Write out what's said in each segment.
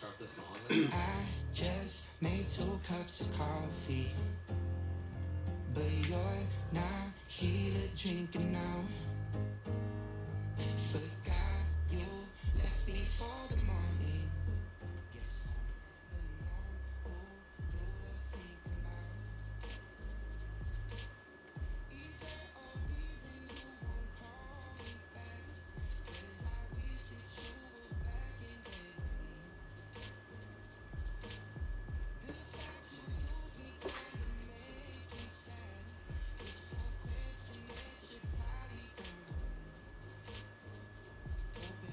I just made 2 cups of coffee, but you're not here drinking now. Forgot you left before the morning. Guess I'm the know who you were thinking about. Is there a reason you won't call me back? 'Cause I wish that you were back in bed with me. The fact you lose me kinda makes me sad. It's some question that you're probably done with me. Hoping all night, but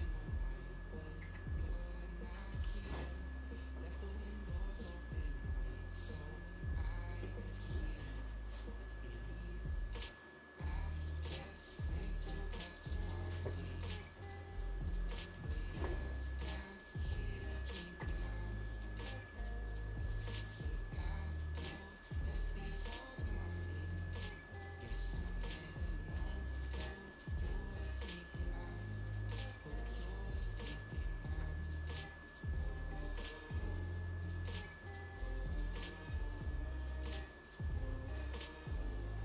you're not here. Left the windows open wide so I could hear you leave. I just made 2 cups of coffee, but you're not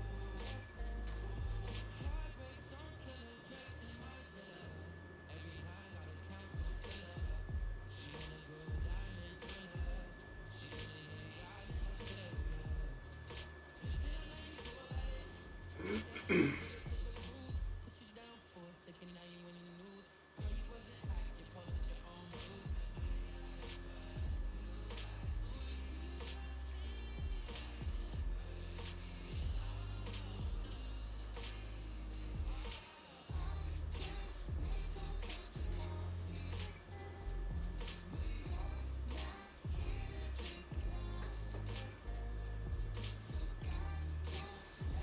here drinking now. Forgot you left before the morning. Guess I'll never know who you were thinking about. Who you were thinking about.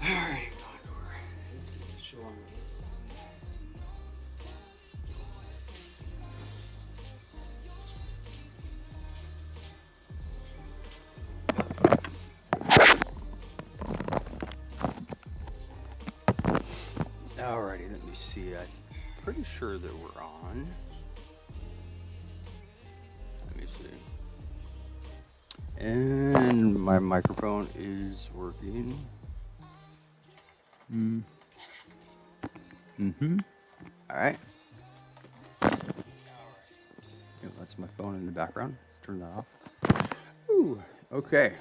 Alright, Condor. Let's get this show on. Alrighty, let me see. I'm pretty sure that we're on. Let me see. And my microphone is working. Alright. That's my phone in the background. Turn that off. Ooh, okay.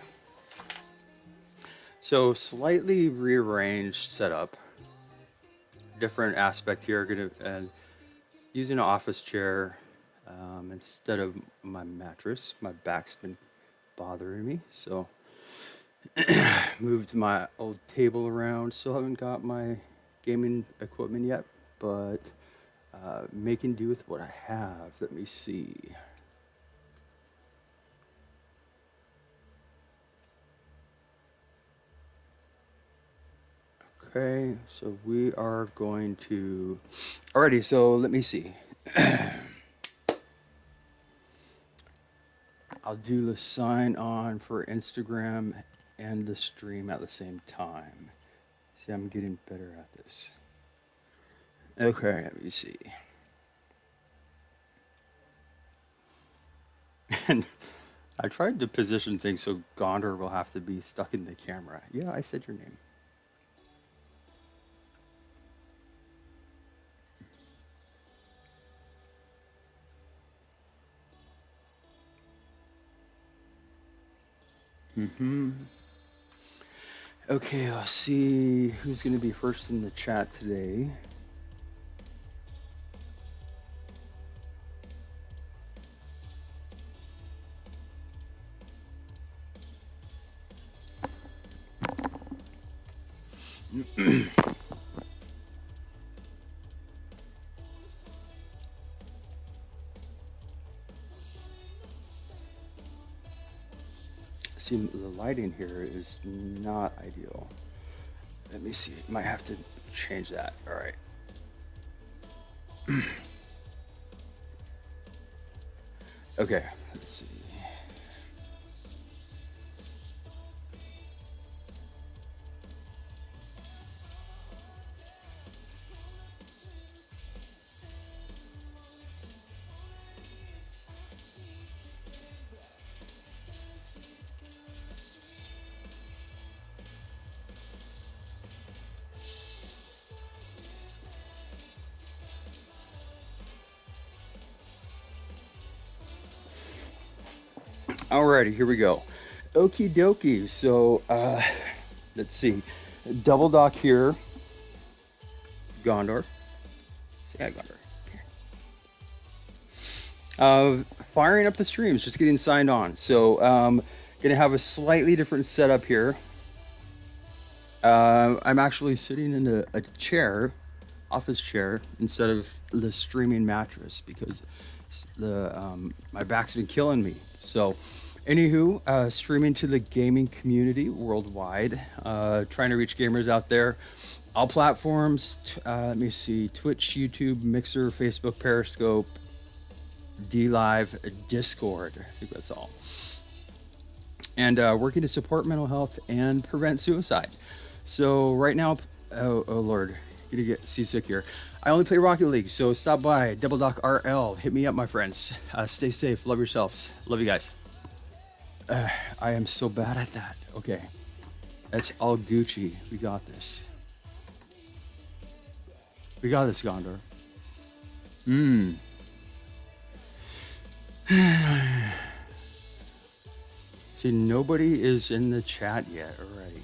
So slightly rearranged setup. Different aspect here. Gonna using an office chair instead of my mattress. My back's been bothering me, so moved my old table around. Still haven't got my gaming equipment yet, but making do with what I have. Let me see. Okay, so we are going to. Alrighty, so let me see. I'll do the sign on for Instagram and the stream at the same time. See, I'm getting better at this. Okay, let me see. And I tried to position things so Gondor will have to be stuck in the camera. Yeah, I said your name. Okay, I'll see who's going to be first in the chat today. See, the lighting here is not ideal. Let me see. Might have to change that. All right. Okay. Let's see. Alrighty, here we go. Okie dokie. So, let's see. Double dock here. Gondor. Say hi, Gondor. Firing up the streams, just getting signed on. So, gonna have a slightly different setup here. I'm actually sitting in a chair, office chair, instead of the streaming mattress because my back's been killing me. So, anywho, streaming to the gaming community worldwide, trying to reach gamers out there, all platforms. Let me see: Twitch, YouTube, Mixer, Facebook, Periscope, D Live, Discord. I think that's all. And working to support mental health and prevent suicide. So right now, oh Lord, gonna get seasick here. I only play Rocket League, so stop by Double Dock RL. Hit me up, my friends. Stay safe. Love yourselves. Love you guys. I am so bad at that. Okay, that's all Gucci. We got this. We got this, Gondor. See, nobody is in the chat yet already.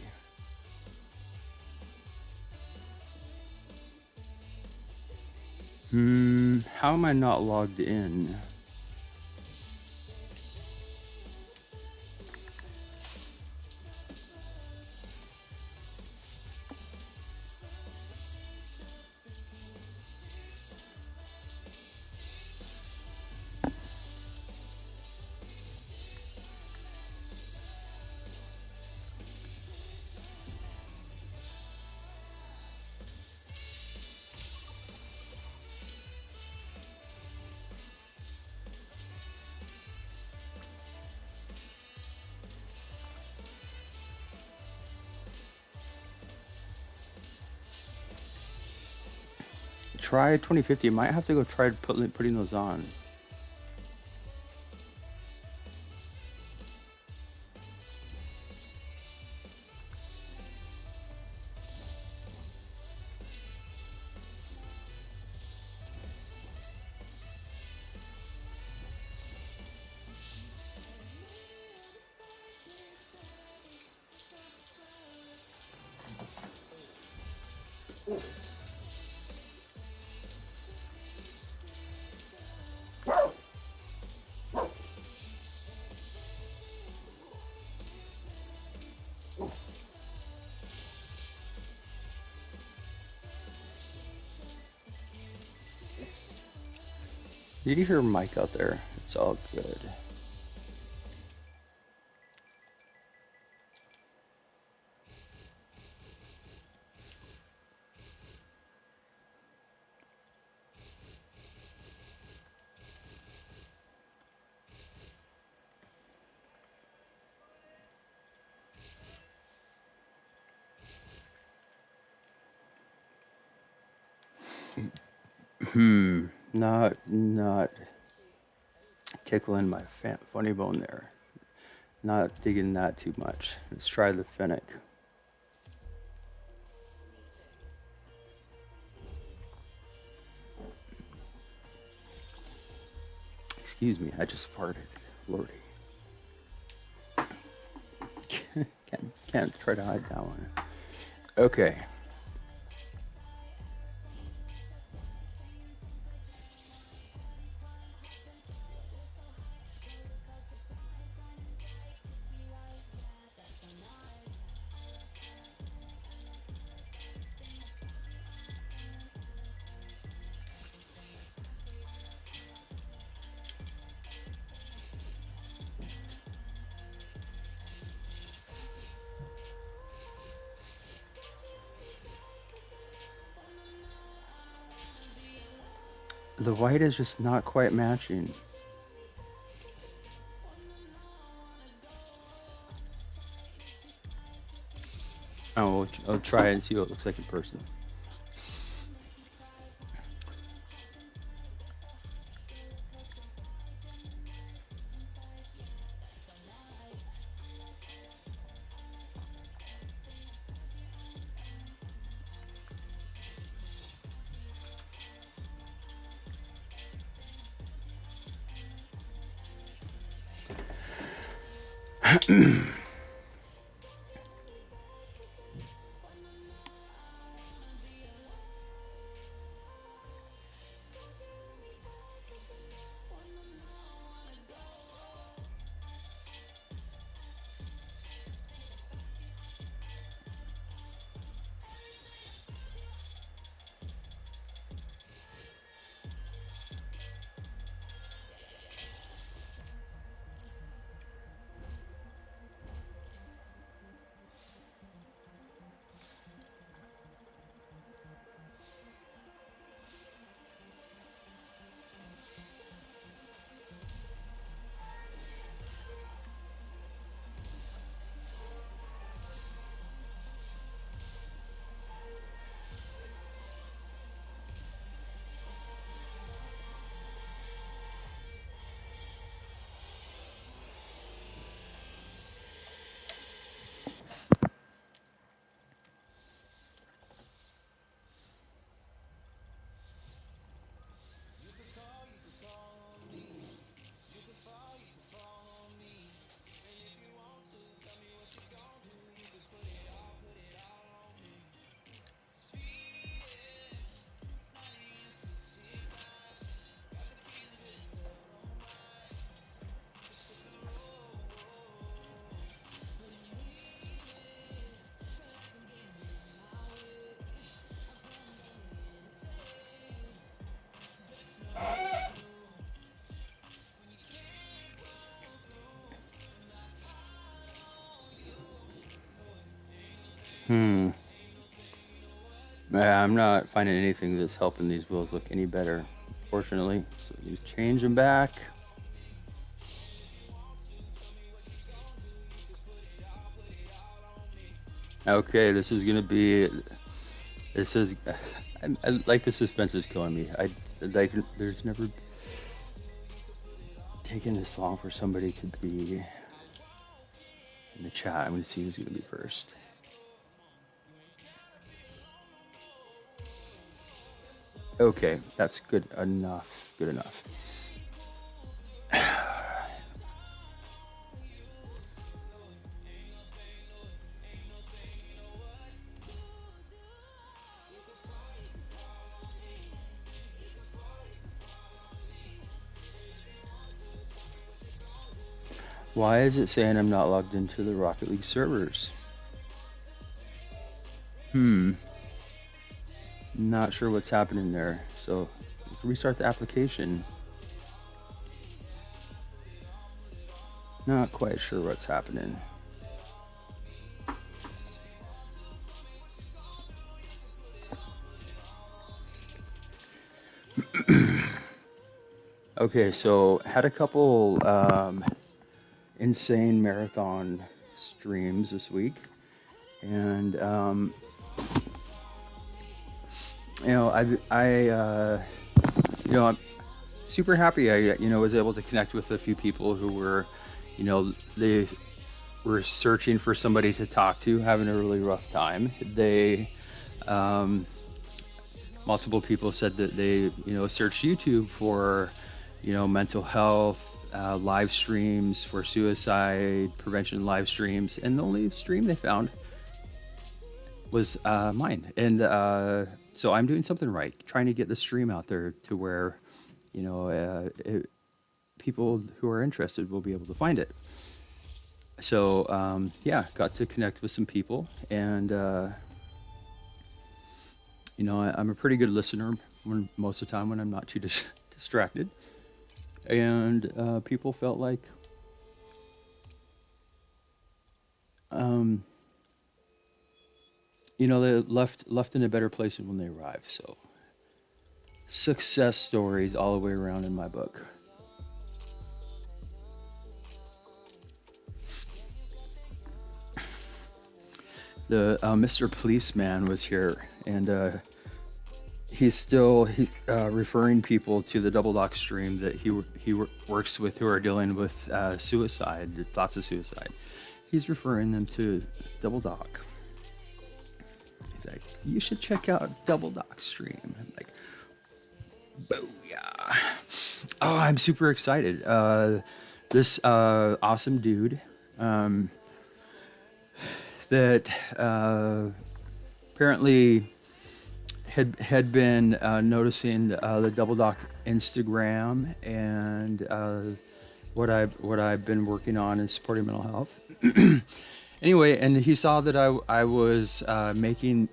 How am I not logged in? Try 2050. Might have to go try putting those on. Did you hear Mike out there? It's all good. Not tickling my funny bone there. Not digging that too much. Let's try the Fennec. Excuse me, I just farted. Lordy. Can't try to hide that one. Okay. The white is just not quite matching. Oh, I'll try and see what it looks like in person. Hmm. Yeah, I'm not finding anything that's helping these wheels look any better, fortunately. So you change them back. Okay, this is gonna be. This is. I like the suspense is killing me. I like. There's never taken this long for somebody to be in the chat. I'm gonna see who's gonna be first. Okay, that's good enough. Good enough. Why is it saying I'm not logged into the Rocket League servers? Hmm. Not sure what's happening there. So restart the application. Not quite sure what's happening. Okay, so had a couple insane marathon streams this week, and I'm super happy. I was able to connect with a few people who were, they were searching for somebody to talk to, having a really rough time. Multiple people said that they, searched YouTube for, mental health live streams, for suicide prevention live streams, and the only stream they found was mine. And so I'm doing something right, trying to get the stream out there to where, people who are interested will be able to find it. So yeah, got to connect with some people, and I'm a pretty good listener most of the time when I'm not too distracted. And people felt like um, they left in a better place than when they arrived. So success stories all the way around in my book. The Mr. Policeman was here, and he's referring people to the Double Doc stream that he works with who are dealing with suicide, thoughts of suicide. He's referring them to Double Doc. He's like, you should check out Double Doc stream. I'm like, booyah! Oh, I'm super excited. This awesome dude um, that apparently had been noticing the Double Doc Instagram and what I've been working on in supporting mental health. Anyway, and he saw that I was going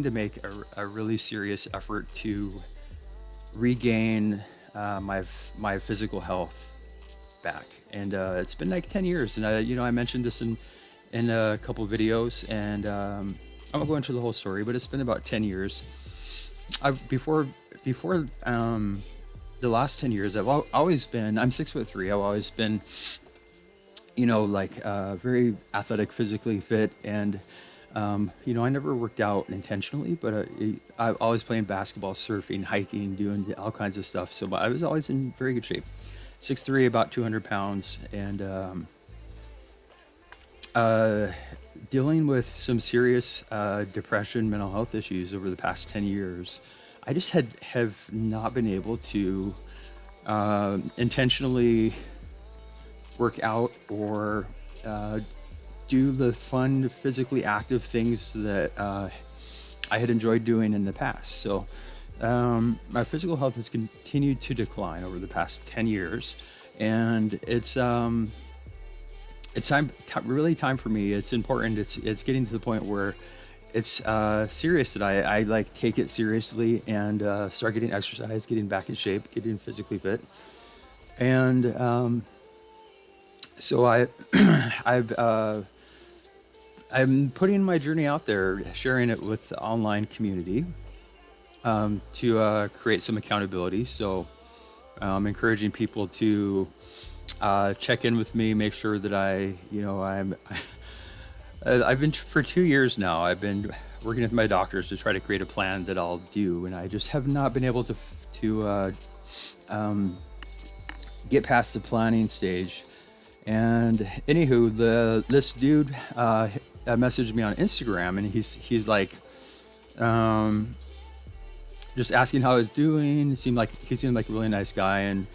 to make a really serious effort to regain my physical health back, and it's been like 10 years, and I mentioned this in a couple of videos, and I won't go into the whole story, but it's been about 10 years. Before the last 10 years, always been. I'm 6'3". I've always been, like very athletic, physically fit, and I never worked out intentionally, but I've always playing basketball, surfing, hiking, doing all kinds of stuff. So I was always in very good shape. 6'3", about 200 pounds, and uh, dealing with some serious depression, mental health issues over the past 10 years. I just have not been able to intentionally work out or do the fun, physically active things that I had enjoyed doing in the past. So my physical health has continued to decline over the past 10 years, and it's really time for me. It's important. It's getting to the point where it's serious that I like take it seriously and start getting exercise, getting back in shape, getting physically fit, and so I've I'm putting my journey out there, sharing it with the online community to create some accountability. So encouraging people to check in with me, make sure that I've been for 2 years now. I've been working with my doctors to try to create a plan that I'll do, and I just have not been able to um, get past the planning stage. And anywho, this dude messaged me on Instagram, and he's like, um, just asking how I was doing. He seemed like a really nice guy, and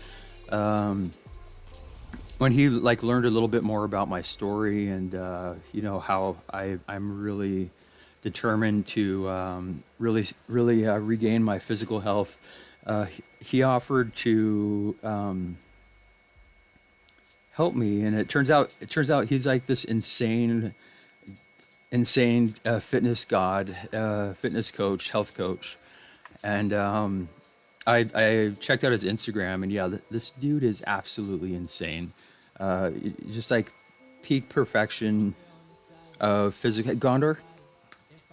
um, when he like learned a little bit more about my story and how I'm really determined to really regain my physical health, he offered to help me, and it turns out he's like this insane fitness god, fitness coach, health coach, and I checked out his Instagram, and yeah, this dude is absolutely insane. Just like peak perfection of physical Gondor,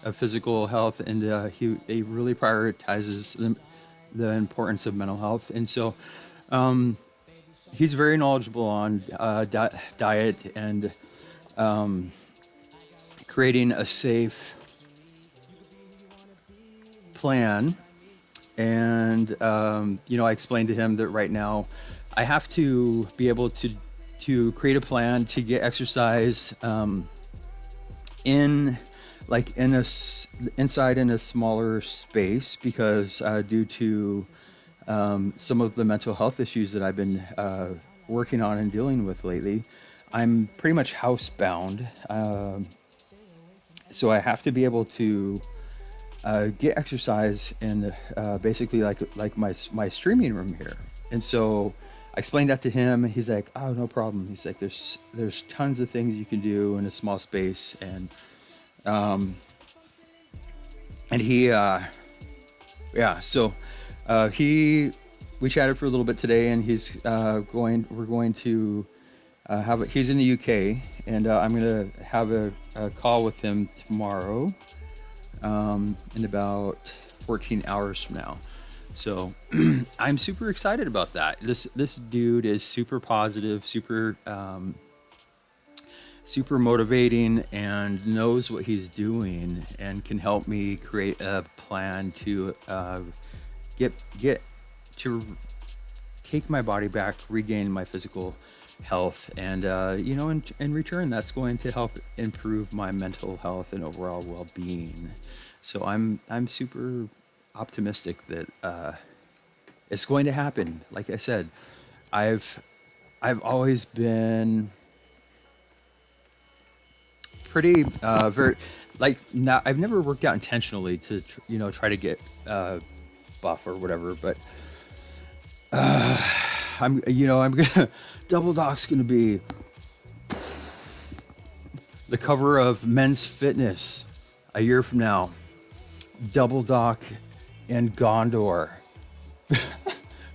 of physical health, and he really prioritizes the importance of mental health, and so um, he's very knowledgeable on diet and um, creating a safe plan. And I explained to him that right now I have to be able to create a plan to get exercise in like inside in a smaller space, because due to some of the mental health issues that I've been working on and dealing with lately, I'm pretty much housebound. So I have to be able to get exercise in basically like my streaming room here. And so I explained that to him, and he's like, "Oh, no problem." He's like, "There's tons of things you can do in a small space," um, and he yeah. So he we chatted for a little bit today, and we're going to he's in the UK, and I'm gonna have a call with him tomorrow in about 14 hours from now. So I'm super excited about that. This dude is super positive, super motivating, and knows what he's doing, and can help me create a plan to get to take my body back, regain my physical health, and in return, that's going to help improve my mental health and overall well-being. So I'm super optimistic that it's going to happen. Like I said, I've I've always been pretty very like not. I've never worked out intentionally to try to get buff or whatever, but I'm gonna Double Doc's gonna be the cover of Men's Fitness a year from now. Double Doc and Gondor.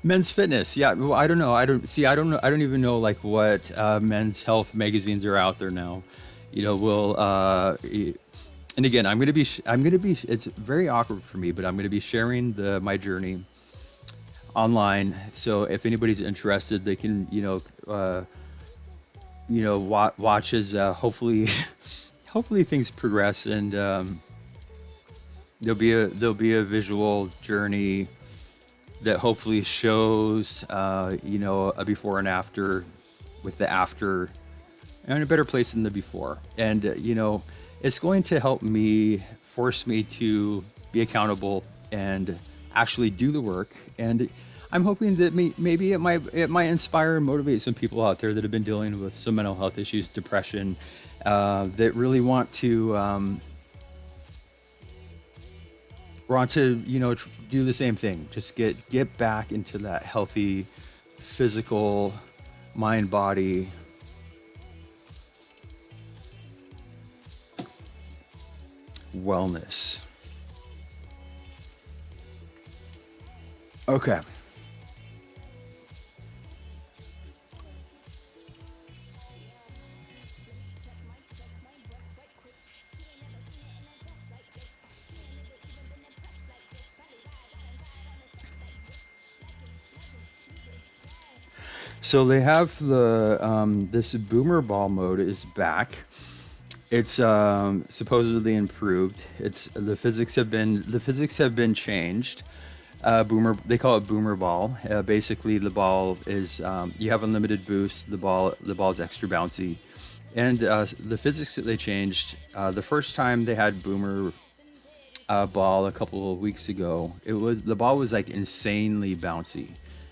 Men's Fitness, yeah. Well, I don't know. I don't see. I don't know. I don't even know like what men's health magazines are out there now. We'll and again, I'm gonna be. It's very awkward for me, but I'm gonna be sharing my journey online. So if anybody's interested, they can watch as hopefully hopefully things progress, and there'll be a visual journey that hopefully shows a before and after, with the after in a better place than the before. And it's going to help me, force me to be accountable and actually do the work. And I'm hoping that maybe it might inspire and motivate some people out there that have been dealing with some mental health issues, depression, that really want to do the same thing. Just get back into that healthy physical mind body wellness. Okay. So they have this boomer ball mode is back. It's supposedly improved. It's the physics have been changed. Boomer, they call it boomer ball. Basically, the ball is you have unlimited boost. The ball's extra bouncy, and the physics that they changed. The first time they had boomer ball a couple of weeks ago, the ball was like insanely bouncy.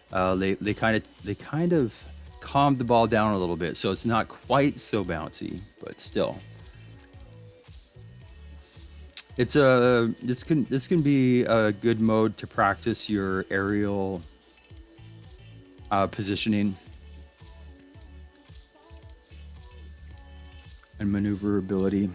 They kind of calmed the ball down a little bit, so it's not quite so bouncy, but still. This can be a good mode to practice your aerial positioning and maneuverability.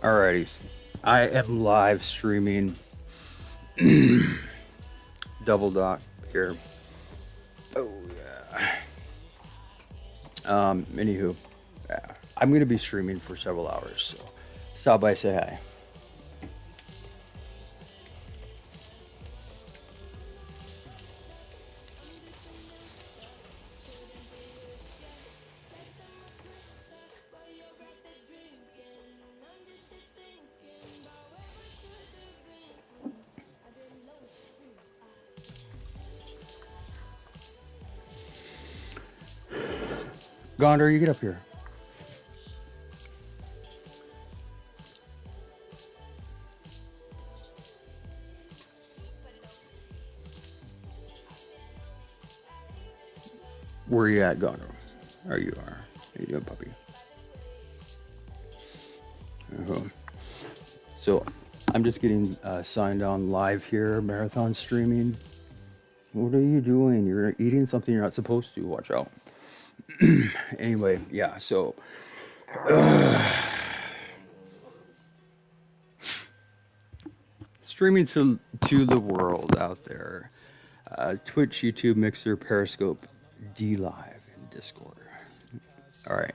Alrighty. I am live streaming Double Doc here. Oh yeah. Anywho, yeah. I'm gonna be streaming for several hours, so stop by, say hi. Gondor, you get up here. Where you at, Gondor? There you are. How you doing, puppy? Uh-huh. So, I'm just getting signed on live here, marathon streaming. What are you doing? You're eating something you're not supposed to. Watch out. Anyway, yeah. So, streaming to the world out there. Twitch, YouTube, Mixer, Periscope, D Live, and Discord. All right.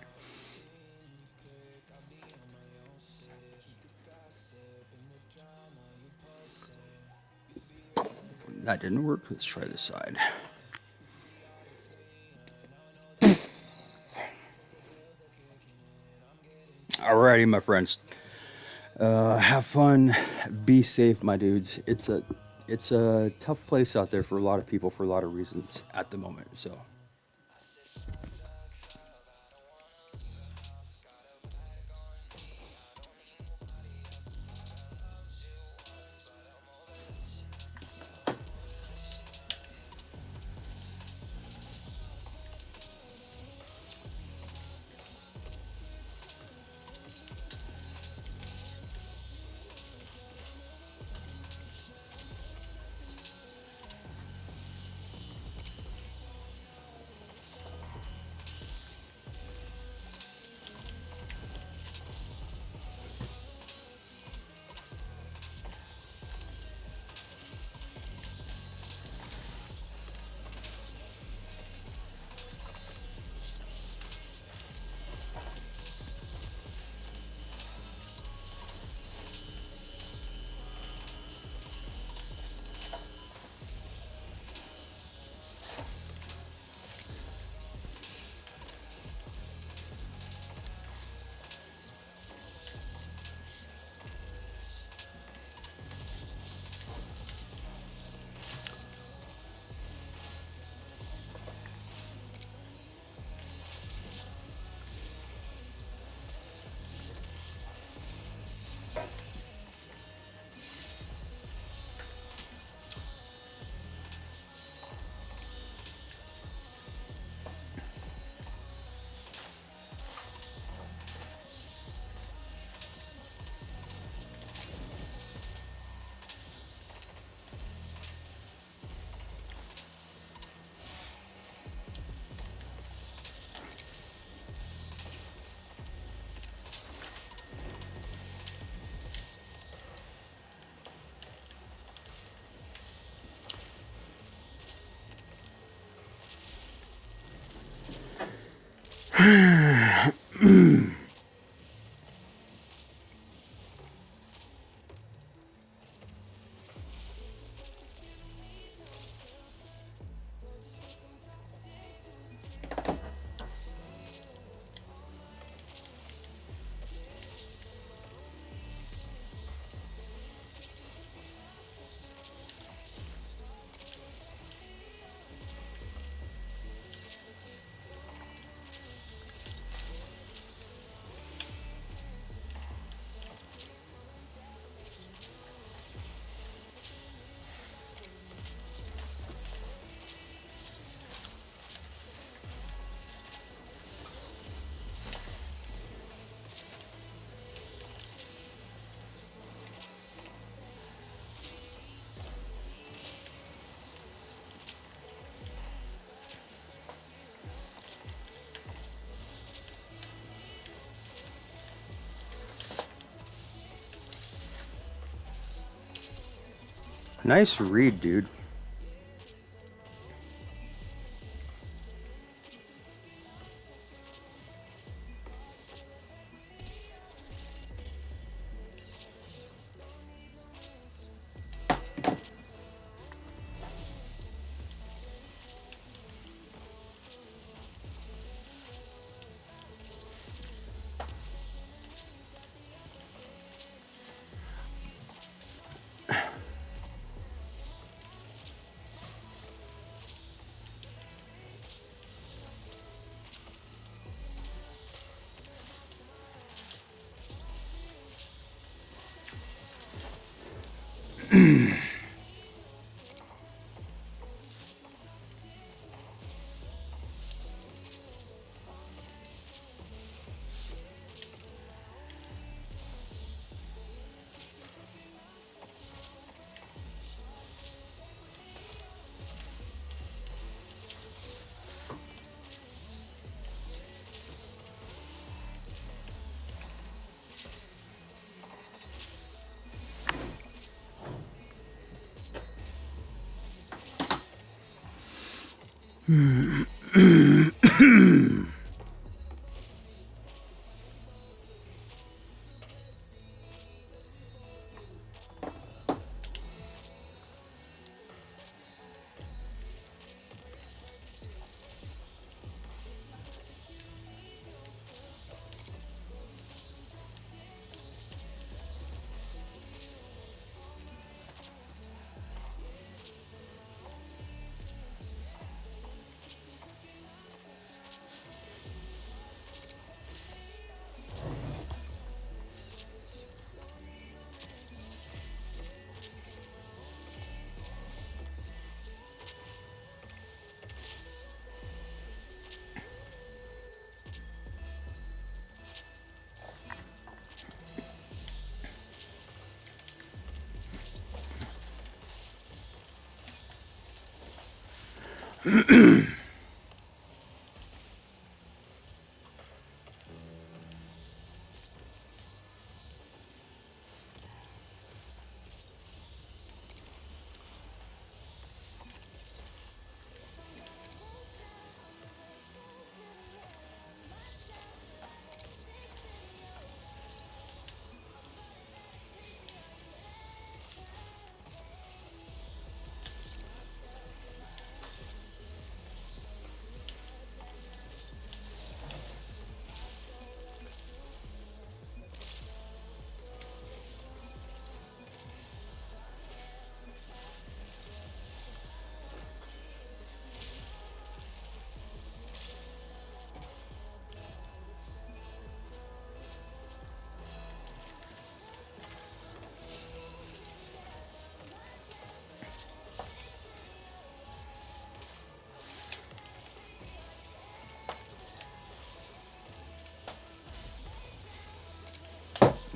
That didn't work. Let's try this side. Alrighty, my friends. Have fun. Be safe, my dudes. It's a tough place out there for a lot of people for a lot of reasons at the moment. So Nice read, dude.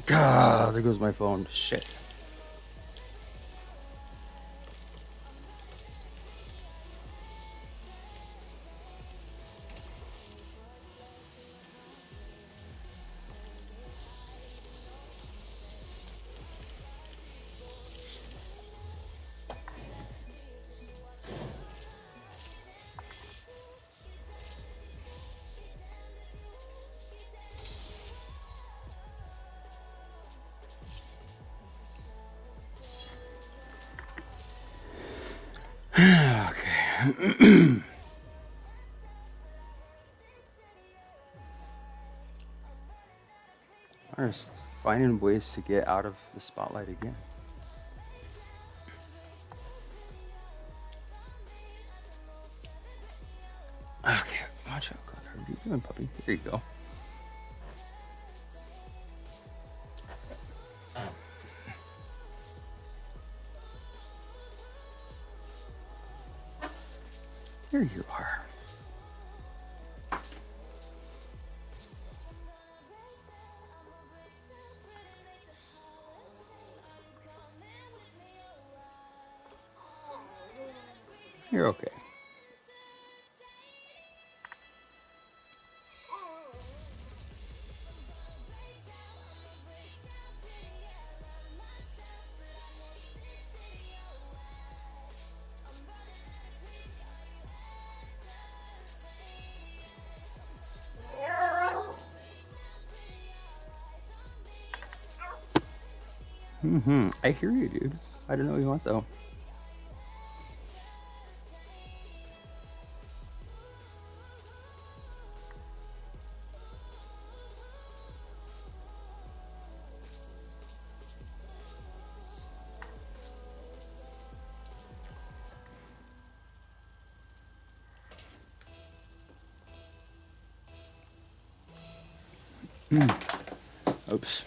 God, there goes my phone. Shit. Okay. I'm just finding ways to get out of the spotlight again. Okay, watch out, Connor. What are you doing, puppy? There you go. There you are. You're okay. I hear you, dude. I don't know what you want though. Oops.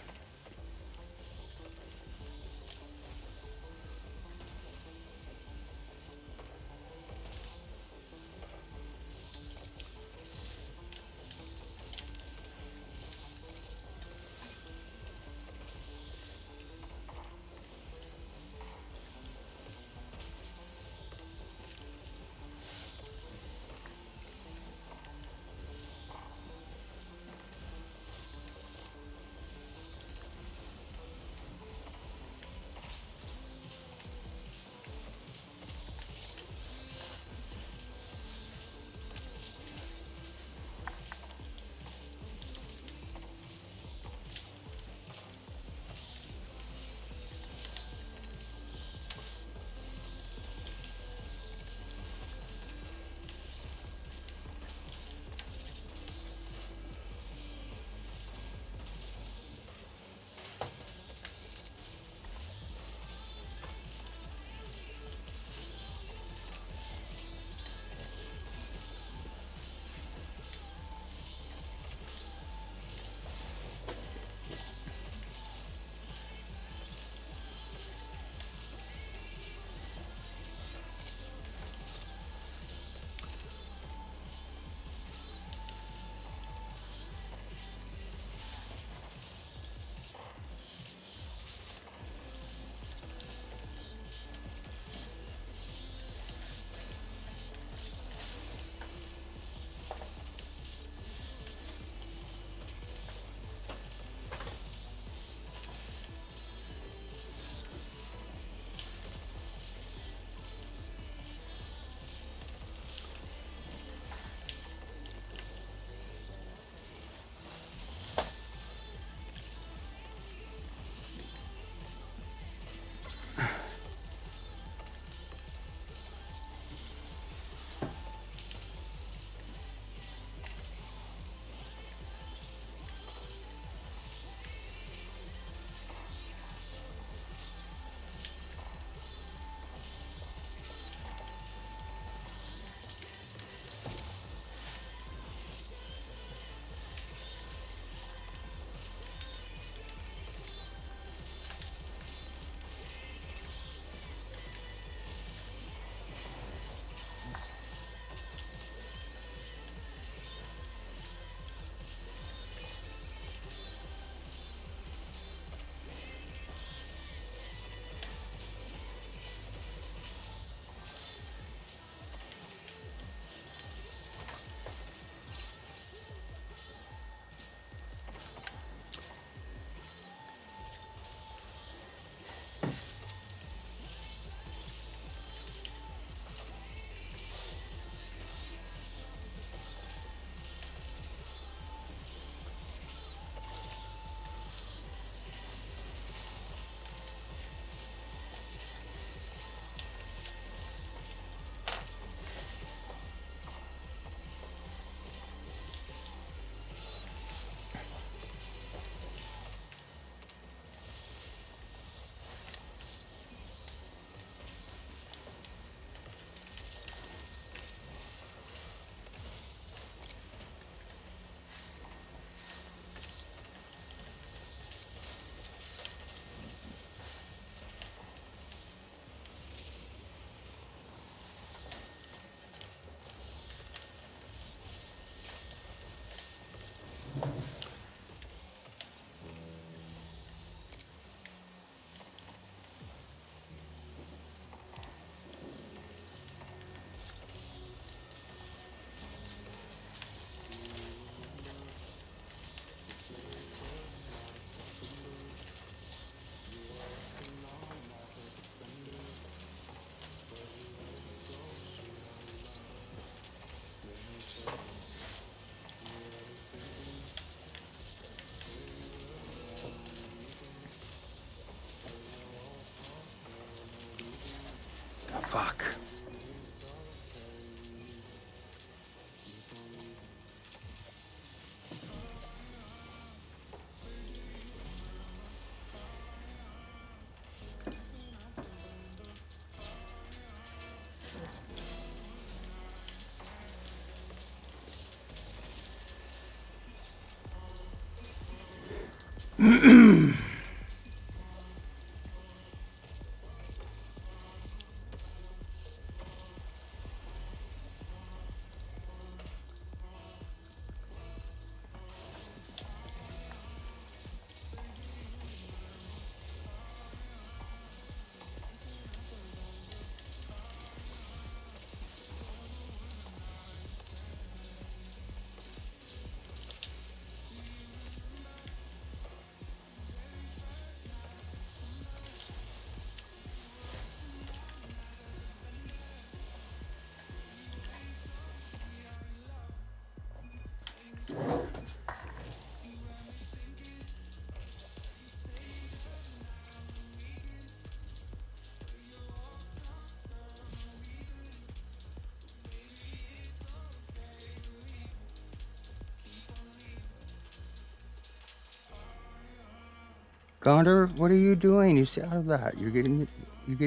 Gondor, what are you doing? You stay out of that. You get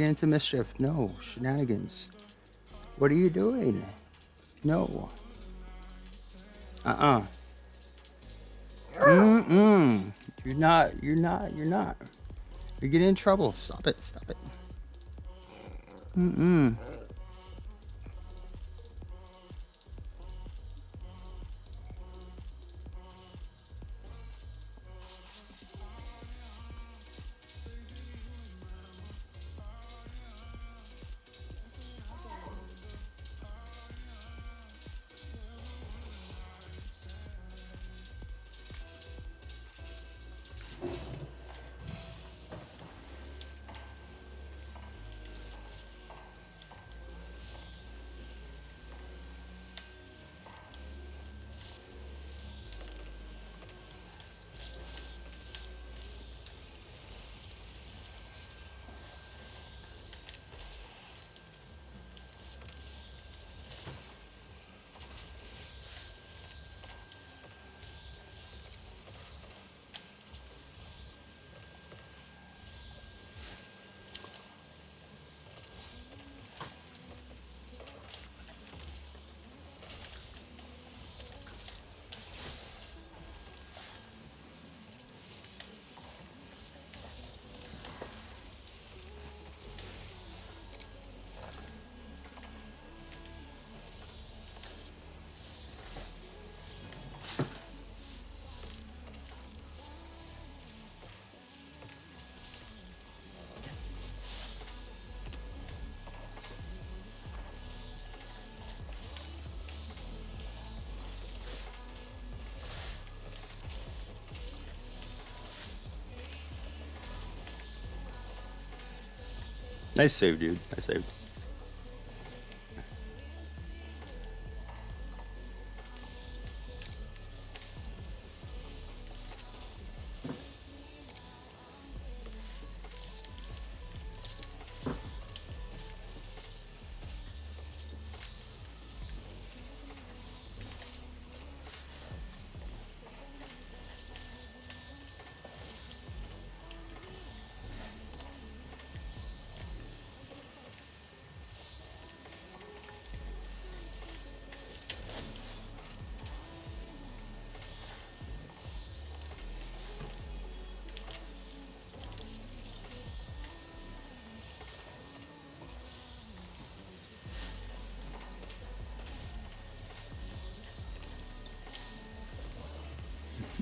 into mischief. No shenanigans. What are you doing? No. Uh-uh. Mm-mm. You're not. You're not. You're not. You're getting in trouble. Stop it. Stop it. Mm-mm. Nice save, dude. Nice save.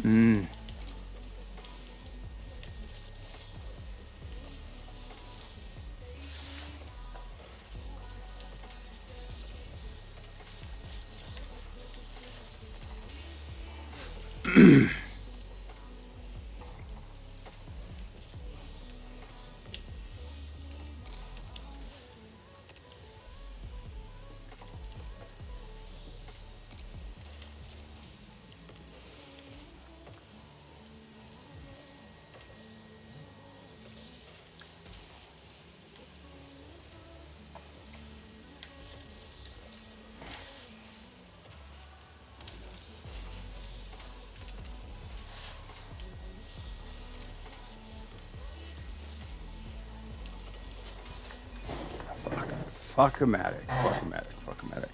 Mm. Fuck-o-matic. Fuck-o-matic. Fuck-o-matic.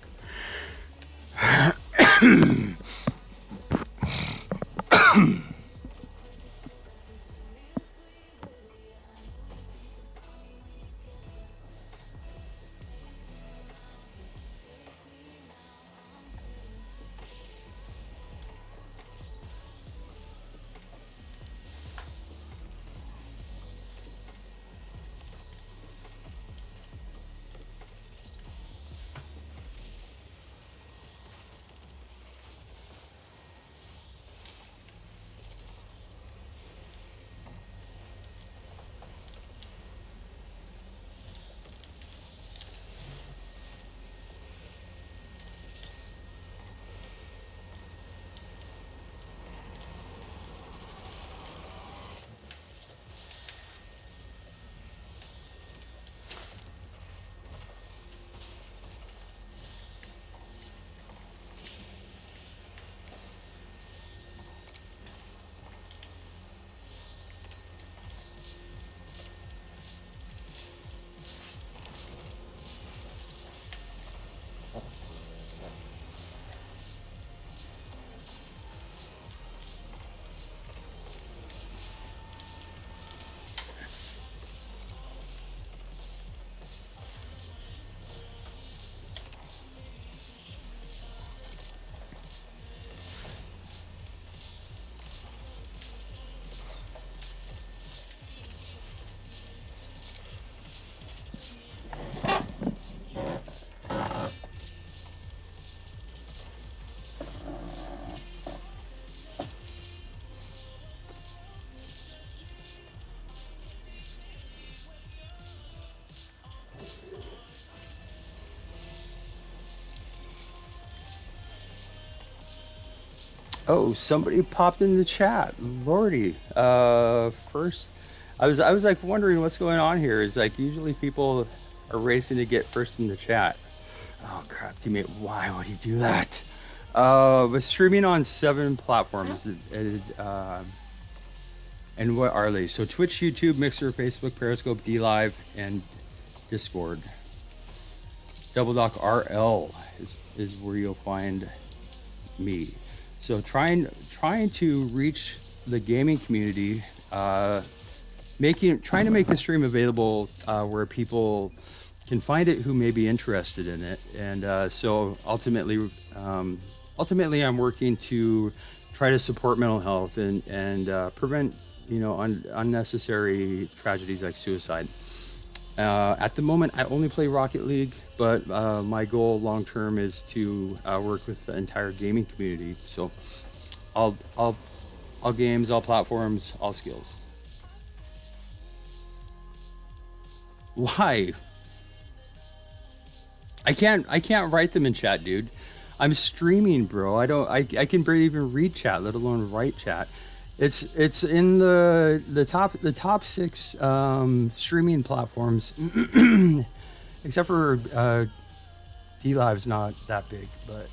Oh, somebody popped in the chat. Lordy. First, I was like wondering what's going on here. It's like usually people are racing to get first in the chat. Oh crap, teammate! Why would you do that? But streaming on 7 platforms. And what are they? So Twitch, YouTube, Mixer, Facebook, Periscope, DLive, and Discord. Double Doc RL is where you'll find me. So trying to reach the gaming community, trying to make the stream available where people can find it who may be interested in it, and so ultimately I'm working to try to support mental health and prevent unnecessary tragedies like suicide. At the moment, I only play Rocket League, but my goal long term is to work with the entire gaming community. So, all games, all platforms, all skills. Why? I can't write them in chat, dude. I'm streaming, bro. I can barely even read chat, let alone write chat. It's in the top 6 streaming platforms, except for DLive's not that big, but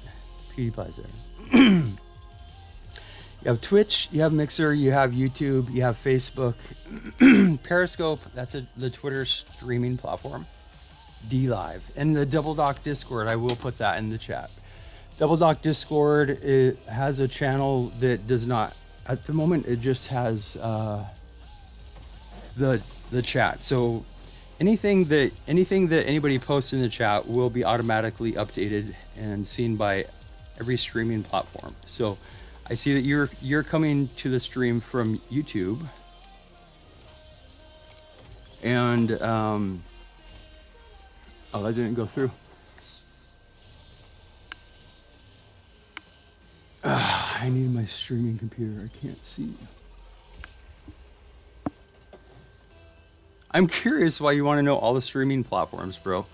PewDiePie's there. You have Twitch, you have Mixer, you have YouTube, you have Facebook, Periscope. That's the Twitter streaming platform. DLive and the Double Doc Discord. I will put that in the chat. Double Doc Discord, it has a channel that does not. At the moment, it just has the chat. So anything that anybody posts in the chat will be automatically updated and seen by every streaming platform. So I see that you're coming to the stream from YouTube, and oh, that didn't go through. I need my streaming computer. I can't see. I'm curious why you want to know all the streaming platforms, bro.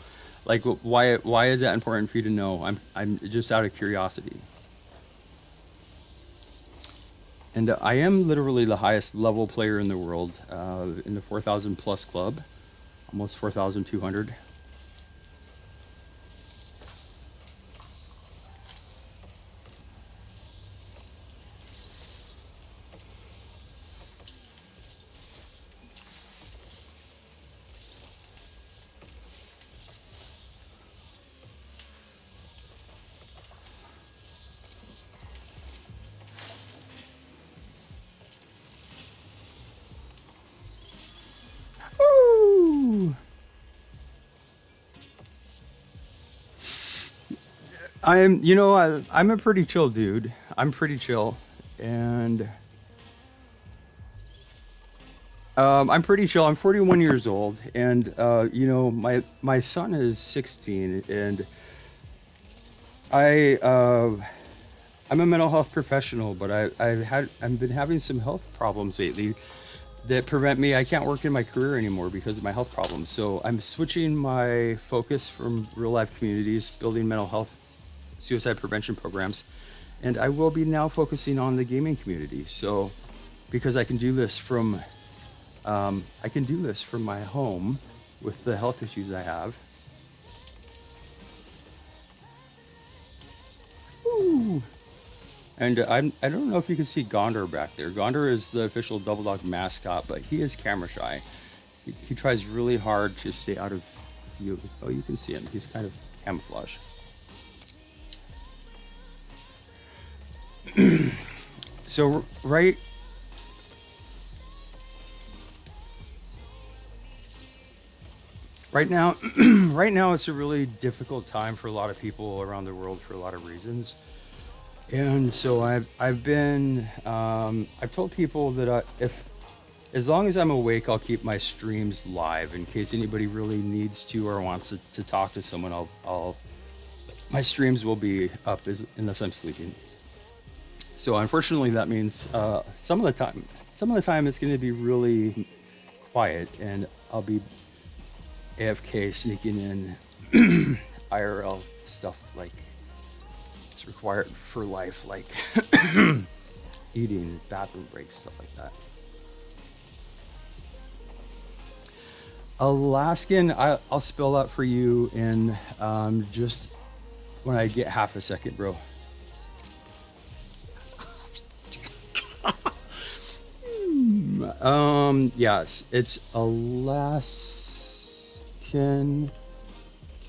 Like, why is that important for you to know? I'm just out of curiosity. And I am literally the highest level player in the world, in the 4,000 plus club, almost 4,200. I'm a pretty chill dude. I'm pretty chill, and I'm pretty chill. I'm 41 years old, and my son is 16, and I'm a mental health professional, but I've been having some health problems lately that prevent me. I can't work in my career anymore because of my health problems. So I'm switching my focus from real life communities, building mental health, suicide prevention programs, and I will be now focusing on the gaming community. So, because I can do this from my home with the health issues I have. Ooh. And I don't know if you can see Gondor back there. Gondor is the official Double Dog mascot, but he is camera shy. He tries really hard to stay out of view. Oh, you can see him. He's kind of camouflage. So right now right now it's a really difficult time for a lot of people around the world for a lot of reasons. And so I've told people that as long as I'm awake, I'll keep my streams live in case anybody really needs to or wants to talk to someone. My streams will be up unless I'm sleeping. So unfortunately, that means some of the time it's going to be really quiet, and I'll be AFK sneaking in IRL stuff like it's required for life, like eating, bathroom breaks, stuff like that. Alaskan, I'll spell that for you in just when I get half a second, bro. Yes, it's Alaskan,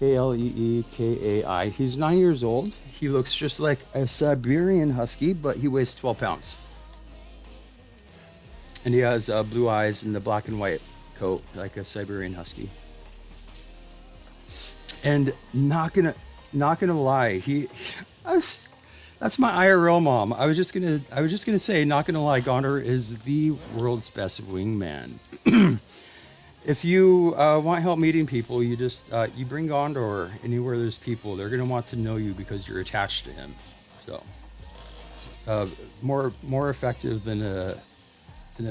Kleekai. He's 9 years old. He looks just like a Siberian Husky, but he weighs 12 pounds. And he has blue eyes and the black and white coat, like a Siberian Husky. And not gonna lie, I was, that's my IRL mom. I was just gonna say, not gonna lie, Gondor is the world's best wingman. If you want help meeting people, you just you bring Gondor anywhere there's people. They're gonna want to know you because you're attached to him. So more effective than a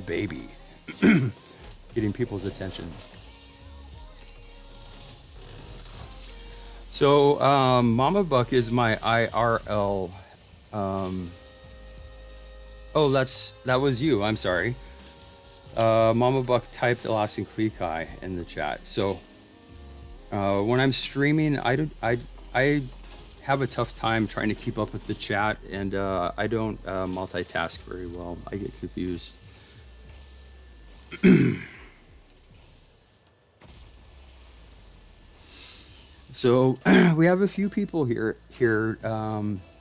baby, getting people's attention. So Mama Buck is my IRL. Um, oh, that was you. I'm sorry. Mama Buck typed Alaskan Kleekai in the chat. So when I'm streaming, I have a tough time trying to keep up with the chat, and I don't multitask very well. I get confused. So we have a few people here.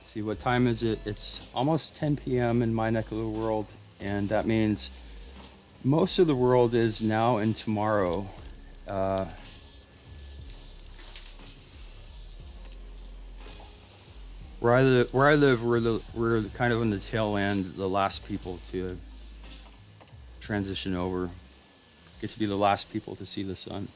See, what time is it? It's almost 10 p.m. in my neck of the world, and that means most of the world is now and tomorrow. Uh, where I live, we're kind of on the tail end, the last people to transition over. Get to be the last people to see the sun.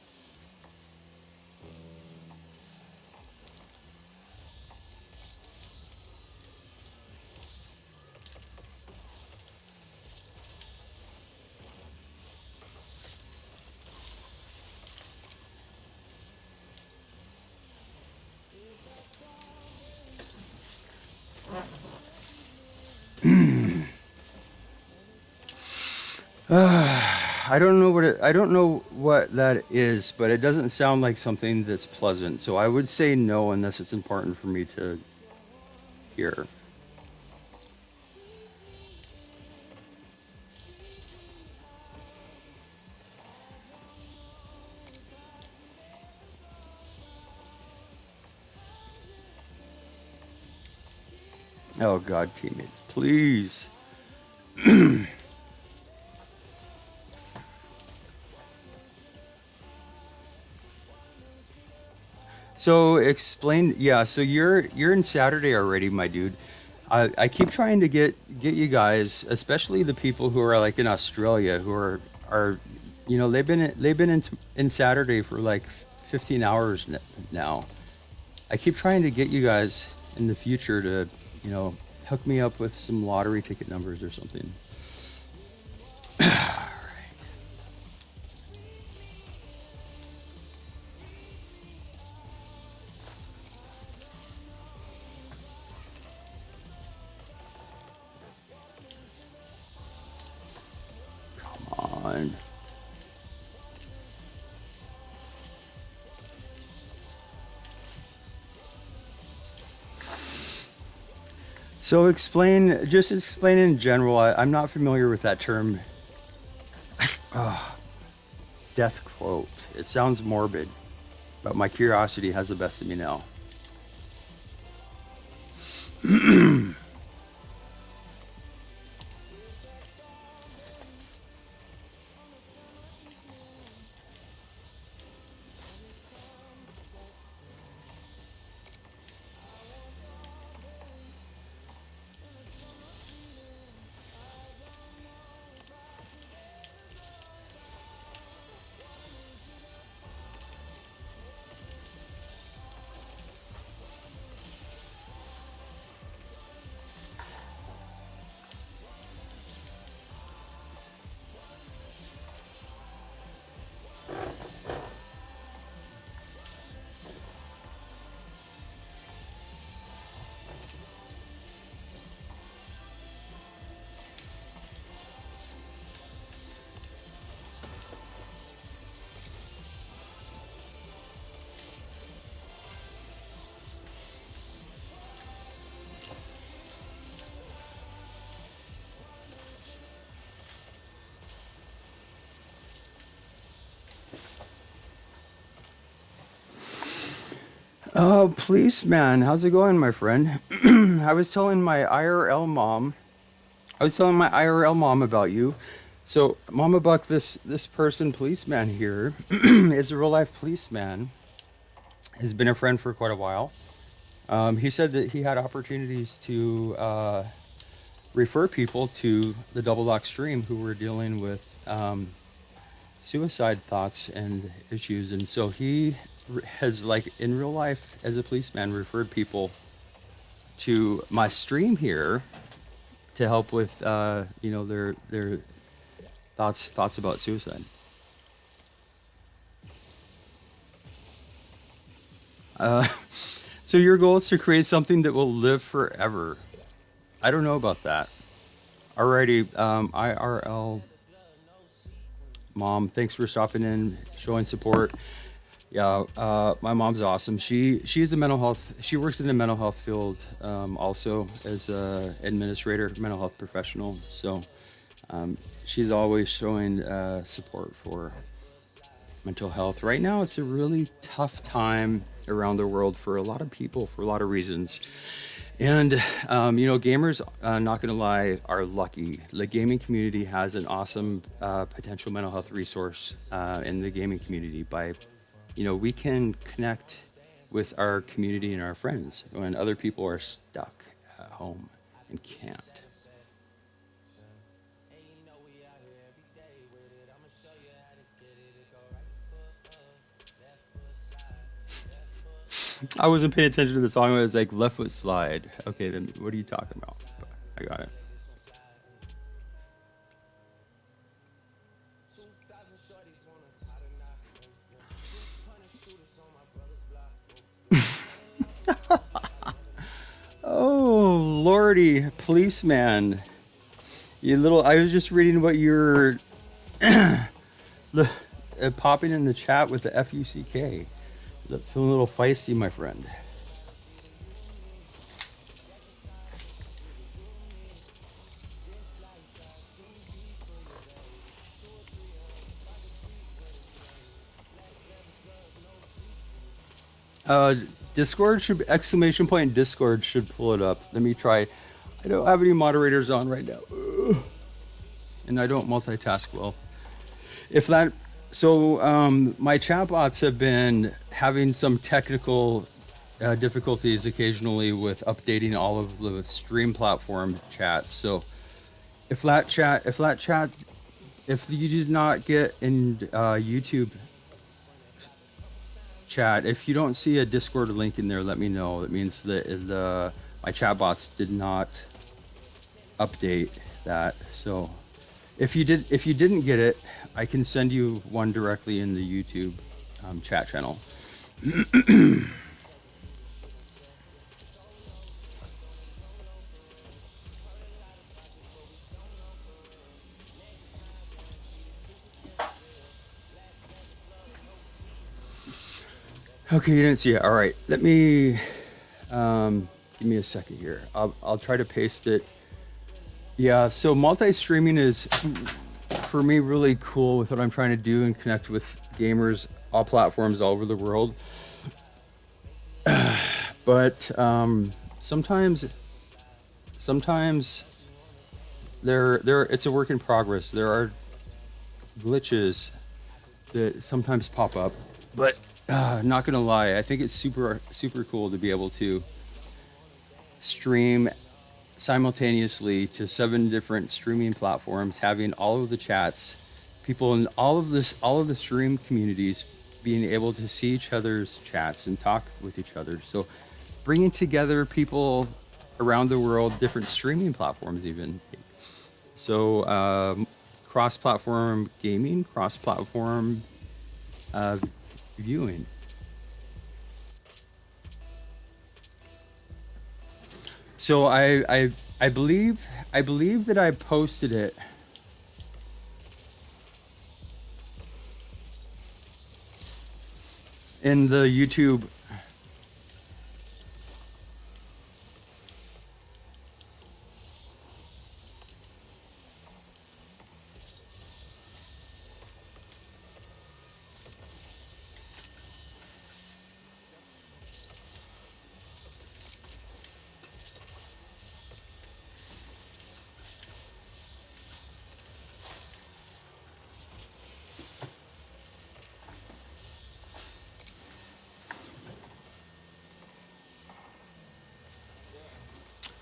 I don't know what that is, but it doesn't sound like something that's pleasant. So I would say no unless it's important for me to hear. Oh God, teammates, please. So explain, yeah. So you're in Saturday already, my dude. I keep trying to get you guys, especially the people who are like in Australia, who are, they've been in Saturday for like 15 hours now. I keep trying to get you guys in the future to, you know, hook me up with some lottery ticket numbers or something. On. So just explain in general. I'm not familiar with that term. Death quote. It sounds morbid, but my curiosity has the best of me now. Oh, policeman, how's it going, my friend? I was telling my IRL mom. I was telling my IRL mom about you. So, Mama Buck, this person, policeman here, is a real life policeman. Has been a friend for quite a while. He said that he had opportunities to refer people to the Double Lock Stream who were dealing with suicide thoughts and issues, and so he has, like, in real life as a policeman, referred people to my stream here to help with their thoughts about suicide. Uh, so your goal is to create something that will live forever. I don't know about that. Alrighty, IRL mom, thanks for stopping in, showing support. Yeah, my mom's awesome. She's a mental health. She works in the mental health field, also as a administrator, mental health professional. So she's always showing support for mental health. Right now, it's a really tough time around the world for a lot of people for a lot of reasons. And gamers, not gonna lie, are lucky. The gaming community has an awesome potential mental health resource in the gaming community. We can connect with our community and our friends when other people are stuck at home and can't. I wasn't paying attention to the song. It was like left foot slide. Okay, then what are you talking about? I got it. Oh, lordy, policeman. You little, I was just reading what you're popping in the chat with the FUCK. Feeling a little feisty, my friend. Uh, Discord should, exclamation point Discord should pull it up. Let me try. I don't have any moderators on right now. Ugh. And I don't multitask well. If that, so my chatbots have been having some technical difficulties occasionally with updating all of the stream platform chats. So if you did not get in YouTube chat, if you don't see a Discord link in there, let me know. It means that my chatbots did not update that. So if you didn't get it, I can send you one directly in the YouTube chat channel. Okay, you didn't see it. All right, let me give me a second here. I'll try to paste it. Yeah, so multi-streaming is, for me, really cool with what I'm trying to do and connect with gamers, all platforms all over the world. But sometimes it's a work in progress. There are glitches that sometimes pop up, but not gonna lie, I think it's super cool to be able to stream simultaneously to 7 different streaming platforms, having all of the chats, people in all of the stream communities being able to see each other's chats and talk with each other. So bringing together people around the world, different streaming platforms even. So cross-platform gaming, cross-platform viewing. So I believe that I posted it in the YouTube.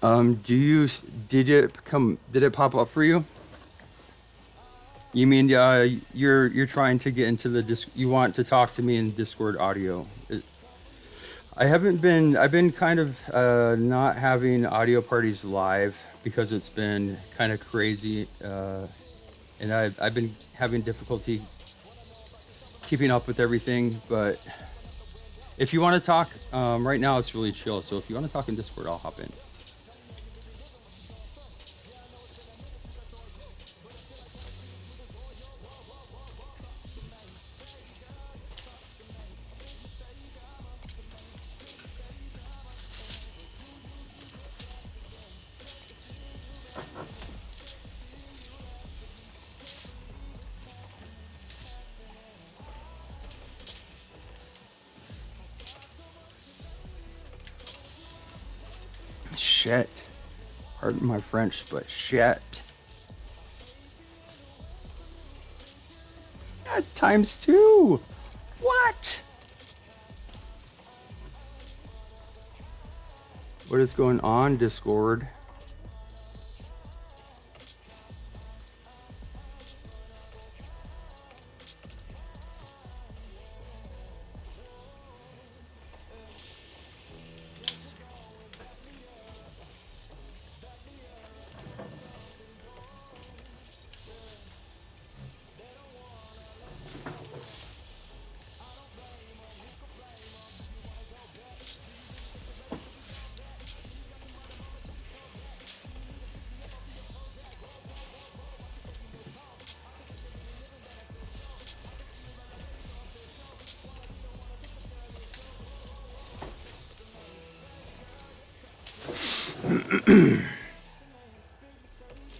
Do you did it pop up for you? You mean you're trying to get into the you want to talk to me in Discord audio? I've been kind of not having audio parties live because it's been kind of crazy, and I've been having difficulty keeping up with everything. But if you want to talk, right now it's really chill. So if you want to talk in Discord, I'll hop in. Shit. Pardon my French, but shit. Times two. What? What is going on, Discord?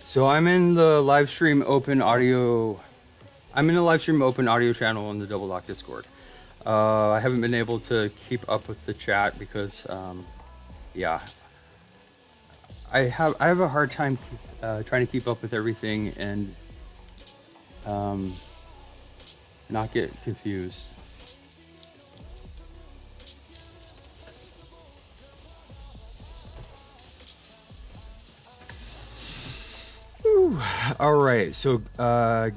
So I'm in the live stream open audio. I'm in the live stream open audio channel on the Double Lock Discord. I haven't been able to keep up with the chat because, yeah, I have a hard time trying to keep up with everything and not get confused. Whew. All right, so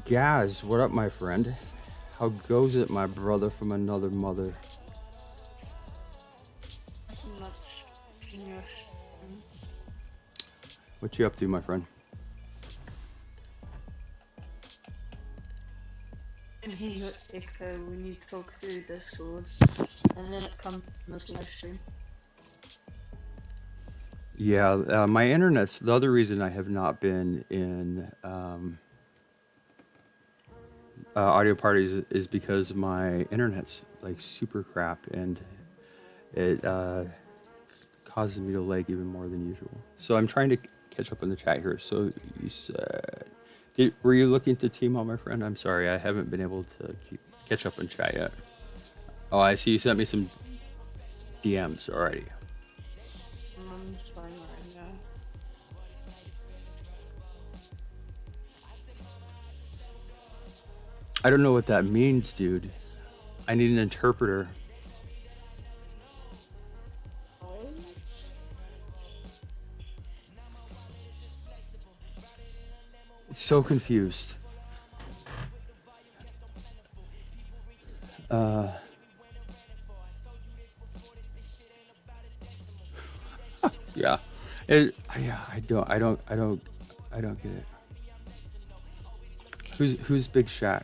Gaz, what up, my friend? How goes it, my brother from another mother? What you up to, my friend? If we need to talk through Discord, and then it comes on this live stream. Yeah, my internet's the other reason I have not been in audio parties is because my internet's like super crap and it causes me to lag even more than usual. So I'm trying to catch up in the chat here. So you said, were you looking to team up, my friend? I'm sorry, I haven't been able to catch up in chat yet. Oh, I see you sent me some DMs already. I'm just fine right now. I don't know what that means, dude. I need an interpreter. So confused. Yeah. Yeah, I don't get it. Who's Big Shaq?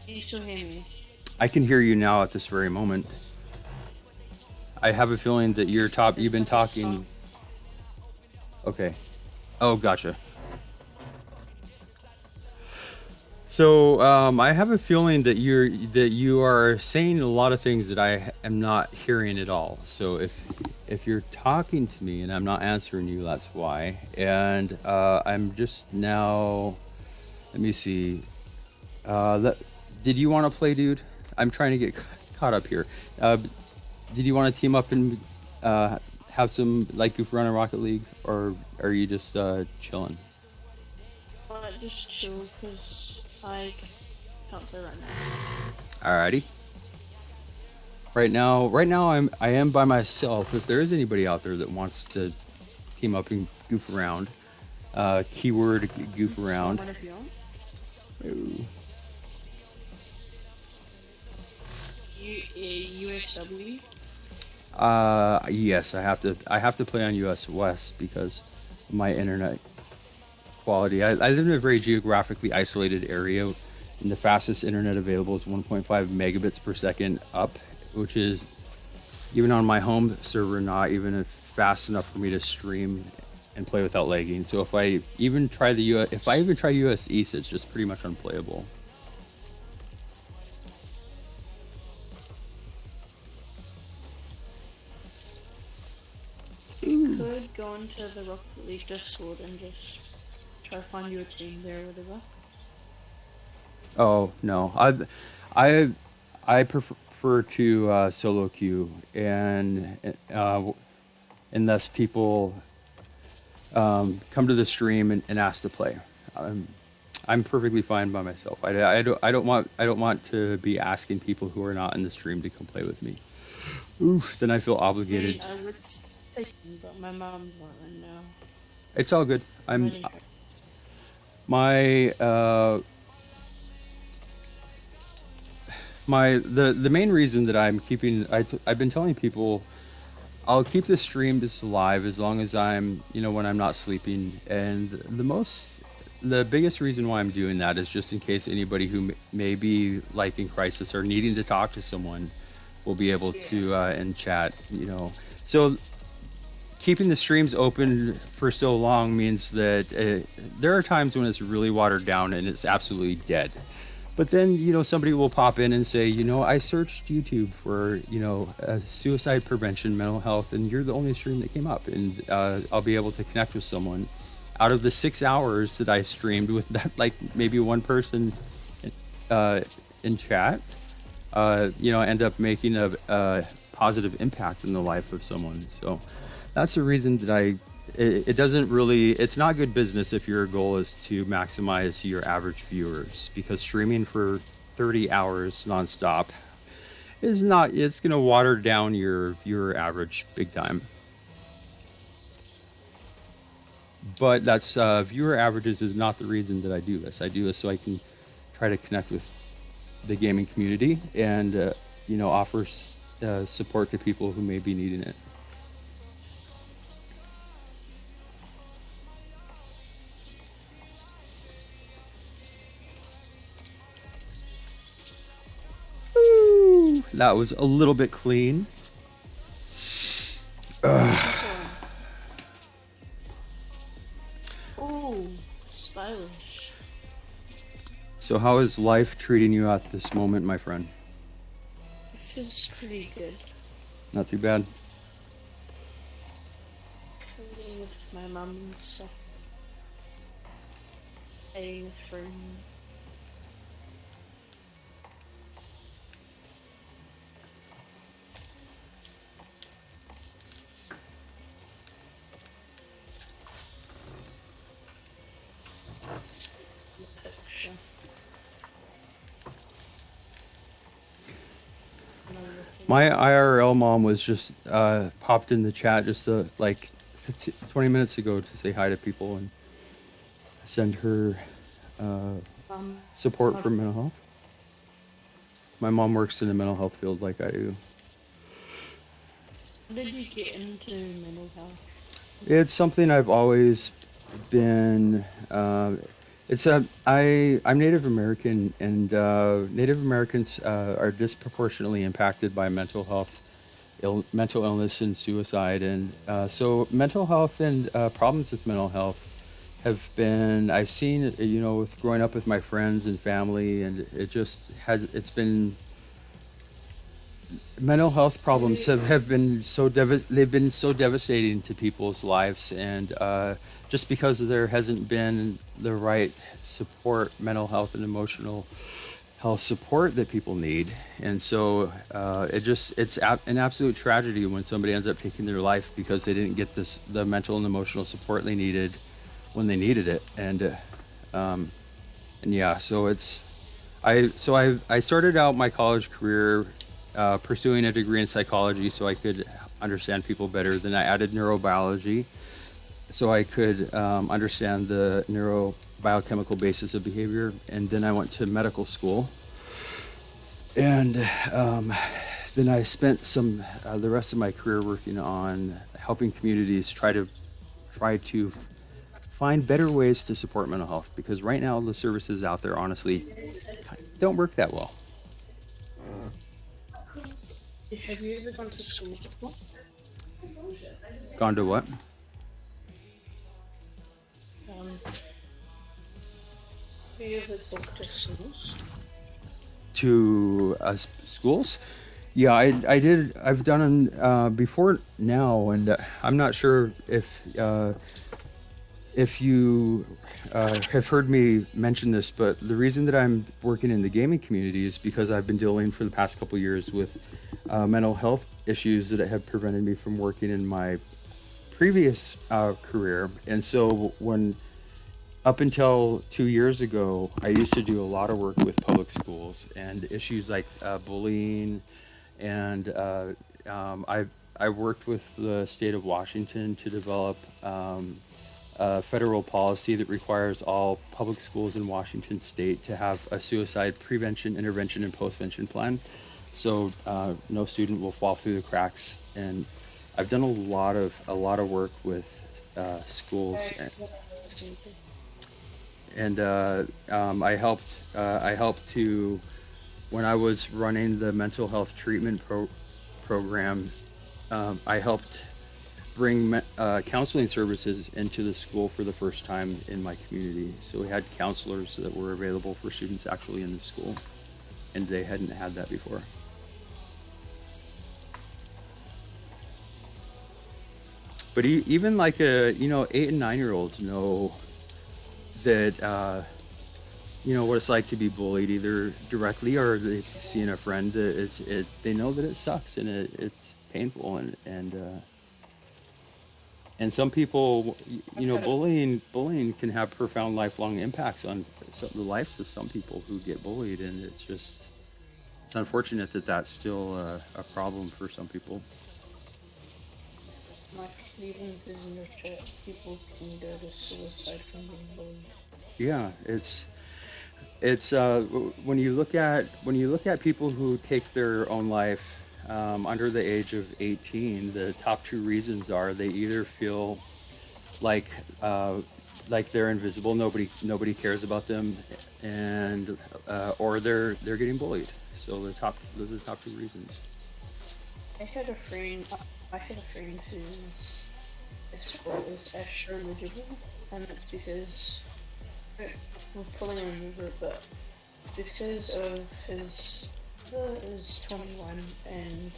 You still hear me? I can hear you now at this very moment. I have a feeling that you've been talking. Okay. Oh, gotcha. So I have a feeling that you are saying a lot of things that I am not hearing at all. So if you're talking to me and I'm not answering you, that's why. And I'm just now. Let me see. Did you want to play, dude? I'm trying to get caught up here. Did you want to team up and have some like you've run a Rocket League, or are you just chilling? Just chill, because I can't play right now. Alrighty. Right now I am by myself. If there is anybody out there that wants to team up and goof around, keyword goof around. Someone if you want. Ooh. USW. Yes, I have to play on US West because of my internet quality. I live in a very geographically isolated area, and the fastest internet available is 1.5 megabits per second up, which is even on my home server not even fast enough for me to stream and play without lagging. So if I even try US East, it's just pretty much unplayable. You could go into the Rocket League Discord and just try to find you a team there or whatever. Oh no, I prefer to solo queue and thus people come to the stream and ask to play. I'm perfectly fine by myself. I don't want to be asking people who are not in the stream to come play with me. Oof, then I feel obligated. I would say, but my mom's not right now. It's all good. I'm Ready for it. my the main reason that I'm keeping I've been telling people I'll keep the stream just alive as long as I'm when I'm not sleeping, and the biggest reason why I'm doing that is just in case anybody who may be like in crisis or needing to talk to someone will be able to in chat. So keeping the streams open for so long means that there are times when it's really watered down and it's absolutely dead. But then, somebody will pop in and say, I searched YouTube for, suicide prevention, mental health, and you're the only stream that came up. And I'll be able to connect with someone. Out of the 6 hours that I streamed with that, like maybe one person in chat, end up making a positive impact in the life of someone. So that's the reason that it doesn't really, it's not good business if your goal is to maximize your average viewers, because streaming for 30 hours nonstop is not, it's going to water down your viewer average big time. But that's, viewer averages is not the reason that I do this. I do this so I can try to connect with the gaming community and, offer support to people who may be needing it. That was a little bit clean. Oh, stylish. So how is life treating you at this moment, my friend? It feels pretty good. Not too bad. Playing with my mum and stuff. Playing with friends. Picture. My IRL mom was just popped in the chat just like 20 minutes ago to say hi to people and send her support for mental health. My mom works in the mental health field like I do. How did you get into mental health? It's something I've always been. I'm Native American, and Native Americans are disproportionately impacted by mental health, mental illness, and suicide. And so, mental health and problems with mental health have been. I've seen it, with growing up with my friends and family, and it's been. Mental health problems have been they've been so devastating to people's lives, and just because there hasn't been the right support, mental health and emotional health support that people need, and so it's an absolute tragedy when somebody ends up taking their life because they didn't get the mental and emotional support they needed when they needed it, and yeah, so I started out my college career pursuing a degree in psychology so I could understand people better. Then I added neurobiology so I could understand the neurobiochemical basis of behavior. And then I went to medical school. And then I spent the rest of my career working on helping communities try to find better ways to support mental health, because right now the services out there honestly don't work that well. Have you ever gone to school before? Gone to what? Have you ever talked to schools? To schools? Yeah, I did. I've done them before now, and I'm not sure if you have heard me mention this, but the reason that I'm working in the gaming community is because I've been dealing for the past couple years with mental health issues that have prevented me from working in my previous career. And so up until 2 years ago, I used to do a lot of work with public schools and issues like bullying, and I worked with the state of Washington to develop a federal policy that requires all public schools in Washington state to have a suicide prevention, intervention, and postvention plan, so no student will fall through the cracks. And I've done a lot of work with schools. And I helped to, when I was running the mental health treatment program, I helped bring counseling services into the school for the first time in my community. So we had counselors that were available for students actually in the school, and they hadn't had that before. But even like 8 and 9-year-olds know that what it's like to be bullied, either directly or they see in a friend. They know that it sucks and it's painful, and some people, bullying can have profound lifelong impacts on the lives of some people who get bullied, and it's unfortunate that that's still a problem for some people. Like, even in the church, people can go to suicide from being bullied. Yeah, it's when you look at people who take their own life under the age of 18, the top two reasons are they either feel like they're invisible, nobody cares about them, and or they're getting bullied. So those are the top two reasons. I had a friend whose sport is astrological, and it's because we're pulling him over, but because of his brother is 21 and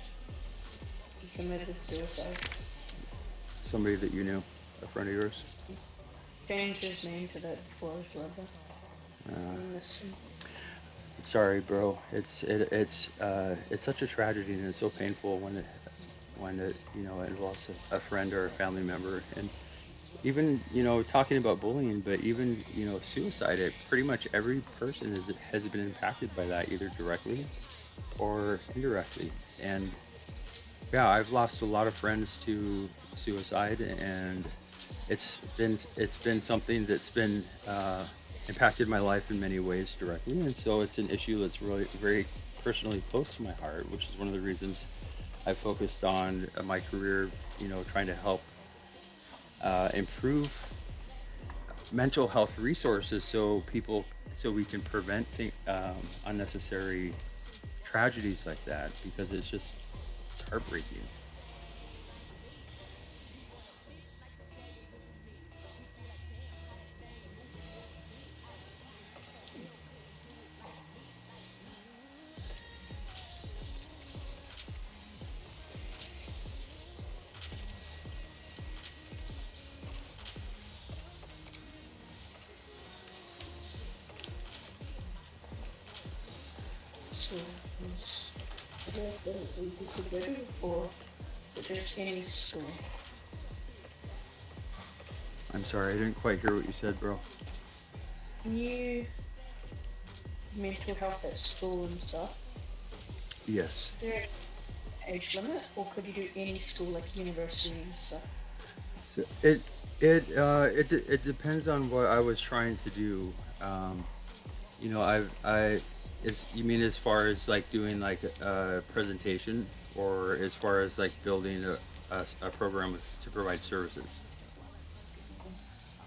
he committed suicide. Somebody that you knew, a friend of yours? Changed his name to that before his brother. Sorry, bro. It's such a tragedy, and it's so painful when it involves a friend or a family member. And even talking about bullying, but even suicide, pretty much every person has been impacted by that, either directly or indirectly. And yeah, I've lost a lot of friends to suicide, and it's been something that's been impacted my life in many ways directly. And so it's an issue that's really very personally close to my heart, which is one of the reasons I focused on my career, trying to help improve mental health resources so we can prevent unnecessary tragedies like that, because it's heartbreaking. So, is that we could go or just any school? I'm sorry, I didn't quite hear what you said, bro. Can you mental health at school and stuff? Yes. Is there an age limit, or could you do any school like university and stuff? So it depends on what I was trying to do. Um, I is you mean as far as like doing like a presentation, or as far as like building a program to provide services,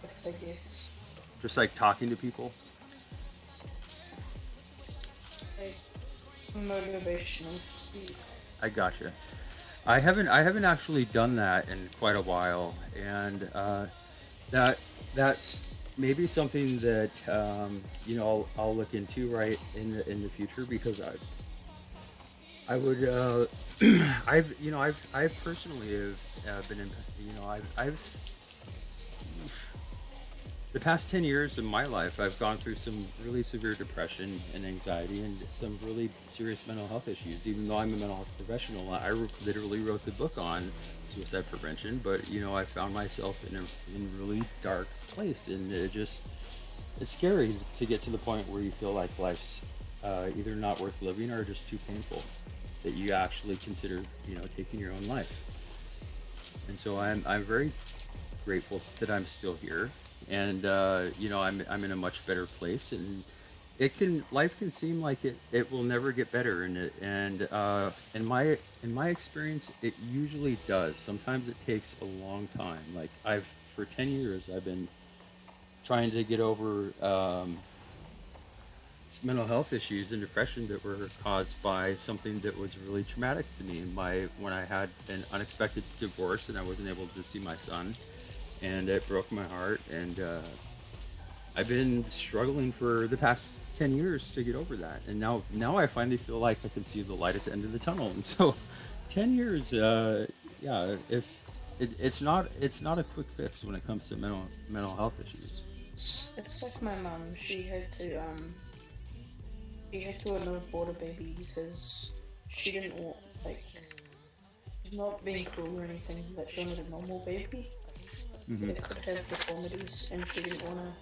If I guess. just like talking to people. Like motivational speak. I gotcha. I haven't actually done that in quite a while, and that that's maybe something that I'll look into right in the future, because I would I've personally have been in, I've the past 10 years of my life, I've gone through some really severe depression and anxiety and some really serious mental health issues. Even though I'm a mental health professional, literally wrote the book on suicide prevention, but I found myself in a really dark place, and it's scary to get to the point where you feel like life's either not worth living or just too painful that you actually consider taking your own life. And so I'm very grateful that I'm still here, and I'm in a much better place, and life can seem like it will never get better, and in my experience, it usually does. Sometimes it takes a long time. Like I've for 10 years I've been trying to get over mental health issues and depression that were caused by something that was really traumatic to me. When I had an unexpected divorce and I wasn't able to see my son, and it broke my heart. And I've been struggling for the past 10 years to get over that. And now I finally feel like I can see the light at the end of the tunnel. And so 10 years, yeah, if it's not a quick fix when it comes to mental health issues. It's like my mum. She had to abort a baby because she didn't want, like, not being cruel or anything, but she wanted a normal baby. It could have deformities, and she didn't want to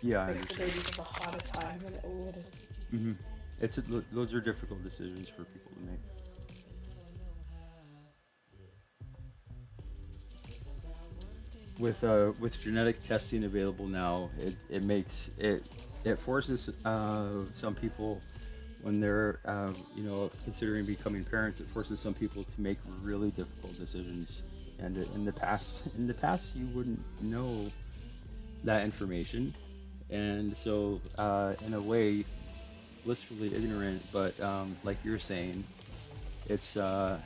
Yeah, I make the understand. baby have a harder time than it would have. Hmm. Those are difficult decisions for people to make. With genetic testing available now, it forces some people, when they're considering becoming parents, it forces some people to make really difficult decisions. And in the past you wouldn't know that information, and so in a way blissfully ignorant, but like you're saying, it's oof,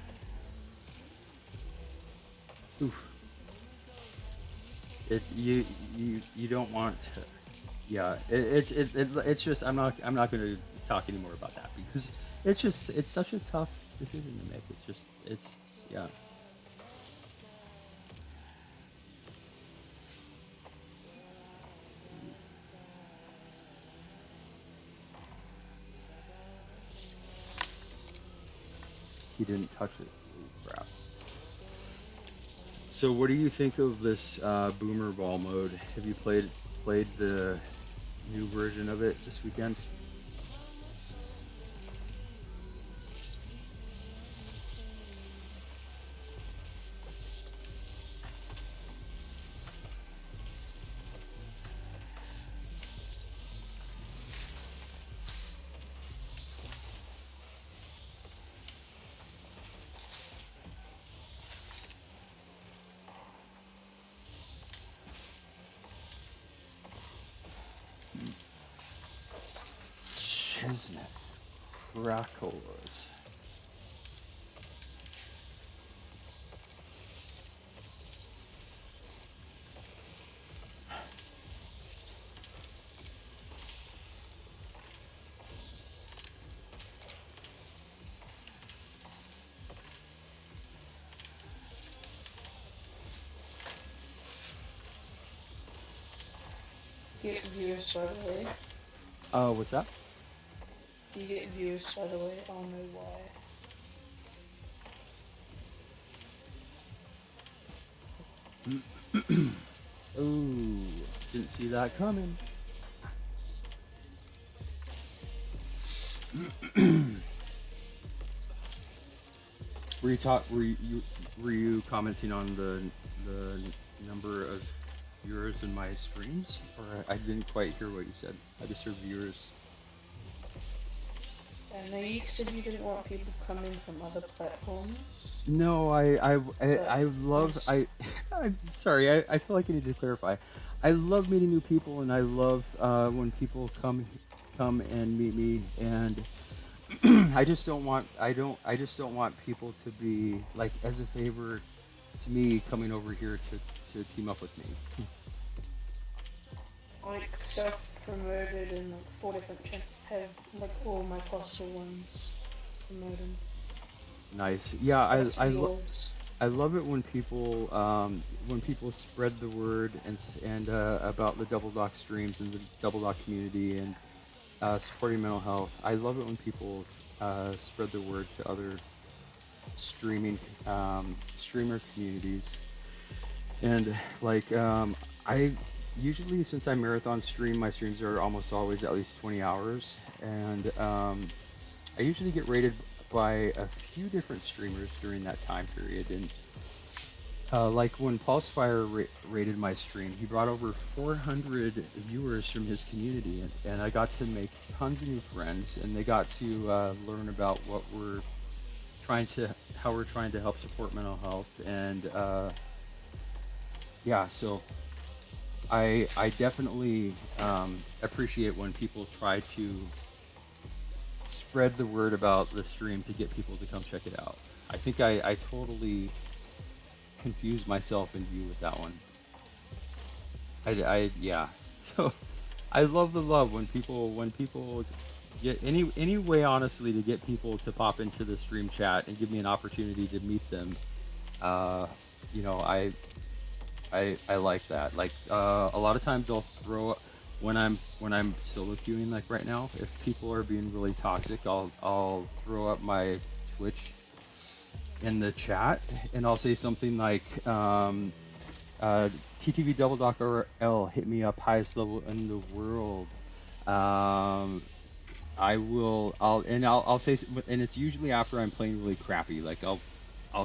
it's you don't want to, yeah, it's just I'm not going to talk anymore about that, because it's such a tough decision to make. It's yeah. He didn't touch it. Ooh, crap. So what do you think of this boomer ball mode? Have you played the new version of it this weekend? Chestnut Braccolas. Get viewers, by the way. What's that? You get viewers, by the way. I don't know why. Ooh, didn't see that coming. Were you commenting on the number of viewers in my streams, or I didn't quite hear what you said? I just heard viewers. And you said you didn't want people coming from other platforms. No, I love I'm sorry. I feel like I need to clarify. I love meeting new people, and I love when people come and meet me, and I just don't want people to be like as a favor to me coming over here to team up with me. Like self-promoted and like 4 different channels have like all my possible ones promoted. Nice. Yeah, That's yours. I love it when people spread the word and about the Double Dock streams and the Double Dock community and supporting mental health. I love it when people spread the word to other streamer communities. And like I usually, since I marathon stream, my streams are almost always at least 20 hours, and I usually get rated by a few different streamers during that time period. And like when Pulsefire rated my stream, he brought over 400 viewers from his community, and I got to make tons of new friends, and they got to learn about how we're trying to help support mental health. And yeah, so I definitely appreciate when people try to spread the word about the stream to get people to come check it out. I think I totally confused myself in view with that one. Yeah. So I love the love when people get any way, honestly, to get people to pop into the stream chat and give me an opportunity to meet them. You know, I like that. Like a lot of times I'll throw when I'm solo queuing, like right now. If people are being really toxic, I'll throw up my Twitch in the chat, and I'll say something like TTV Double Dock RL hit me up, highest level in the world. I'll say, and it's usually after I'm playing really crappy. Like I'll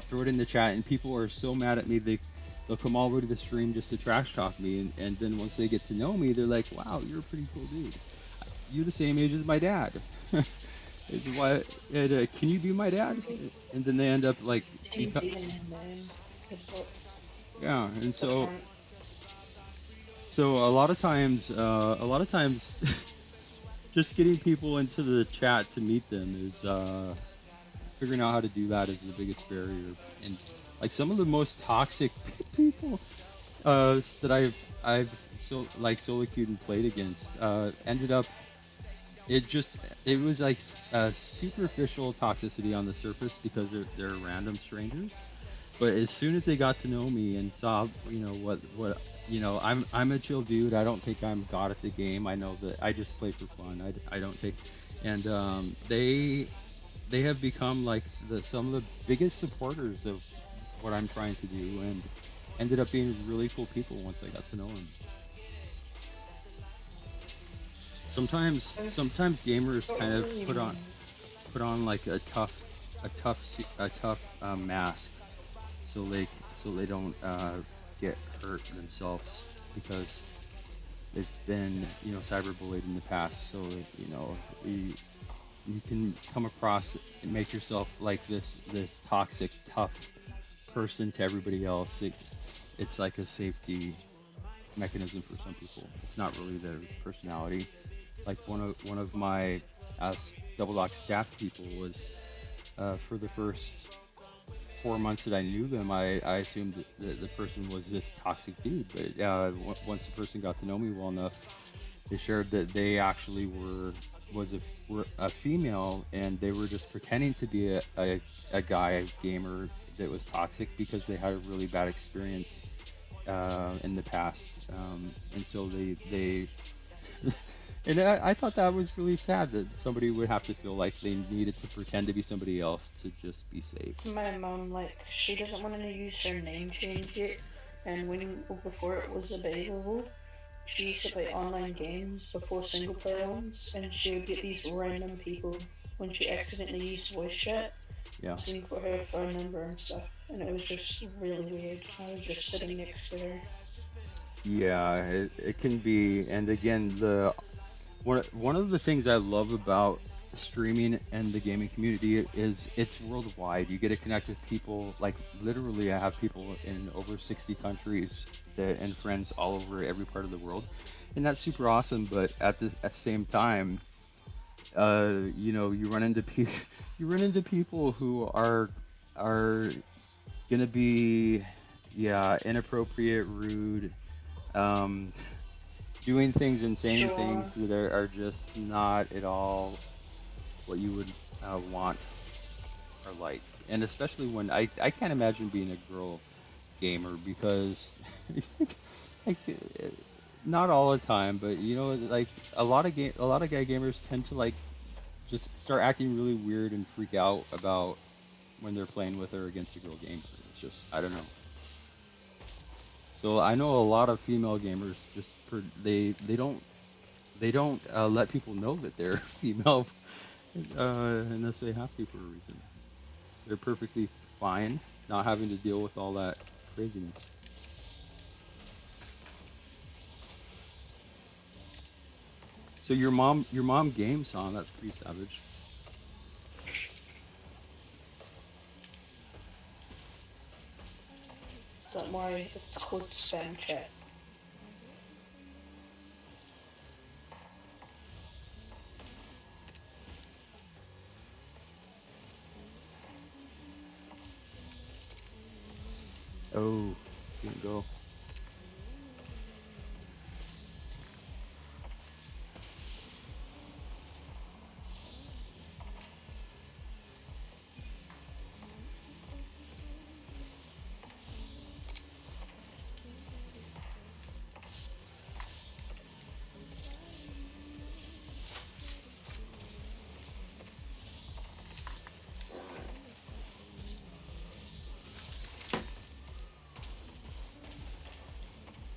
throw it in the chat, and people are so mad at me they'll come all over to the stream just to trash talk me, and then once they get to know me, they're like, wow, you're a pretty cool dude. You're the same age as my dad. It's why, can you be my dad? And then they end up like, yeah, and so a lot of times, just getting people into the chat to meet them is figuring out how to do that is the biggest barrier. And like some of the most toxic people that I've solo queued and played against ended up, it was like superficial toxicity on the surface because they're random strangers, but as soon as they got to know me and saw, you know, what you know, I'm a chill dude. I don't think I'm god at the game. I know that I just play for fun. I don't take, and they have become like some of the biggest supporters of what I'm trying to do, and ended up being really cool people once I got to know them. Sometimes gamers kind of put on like a tough mask, so they don't get hurt themselves because they've been, you know, cyberbullied in the past. So you know, you can come across and make yourself like this toxic, tough person to everybody else. It's like a safety mechanism for some people. It's not really their personality. Like one of my Double Dock staff people was for the first 4 months that I knew them, I assumed that the person was this toxic dude. But once the person got to know me well enough, they shared that they actually were a female, and they were just pretending to be a guy gamer that was toxic because they had a really bad experience in the past, and so they and I thought that was really sad that somebody would have to feel like they needed to pretend to be somebody else to just be safe. My mom, like, she doesn't want to use her name change yet, and before it was available, she used to play online games before single player ones, and she would get these random people when she accidentally used voice chat Yeah. asking for her phone number and stuff, and it was just really weird. I was just sitting next to her. Yeah, it can be. And again, one of the things I love about streaming and the gaming community is it's worldwide. You get to connect with people, like literally I have people in over 60 countries and friends all over every part of the world. And that's super awesome, but at the same time, you run into you run into people who are gonna be, yeah, inappropriate, rude, um, doing things, insane Sure. things that are just not at all what you would want or like. And especially when I can't imagine being a girl gamer because like, not all the time, but like a lot of guy gamers tend to like just start acting really weird and freak out about when they're playing with or against a girl gamer. It's just I don't know. So I know a lot of female gamers they don't let people know that they're female unless they have to for a reason. They're perfectly fine not having to deal with all that craziness. So your mom games, huh? That's pretty savage. Don't worry, it's called spam chat. Oh, didn't go.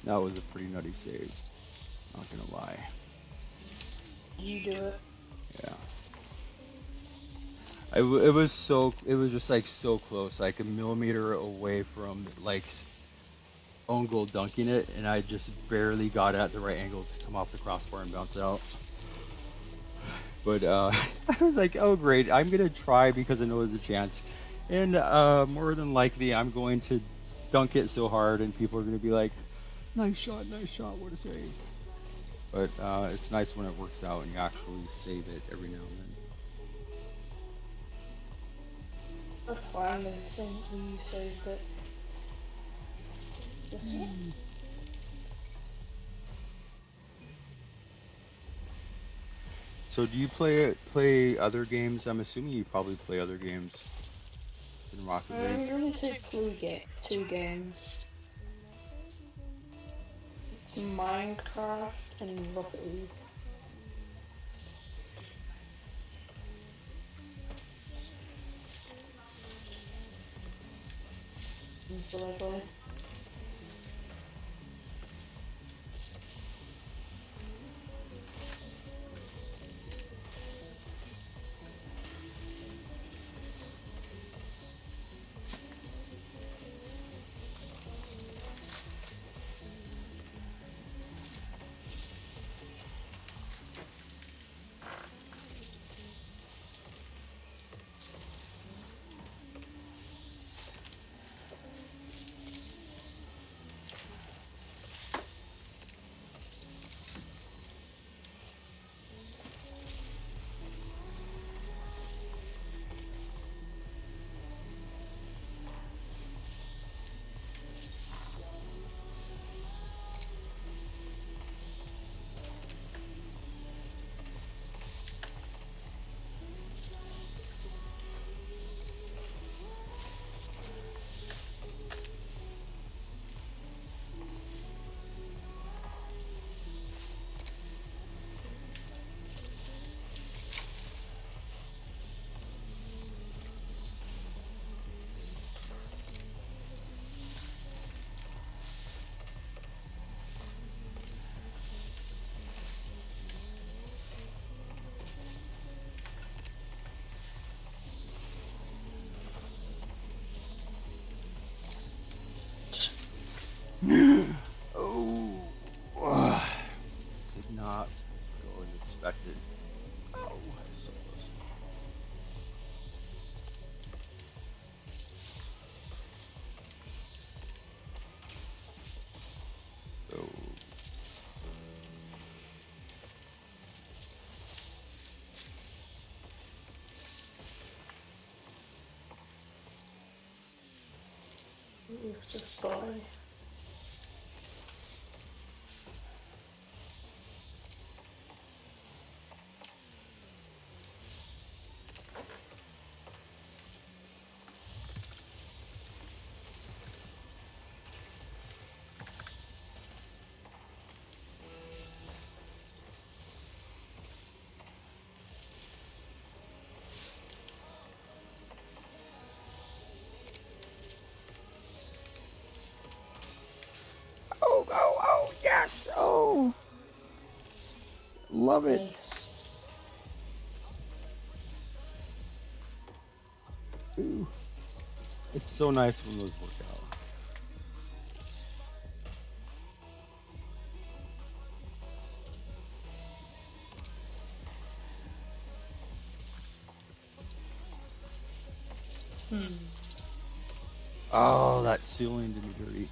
That was a pretty nutty save. Not gonna lie. You do it. Yeah. It was just like so close, like a millimeter away from like own goal dunking it, and I just barely got it at the right angle to come off the crossbar and bounce out. But I was like, oh great, I'm gonna try because I know there's a chance, and more than likely I'm going to dunk it so hard, and people are gonna be like, nice shot, what a save. But it's nice when it works out and you actually save it every now and then. I finally think you saved it. Yes. So do you play other games? I'm assuming you probably play other games in Rocket I League. only play two games. It's Minecraft and Rocket League. That's what I play. with the sky. Oh, oh, oh, yes! Oh, love it. Nice. Ooh. It's so nice when those work out. Oh, that ceiling did me dirty.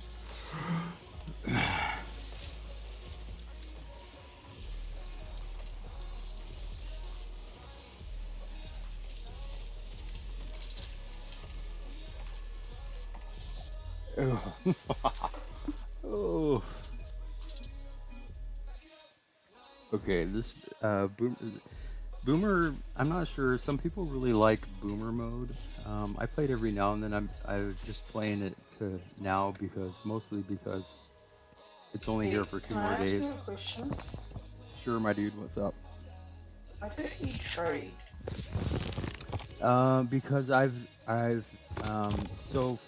Oh. Oh. Okay, this Boomer. I'm not sure. Some people really like Boomer mode. I played every now and then. I'm just playing it to now because mostly because it's only here Wait, for two can I more ask you a days. question? Sure, my dude. What's up? Why don't you trade? Because so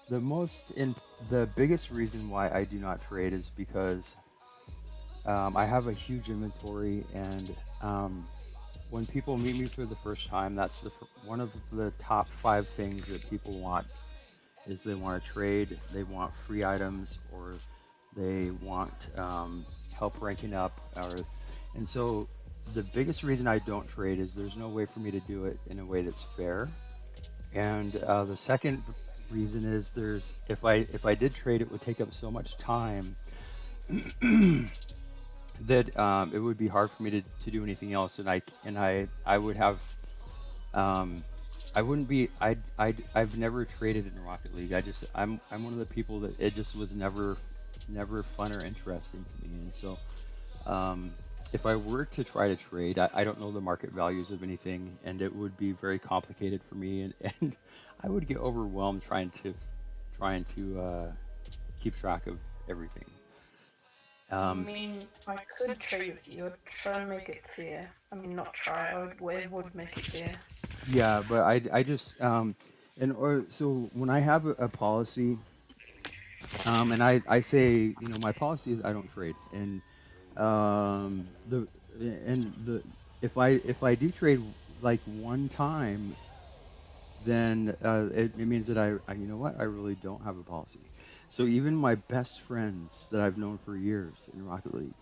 the biggest reason why I do not trade is because I have a huge inventory, and when people meet me for the first time, that's one of the top five things that people want is they want to trade, they want free items, or they want help ranking up, and so the biggest reason I don't trade is there's no way for me to do it in a way that's fair. And the second reason is there's if I did trade, it would take up so much time that it would be hard for me to do anything else, and I would have I wouldn't be I've never traded in Rocket League. I'm one of the people that it just was never fun or interesting to me, and so if I were to try to trade, I don't know the market values of anything, and it would be very complicated for me, and I would get overwhelmed trying to keep track of everything. I Um, mean, I could trade with you. I'd try and make it fair. I mean, not try. I would make it fair. yeah, but I just and or so when I have a policy, and I say, my policy is I don't trade, and the and the if I do trade like one time, then it means that you know what, I really don't have a policy. So even my best friends that I've known for years in Rocket League,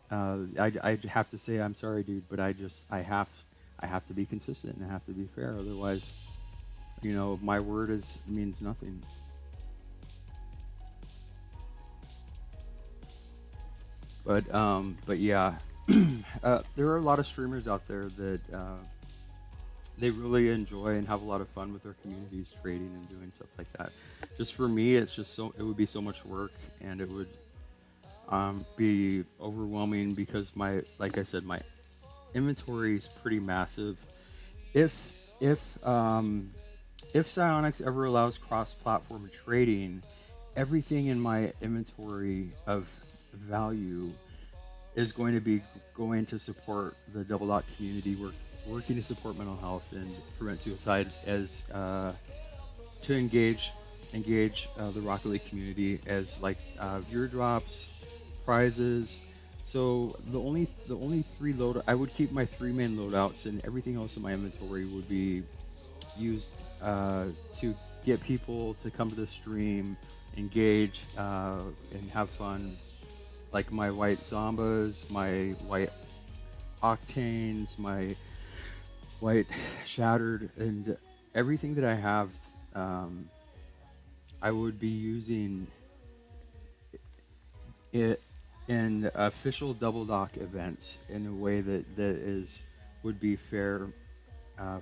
I have to say, I'm sorry, dude, but I have to be consistent and I have to be fair. Otherwise, my word means nothing. But yeah, there are a lot of streamers out there that they really enjoy and have a lot of fun with their communities, trading and doing stuff like that. Just for me, it would be so much work, and it would be overwhelming because like I said, my inventory is pretty massive. If if um, if Psyonix ever allows cross-platform trading, everything in my inventory of value is going to support the Double Dot community, working to support mental health and prevent suicide, as to engage the Rocket League community as like viewer drops, prizes. So the only three load I would keep my three main loadouts, and everything else in my inventory would be used to get people to come to the stream, engage, and have fun. Like my white Zombas, my white Octanes, my white Shattered, and everything that I have, I would be using it in official Double Dock events in a way that would be fair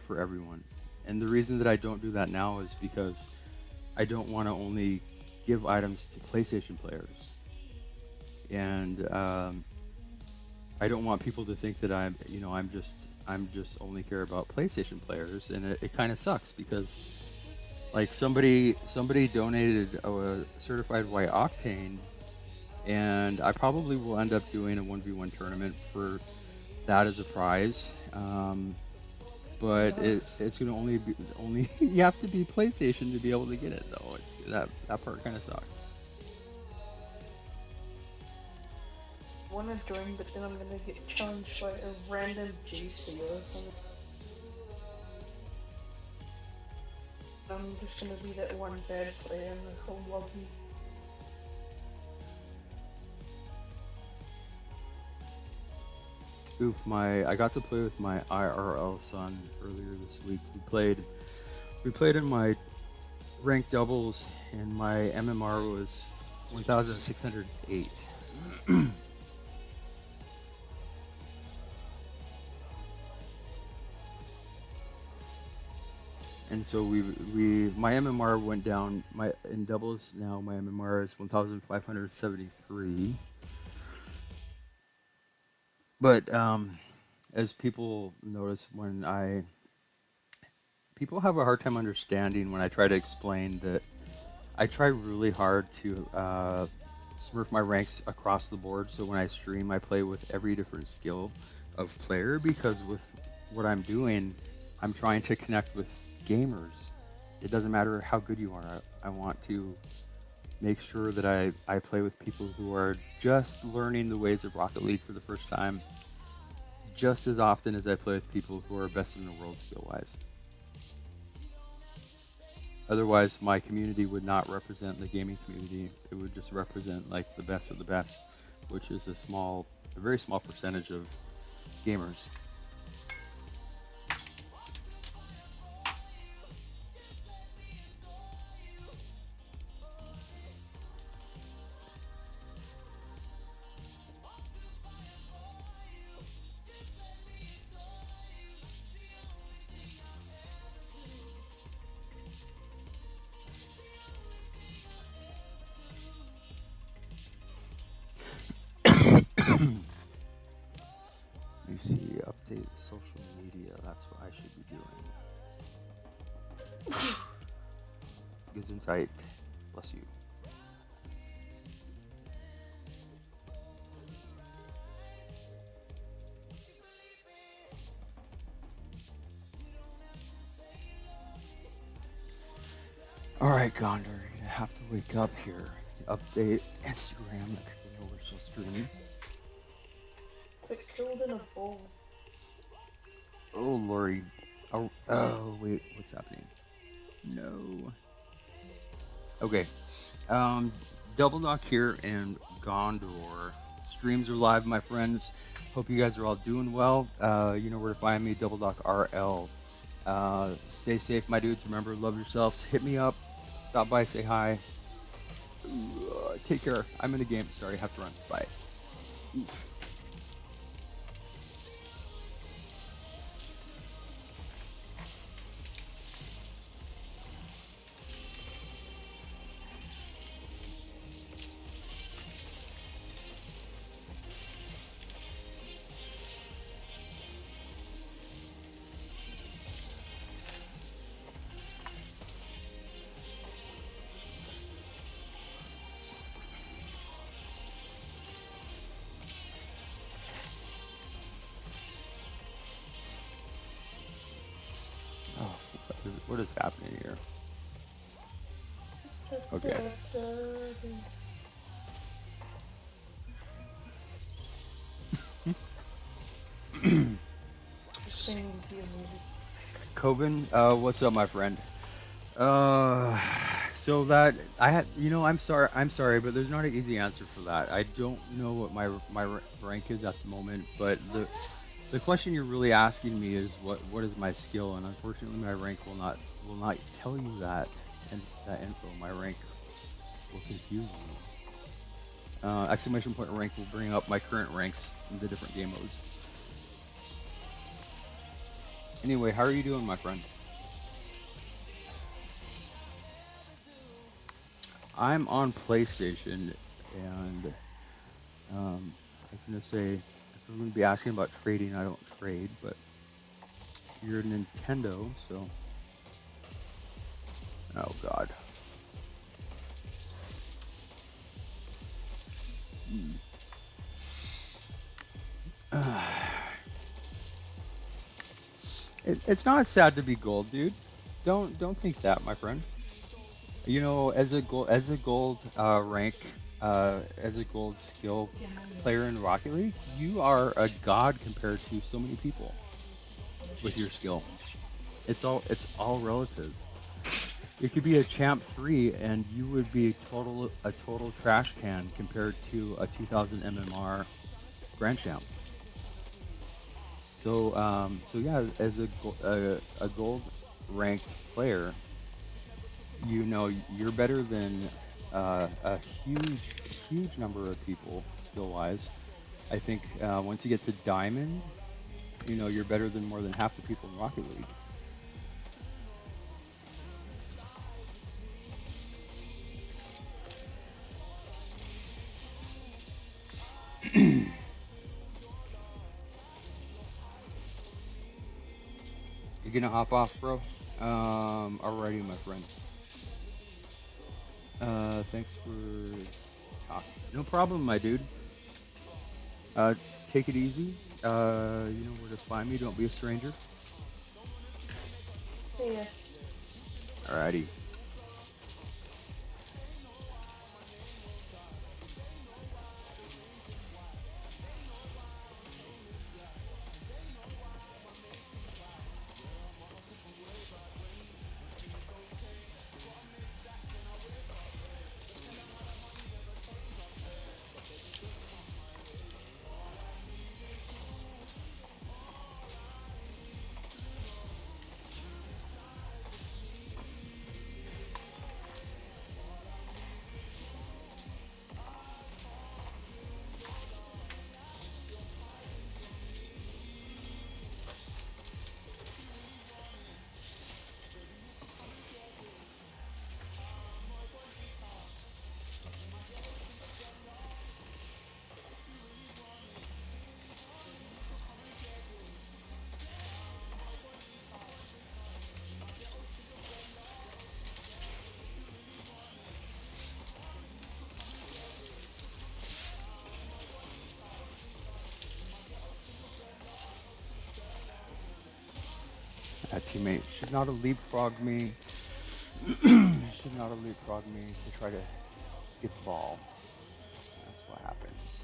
for everyone. And the reason that I don't do that now is because I don't want to only give items to PlayStation players, and I don't want people to think that I'm just only care about PlayStation players, and it kind of sucks because like somebody donated a certified white octane, and I probably will end up doing a 1v1 tournament for that as a prize. But it's gonna only you have to be PlayStation to be able to get it though. That part kind of sucks. I want to join, but then I'm gonna get challenged by a random JC or something. I'm just gonna be that one bad player in the whole lobby. Oof, I got to play with my IRL son earlier this week. We played in my ranked doubles, and my MMR was 1,608. And so my MMR went down. My in doubles now my MMR is 1,573. But as people notice people have a hard time understanding when I try to explain that I try really hard to smurf my ranks across the board. So when I stream, I play with every different skill of player, because with what I'm doing, I'm trying to connect with gamers. It doesn't matter how good you are. I want to make sure that I play with people who are just learning the ways of Rocket League for the first time, just as often as I play with people who are best in the world skill-wise. Otherwise, my community would not represent the gaming community. It would just represent like the best of the best, which is a very small percentage of gamers. Let me see, update social media. That's what I should be doing. Gesundheit. Bless you. Alright, Gondor, you're gonna have to wake up here. Update Instagram. Let people know we're still streaming. It's killed in a bowl. Oh, Lori. Oh, wait, what's happening? No. Okay. Double Knock here in Gondor. Streams are live, my friends. Hope you guys are all doing well. You know where to find me, Double Knock RL. Stay safe, my dudes. Remember, love yourselves. Hit me up. Stop by, say hi. Take care. I'm in the game. Sorry, have to run. Bye. Oof. Oh, what is happening here? Okay. Singing to your music. Coben, what's up, my friend? So that I had, I'm sorry, but there's not an easy answer for that. I don't know what my rank is at the moment, but the question you're really asking me is what is my skill, and unfortunately, my rank will not tell you that, and that info. My rank will confuse you. Exclamation point rank will bring up my current ranks in the different game modes. Anyway, how are you doing, my friend? I'm on PlayStation, and I was gonna say if we're gonna be asking about trading, I don't trade, but you're Nintendo, so oh god. It's not sad to be gold, dude. Don't think that, my friend. You know, as a gold rank, as a gold skill player in Rocket League, you are a god compared to so many people with your skill. It's all relative. It could be a champ 3 and you would be a total trash can compared to a 2000 MMR grand champ. So yeah, as a gold ranked player, you know you're better than a huge number of people skill wise. I think once you get to diamond, you know you're better than more than half the people in Rocket League. You gonna hop off, bro? Alrighty, my friend. Thanks for talking. No problem, my dude. Uh, take it easy. You know where to find me. Don't be a stranger. See ya. Alrighty. That teammate should not have leapfrogged me. Should not have leapfrogged me to try to get the ball. That's what happens.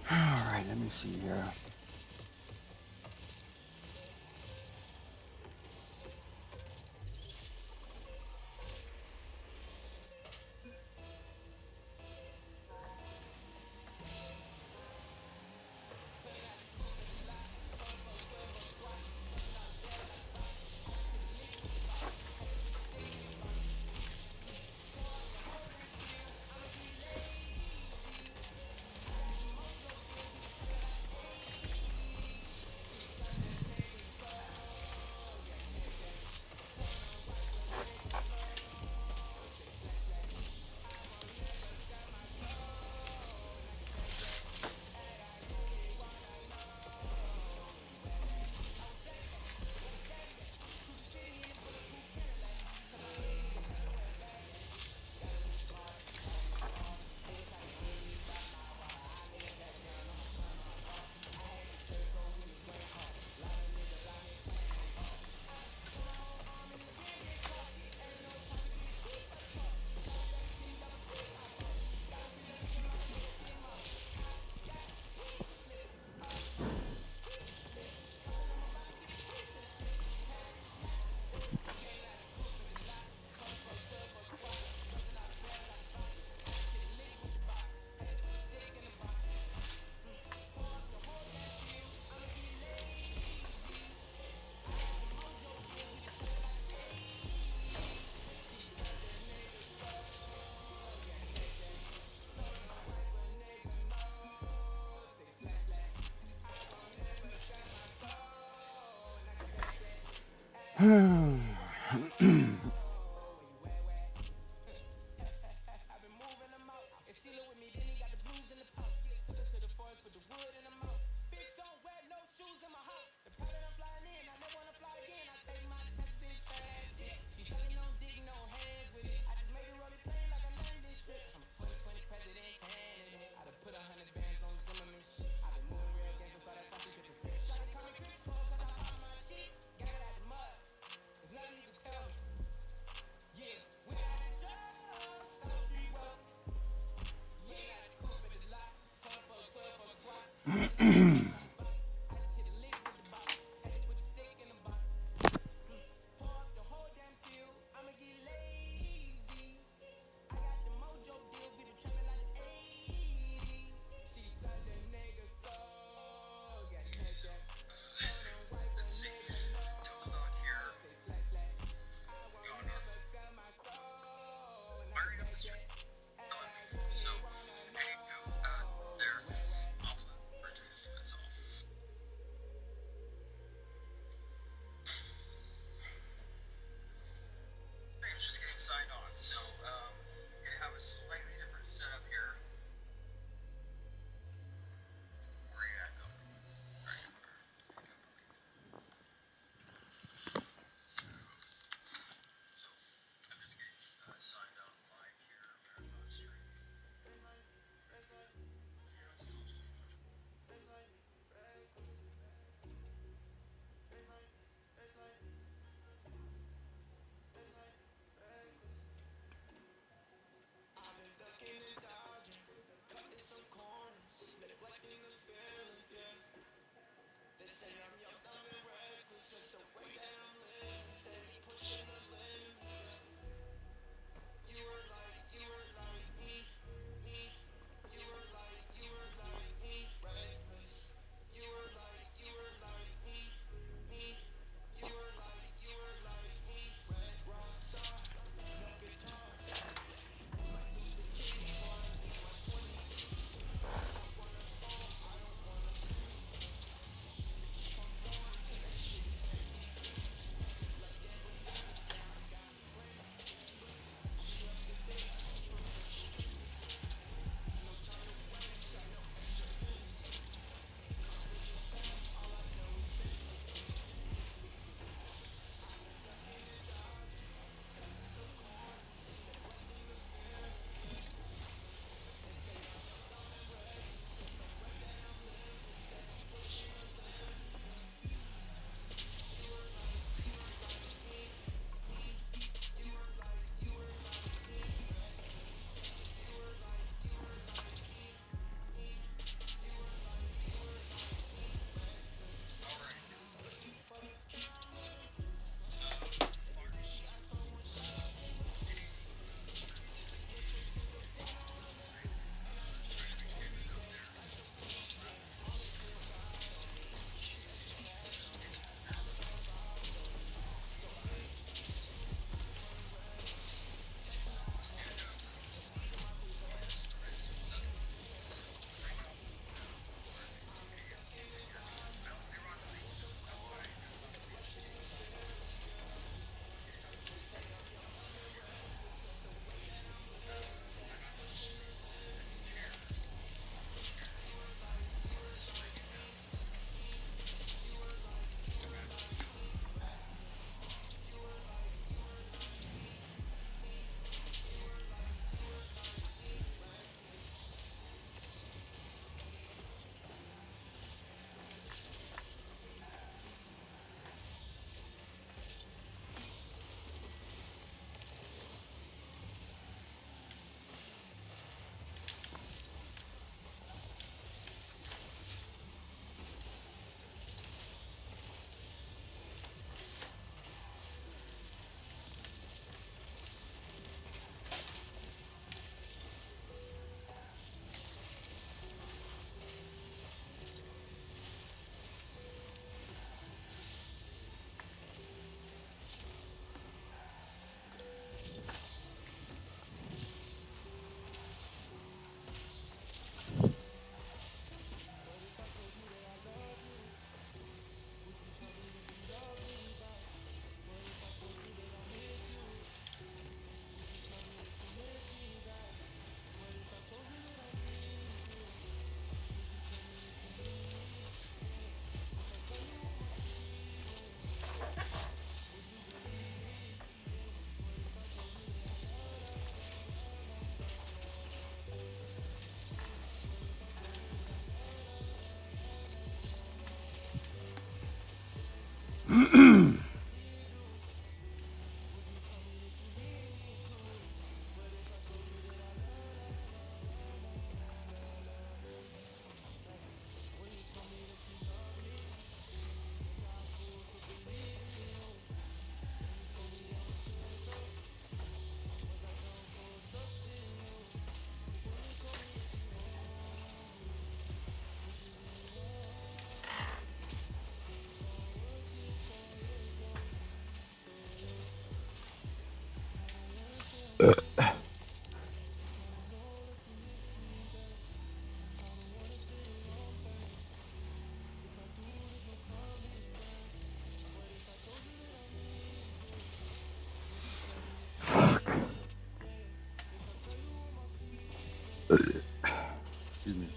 All right, let me see here. Excuse me.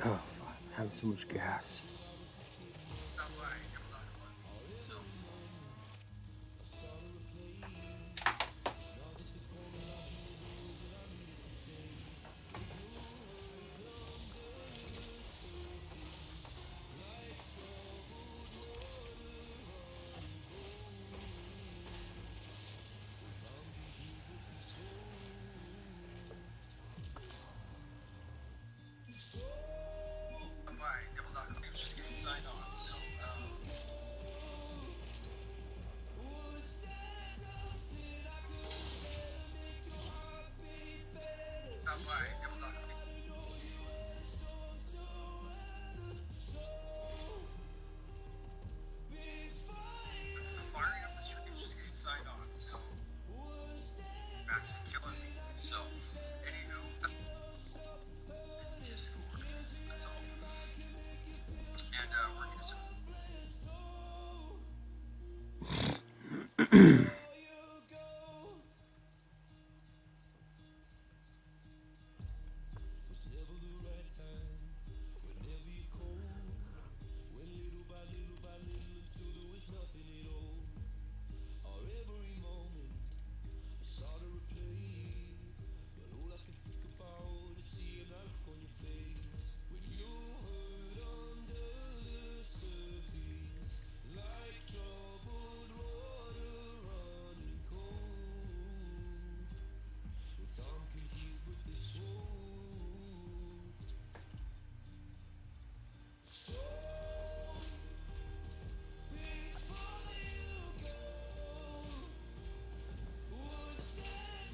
Oh, fuck. I have so much gas.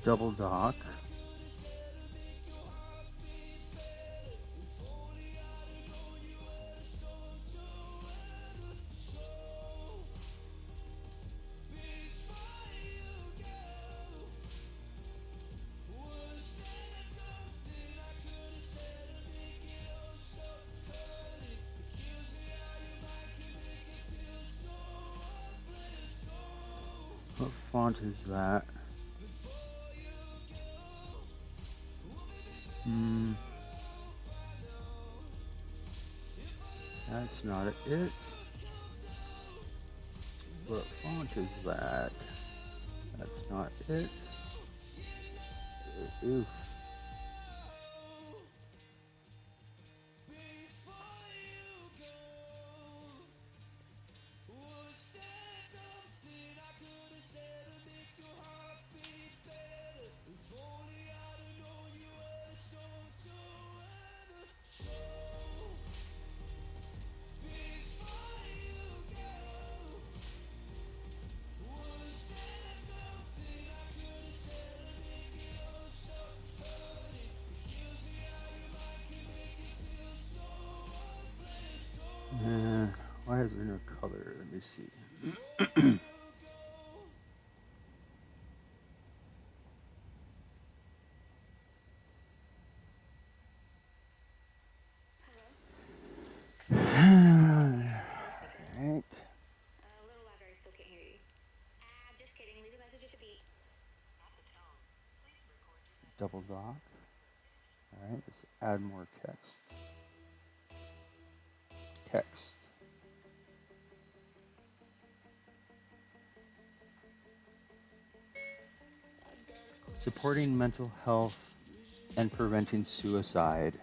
Double dock. What font is that? That's not it. What font is that? That's not it. Oof. Why is there no color? Let me see. Alright. A little louder, I still can't hear you. Just kidding. Leave a message at the beep. Double dock. Alright, let's add more text. Text. Supporting mental health and preventing suicide.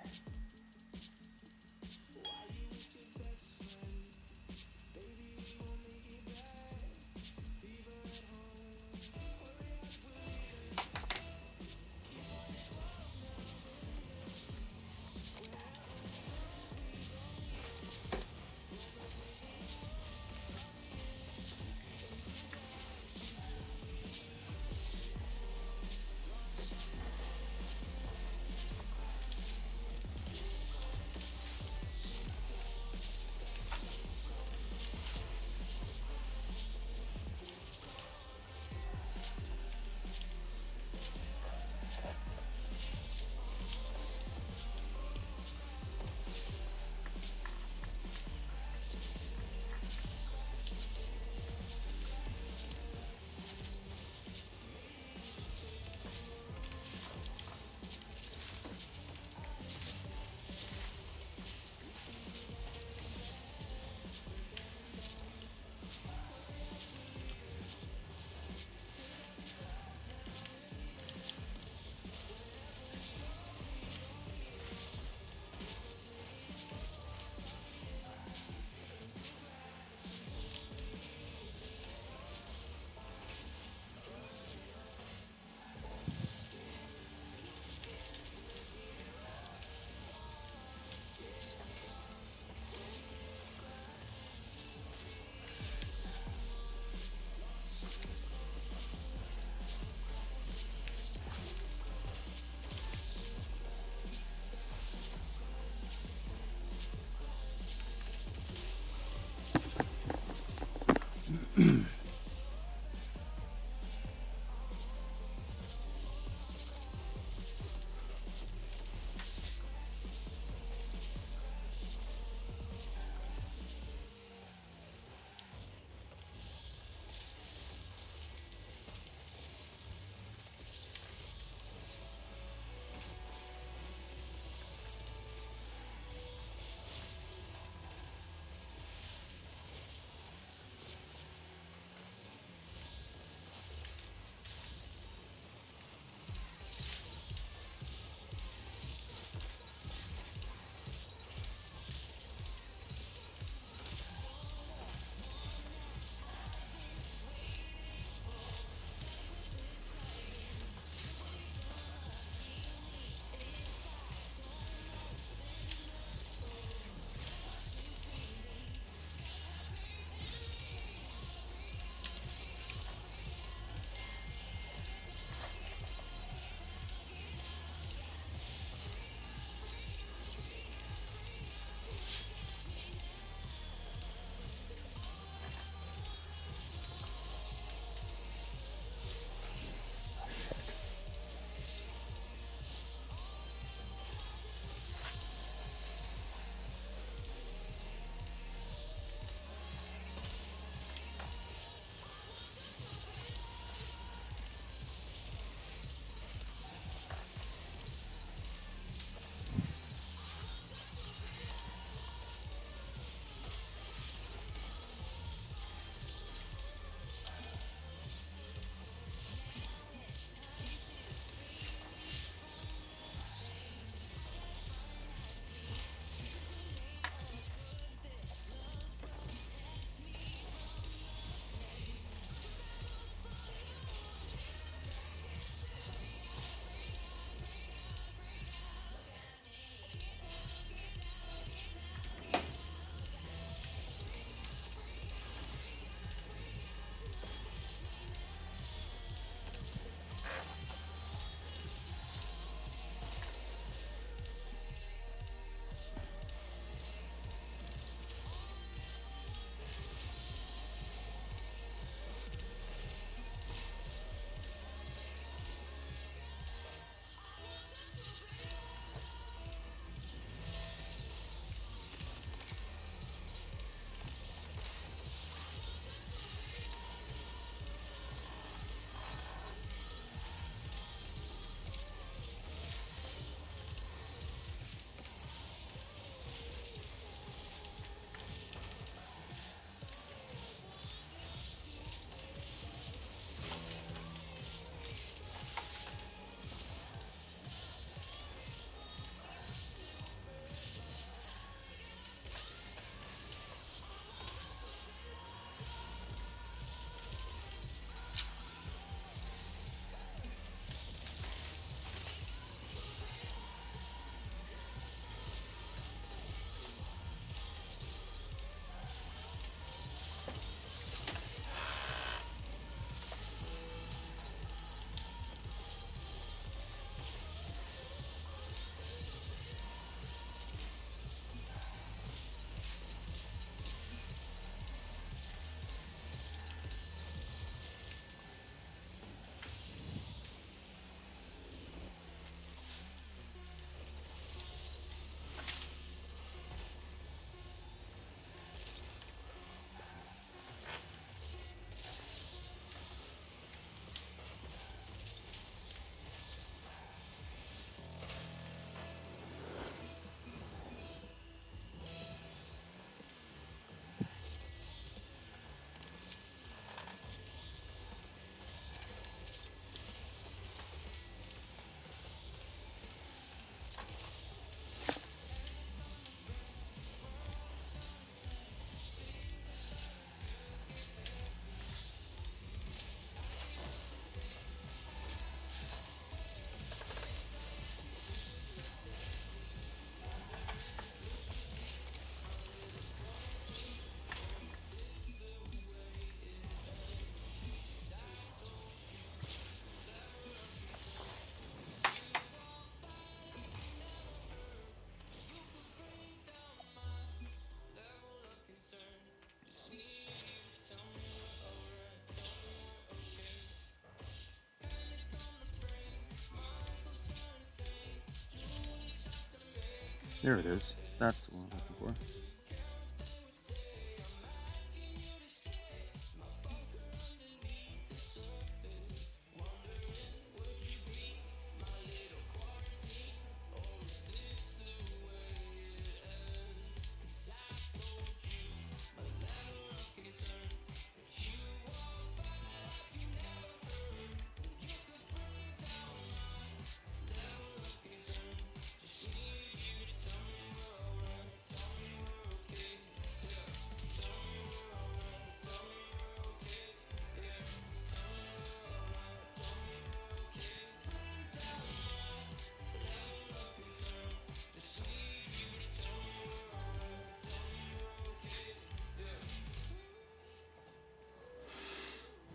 There it is. That's the one I'm looking for.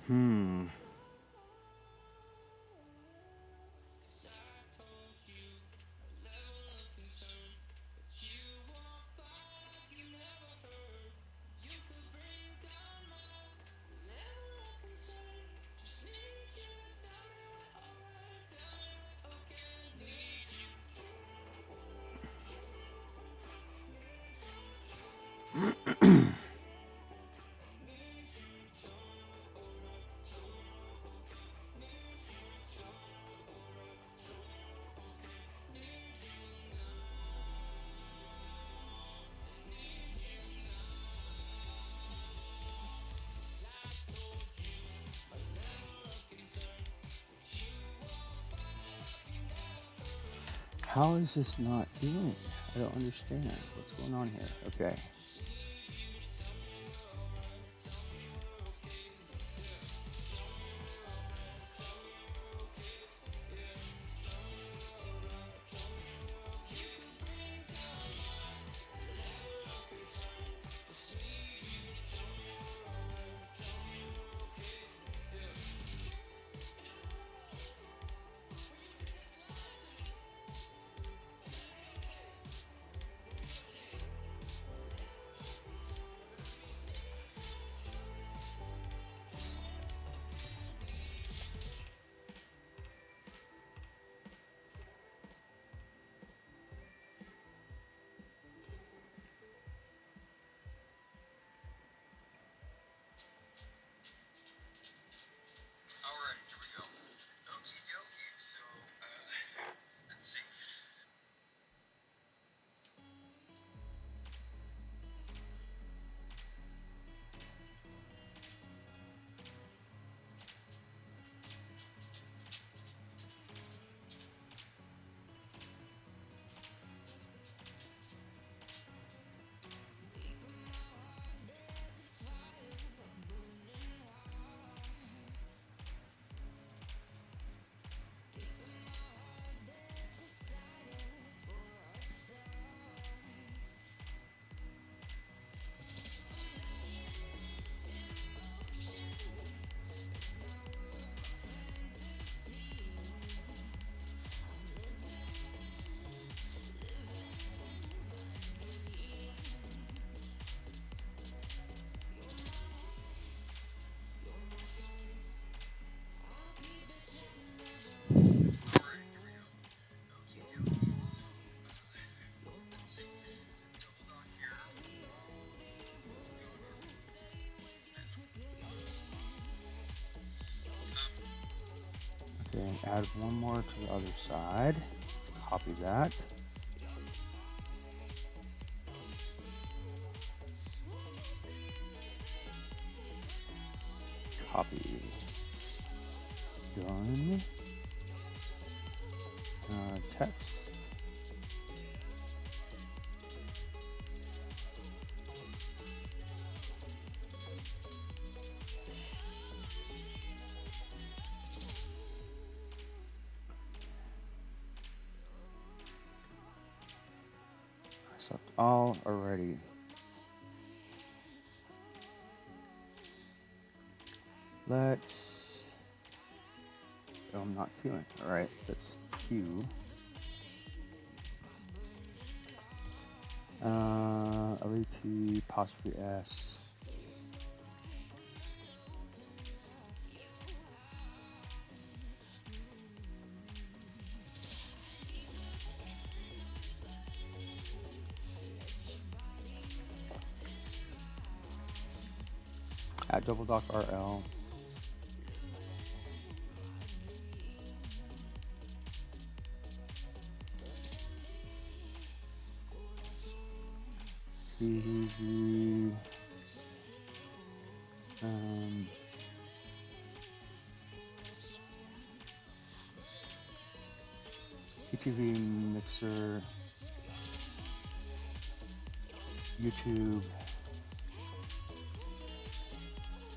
Hmm. How is this not doing? I don't understand. What's going on here? Okay. Alright, here we go. Okie dokie, so, let's see. Okay, add one more to the other side. Copy that. Copy. Done. Text. So all already. Let's. Oh, I'm not queuing. All right, let's queue. LET apostrophe S. at DoubleDockRL. TV, PTV Mixer, YouTube,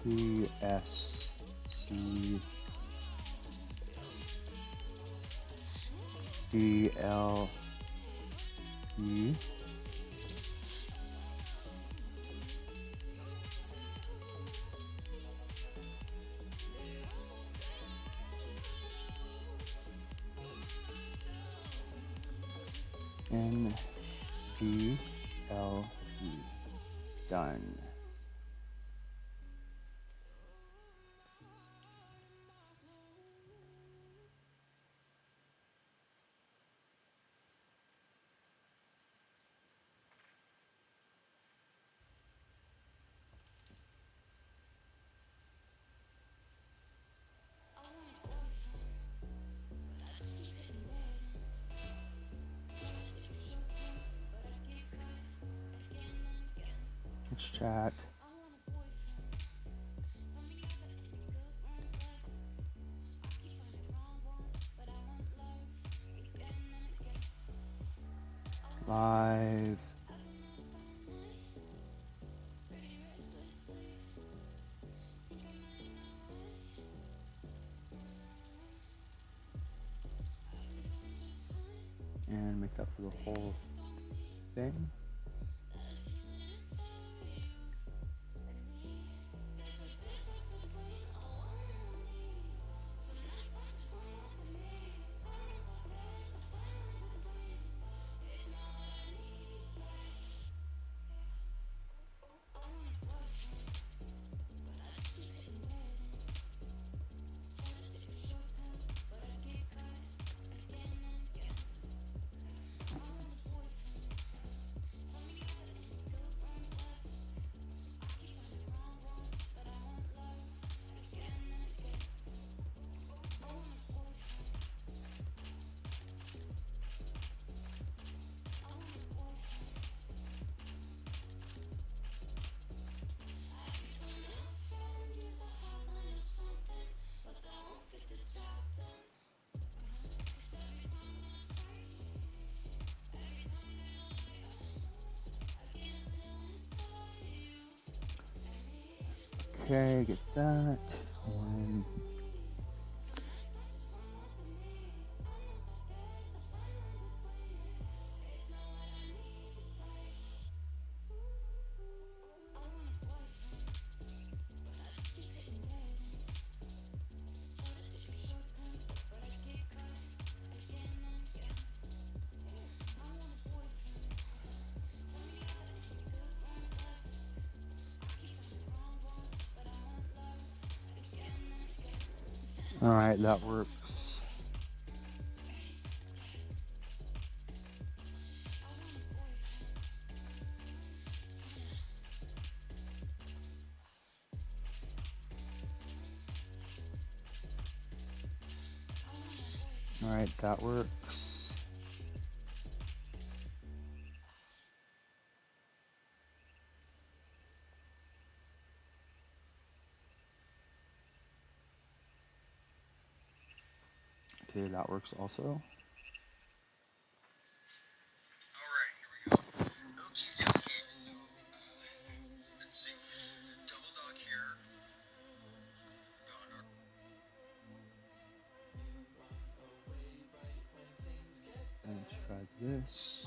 PSC, DLE, NGLE. Done. Let's chat. Live. And make that for the whole thing. Okay, get that. One. All right, that works. All right, that works. Okay, that works also. All right, here we go. Okie dokie. So, let's see. Double Dog here. Gone. Let's try this.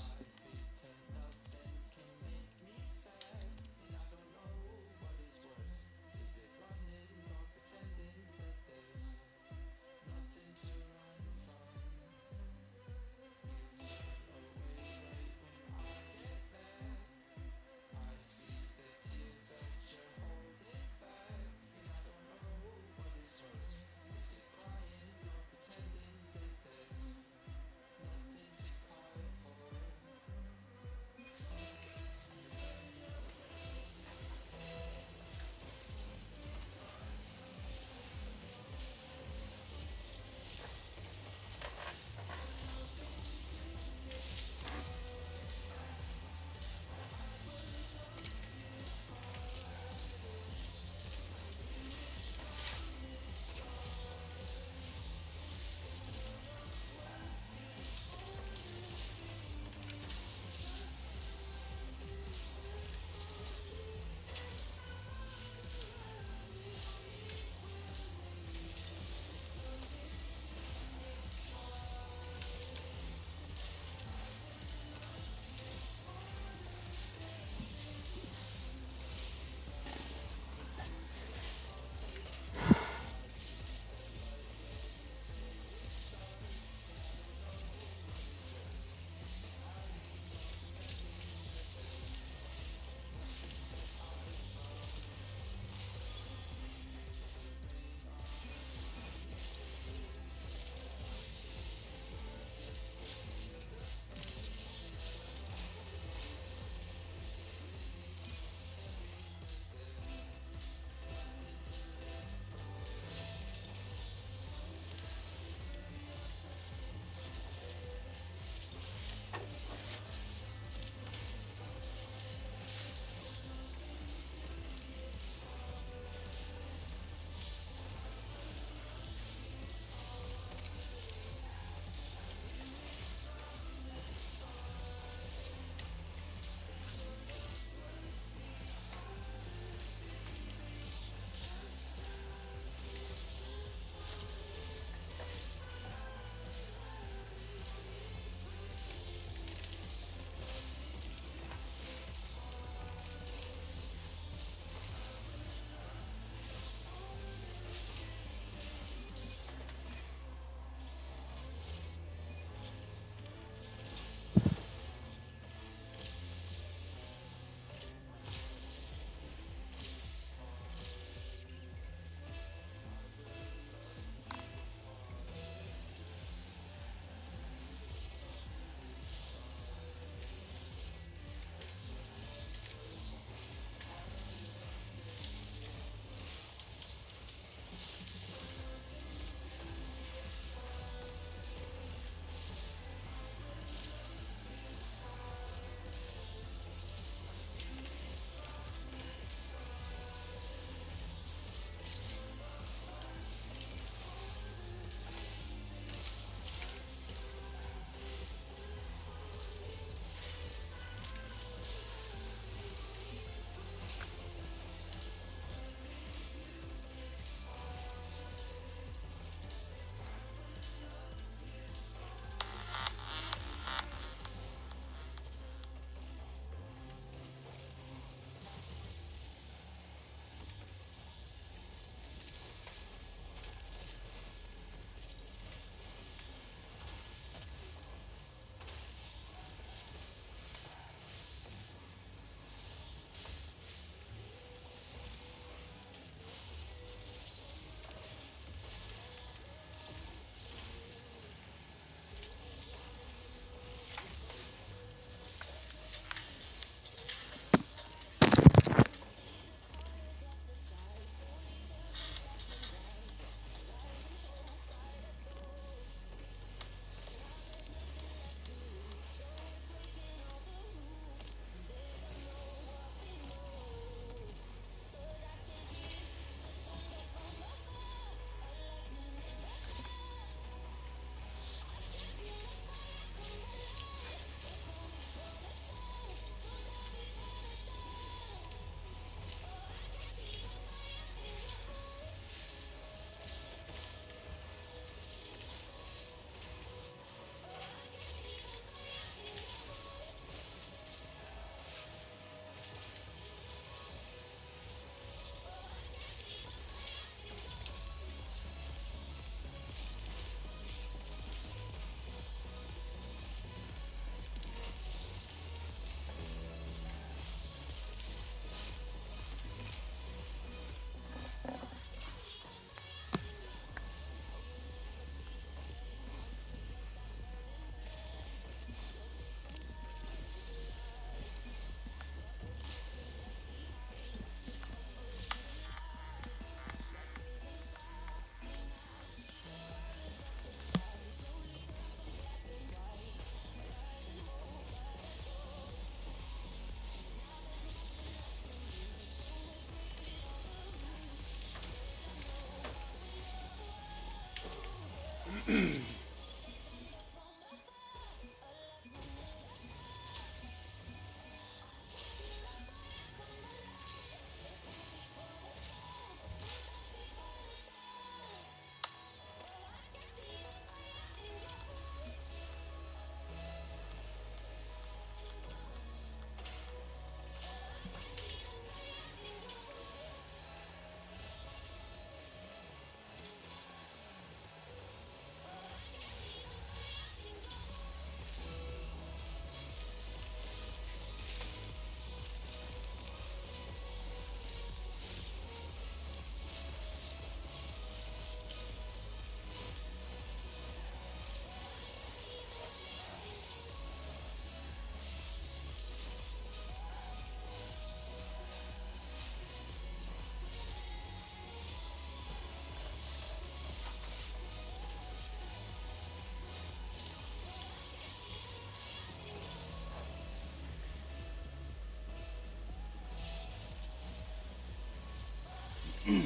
Alright,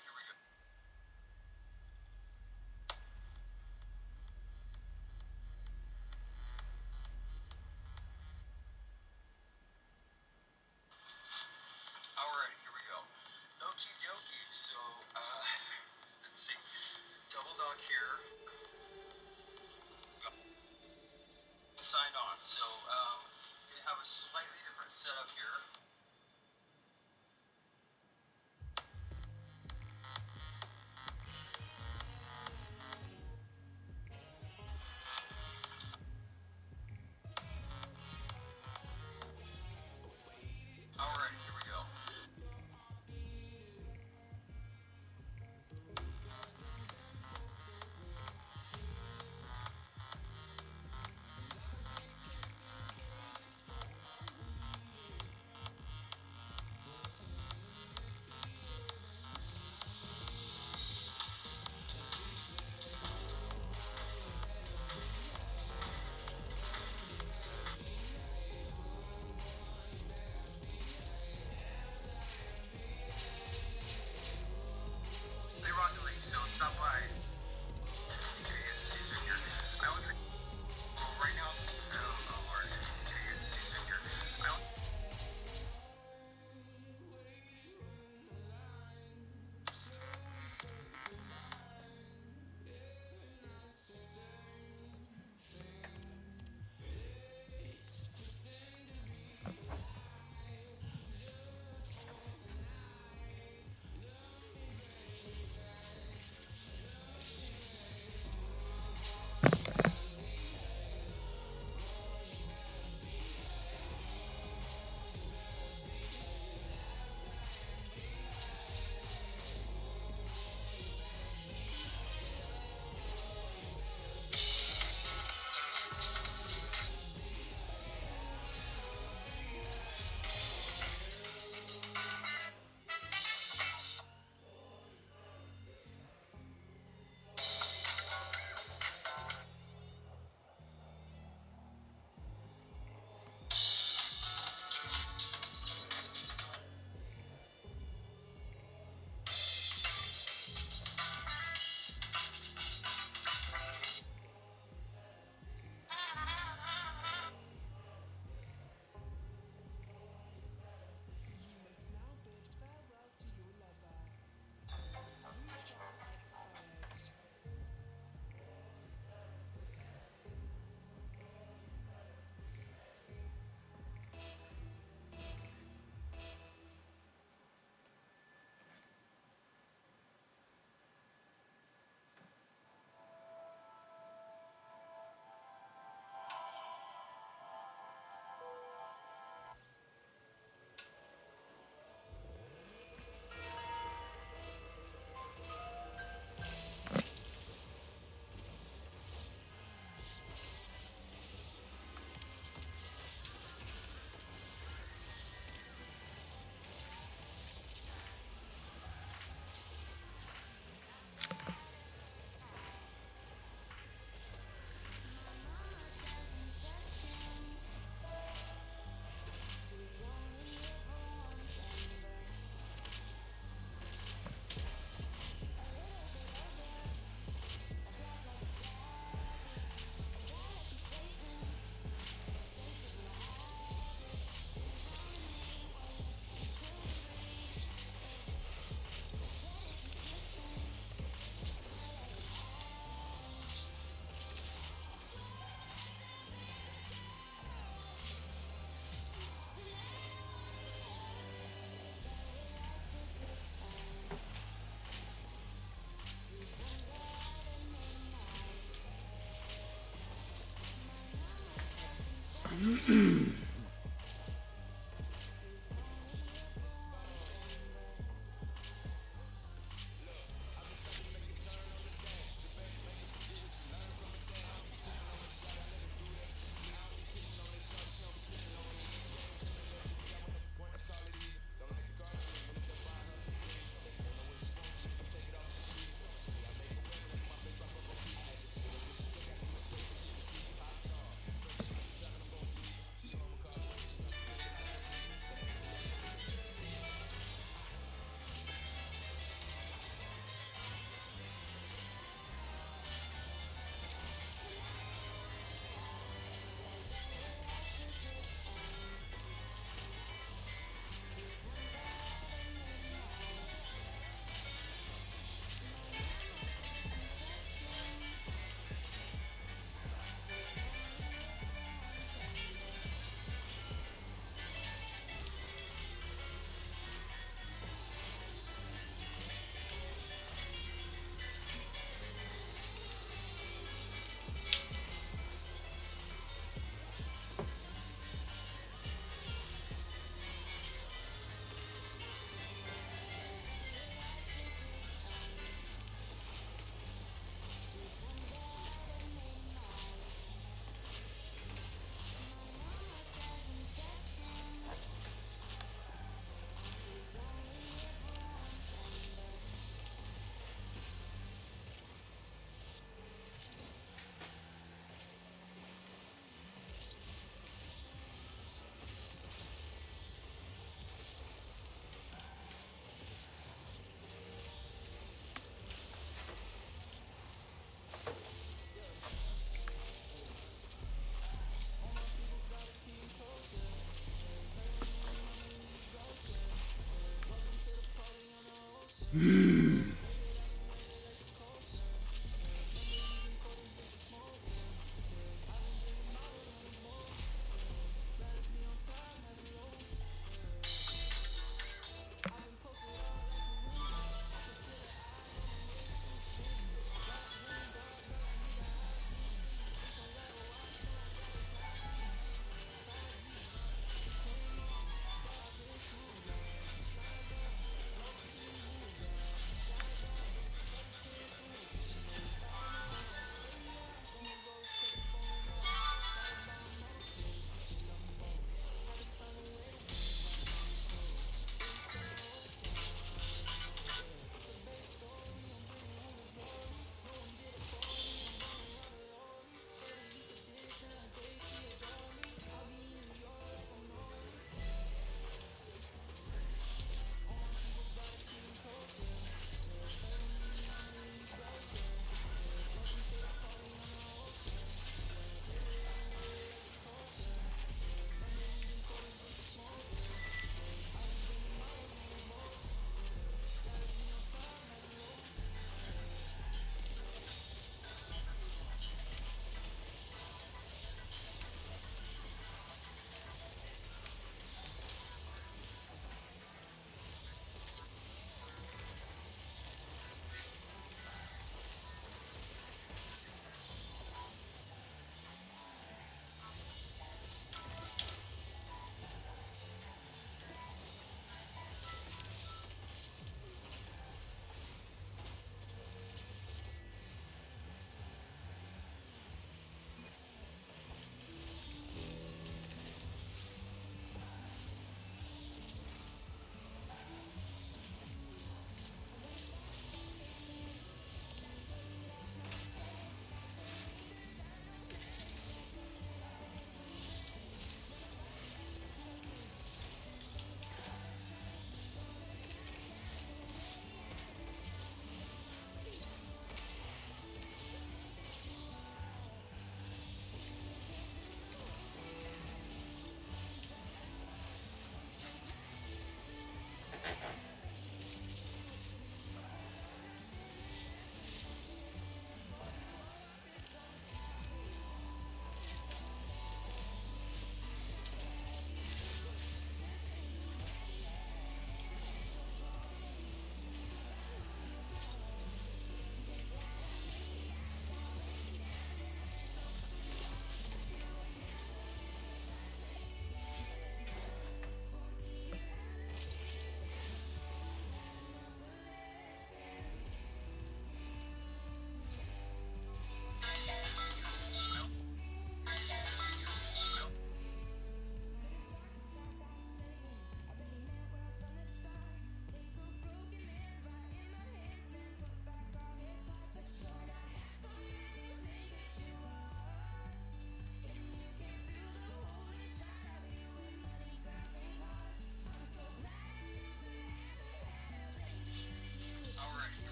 here we go. Alright, here we go. Okie dokie, so,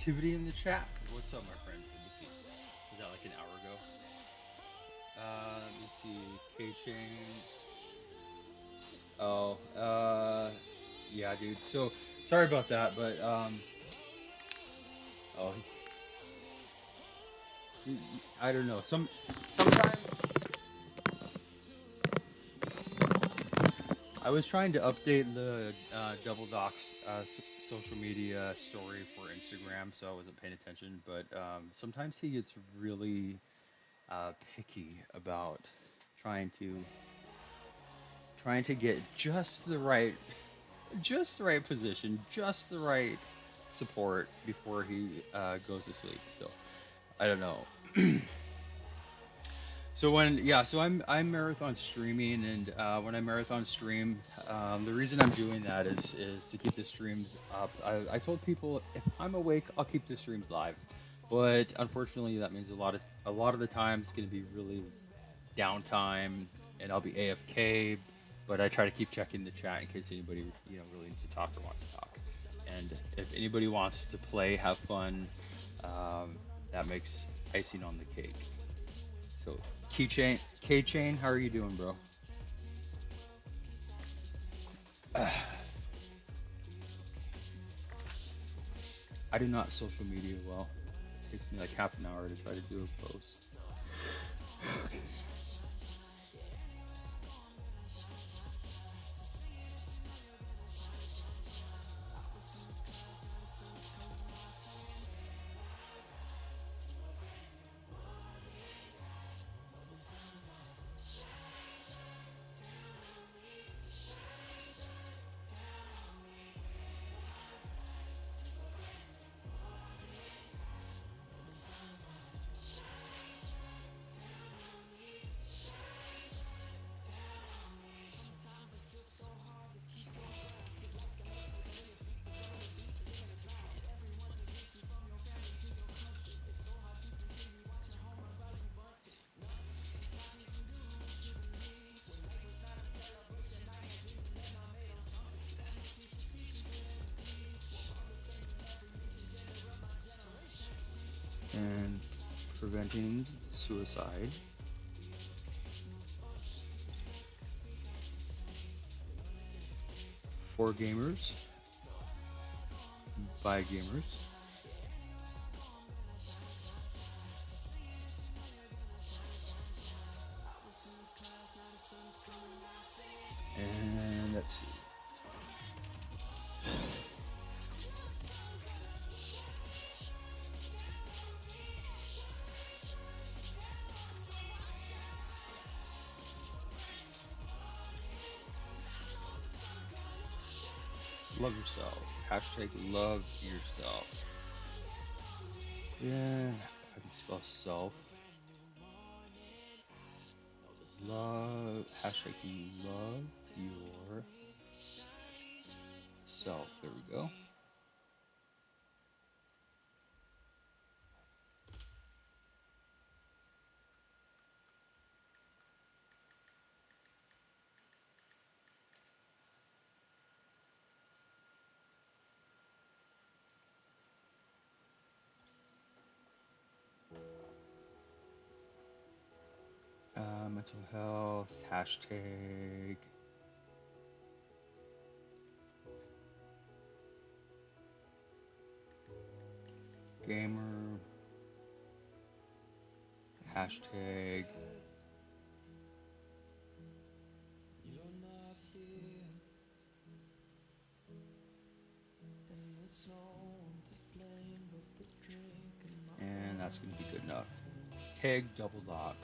activity in the chat. What's up, my friend? Let me see. Is that like an hour ago? Let me see. K Chain. Oh, yeah, dude. So sorry about that, but oh, I don't know. Sometimes I was trying to update the Double Docs social media story for Instagram, so I wasn't paying attention. But sometimes he gets really picky about trying to trying to get just the right position, just the right support before he goes to sleep. So I don't know. So I'm marathon streaming, and when I marathon stream, the reason I'm doing that is to keep the streams up. I told people if I'm awake, I'll keep the streams live, but unfortunately, that means a lot of the time it's going to be really downtime, and I'll be AFK. But I try to keep checking the chat in case anybody really needs to talk or wants to talk. And if anybody wants to play, have fun, that makes icing on the cake. So, K-Chain, how are you doing, bro? I do not social media well. It takes me like half an hour to try to do a post. And preventing suicide. For gamers, by gamers. And let's see. Love yourself. Hashtag love yourself. Yeah, I can spell self. Love. Hashtag love your self. There we go. Mental health. Hashtag. Gamer. Hashtag. And that's going to be good enough. Tag double lock.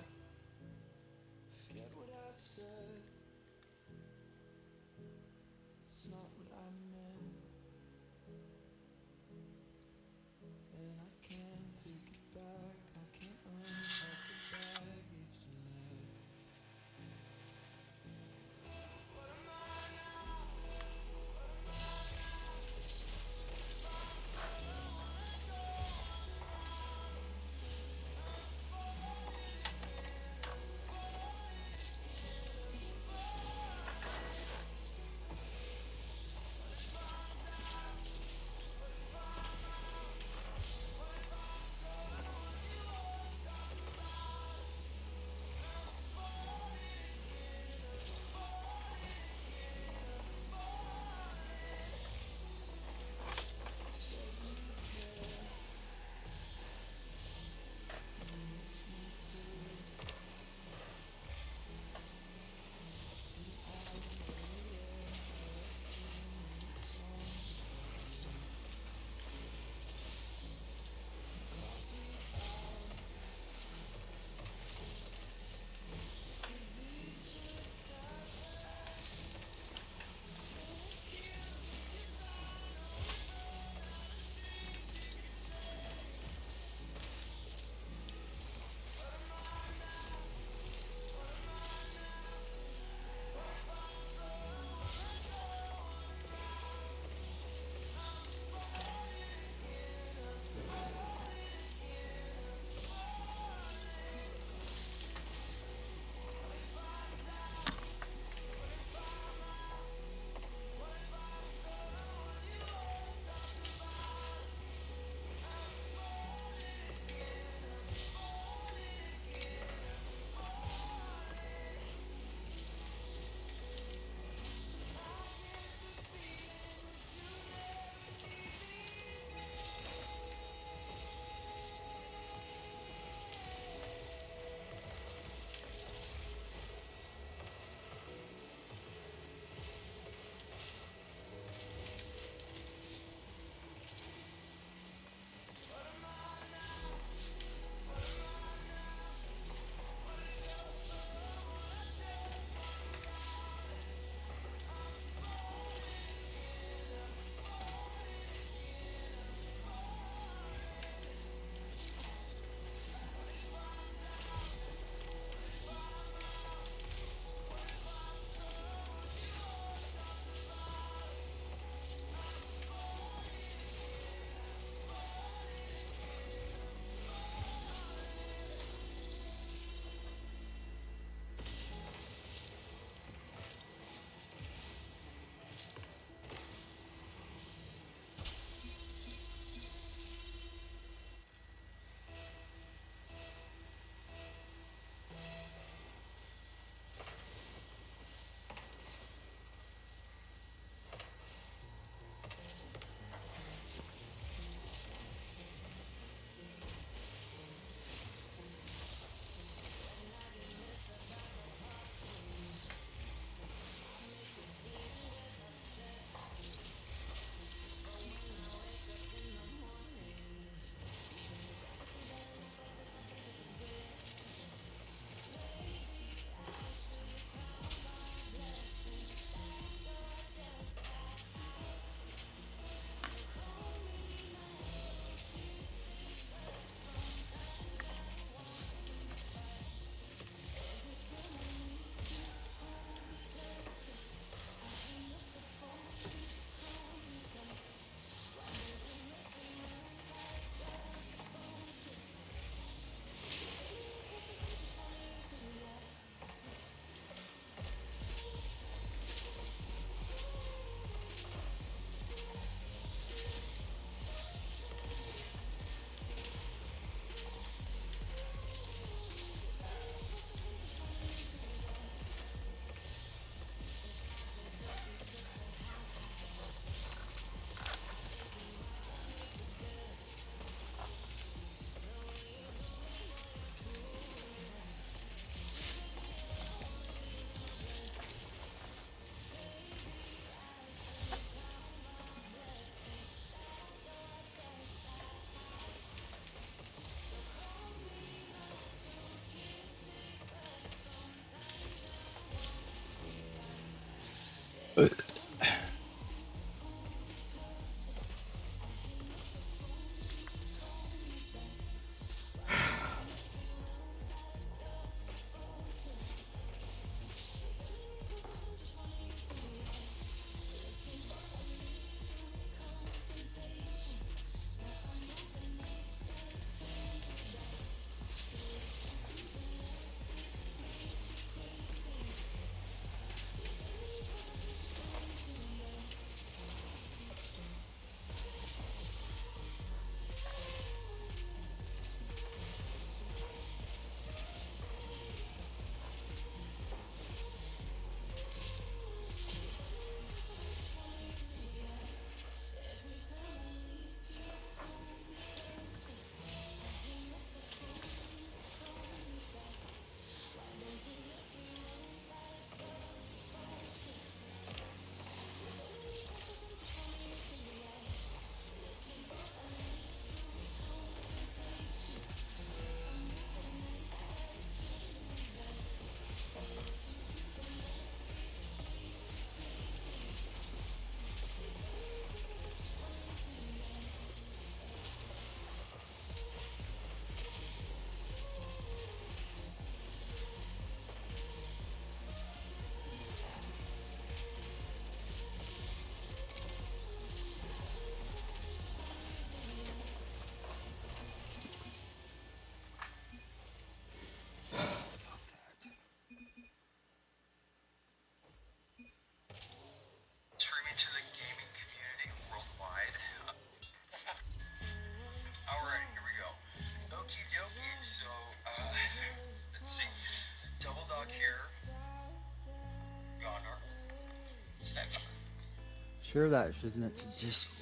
share that, shouldn't it? To Discord.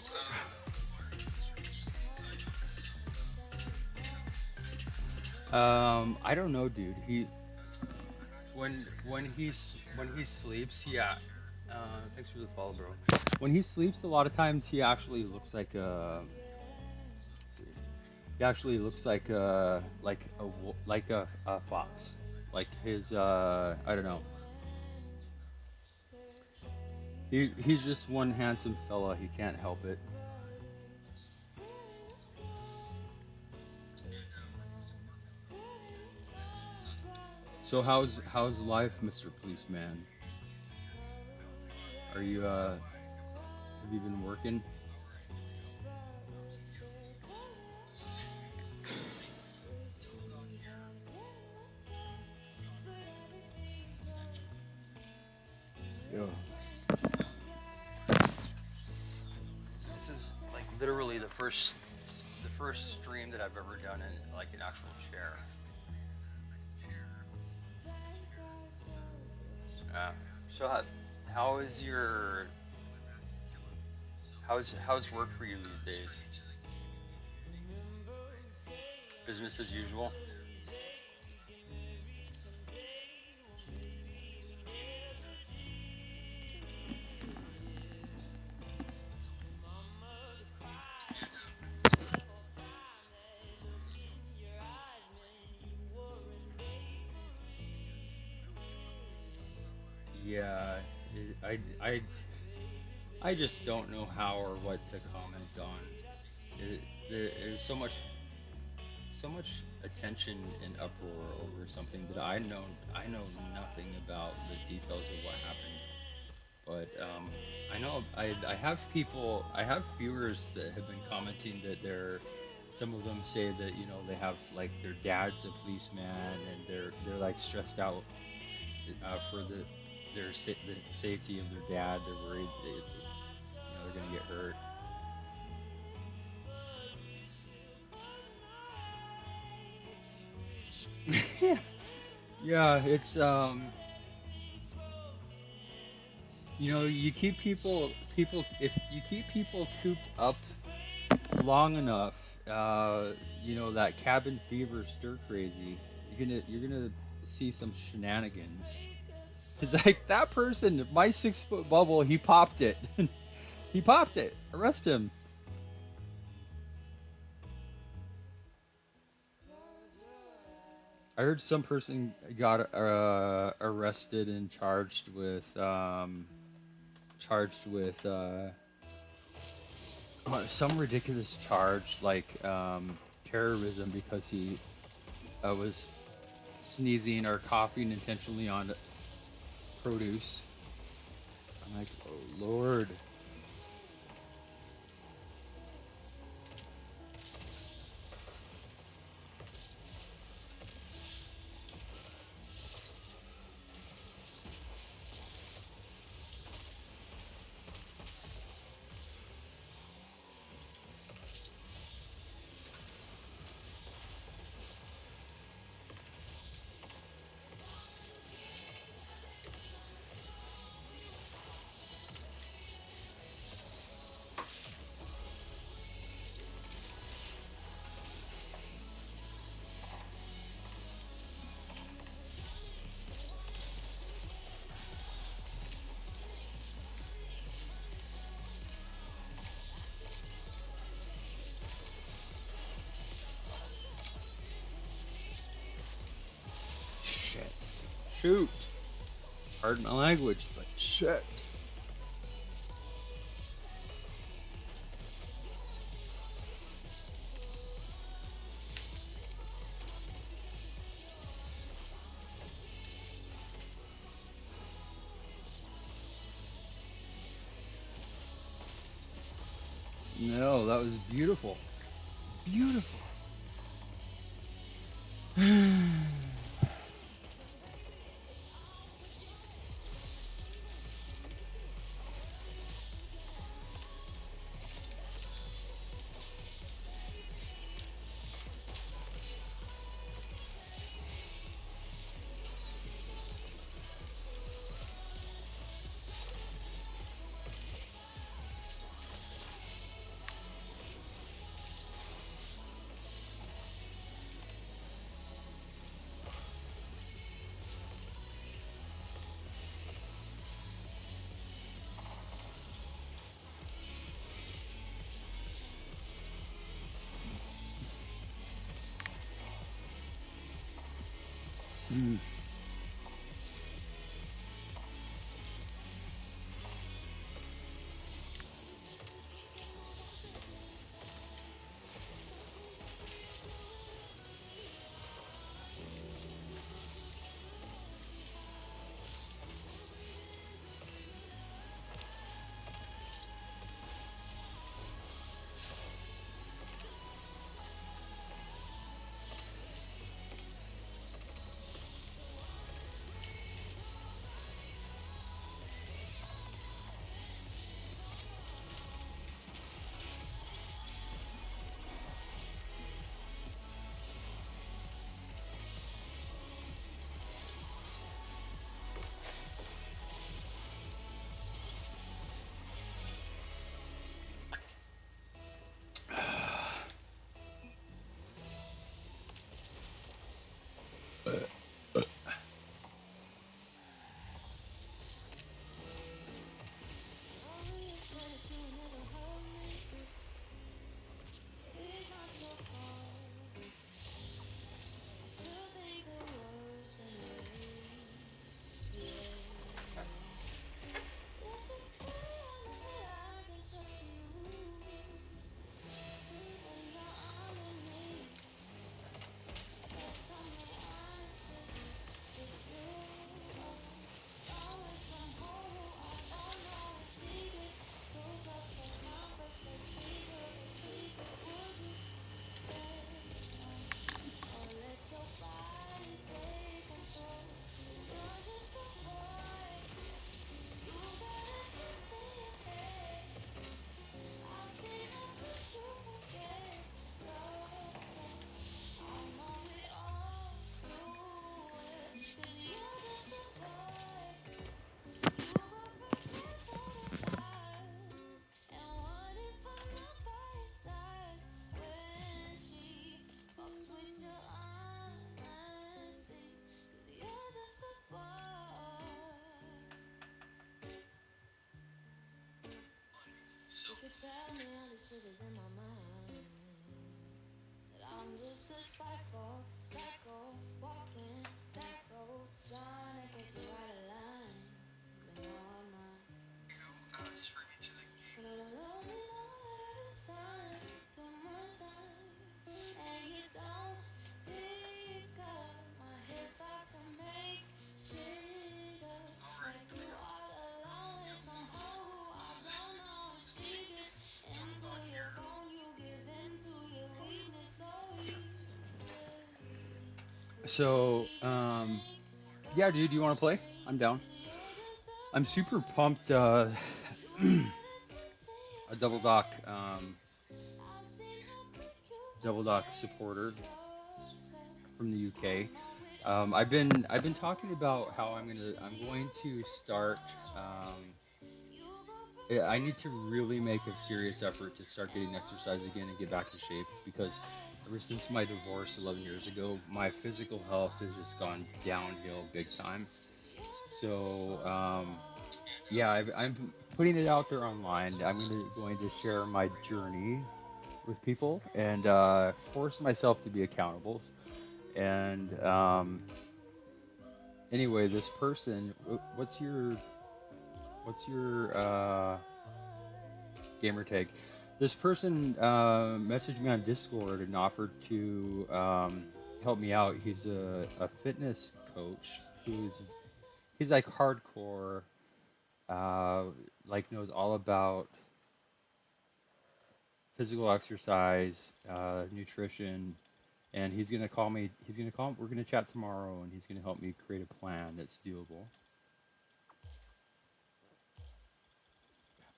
I don't know, dude. When he sleeps, yeah. Thanks for the follow, bro. When he sleeps, a lot of times he actually looks like a. Let's see. He actually looks like a fox. Like his I don't know. He's just one handsome fella. He can't help it. So how's life, Mr. Policeman? Are you have you been working? Yo. This is like literally the first stream that I've ever done in like an actual chair. So how is your how's work for you these days? Business as usual. Yeah, I just don't know how or what to comment on. There's so much attention and uproar over something that I know nothing about the details of what happened. But I have viewers that have been commenting that some of them say that they have like their dad's a policeman and they're like stressed out for the safety of their dad. They're worried they're gonna get hurt. Yeah, it's you keep if you keep people cooped up long enough, that cabin fever stir crazy, you're gonna see some shenanigans. It's like that person, my 6 foot bubble, he popped it. He popped it. Arrest him. I heard some person got arrested and charged with some ridiculous charge like terrorism because he was sneezing or coughing intentionally on produce. I'm like, oh Lord. Shit. Shoot. Pardon my language, but shit. No, that was beautiful. Beautiful. So, yeah, dude, you want to play? I'm down. I'm super pumped. A double dock supporter from the UK. I've been talking about how I'm going to start. I need to really make a serious effort to start getting exercise again and get back in shape because ever since my divorce 11 years ago, my physical health has just gone downhill big time. So yeah, I'm putting it out there online. I'm going to share my journey with people and force myself to be accountable. And anyway, this person, what's your gamer tag? This person messaged me on Discord and offered to help me out. He's a fitness coach he's like hardcore, uh, like knows all about physical exercise, nutrition, and he's gonna call me. He's gonna call. We're gonna chat tomorrow, and he's gonna help me create a plan that's doable.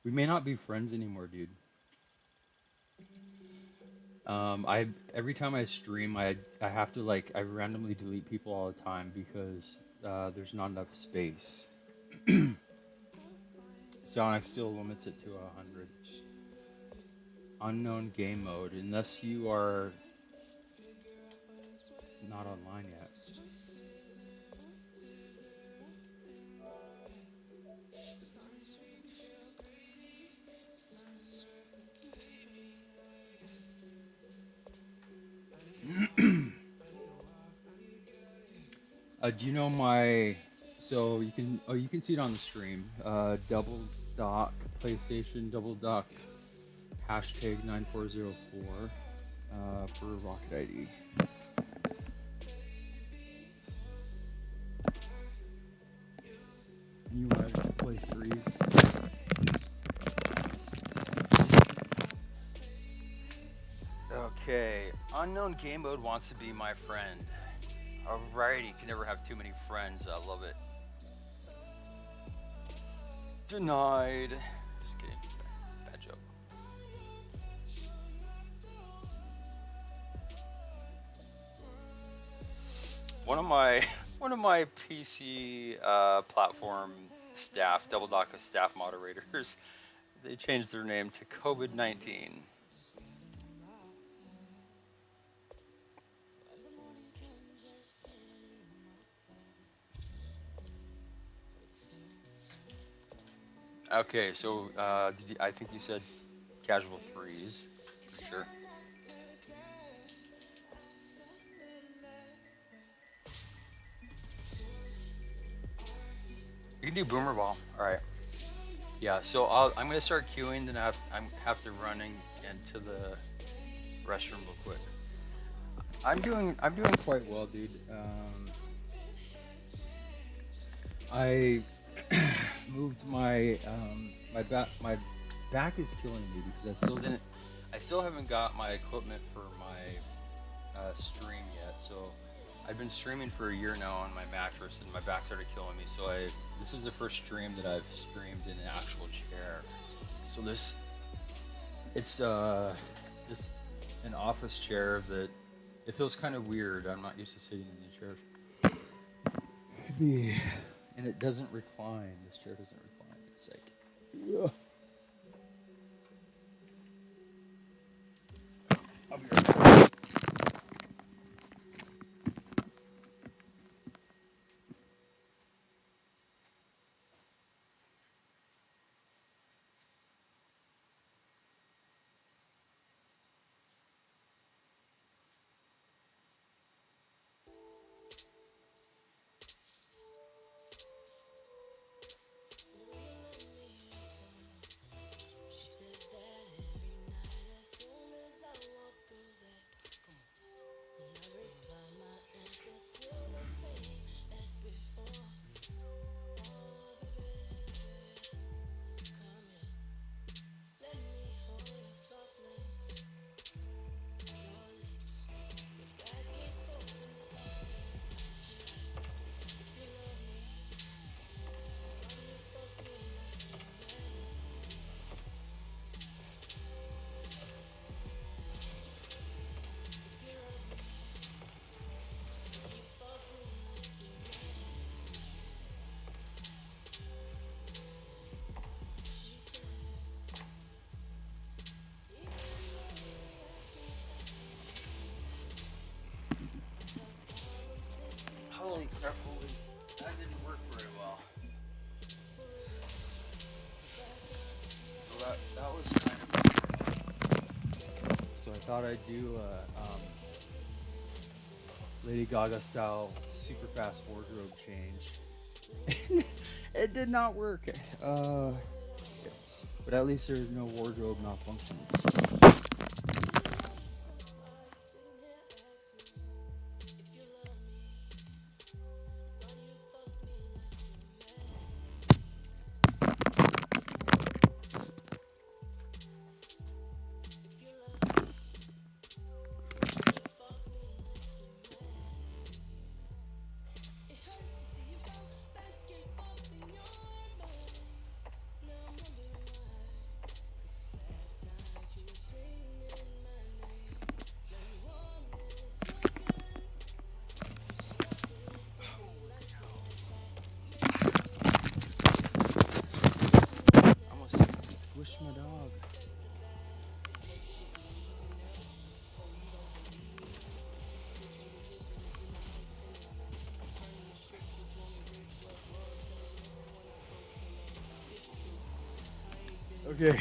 We may not be friends anymore, dude. I every time I stream, I have to like I randomly delete people all the time because there's not enough space. Sonic still limits it to 100. Unknown game mode, unless you are not online yet. Do you know my? So you can see it on the stream. Double doc PlayStation double doc hashtag 9404 for Rocket ID. You want to play threes? Okay, unknown game mode wants to be my friend. Alrighty, can never have too many friends. I love it. Denied. Just kidding. Bad joke. One of my PC platform staff, Double Dock staff moderators, they changed their name to COVID-19. Okay, so I think you said casual threes, for sure. You can do boomer ball. All right. Yeah. So I'm gonna start queuing, then I have to run into the restroom real quick. I'm doing quite well, dude. I moved my my back is killing me because I still haven't got my equipment for my stream yet. So I've been streaming for a year now on my mattress, and my back started killing me. So this is the first stream that I've streamed in an actual chair. So it's just an office chair that it feels kind of weird. I'm not used to sitting in the chair. And it doesn't recline. This chair doesn't recline. It's like, ugh. I'll be right back. Holy crap, that didn't work very well. So that was kind of... So I thought I'd do a Lady Gaga style super fast wardrobe change. It did not work. But at least there's no wardrobe malfunctions. My dog. Okay.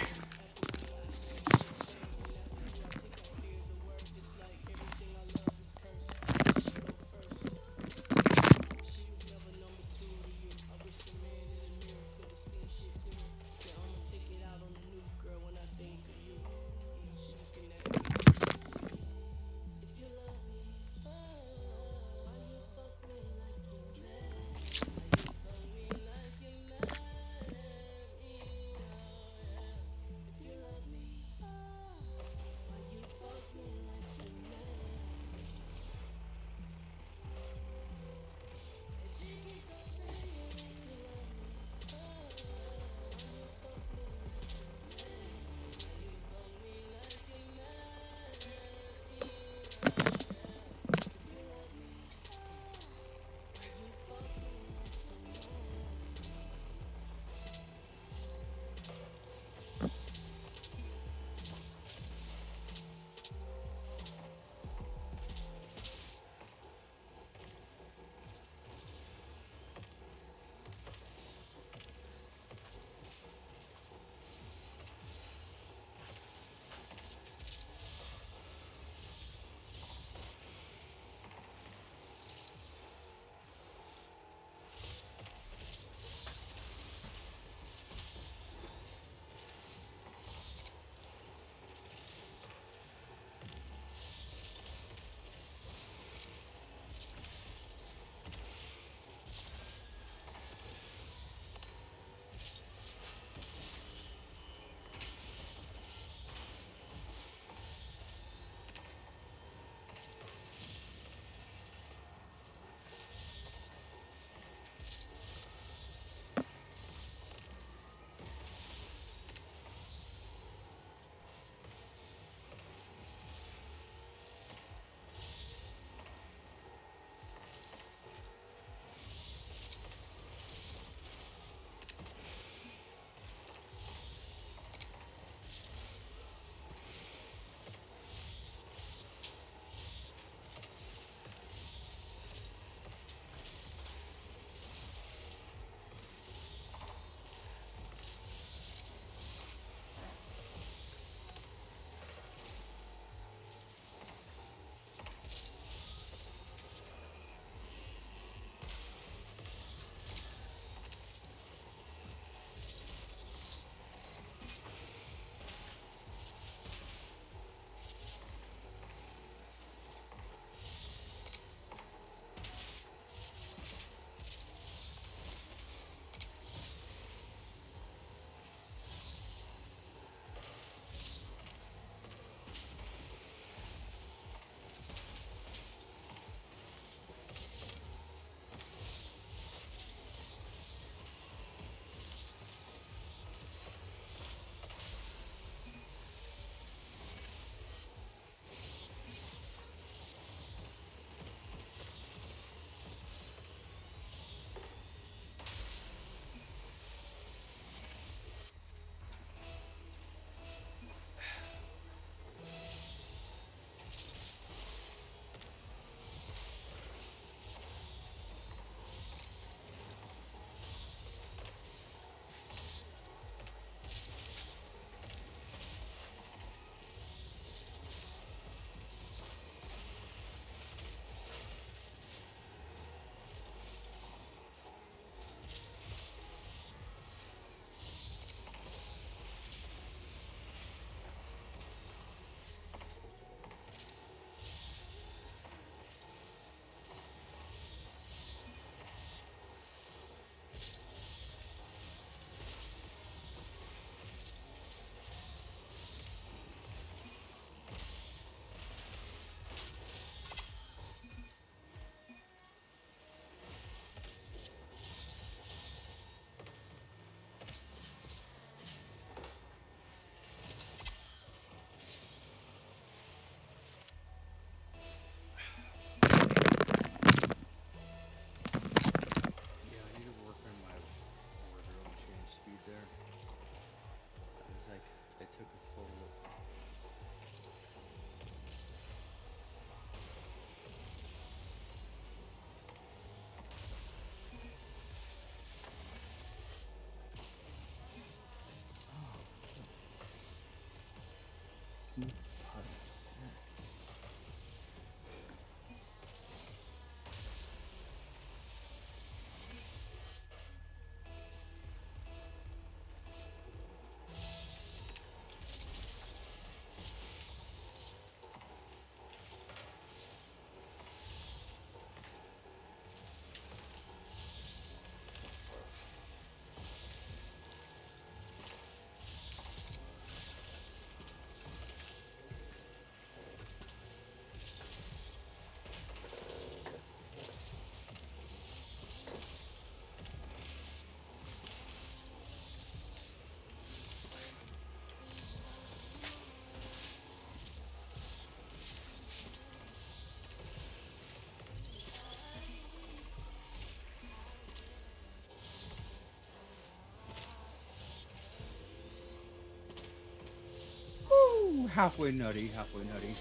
halfway nutty, halfway nutty.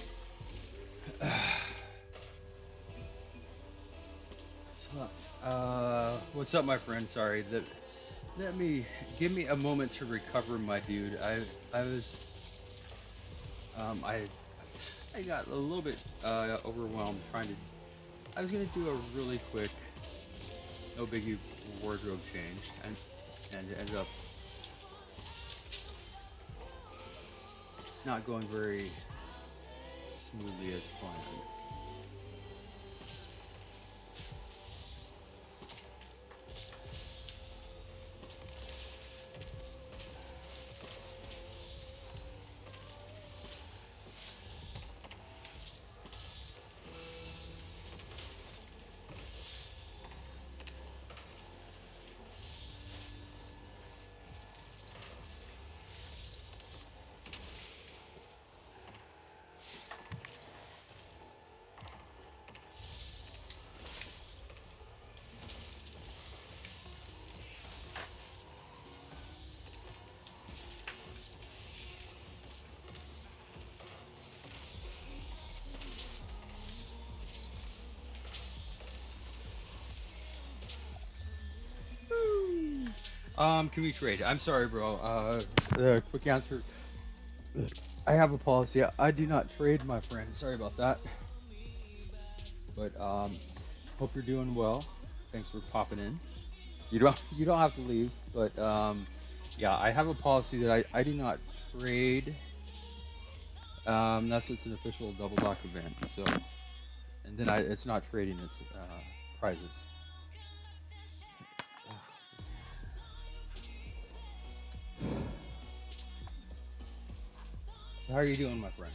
What's up, my friend? Sorry, let me give me a moment to recover, my dude. I was I got a little bit overwhelmed trying to. I was gonna do a really quick, no biggie wardrobe change, and it ended up not going very smoothly as planned. Can we trade? I'm sorry, bro. The quick answer. I have a policy. I do not trade, my friend. Sorry about that. But hope you're doing well. Thanks for popping in. You don't have to leave, but yeah, I have a policy that I do not trade. Unless it's an official double dock event. So, and then it's not trading. It's prizes. How are you doing, my friend?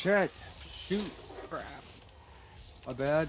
shit. Shoot. Crap. My bad.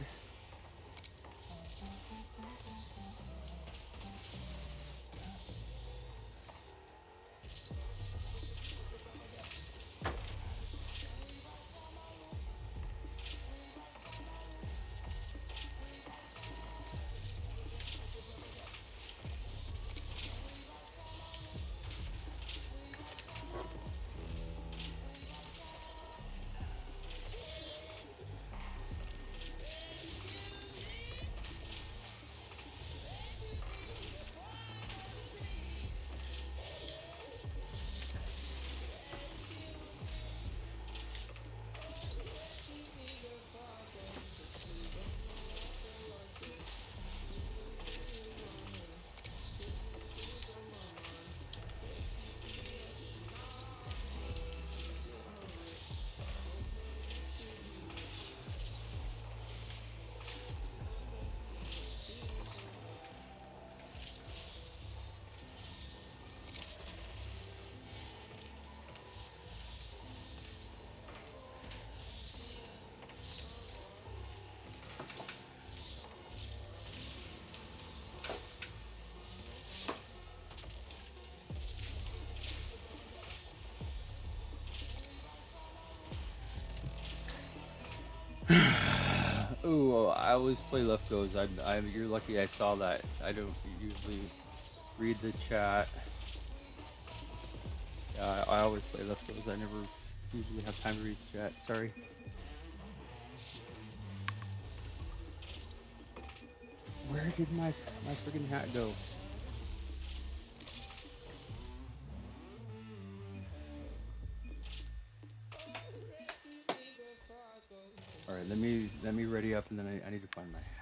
Ooh, I always play left goes. You're lucky I saw that. I don't usually read the chat. Yeah, I always play left goes. I never usually have time to read the chat. Sorry. Where did my freaking hat go? All right, let me ready up, and then I need to find my hat.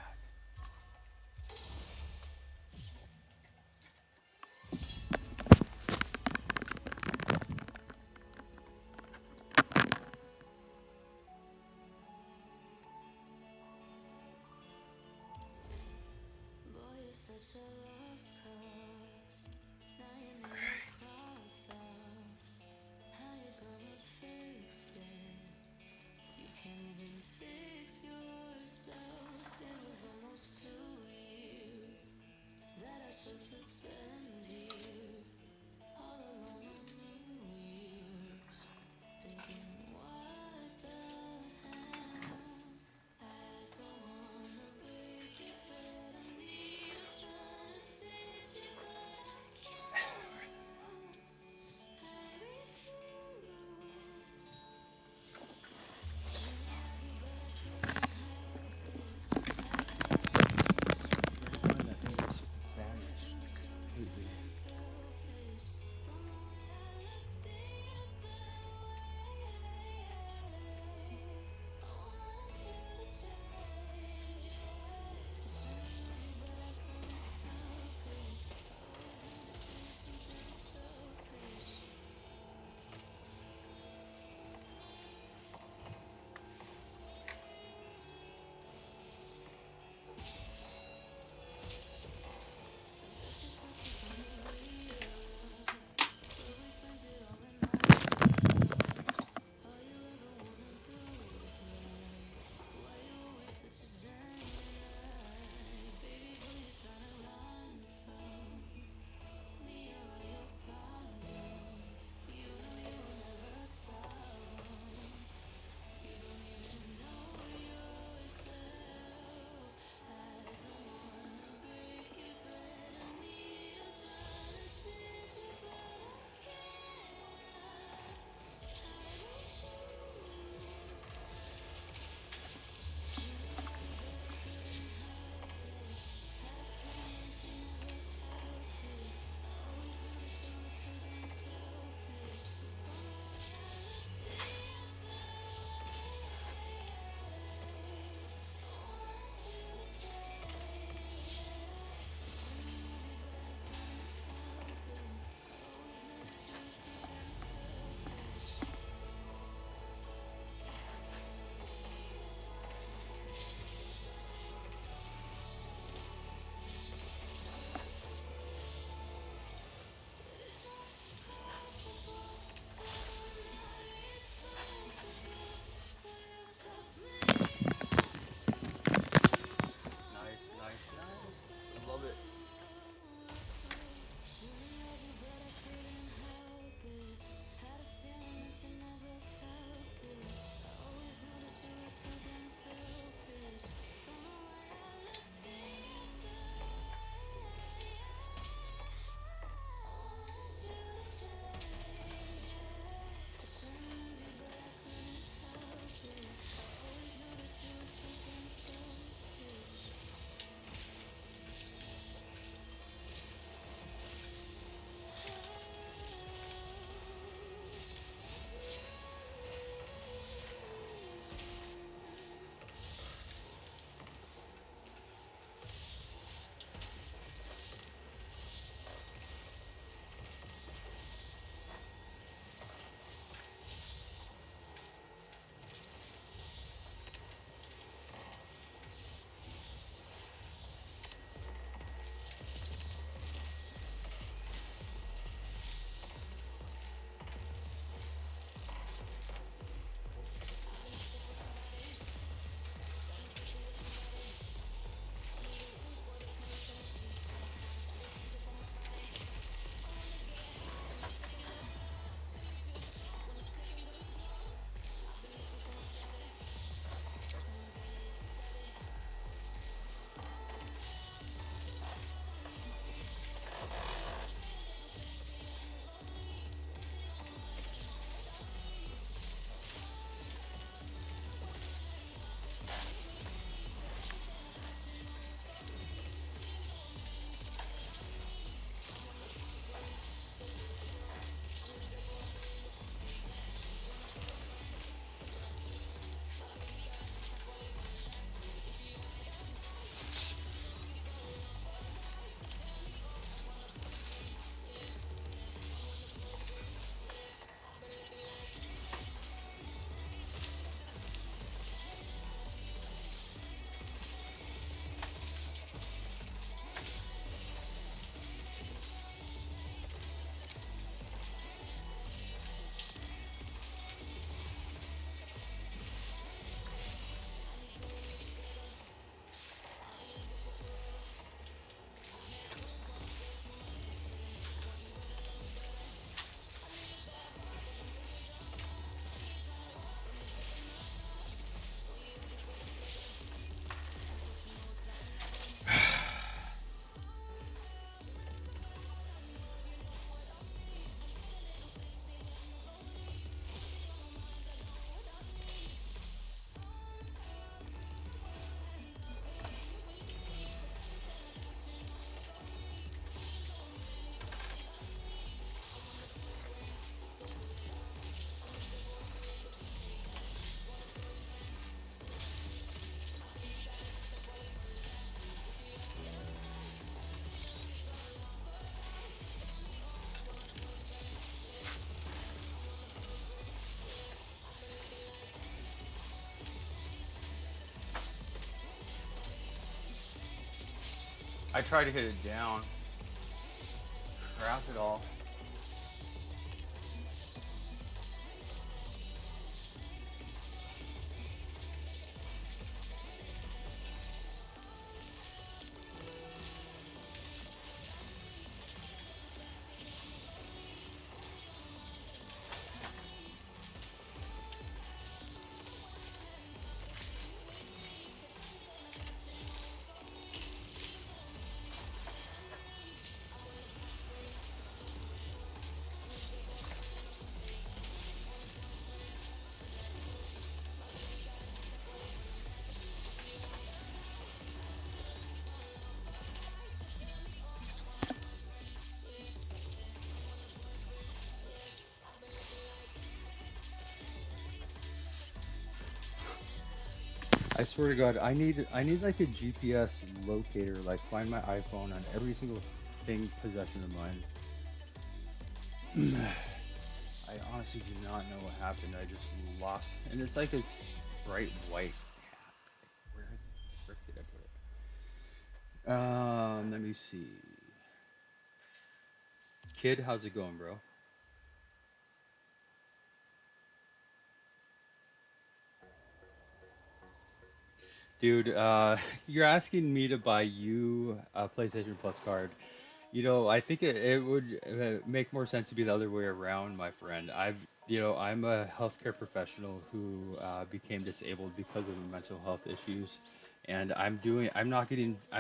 I tried to hit it down. Crap it all. I swear to God, I need like a GPS locator, like find my iPhone on every single thing possession of mine. I honestly do not know what happened. I just lost, and it's like a bright white hat. Where the frick did I put it? Let me see. Kid, how's it going, bro? Dude, you're asking me to buy you a PlayStation Plus card. I think it would make more sense to be the other way around, my friend. I'm a healthcare professional who became disabled because of mental health issues, and I'm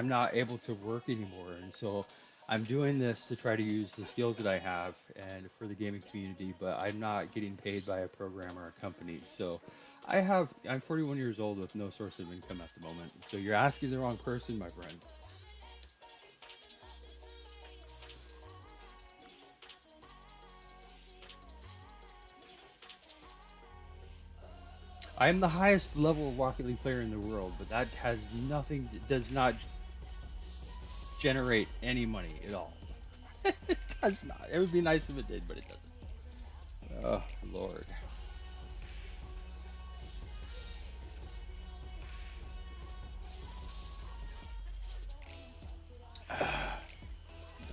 not able to work anymore, and so I'm doing this to try to use the skills that I have and for the gaming community, but I'm not getting paid by a program or a company, so. I'm 41 years old with no source of income at the moment. So you're asking the wrong person, my friend. I am the highest level Rocket League player in the world, but that has nothing, does not generate any money at all. It does not. It would be nice if it did, but it doesn't. Oh, Lord.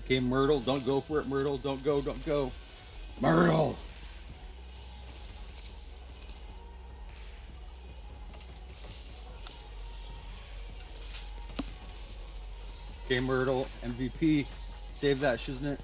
Okay, Myrtle, don't go for it, Myrtle. Don't go, don't go. Myrtle! Okay, Myrtle, MVP. Save that, Shiznit.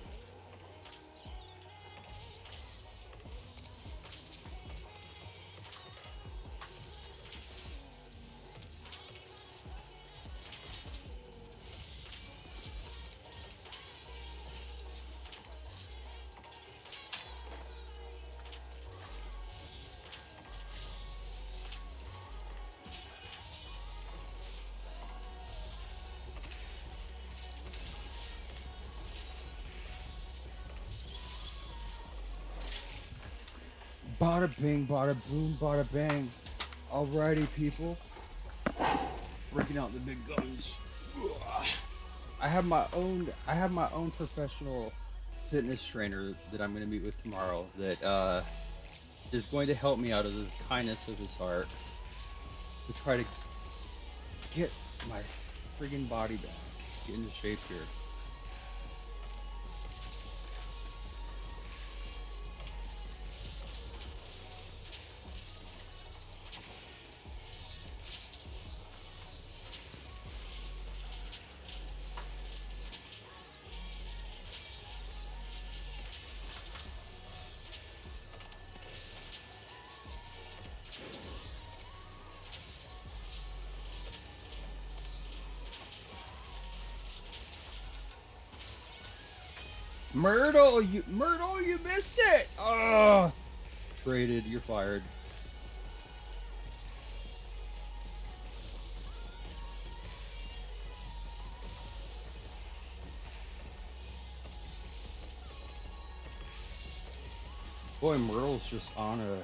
Bada bing, bada boom, bada bang. Alrighty, people. Breaking out the big guns. I have my own professional fitness trainer that I'm going to meet with tomorrow that is going to help me out of the kindness of his heart to try to get my friggin' body back, get into shape here. Myrtle, you missed it. Oh, traded. You're fired. Boy, Myrtle's just on a.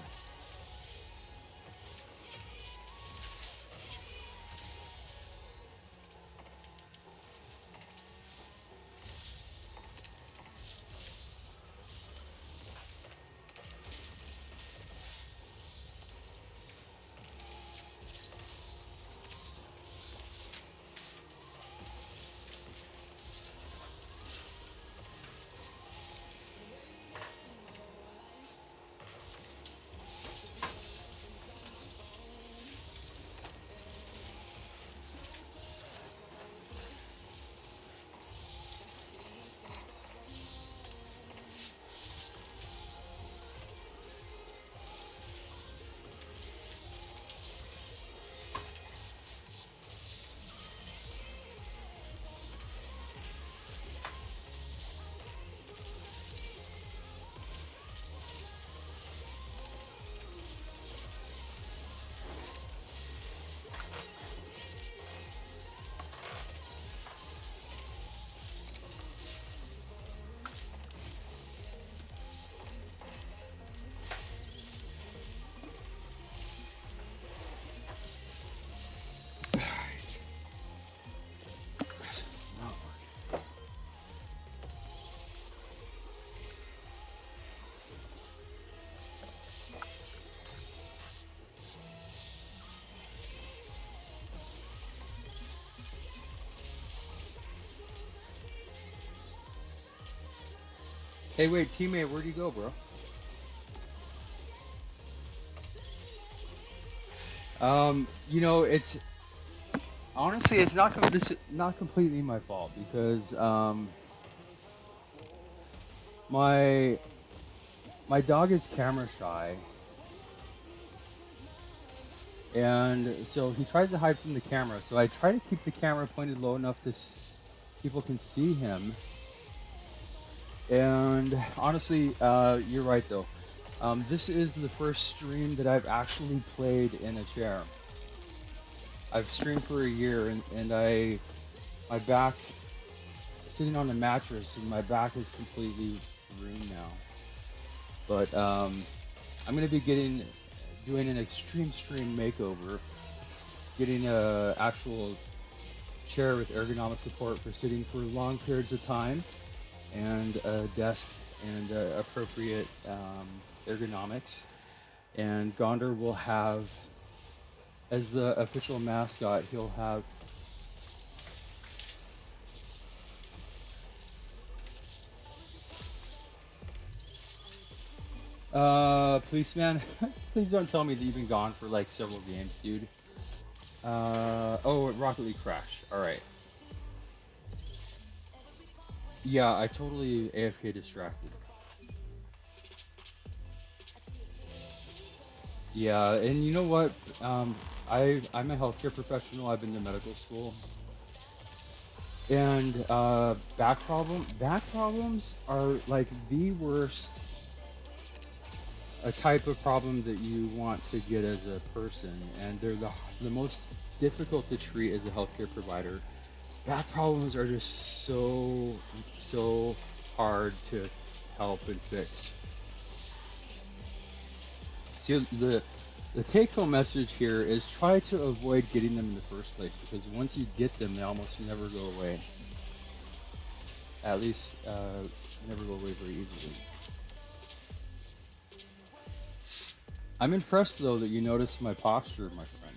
Hey, wait, teammate, where'd you go, bro? It's honestly, it's this is not completely my fault because my my dog is camera shy, and so he tries to hide from the camera. So I try to keep the camera pointed low enough people can see him. And honestly, you're right though. This is the first stream that I've actually played in a chair. I've streamed for a year, and my back sitting on the mattress, and my back is completely ruined now. But I'm gonna be doing an extreme stream makeover, getting a actual chair with ergonomic support for sitting for long periods of time, and a desk and appropriate ergonomics. And Gondor will have, as the official mascot, he'll have policeman. Please don't tell me that you've been gone for like several games, dude. Oh, Rocket League Crash. All right. Yeah, I totally AFK distracted. Yeah, and you know what? I'm a healthcare professional. I've been to medical school, and back problems are like the worst a type of problem that you want to get as a person, and they're the most difficult to treat as a healthcare provider. Back problems are just so hard to help and fix. See, the take-home message here is try to avoid getting them in the first place, because once you get them, they almost never go away. At least, never go away very easily. I'm impressed, though, that you noticed my posture, my friend.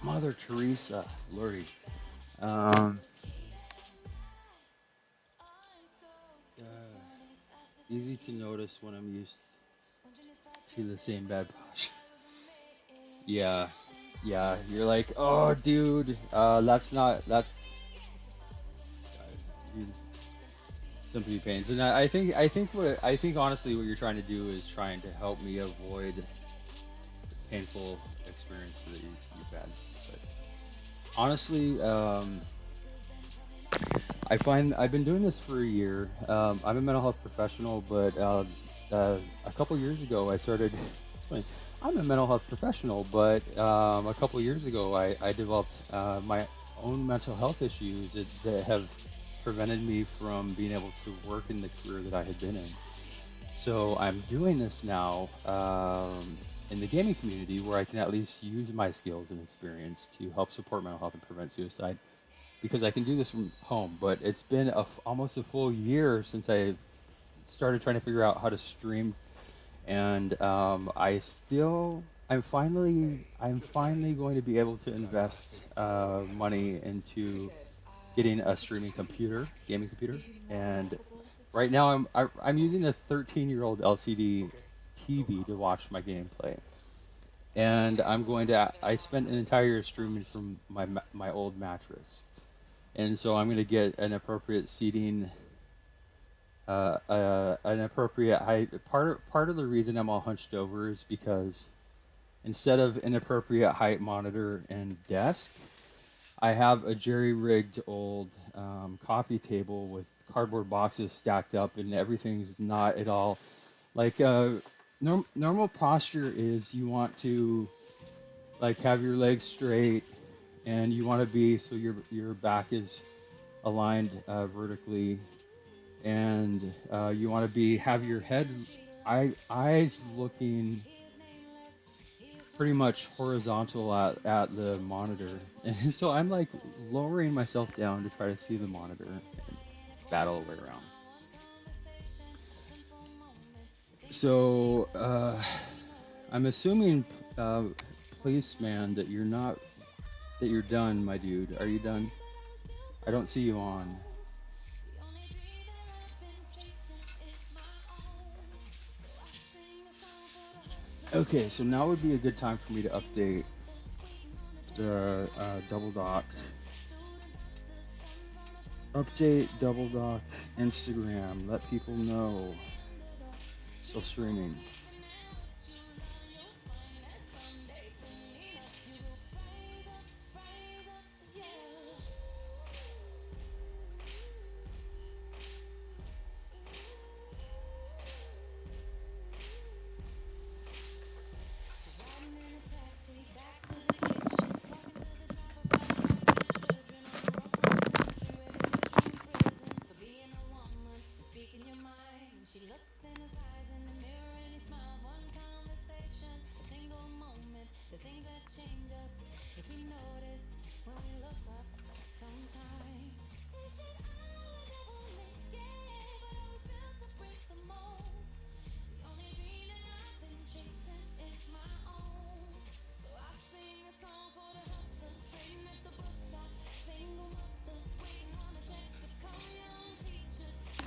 Mother Teresa, Lordy. Um, uh, Easy to notice when I'm used to the same bad posture. Yeah, yeah. You're like, oh, dude, that's dude, sympathy pains. And I think honestly, what you're trying to do is trying to help me avoid painful experience that you've had. But honestly, I find I've been doing this for a year. I'm a mental health professional, but a couple years ago I started. I'm a mental health professional, but a couple years ago I developed my own mental health issues that have prevented me from being able to work in the career that I had been in. So I'm doing this now in the gaming community, where I can at least use my skills and experience to help support mental health and prevent suicide, because I can do this from home. But it's been almost a full year since I started trying to figure out how to stream, and I'm finally going to be able to invest money into getting a gaming computer, and right now I'm using a 13-year-old LCD TV to watch my gameplay. and I spent an entire year streaming from my old mattress, and so I'm going to get an appropriate seating, an appropriate height. Part of the reason I'm all hunched over is because instead of an appropriate height monitor and desk, I have a jerry-rigged old coffee table with cardboard boxes stacked up, and everything's not at all like normal posture is you want to like have your legs straight, and you want to be so your back is aligned vertically, and you want to be have your head eyes looking pretty much horizontal at the monitor. And so I'm like lowering myself down to try to see the monitor and battle the way around. So I'm assuming, policeman, that you're done, my dude. Are you done? I don't see you on. Okay, so now would be a good time for me to update the Double Dock. Update Double Dock Instagram. Let people know. Still streaming.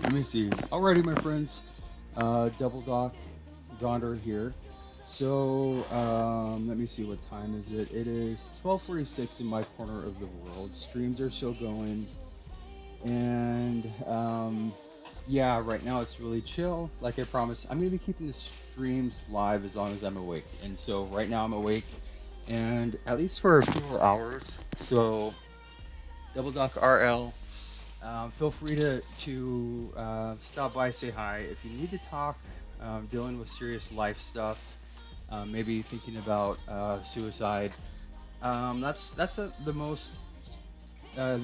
Let me see. Alrighty, my friends. Double Dock Gondor here. So, let me see, what time is it? It is 12:46 in my corner of the world. Streams are still going. And, yeah, right now it's really chill. Like I promised, I'm going to be keeping the streams live as long as I'm awake. And so right now I'm awake, and at least for a few more hours. So, Double Dock RL. Feel free to stop by, say hi. If you need to talk, dealing with serious life stuff, maybe thinking about suicide. The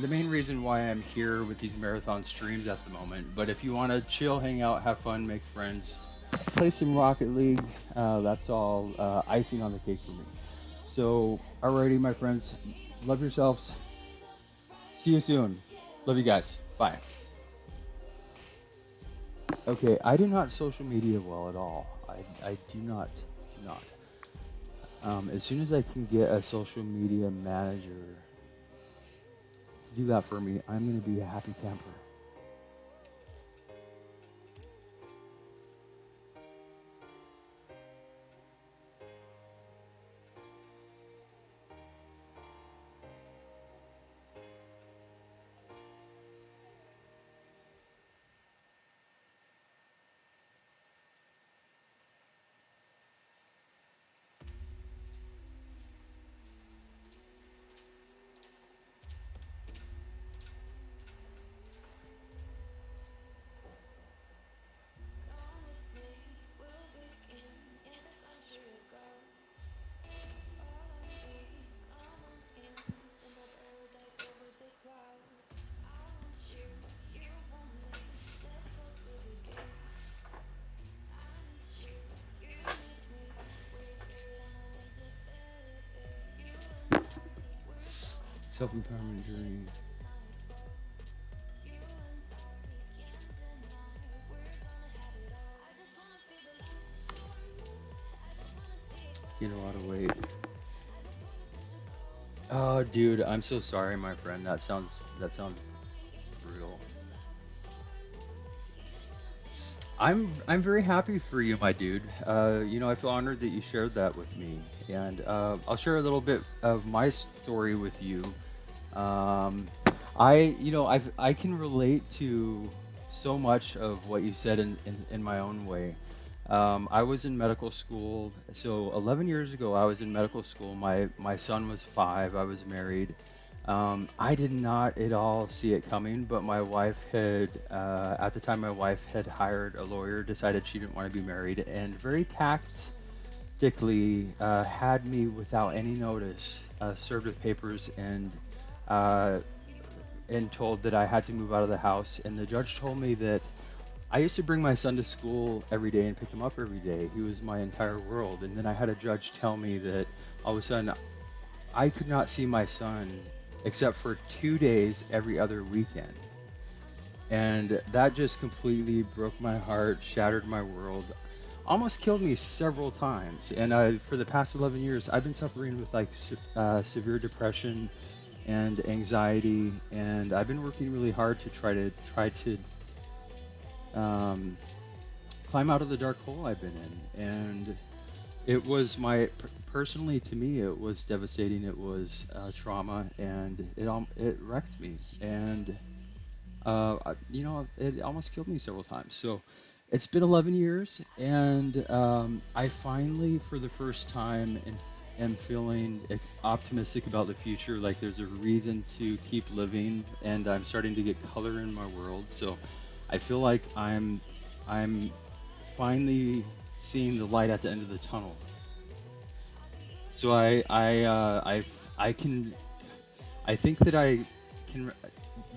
main reason why I'm here with these marathon streams at the moment. But if you want to chill, hang out, have fun, make friends, play some Rocket League, that's all icing on the cake for me. So, alrighty, my friends, love yourselves. See you soon. Love you guys. Bye. Okay, I do not social media well at all. I do not. As soon as I can get a social media manager to do that for me, I'm going to be a happy camper. Self-empowerment journey. Gain a lot of weight. Oh, dude, I'm so sorry, my friend. That sounds real. I'm very happy for you, my dude. I feel honored that you shared that with me, and I'll share a little bit of my story with you. Um, I can relate to so much of what you said in my own way. I was in medical school, so 11 years ago, I was in medical school. My son was 5. I was married. I did not at all see it coming, but my wife had, at the time, my wife had hired a lawyer, decided she didn't want to be married, and very tactically had me without any notice served with papers uh, and told that I had to move out of the house. And the judge told me that I used to bring my son to school every day and pick him up every day. He was my entire world. And then I had a judge tell me that all of a sudden I could not see my son except for 2 days every other weekend. And that just completely broke my heart, shattered my world, almost killed me several times. And for the past 11 years, I've been suffering with like severe depression and anxiety, and I've been working really hard to try to um, climb out of the dark hole I've been in. And it was personally to me, it was devastating. It was trauma, and it wrecked me. And it almost killed me several times. So it's been 11 years, and I finally, for the first time, am feeling optimistic about the future. Like there's a reason to keep living, and I'm starting to get color in my world. So I feel like I'm finally seeing the light at the end of the tunnel. So I can I think that I can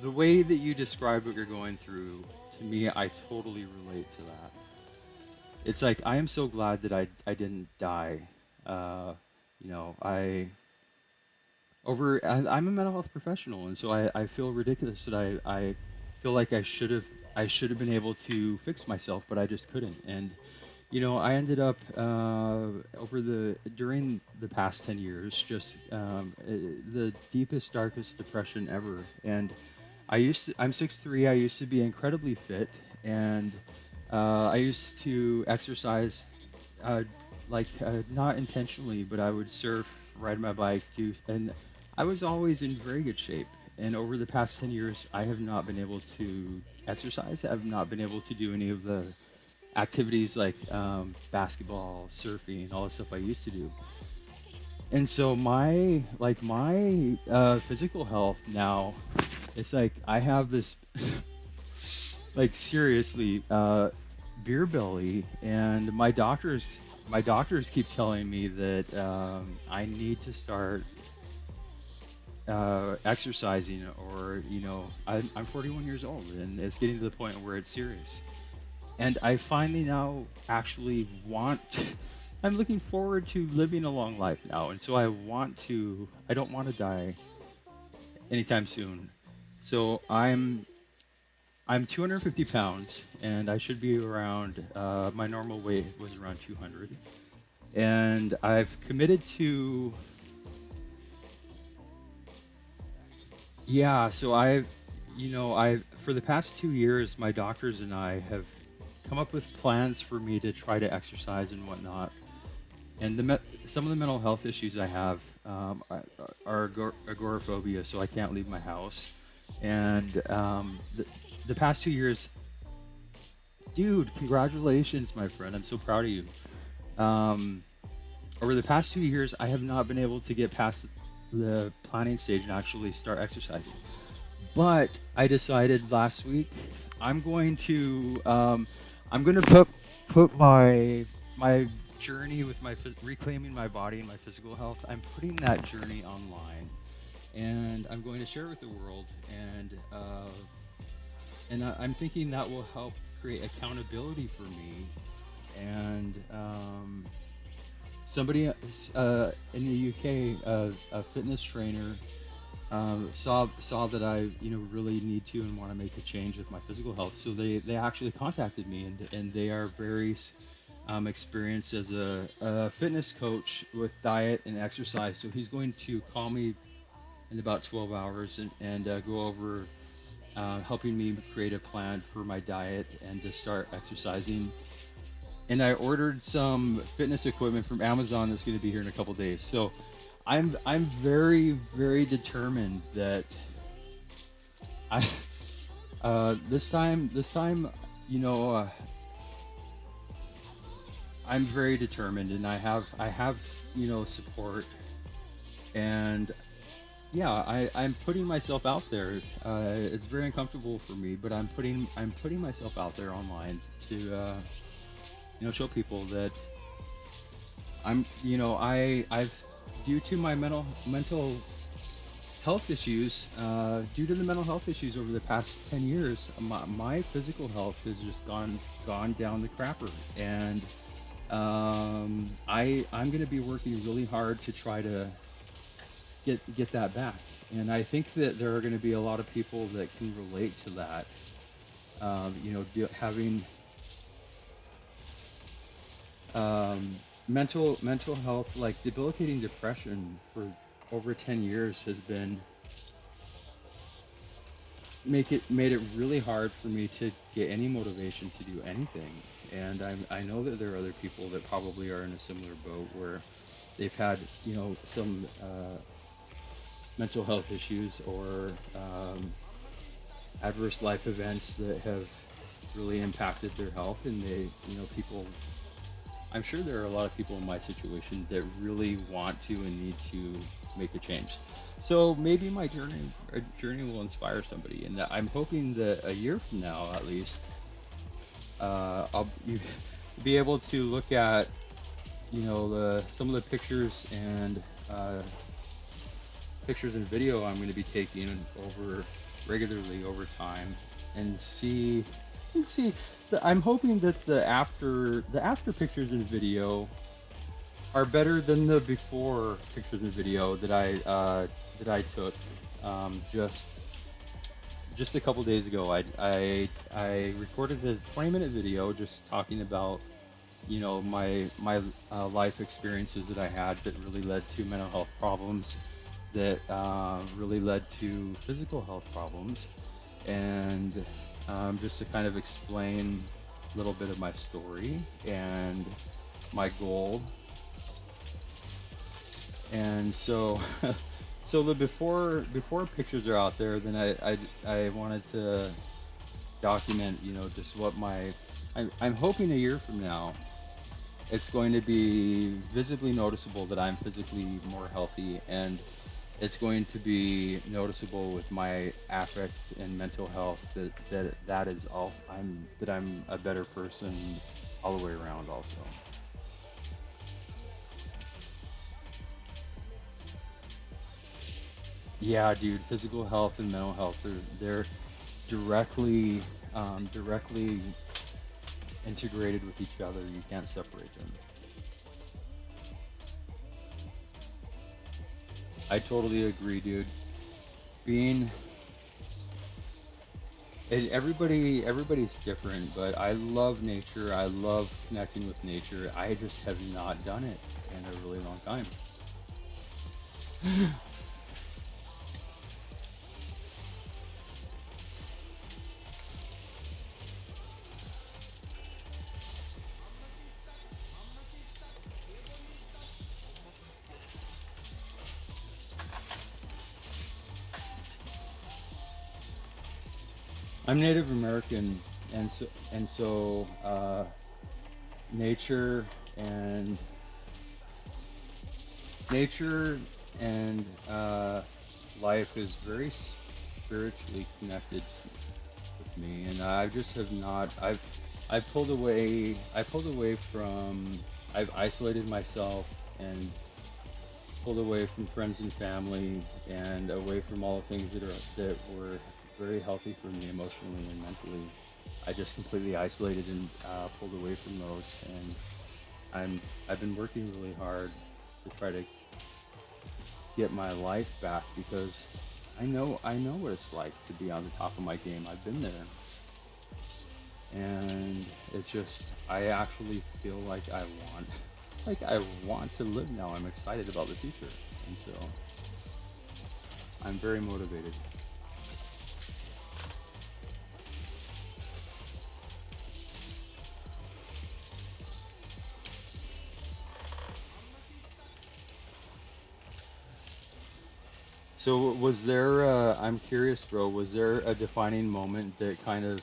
the way that you describe what you're going through, to me, I totally relate to that. It's like I am so glad that I didn't die. Uh, I I'm a mental health professional, and so I feel ridiculous that I feel like I should have been able to fix myself, but I just couldn't. And I ended up over the during the past 10 years, just the deepest, darkest depression ever. And I'm 6'3". I used to be incredibly fit, and I used to exercise, uh, not intentionally, but I would surf, ride my bike, and I was always in very good shape. And over the past 10 years, I have not been able to exercise. I've not been able to do any of the activities like basketball, surfing, all the stuff I used to do. And so my physical health now, it's like I have this like seriously beer belly, and my doctors keep telling me that I need to start exercising, or I'm 41 years old, and it's getting to the point where it's serious. And I finally now actually want. I'm looking forward to living a long life now, and so I don't want to die anytime soon. So I'm 250 pounds, and I should be around. My normal weight was around 200, and I've committed to. Yeah, so I for the past 2 years, my doctors and I have come up with plans for me to try to exercise and whatnot. And some of the mental health issues I have are agoraphobia, so I can't leave my house. And the past 2 years, dude, congratulations, my friend. I'm so proud of you. Um, Over the past 2 years, I have not been able to get past the planning stage and actually start exercising. But I decided last week I'm going to put my journey with reclaiming my body and my physical health. I'm putting that journey online, and I'm going to share it with the world. I'm thinking that will help create accountability for me. And somebody in the UK, a fitness trainer, saw that I really need to and want to make a change with my physical health. So they actually contacted me, and they are very experienced as a fitness coach with diet and exercise. So he's going to call me in about 12 hours and go over helping me create a plan for my diet and to start exercising. And I ordered some fitness equipment from Amazon that's going to be here in a couple days. So I'm very very determined that I this time you know I'm very determined, and I have support, and yeah, I'm putting myself out there. It's very uncomfortable for me, but I'm putting myself out there online to show people that I've due to my mental health issues, due to the mental health issues over the past 10 years, my physical health has just gone down the crapper, and I'm going to be working really hard to try to get that back. And I think that there are going to be a lot of people that can relate to that. Having mental health, like debilitating depression for over 10 years, has been made it really hard for me to get any motivation to do anything. And I know that there are other people that probably are in a similar boat where they've had some mental health issues or adverse life events that have really impacted their health, and people, I'm sure there are a lot of people in my situation that really want to and need to make a change. So maybe my journey will inspire somebody, and I'm hoping that a year from now, at least, I'll be able to look at some of the pictures and video I'm going to be taking regularly over time, and see. I'm hoping that the after pictures and video are better than the before pictures and video that I took just a couple days ago. I recorded a 20-minute video just talking about my life experiences that I had that really led to mental health problems, that really led to physical health problems, and just to kind of explain a little bit of my story and my goal. And so so the before pictures are out there, then I wanted to document just what I'm hoping a year from now it's going to be visibly noticeable that I'm physically more healthy, and it's going to be noticeable with my affect and mental health that is all that I'm a better person all the way around also. Yeah, dude, physical health and mental health they're directly integrated with each other. You can't separate them. I totally agree, dude. Everybody's different, but I love nature. I love connecting with nature. I just have not done it in a really long time. I'm Native American, and so nature and life is very spiritually connected with me, and I just have not. I've pulled away. I've isolated myself and pulled away from friends and family, and away from all the things that were very healthy for me emotionally and mentally. I just completely isolated and pulled away from those, and I've been working really hard to try to get my life back, because I know what it's like to be on the top of my game. I've been there, and it's just I actually feel like I want to live now. I'm excited about the future, and so I'm very motivated. So was there? I'm curious, bro. Was there a defining moment that kind of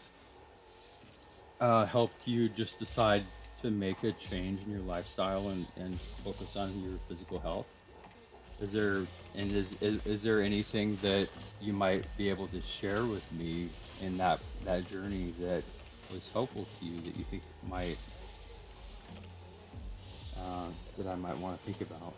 helped you just decide to make a change in your lifestyle and focus on your physical health? Is there is there anything that you might be able to share with me in that journey that was helpful to you that you think might that I might want to think about?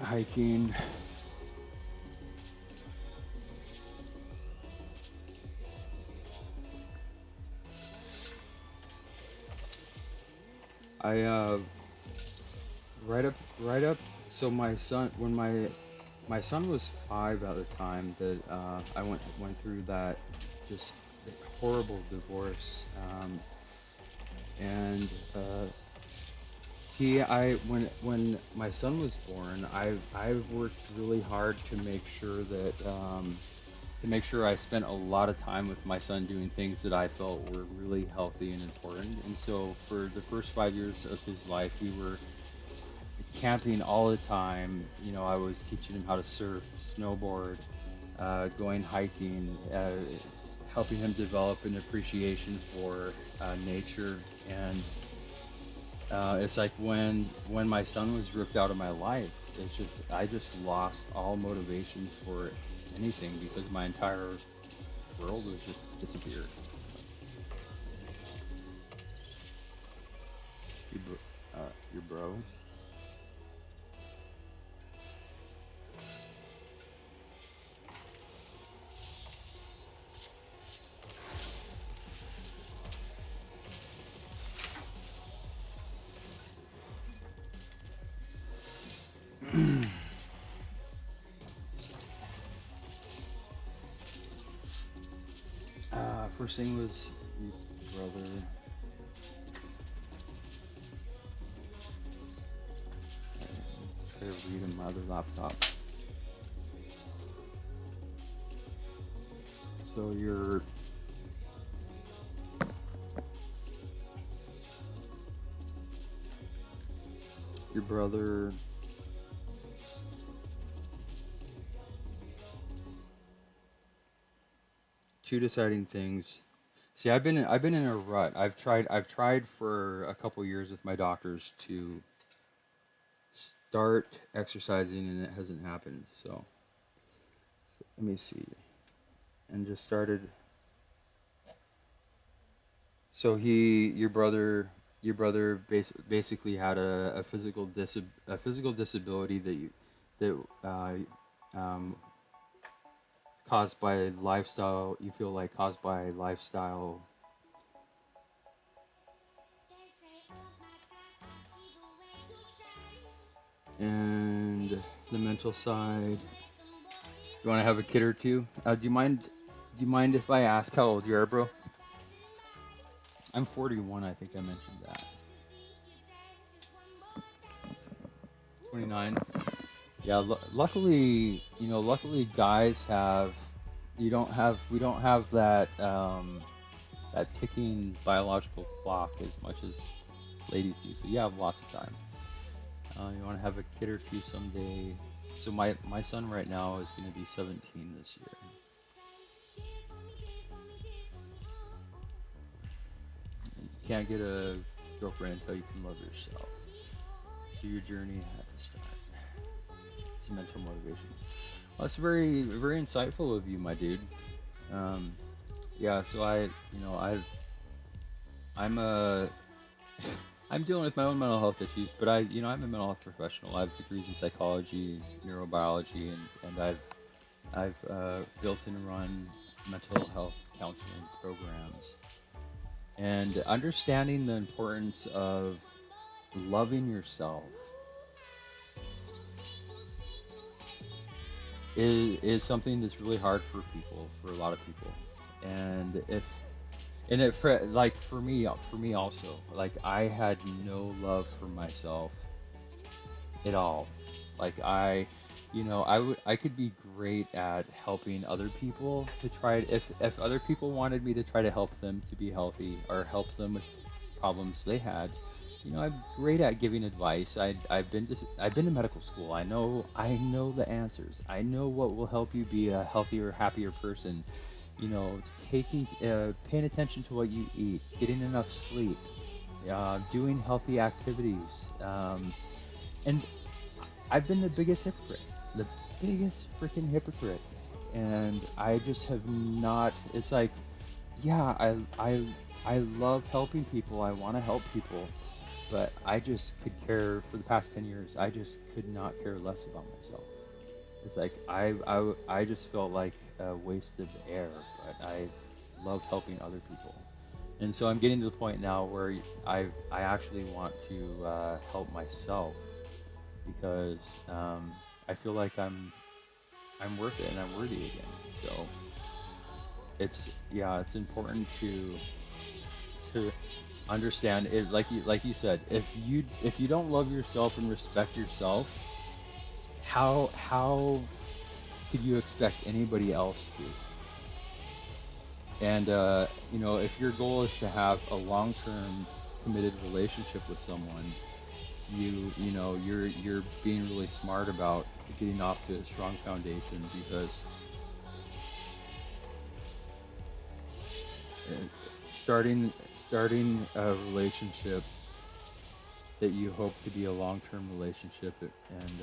Hiking. I right up. So my son, when my son was 5 at the time that I went through that just horrible divorce, and when my son was born, I've worked really hard to make sure that I spent a lot of time with my son doing things that I felt were really healthy and important. And so for the first 5 years of his life, we were camping all the time. You know, I was teaching him how to surf, snowboard, going hiking, helping him develop an appreciation for nature. And it's like when my son was ripped out of my life, I just lost all motivation for anything because my entire world was just disappeared. Your bro. First thing was your brother. Try to read on my other laptop. So your brother. Two deciding things. See, I've been in a rut. I've tried for a couple years with my doctors to start exercising, and it hasn't happened. So let me see. And just started. So your brother basically had a physical disability that um, caused by lifestyle. You feel like caused by lifestyle and the mental side. You want to have a kid or two? Do you mind? Do you mind if I ask how old you are, bro? I'm 41. I think I mentioned that. 29. Yeah. Luckily, luckily, guys have. You don't have. We don't have that ticking biological clock as much as ladies do. So you have lots of time. You want to have a kid or two someday. So my son right now is going to be 17 this year. You can't get a girlfriend until you can love yourself. So your journey had to start. It's mental motivation. Well, that's very very insightful of you, my dude. Um, yeah. So I'm a I'm dealing with my own mental health issues, but I'm a mental health professional. I have degrees in psychology, neurobiology, and I've built and run mental health counseling programs. And understanding the importance of loving yourself is something that's really hard for a lot of people. And if and it for like for me also, like I had no love for myself at all. Like I could be great at helping other people to try, if other people wanted me to try to help them to be healthy or help them with problems they had. I'm great at giving advice. I've been to medical school. I know the answers. I know what will help you be a healthier, happier person. Paying attention to what you eat, getting enough sleep, doing healthy activities, and I've been the biggest hypocrite, the biggest freaking hypocrite, and I just have not. It's like, yeah, I love helping people. I want to help people, but I just could care for the past 10 years. I just could not care less about myself. It's like I just felt like a waste of air, but I love helping other people. And so I'm getting to the point now where I actually want to help myself because I feel like I'm worth it and I'm worthy again. So it's important to understand it, like you said, if you don't love yourself and respect yourself, how could you expect anybody else to? And if your goal is to have a long-term committed relationship with someone, you're being really smart about getting off to a strong foundation, because starting a relationship that you hope to be a long-term relationship and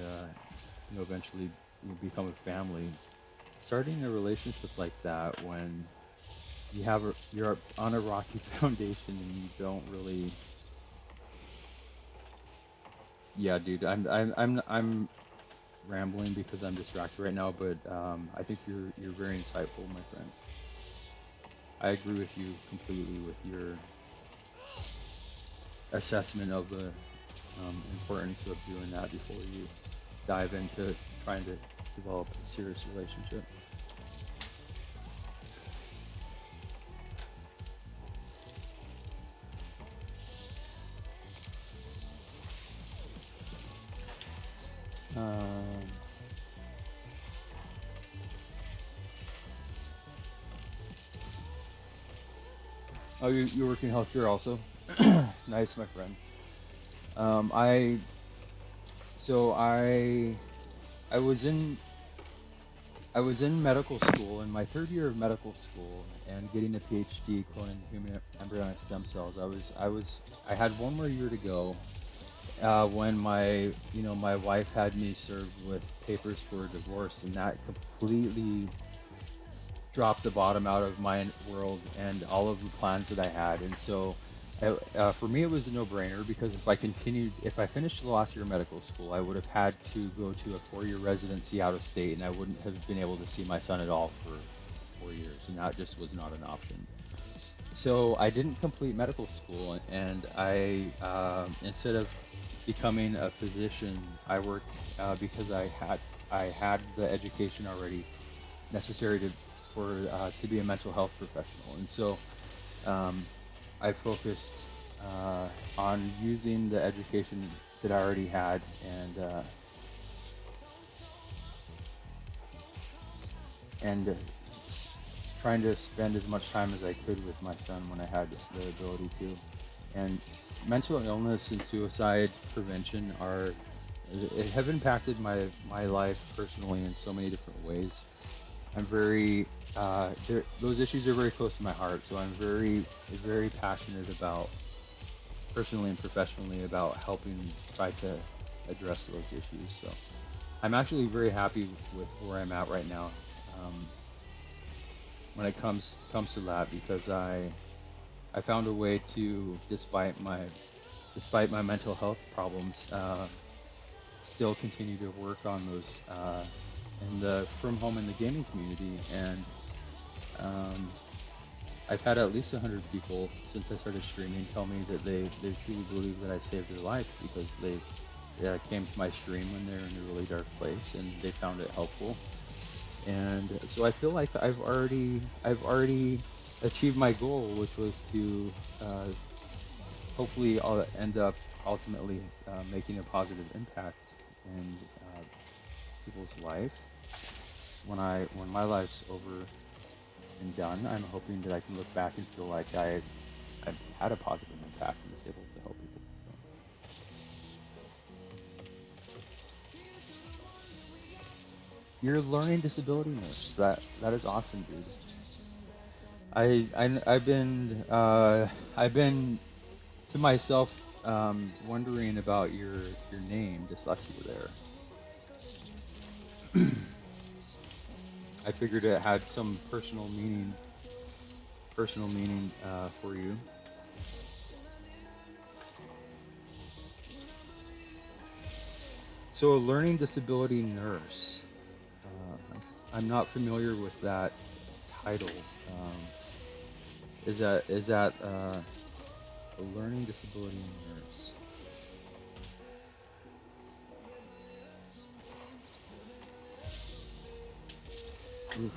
eventually you become a family. Starting a relationship like that when you're on a rocky foundation and you don't really. Yeah, dude, I'm rambling because I'm distracted right now, but I think you're very insightful, my friend. I agree with you completely with your assessment of the importance of doing that before you dive into trying to develop a serious relationship. Um, oh, you're working healthcare also? Nice, my friend. I so I was in medical school in my third year of medical school and getting a PhD cloning human embryonic stem cells. I had one more year to go when my wife had me served with papers for a divorce, and that completely dropped the bottom out of my world and all of the plans that I had. And so for me, it was a no-brainer, because if I finished the last year of medical school, I would have had to go to a 4-year residency out of state, and I wouldn't have been able to see my son at all for 4 years, and that just was not an option. So I didn't complete medical school, and I instead of becoming a physician, I worked because I had the education already necessary to be a mental health professional, and so I focused on using the education that I already had and trying to spend as much time as I could with my son when I had the ability to. And mental illness and suicide prevention have impacted my life personally in so many different ways. I'm very those issues are very close to my heart, so I'm very, very passionate about, personally and professionally, about helping try to address those issues. So I'm actually very happy with where I'm at right now when it comes to that, because I found a way to, despite my mental health problems, still continue to work on those from home in the gaming community, and I've had at least 100 people since I started streaming tell me that they truly believe that I saved their life because they came to my stream when they're in a really dark place and they found it helpful. And so I feel like I've already achieved my goal, which was to hopefully I'll end up ultimately making a positive impact in people's life. When my life's over and done, I'm hoping that I can look back and feel like I've had a positive impact and was able to help people. You're a learning disability nurse. That is awesome, dude. I've been to myself wondering about your name, dyslexia. There, I figured it had some personal meaning for you. So, a learning disability nurse. I'm not familiar with that title. Um, is that a learning disability nurse? Oof.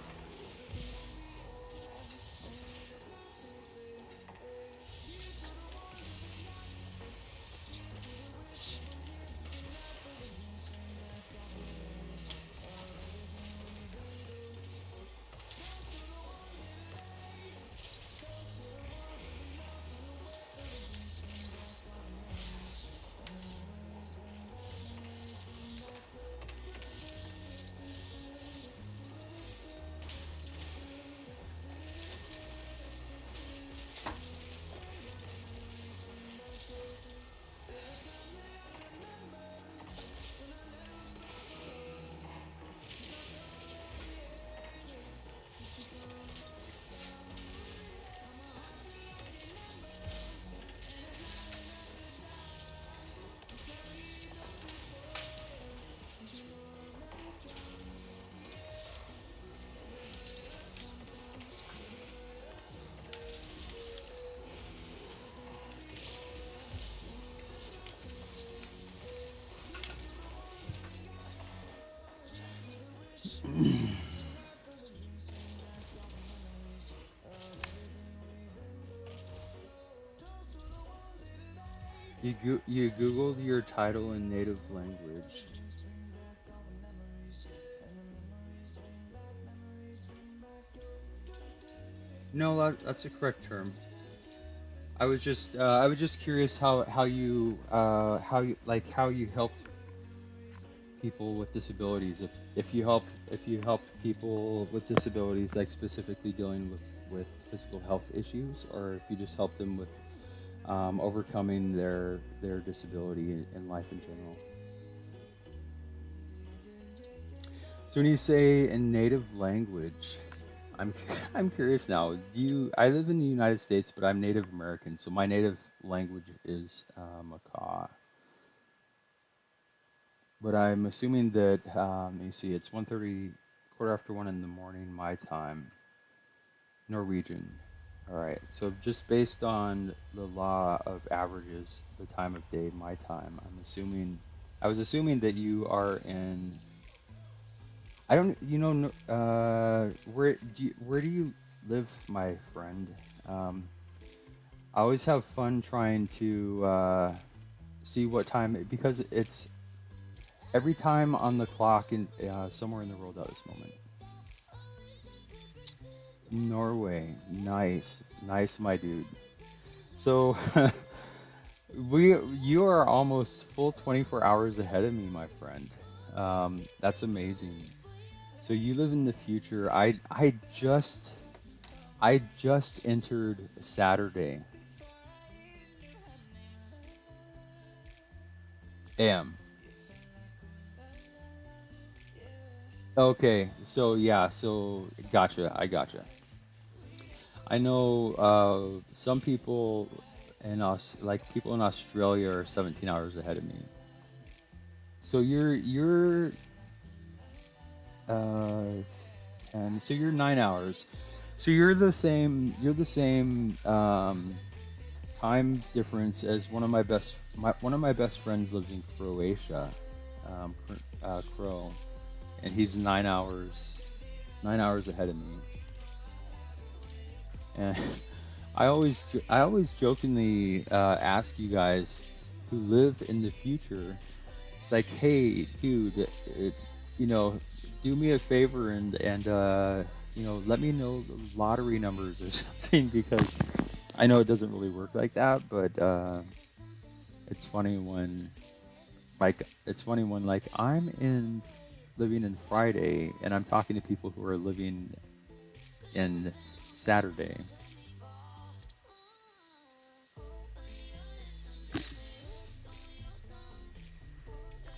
You googled your title in native language. No, that's a correct term. I was just curious how you helped people with disabilities. If you helped people with disabilities, like specifically dealing with physical health issues, or if you just helped them with overcoming their disability in life in general. So when you say in native language, I'm I'm curious now. I live in the United States, but I'm Native American, so my native language is Makah. But I'm assuming that let me see, it's 1:30, quarter after one in the morning, my time, Norwegian. All right. So just based on the law of averages, the time of day, my time, I was assuming that you are in. I don't, where do you live, my friend? I always have fun trying to see what time, because it's every time on the clock in somewhere in the world at this moment. Norway, nice, nice, my dude. So you are almost full 24 hours ahead of me, my friend. That's amazing. So you live in the future. I just entered Saturday. AM. Okay, so yeah, so gotcha. I gotcha. I know some people like people in Australia are 17 hours ahead of me. So uh 10. So you're 9 hours. So you're the same. You're the same time difference as one of my best friends lives in Croatia, Crow, and he's 9 hours ahead of me. And I always jokingly ask you guys who live in the future. It's like, hey, dude, you know, do me a favor and let me know the lottery numbers or something because I know it doesn't really work like that, but it's funny when like I'm in living in Friday and I'm talking to people who are living in Saturday.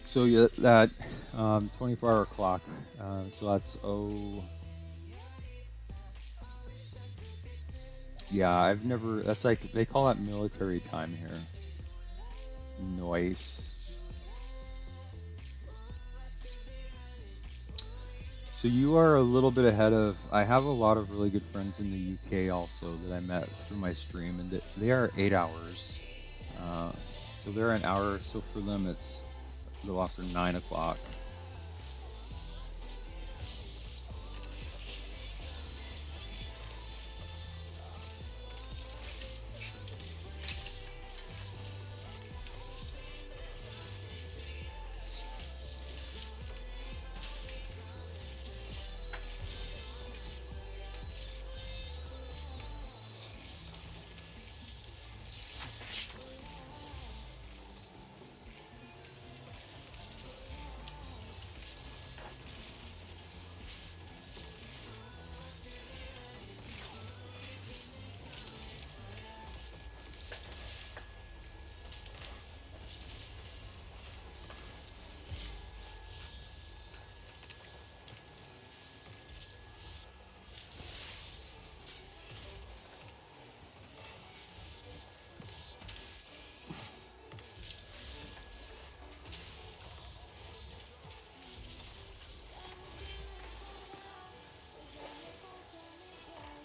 So yeah, that 24-hour clock. So that's yeah. I've never. That's like they call that military time here. Noise. So you are a little bit ahead of. I have a lot of really good friends in the UK also that I met through my stream, and they are 8 hours. Uh, so they're an hour. So for them, it's a little after 9 o'clock.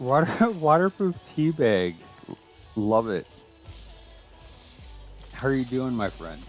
Waterproof tea bag. Love it. How are you doing, my friend?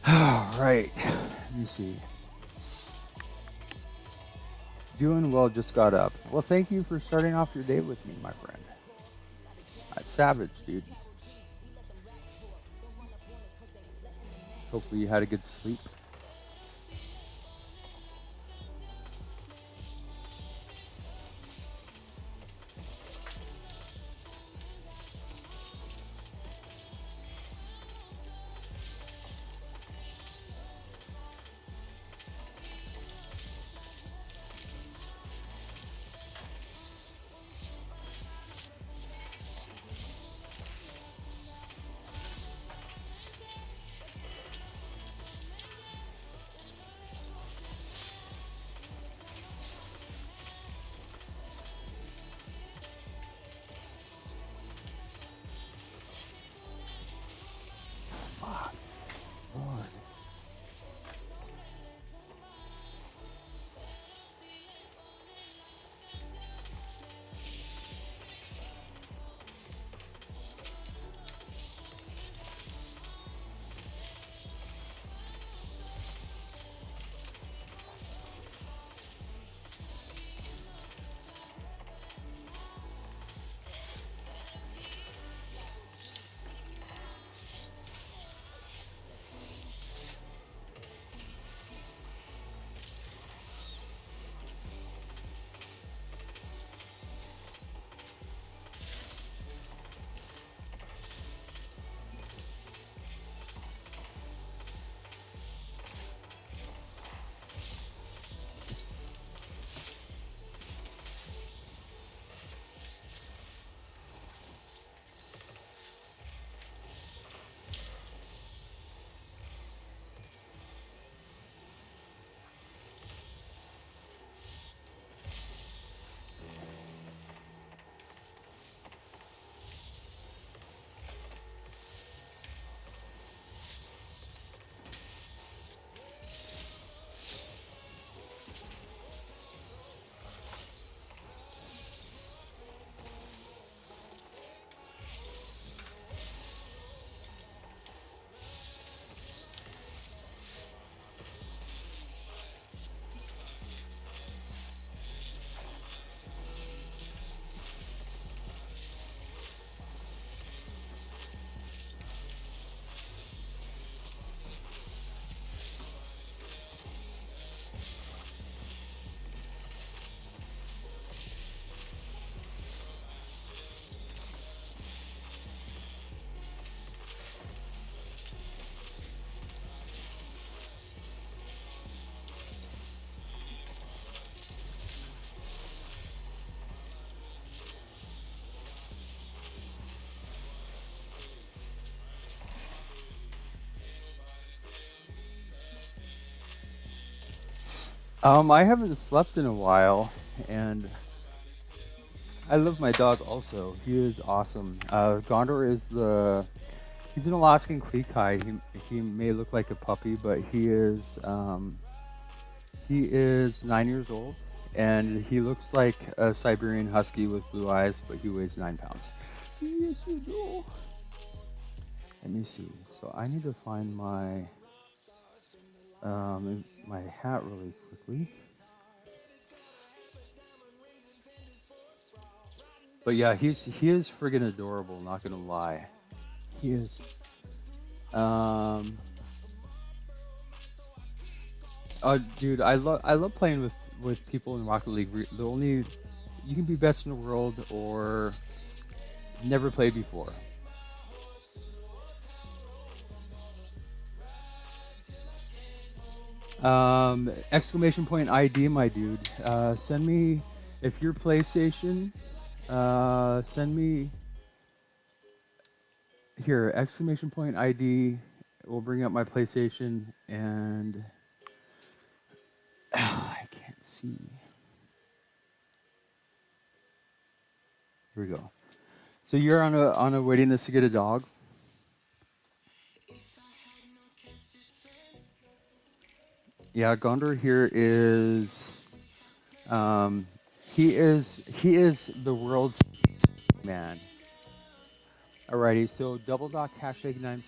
All right. Let me see. Doing well, just got up. Well, thank you for starting off your day with me, my friend. Savage, dude. Hopefully you had a good sleep. I haven't slept in a while, and I love my dog also. He is awesome. Gondor is he's an Alaskan Klee. He may look like a puppy, but he is 9 years old, and he looks like a Siberian Husky with blue eyes, but he weighs 9 pounds. Yes, you do. Let me see. So I need to find my hat really quickly. But yeah, he is friggin' adorable. Not gonna lie, he is. Um, Dude, I love playing with people in Rocket League. The only you can be best in the world or never played before. Exclamation point ID, my dude. Send me if you're PlayStation. Send me here exclamation point ID. We'll bring up my PlayStation and I can't see. Here we go. So you're on a waiting list to get a dog. Yeah, Gondor here is he is the world's man. Alrighty, so double dock hashtag 9.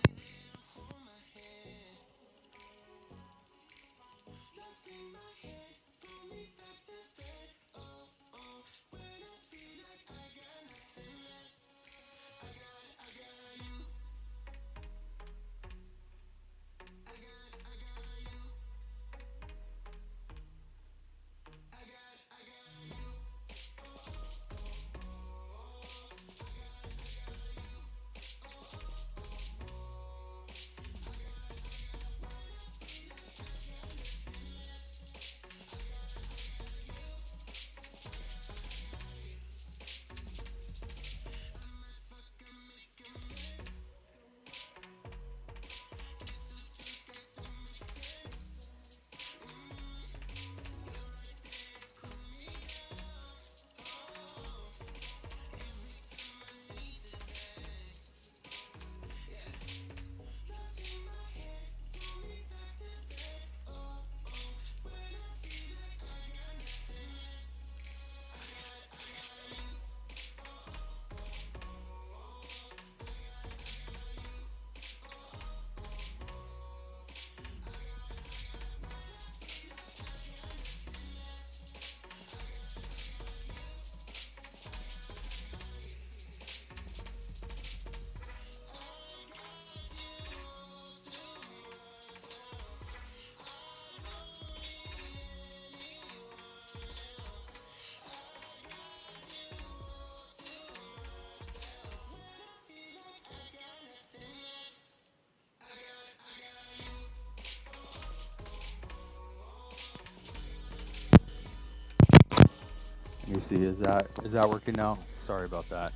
Let me see. Is that working now? Sorry about that.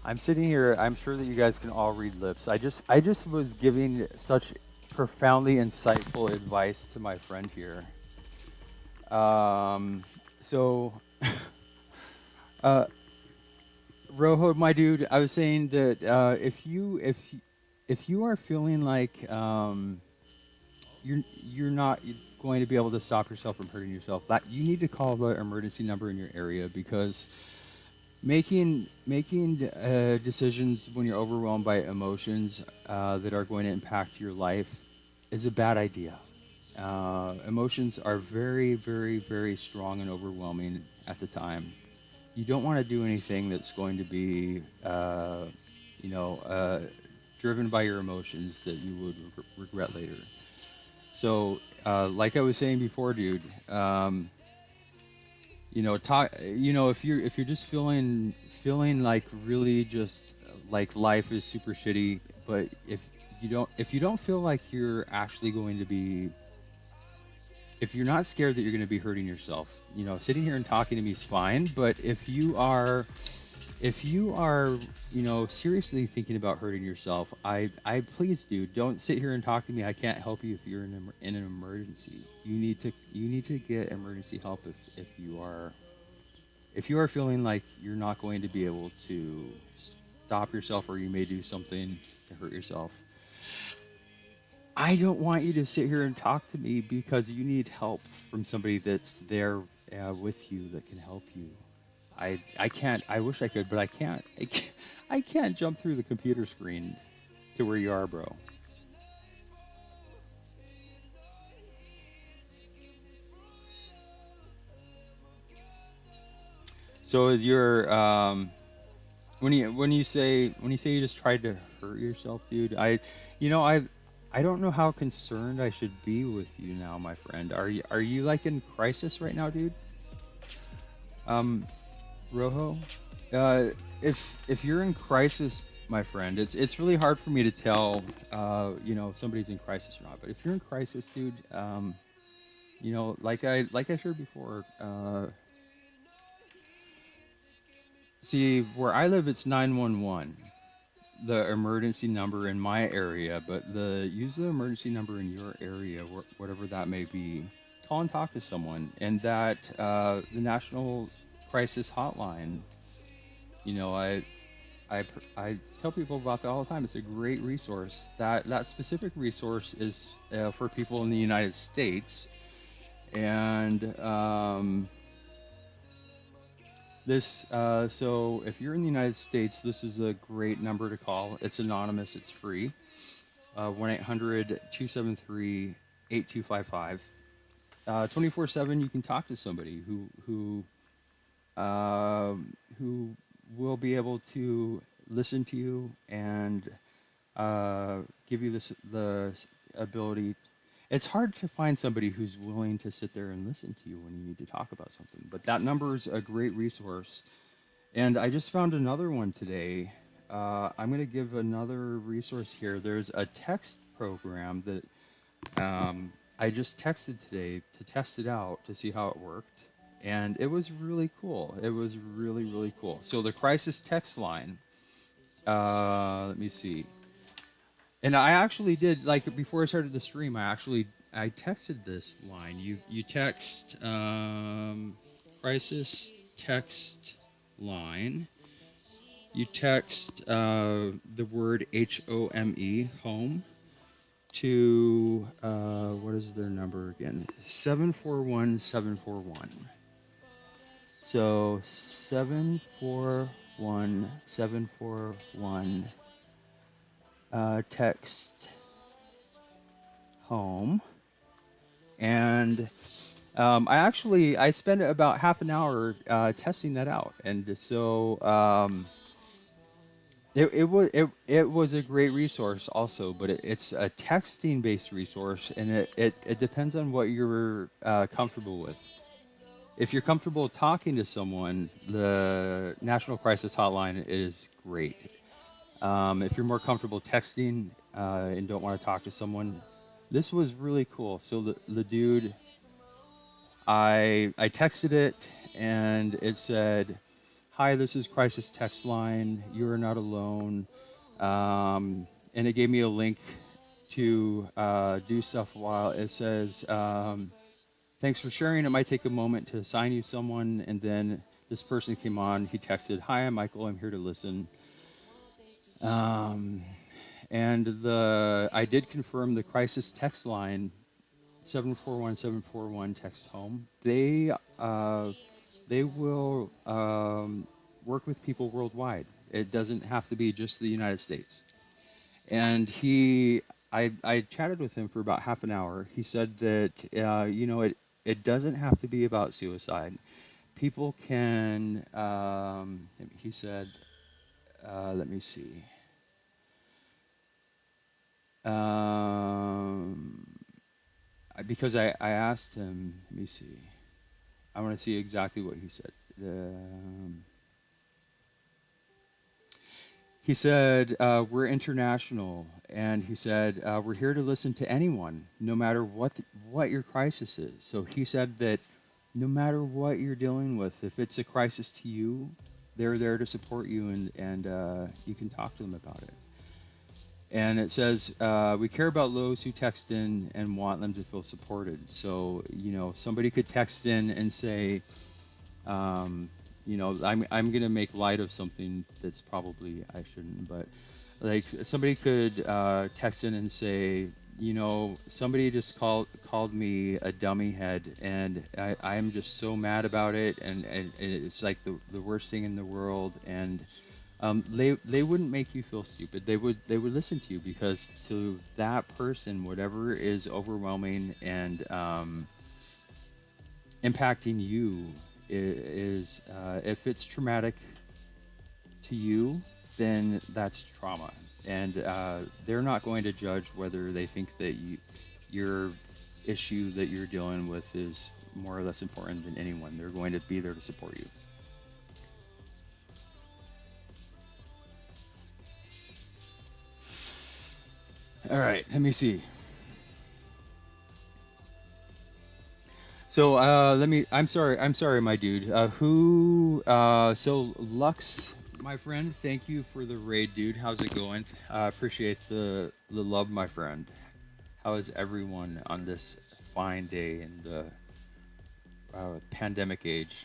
I'm sitting here. I'm sure that you guys can all read lips. I just was giving such profoundly insightful advice to my friend here. So, uh, Rojo, my dude, I was saying that if you are feeling like you're not going to be able to stop yourself from hurting yourself, that you need to call the emergency number in your area because making decisions when you're overwhelmed by emotions that are going to impact your life is a bad idea. Emotions are very, very, very strong and overwhelming at the time. You don't want to do anything that's going to be, you know, driven by your emotions that you would regret later. So, like I was saying before, dude, talk. If you're just feeling like really just like life is super shitty, but if you don't feel like you're actually going to be, if you're not scared that you're going to be hurting yourself, sitting here and talking to me is fine. But if you are if you are, seriously thinking about hurting yourself, I please do don't sit here and talk to me. I can't help you if you're in an emergency. You need to get emergency help if you are feeling like you're not going to be able to stop yourself, or you may do something to hurt yourself. I don't want you to sit here and talk to me because you need help from somebody that's there with you that can help you. I can't. I wish I could, but I can't. I can't jump through the computer screen to where you are, bro. So is your when you say you just tried to hurt yourself, dude? I don't know how concerned I should be with you now, my friend. Are you like in crisis right now, dude? Um, Rojo, uh, if you're in crisis, my friend, it's really hard for me to tell, if somebody's in crisis or not. But if you're in crisis, dude, like I shared before, see where I live, it's 911, the emergency number in my area. But use the emergency number in your area, whatever that may be. Call and talk to someone, and that the National Crisis Hotline. You know, I tell people about that all the time. It's a great resource. That specific resource is for people in the United States, and so if you're in the United States, this is a great number to call. It's anonymous. It's free. 1-800-273-8255. 24/7. You can talk to somebody who will be able to listen to you and give you the ability. It's hard to find somebody who's willing to sit there and listen to you when you need to talk about something. But that number is a great resource. And I just found another one today. I'm going to give another resource here. There's a text program that I just texted today to test it out to see how it worked. And it was really cool. It was really, really cool. So the crisis text line, let me see. And I actually did, like, before I started the stream, I texted this line. You text crisis text line. You text the word home to what is their number again? 741-741. So 741-741. Text home, and I spent about half an hour testing that out, and so it was a great resource also. But it's a texting based resource, and it depends on what you're comfortable with. If you're comfortable talking to someone, the National Crisis Hotline is great. If you're more comfortable texting and don't want to talk to someone, this was really cool. So the dude, I texted it, and it said, "Hi, this is Crisis Text Line. You are not alone." And it gave me a link to do stuff while it says, "Thanks for sharing. It might take a moment to assign you someone." And then this person came on. He texted, "Hi, I'm Michael. I'm here to listen." Um, and I did confirm the crisis text line, 741-741 text home. They will work with people worldwide. It doesn't have to be just the United States. And I chatted with him for about half an hour. He said that it doesn't have to be about suicide. People can. He said, let me see. Because I asked him, let me see. I want to see exactly what he said. He said, we're international. And he said, we're here to listen to anyone, no matter what your crisis is. So he said that no matter what you're dealing with, if it's a crisis to you, they're there to support you, and you can talk to them about it. And it says, we care about those who text in and want them to feel supported. So, somebody could text in and say, I'm going to make light of something that's probably I shouldn't, but like somebody could text in and say, somebody just called me a dummy head, and I'm just so mad about it, and it's like the worst thing in the world, and they wouldn't make you feel stupid. They would listen to you, because to that person, whatever is overwhelming and impacting you is if it's traumatic to you, then that's trauma, and they're not going to judge whether they think that your issue that you're dealing with is more or less important than anyone. They're going to be there to support you. All right, let me see. So I'm sorry, my dude. So Lux, my friend, thank you for the raid, dude. How's it going? Appreciate the love, my friend. How is everyone on this fine day in the pandemic age?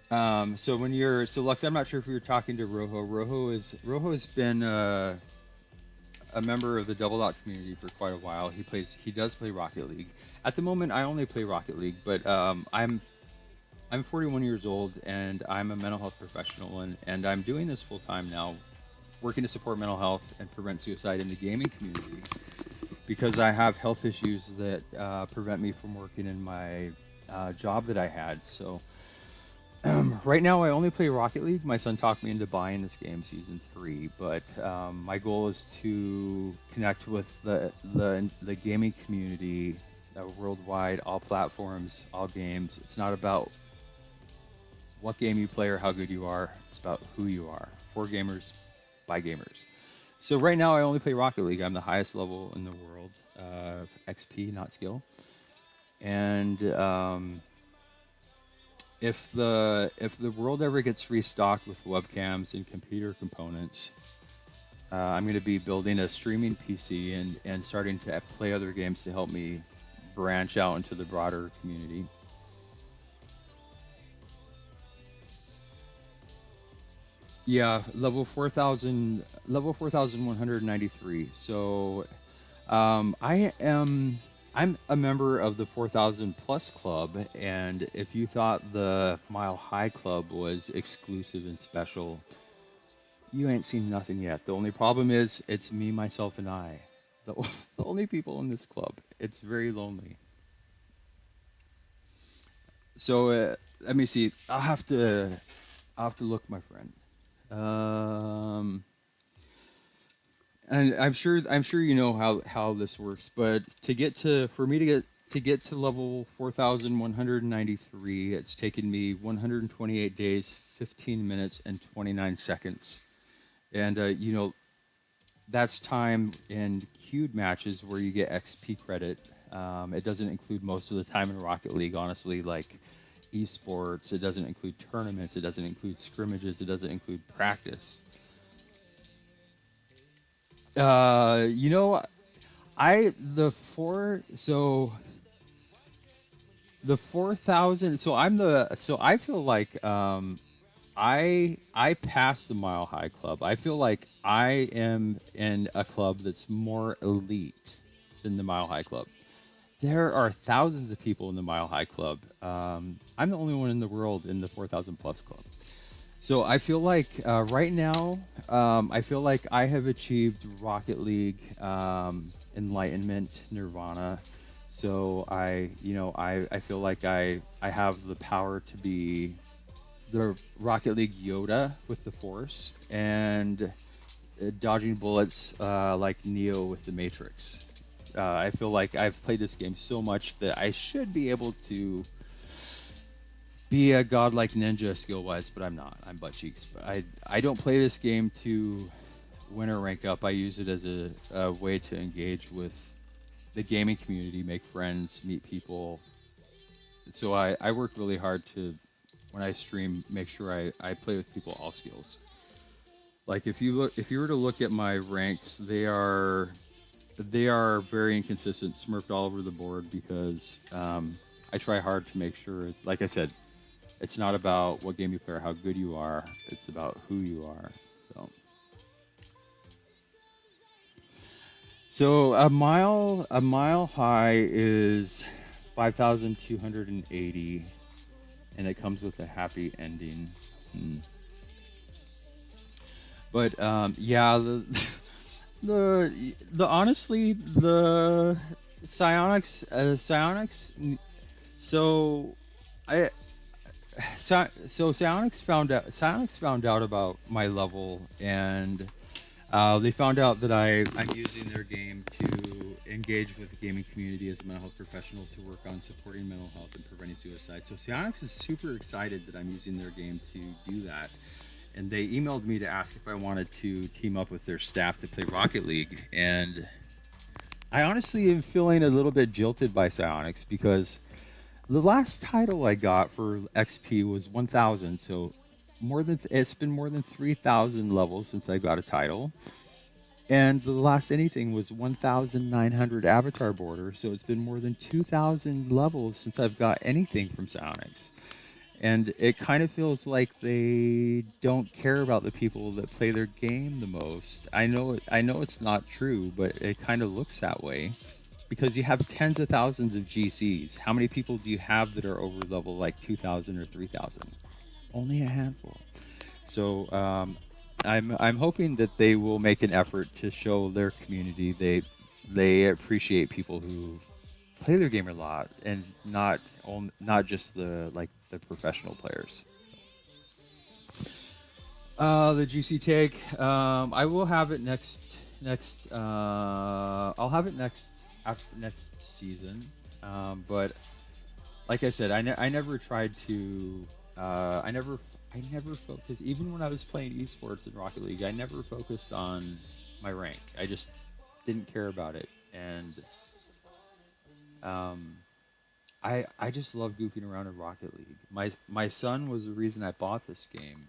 So Lux, I'm not sure if we were talking to Rojo. Rojo has been a member of the Double Dot community for quite a while. He does play Rocket League. At the moment, I only play Rocket League, but I'm 41 years old, and I'm a mental health professional, and I'm doing this full time now, working to support mental health and prevent suicide in the gaming community, because I have health issues that prevent me from working in my job that I had. So right now, I only play Rocket League. My son talked me into buying this game, Season 3, but my goal is to connect with the gaming community worldwide, all platforms, all games. It's not about what game you play or how good you are. It's about who you are. For gamers, by gamers. So right now, I only play Rocket League. I'm the highest level in the world, XP, not skill. And if the world ever gets restocked with webcams and computer components, I'm going to be building a streaming PC and starting to play other games to help me branch out into the broader community. Yeah, level 4,193. So I'm a member of the 4,000 plus club, and if you thought the Mile High Club was exclusive and special, you ain't seen nothing yet. The only problem is it's me, myself, and I. The, the only people in this club. It's very lonely. So let me see. I'll have to look, my friend. Um, and I'm sure you know how this works, but for me to get to level 4,193, it's taken me 128 days, 15 minutes, and 29 seconds. And that's time in queued matches where you get XP credit. It doesn't include most of the time in Rocket League, honestly, like esports. It doesn't include tournaments. It doesn't include scrimmages. It doesn't include practice. You know, I the four so the 4,000. So I feel like I passed the Mile High Club. I feel like I am in a club that's more elite than the Mile High Club. There are thousands of people in the Mile High Club. I'm the only one in the world in the 4,000 plus club. So I feel like right now, I feel like I have achieved Rocket League enlightenment, nirvana. So I feel like I have the power to be the Rocket League Yoda with the Force, and dodging bullets like Neo with the Matrix. I feel like I've played this game so much that I should be able to be a godlike ninja skill-wise, but I'm not. I'm butt cheeks. But I don't play this game to win or rank up. I use it as a way to engage with the gaming community, make friends, meet people. So I work really hard to, when I stream, make sure I play with people all skills. Like if you were to look at my ranks, they are very inconsistent, smurfed all over the board because I try hard to make sure it's, like I said, it's not about what game you play or how good you are. It's about who you are. So a mile high is 5,280, and it comes with a happy ending. But yeah, the honestly the psionics. So I so Psionics found out about my level, and they found out that I'm using their game to engage with the gaming community as a mental health professional to work on supporting mental health and preventing suicide. So Psionics is super excited that I'm using their game to do that. And they emailed me to ask if I wanted to team up with their staff to play Rocket League. And I honestly am feeling a little bit jilted by Psionics because the last title I got for XP was 1,000. So it's been more than 3,000 levels since I got a title. And the last anything was 1,900 avatar border. So it's been more than 2,000 levels since I've got anything from Psionics. And it kind of feels like they don't care about the people that play their game the most. I know it's not true, but it kind of looks that way because you have tens of thousands of GCs. How many people do you have that are over level like 2,000 or 3,000? Only a handful. So I'm hoping that they will make an effort to show their community they appreciate people who play their game a lot and not just the professional players. The GC tag, I will have it next. I'll have it next season. But like I said, I never tried to. I never focused. Even when I was playing esports in Rocket League, I never focused on my rank. I just didn't care about it, and I just love goofing around in Rocket League. My son was the reason I bought this game.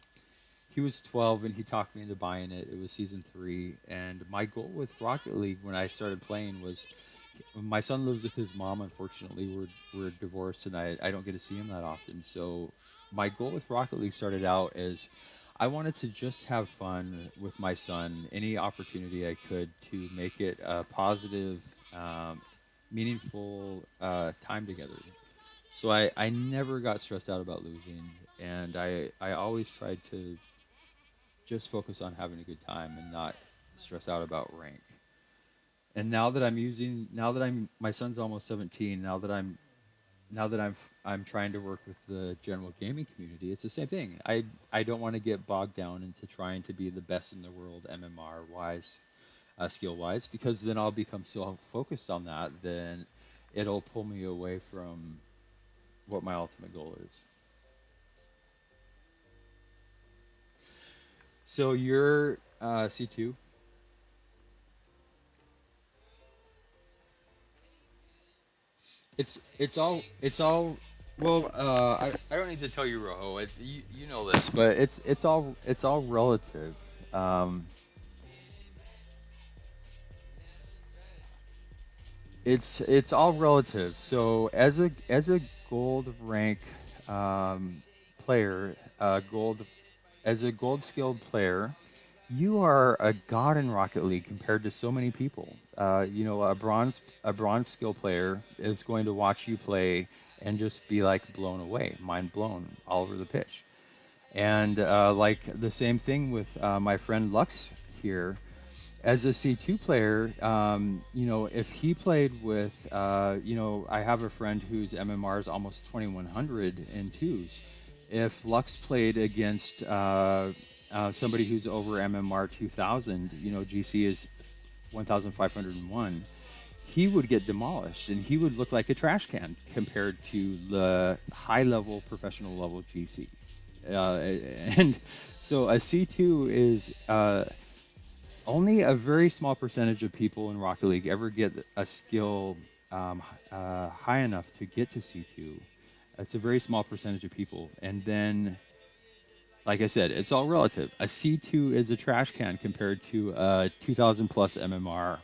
He was 12 and he talked me into buying it. It was season 3, and my goal with Rocket League when I started playing was, my son lives with his mom. Unfortunately, we're divorced, and I don't get to see him that often. So my goal with Rocket League started out as I wanted to just have fun with my son, any opportunity I could to make it a positive, meaningful time together. So I never got stressed out about losing, and I always tried to just focus on having a good time and not stress out about rank. And now that my son's almost 17, now that I'm trying to work with the general gaming community, it's the same thing. I don't want to get bogged down into trying to be the best in the world MMR wise, skill wise, because then I'll become so focused on that, then it'll pull me away from what my ultimate goal is. So you're C2. It's all well. I don't need to tell you, Rojo. You know this, but it's all relative. It's all relative. So as a gold rank player, gold as a gold skilled player, you are a god in Rocket League compared to so many people. A bronze skill player is going to watch you play and just be like blown away, mind blown all over the pitch. And like the same thing with my friend Lux here. As a C2 player, if he played with, I have a friend whose MMR is almost 2,100 in twos. If Lux played against somebody who's over MMR 2,000, GC is 1,501, he would get demolished and he would look like a trash can compared to the high level professional level GC. And so a C2 is only a very small percentage of people in Rocket League ever get a skill high enough to get to C2. It's a very small percentage of people. And then, like I said, it's all relative. A C2 is a trash can compared to a 2000 plus MMR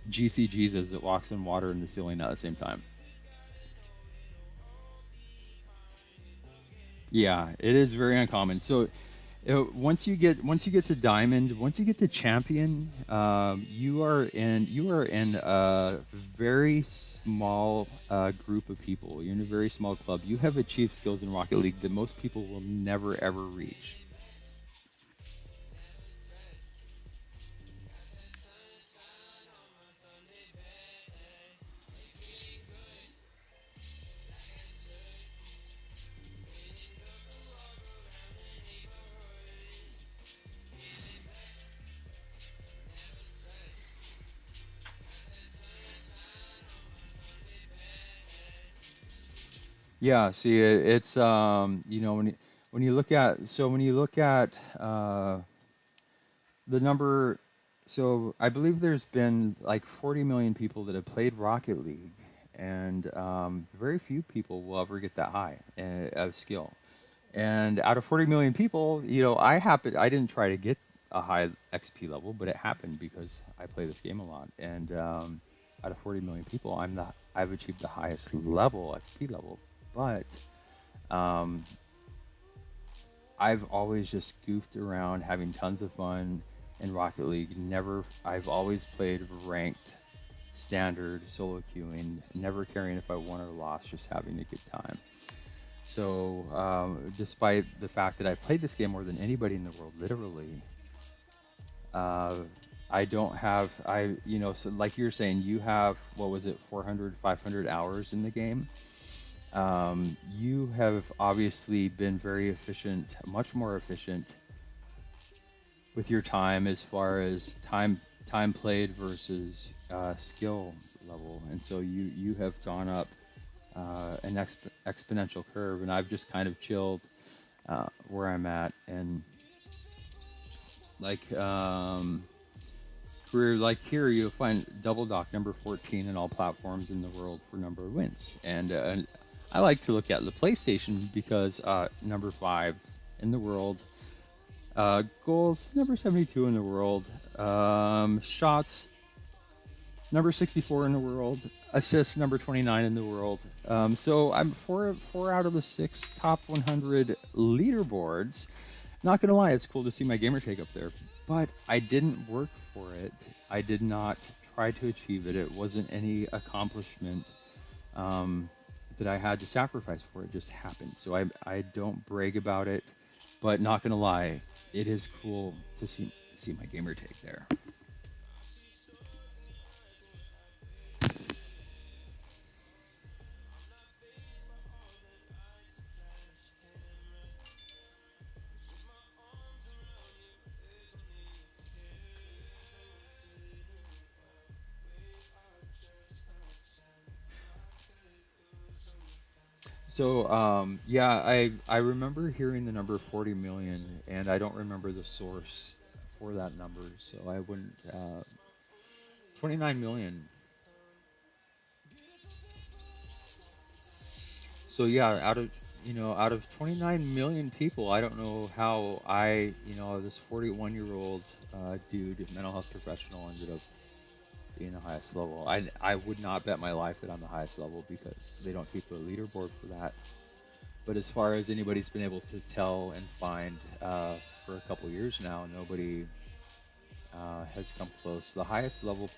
GCGs as it walks in water in the ceiling at the same time. Yeah, it is very uncommon. So once you get to diamond, once you get to champion, you are in a very small group of people. You're in a very small club. You have achieved skills in Rocket League that most people will never ever reach. Yeah, see, it's when you look at the number, so I believe there's been like 40 million people that have played Rocket League, and very few people will ever get that high of skill. And out of 40 million people, I didn't try to get a high XP level, but it happened because I play this game a lot. And out of 40 million people, I've achieved the highest level XP level. But um, I've always just goofed around, having tons of fun in Rocket League. I've always played ranked, standard, solo queuing, never caring if I won or lost, just having a good time. So, despite the fact that I played this game more than anybody in the world, literally, uh, I don't have, so like you're saying, you have, what was it, 400, 500 hours in the game. You have obviously been very efficient, much more efficient with your time as far as time played versus skill level, and so you have gone up an exponential curve, and I've just kind of chilled where I'm at, and like career like here you'll find Double Dock number 14 in all platforms in the world for number of wins, and I like to look at the PlayStation because number 5 in the world. Goals, number 72 in the world. Shots, number 64 in the world. Assists, number 29 in the world. So I'm four out of the 6 top 100 leaderboards. Not gonna lie, it's cool to see my gamer take up there, but I didn't work for it. I did not try to achieve it. It wasn't any accomplishment that I had to sacrifice for. It just happened. So I don't brag about it, but not gonna lie, it is cool to see my gamer take there. So yeah, I remember hearing the number 40 million, and I don't remember the source for that number. So I wouldn't. 29 million. So yeah, out of 29 million people, I don't know how this 41-year-old dude, mental health professional, ended up being the highest level. I would not bet my life that I'm the highest level because they don't keep a leaderboard for that. But as far as anybody's been able to tell and find for a couple years now, nobody has come close. The highest level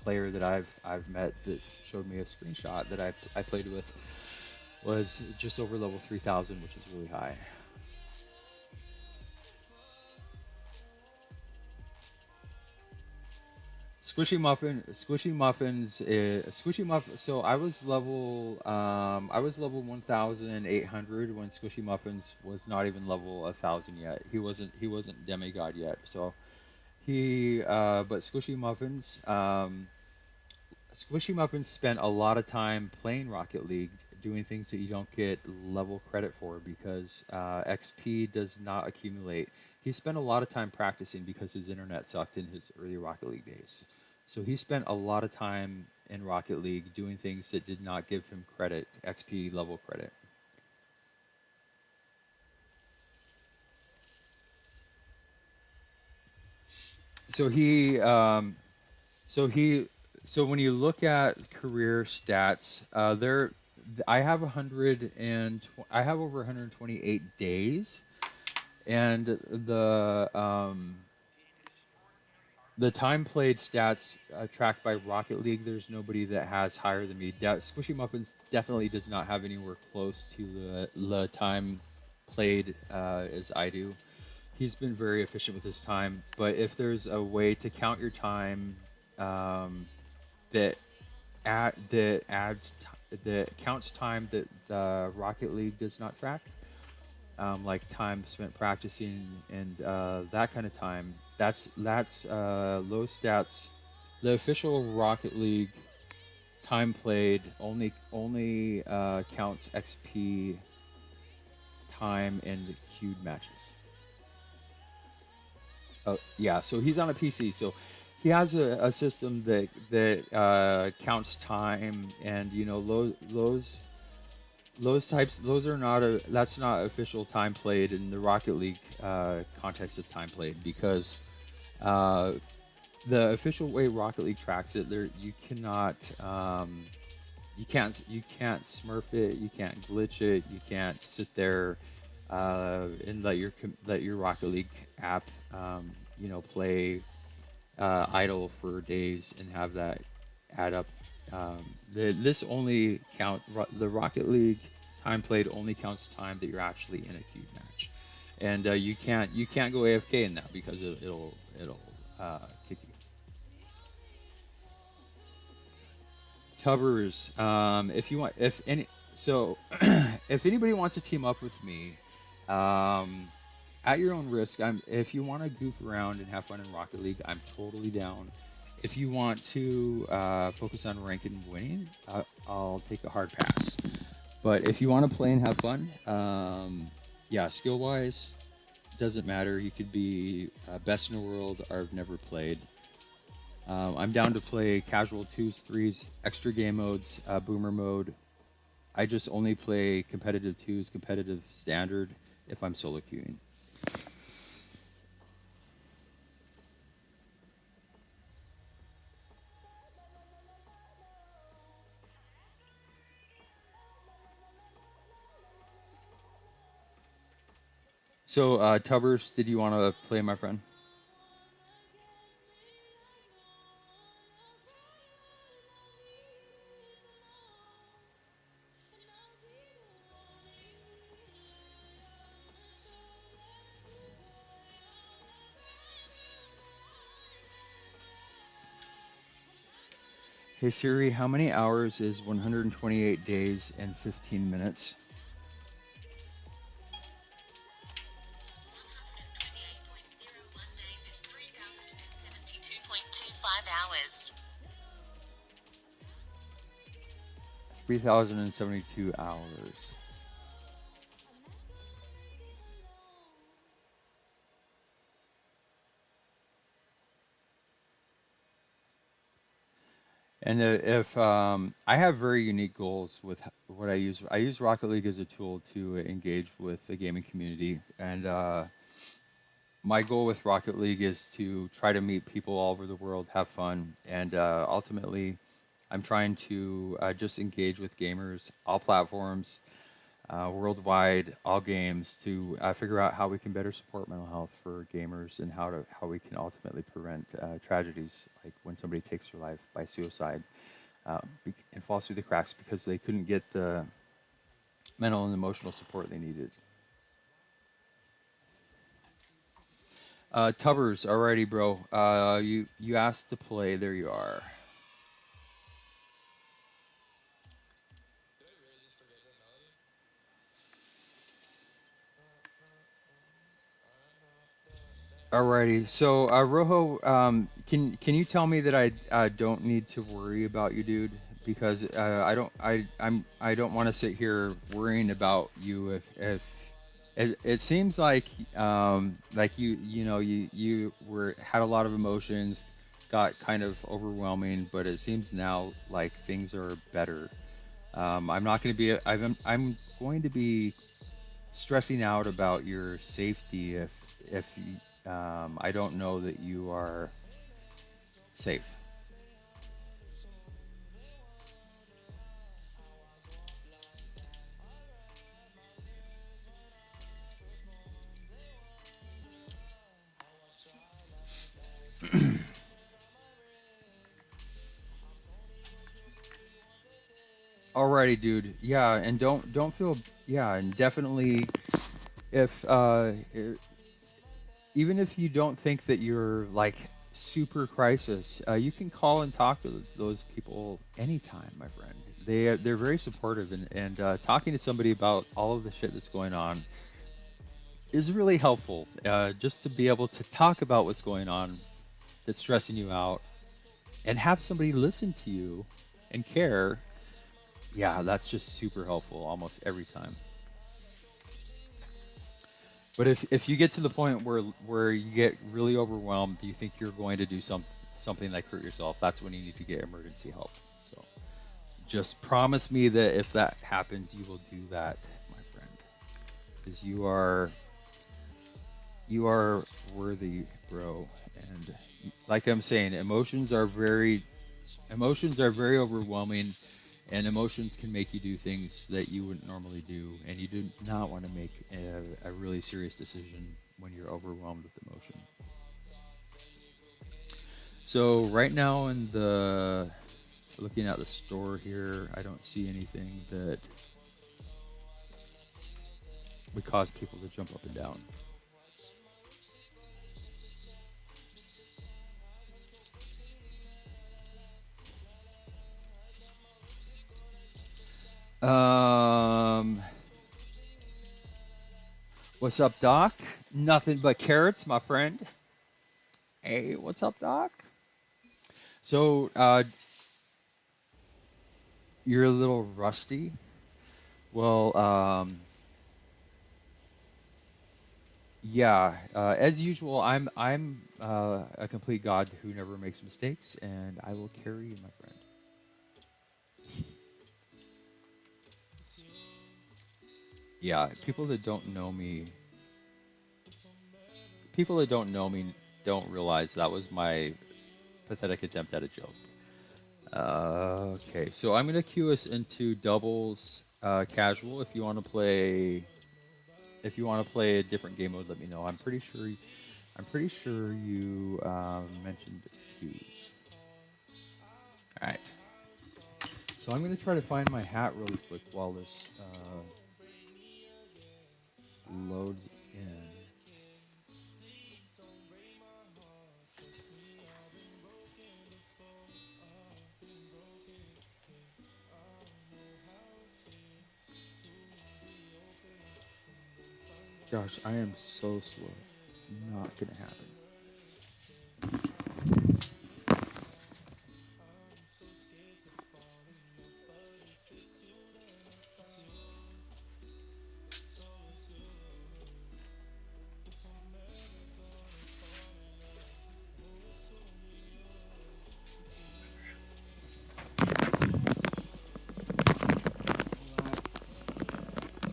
player that I've met that showed me a screenshot that I played with was just over level 3000, which is really high. Squishy muffins, squishy muffin. So I was level 1,800 when Squishy Muffins was not even level 1,000 yet. He wasn't demigod yet. So but Squishy Muffins spent a lot of time playing Rocket League doing things that you don't get level credit for because XP does not accumulate. He spent a lot of time practicing because his internet sucked in his early Rocket League days. So he spent a lot of time in Rocket League doing things that did not give him credit, XP level credit. So so he, so when you look at career stats, I have 100 and I have over 128 days, and the time played stats tracked by Rocket League. There's nobody that has higher than me. Squishy Muffins definitely does not have anywhere close to the time played as I do. He's been very efficient with his time, but if there's a way to count your time that that counts time that the Rocket League does not track, like time spent practicing and that kind of time. That's low stats. The official Rocket League time played only counts XP time in queued matches. Oh yeah, so he's on a PC, so he has a system that counts time, and you know those types, those are not that's not official time played in the Rocket League context of time played, because uh, the official way Rocket League tracks it, there you can't smurf it, you can't glitch it, you can't sit there and let your Rocket League app play idle for days and have that add up. This only the Rocket League time played only counts time that you're actually in a queued match, and you can't go AFK in that because it'll kick you. Tubbers, if you want, if any, so if anybody wants to team up with me, at your own risk, if you want to goof around and have fun in Rocket League, I'm totally down. If you want to focus on rank and winning, I'll take a hard pass. But if you want to play and have fun, yeah, skill wise, doesn't matter. You could be best in the world or have never played. I'm down to play casual 2s, 3s, extra game modes, boomer mode. I just only play competitive 2s, competitive standard if I'm solo queuing. So, Tubbers, did you want to play, my friend? Hey Siri, how many hours is 128 days and 15 minutes? 128.01 days is 3,072.25 hours. 3,072 hours. And if I have very unique goals with what I use Rocket League as a tool to engage with the gaming community, and my goal with Rocket League is to try to meet people all over the world, have fun, and ultimately, I'm trying to just engage with gamers, all platforms, worldwide, all games, to figure out how we can better support mental health for gamers and how we can ultimately prevent tragedies like when somebody takes their life by suicide and falls through the cracks because they couldn't get the mental and emotional support they needed. Tubbers, alrighty, bro. You asked to play. There you are. Alrighty. So, Rojo, can you tell me that I don't need to worry about you, dude? because I don't want to sit here worrying about you if it seems like you know you were had a lot of emotions, got kind of overwhelming, but it seems now like things are better. I'm not going to be I'm going to be stressing out about your safety if I don't know that you are safe. Alrighty, dude. Yeah, and don't feel yeah, and definitely if even if you don't think that you're like super crisis, you can call and talk to those people anytime, my friend. They're very supportive, and talking to somebody about all of the shit that's going on is really helpful. Just to be able to talk about what's going on that's stressing you out, and have somebody listen to you and care. Yeah, that's just super helpful almost every time. But if you get to the point where you get really overwhelmed, you think you're going to do something like hurt yourself, that's when you need to get emergency help. So just promise me that if that happens, you will do that, my friend, because you are worthy, bro. And like I'm saying, emotions are very overwhelming, and emotions can make you do things that you wouldn't normally do, and you do not want to make a really serious decision when you're overwhelmed with emotion. So right now in the looking at the store here, I don't see anything that would cause people to jump up and down. Um, what's up, Doc? Nothing but carrots, my friend. Hey, what's up, Doc? So, you're a little rusty. Well, yeah. As usual, I'm a complete god who never makes mistakes, and I will carry you, my friend. Yeah, people that don't know me don't realize that was my pathetic attempt at a joke. Okay, so I'm gonna cue us into doubles casual. If you want to play a different game mode, let me know. I'm pretty sure you mentioned twos. All right. So I'm gonna try to find my hat really quick while this loads in. Gosh, I am so slow. Not gonna happen.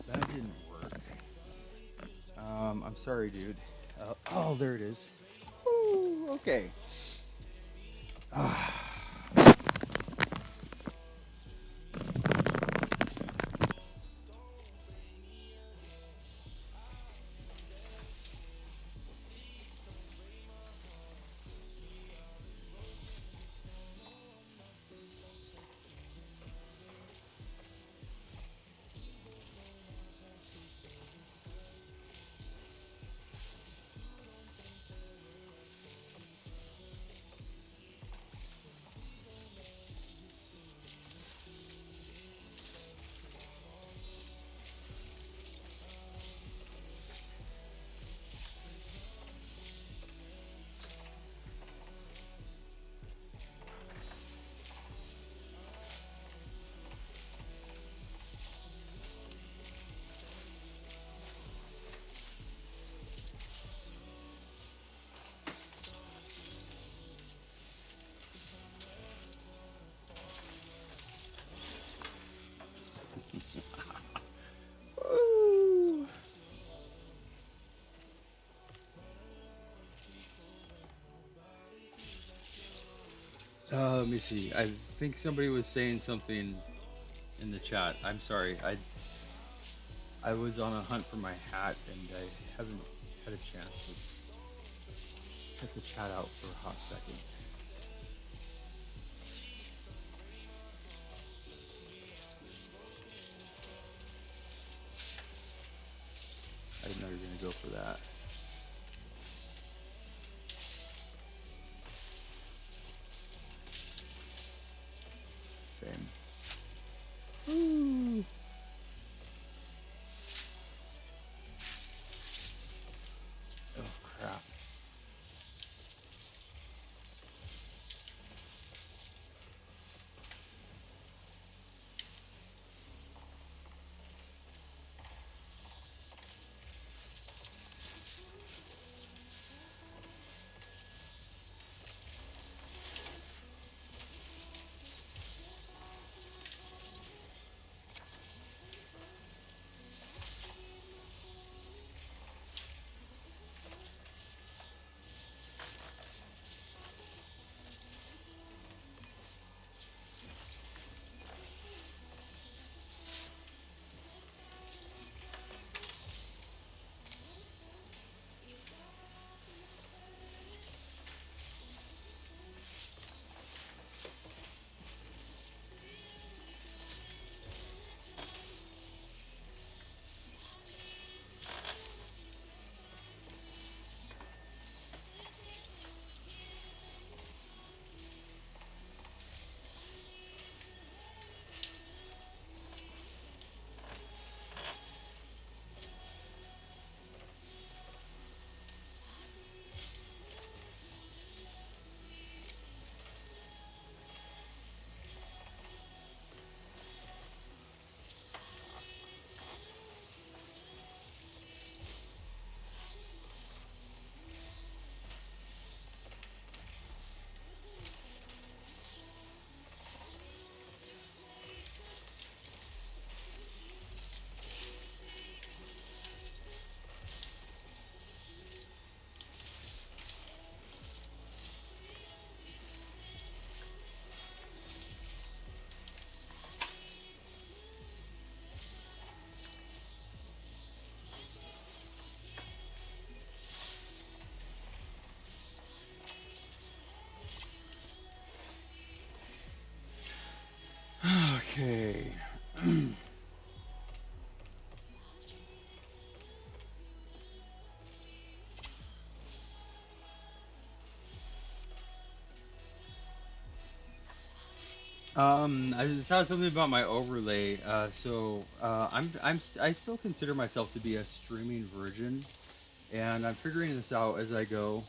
That didn't work. I'm sorry, dude. Oh, there it is. Woo, okay. Let me see. I think somebody was saying something in the chat. I'm sorry. I was on a hunt for my hat and I haven't had a chance to check the chat out for a hot second. I didn't know you were gonna go for that. Shame. Ooh. Oh crap. Okay. I saw something about my overlay. I still consider myself to be a streaming virgin, and I'm figuring this out as I go.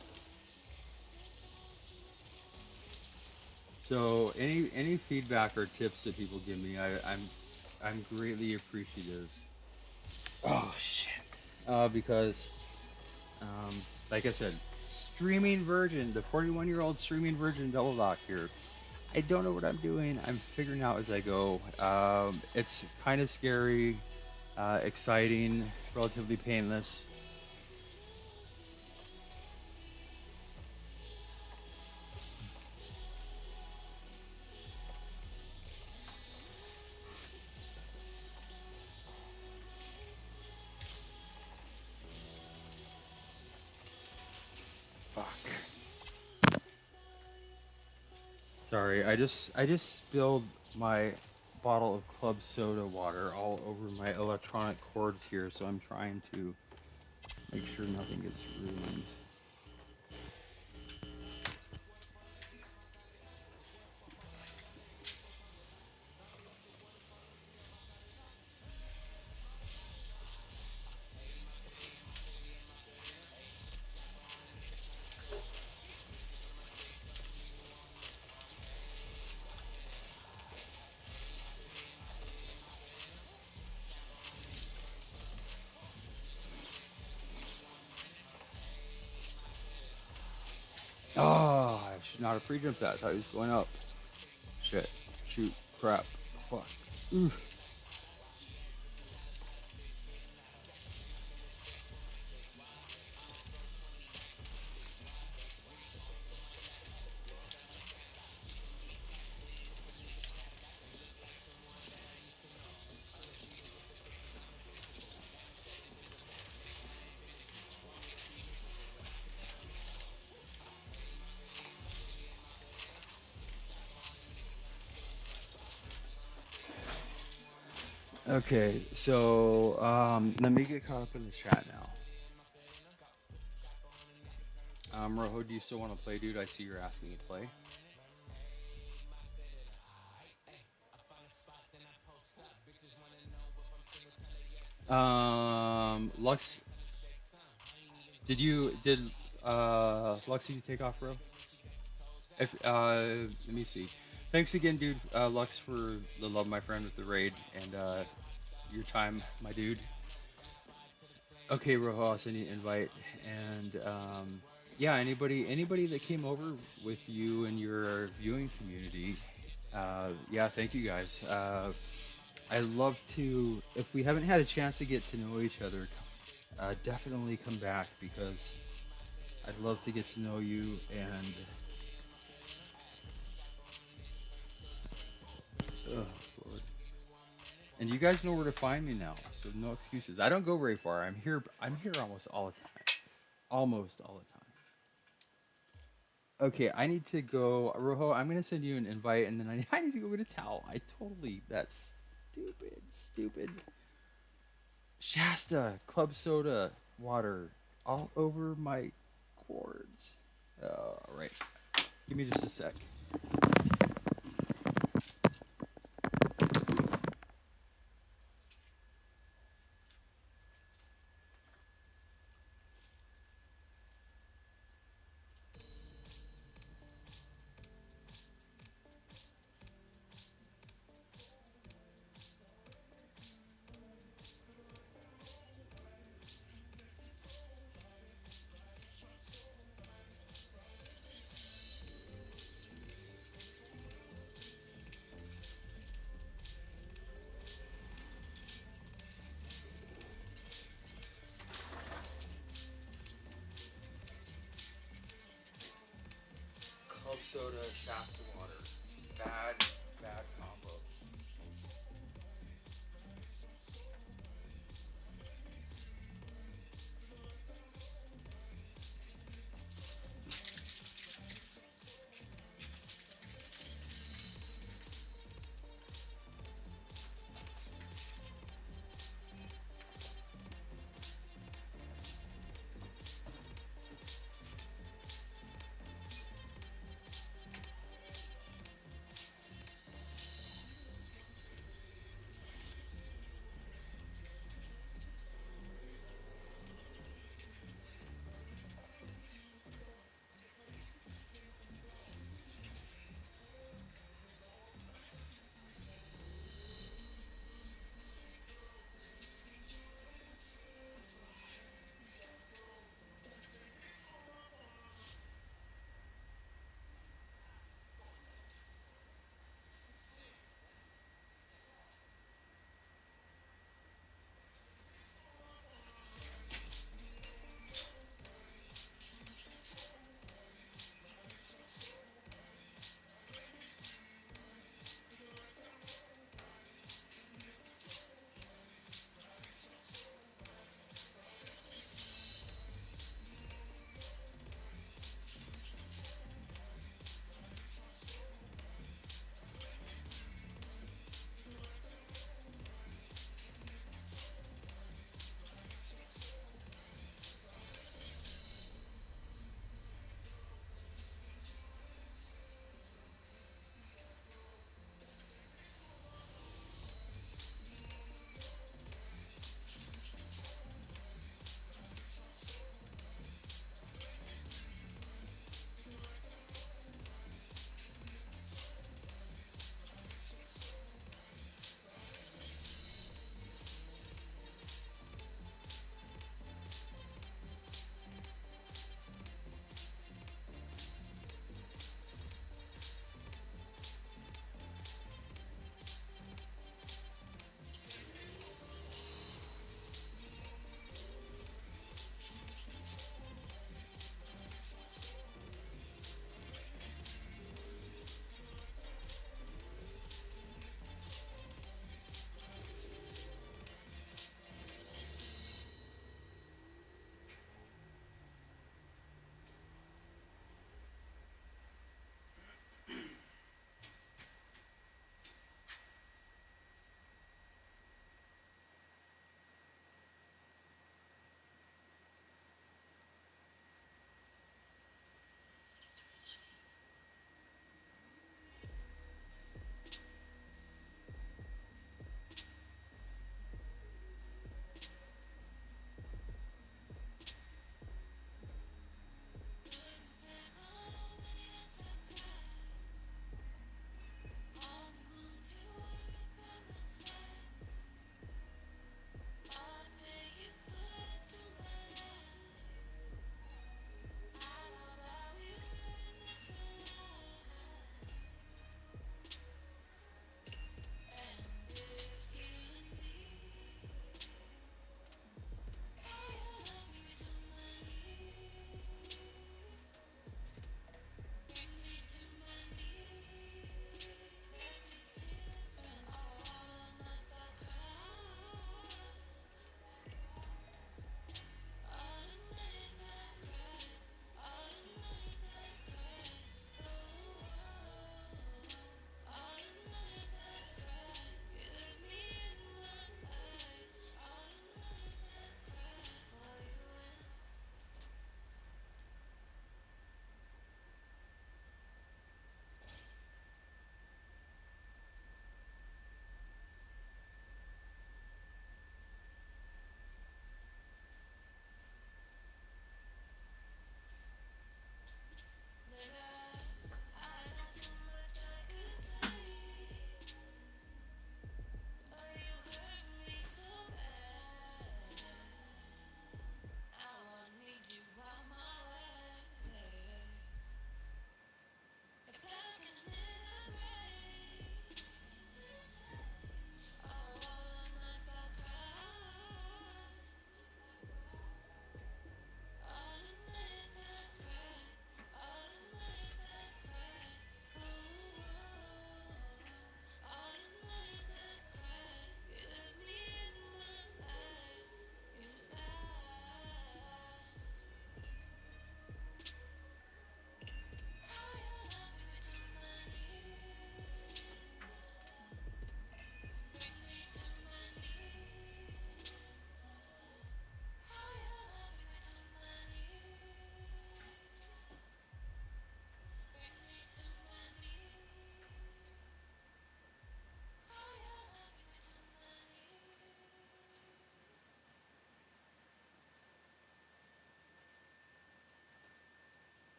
So any feedback or tips that people give me, I'm greatly appreciative. Oh shit! Because um, like I said, streaming virgin, the 41-year-old streaming virgin double lock here. I don't know what I'm doing. I'm figuring out as I go. It's kind of scary, exciting, relatively painless. Fuck. Sorry, I just spilled my bottle of club soda water all over my electronic cords here, so I'm trying to make sure nothing gets ruined. Oh, I should not have pre-jumped that. I thought he was going up. Shit. Shoot. Crap. Fuck. Oof. Okay, so let me get caught up in the chat now. Rojo, do you still want to play, dude? I see you're asking to play. Lux, did Lux, did you take off, bro? If let me see. Thanks again, dude. Lux, for the love, my friend, with the raid and your time, my dude. Okay, Rojo, I'll send you an invite, and yeah, anybody that came over with you and your viewing community, yeah, thank you guys. I love to, if we haven't had a chance to get to know each other, definitely come back because I'd love to get to know you and. Oh, Lord. And you guys know where to find me now, so no excuses. I don't go very far. I'm here. I'm here almost all the time. Almost all the time. Okay, I need to go. Rojo, I'm gonna send you an invite, and then I need to go get a towel. I totally. That's stupid. Stupid. Shasta club soda water all over my cords. All right. Give me just a sec. Club soda, Shasta water. Bad, bad combo.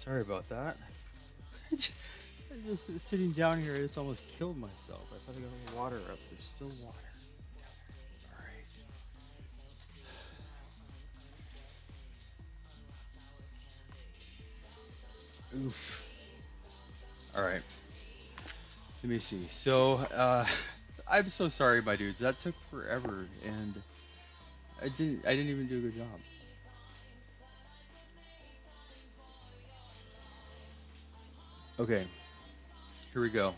Sorry about that. Just sitting down here, I just almost killed myself. I thought I got a little water up. There's still water. All right. Oof. All right. Let me see. So, I'm so sorry, my dudes. That took forever, and I didn't even do a good job. Okay. Here we go.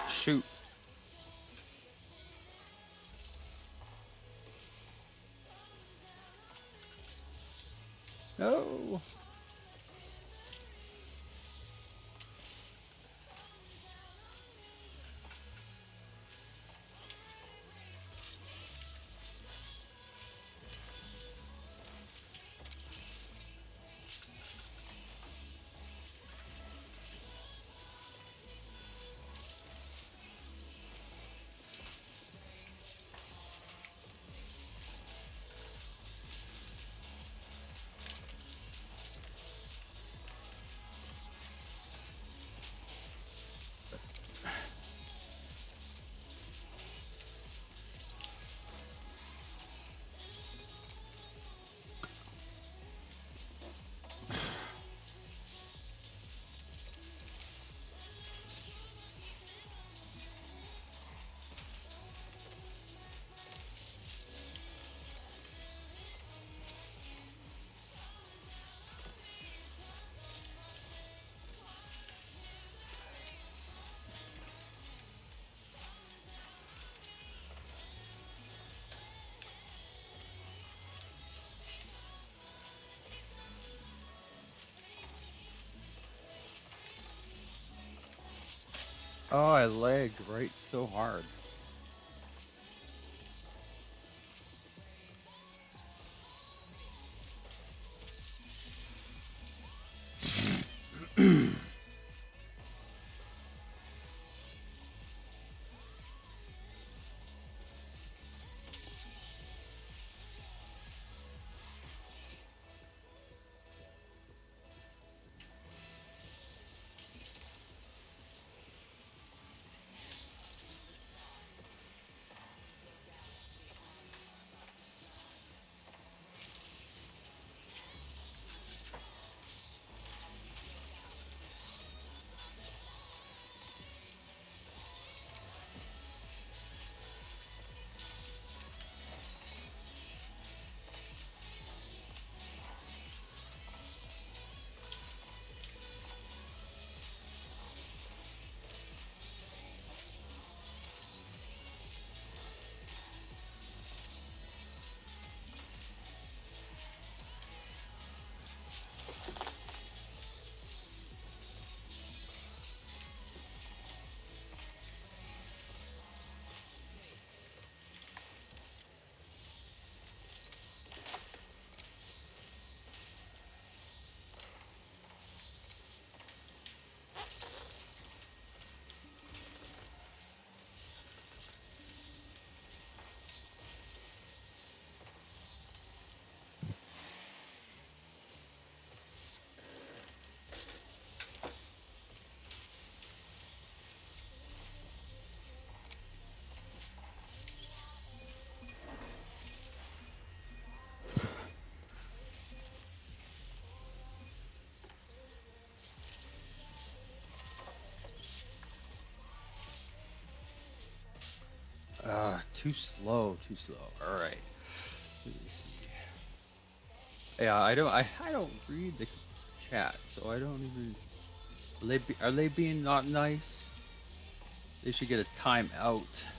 Shoot. No. Oh, I lagged right so hard. too slow, too slow. All right. Let me see. Yeah, I don't read the chat, so I don't even. Are they being not nice? They should get a timeout.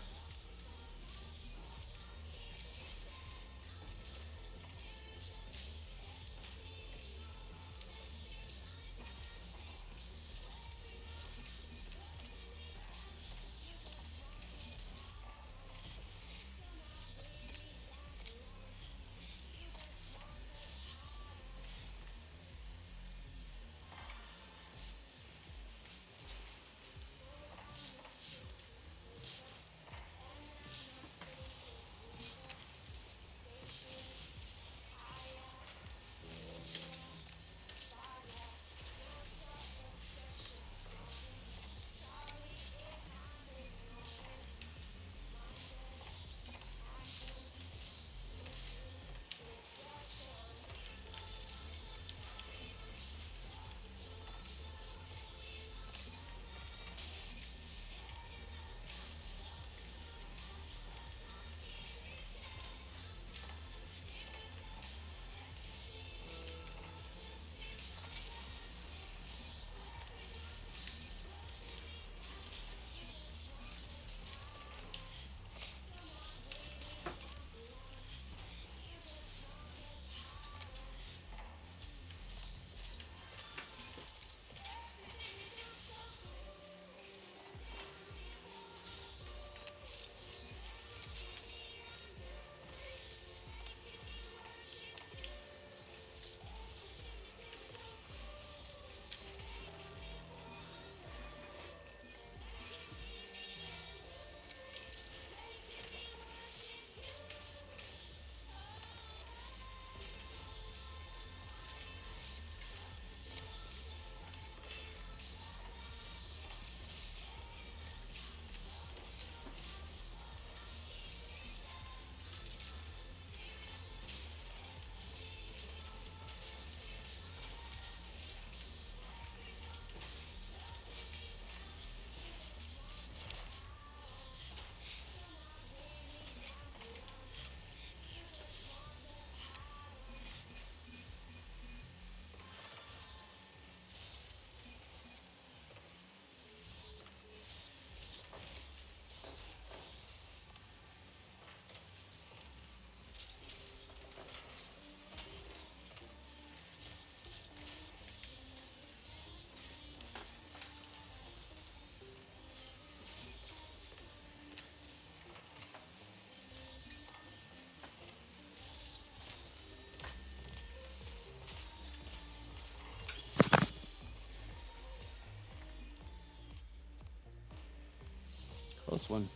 Close one.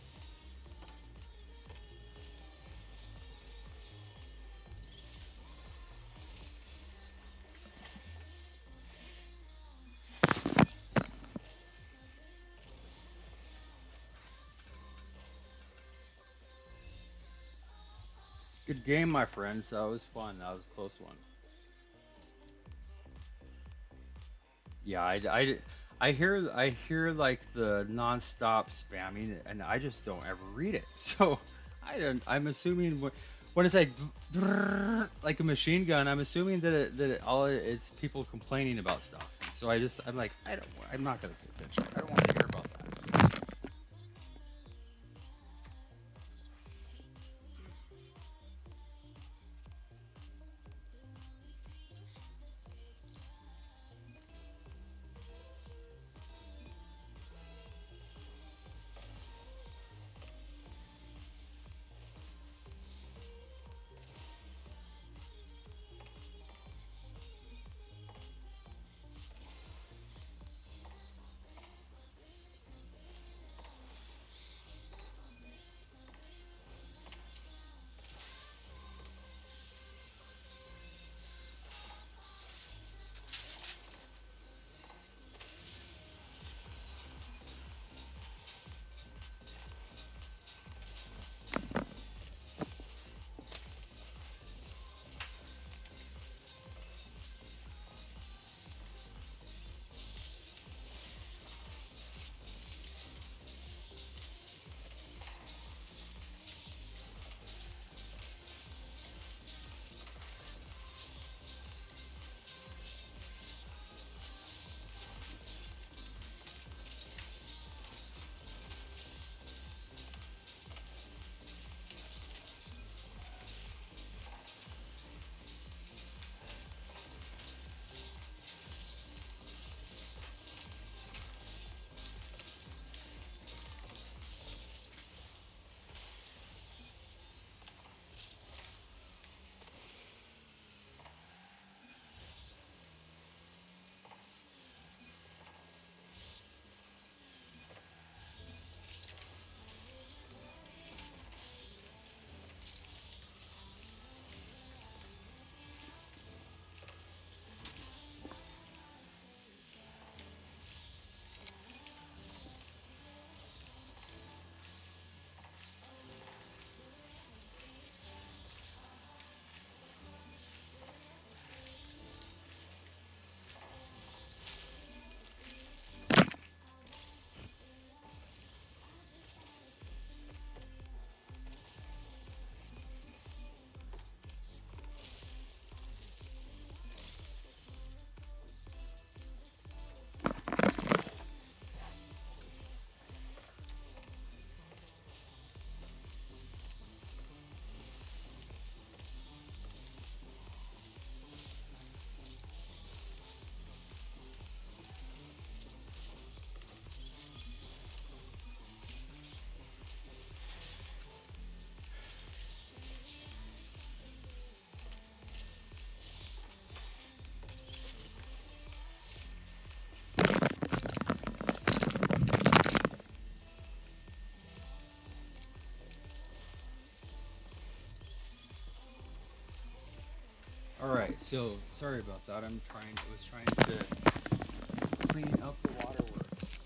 Good game, my friends. That was fun. That was a close one. Yeah, I hear like the nonstop spamming, and I just don't ever read it. So I don't. I'm assuming when it's like like a machine gun, I'm assuming it's people complaining about stuff. So I'm like I'm not gonna pay attention. I don't want to hear about that. All right, so sorry about that. Was trying to clean up the waterworks.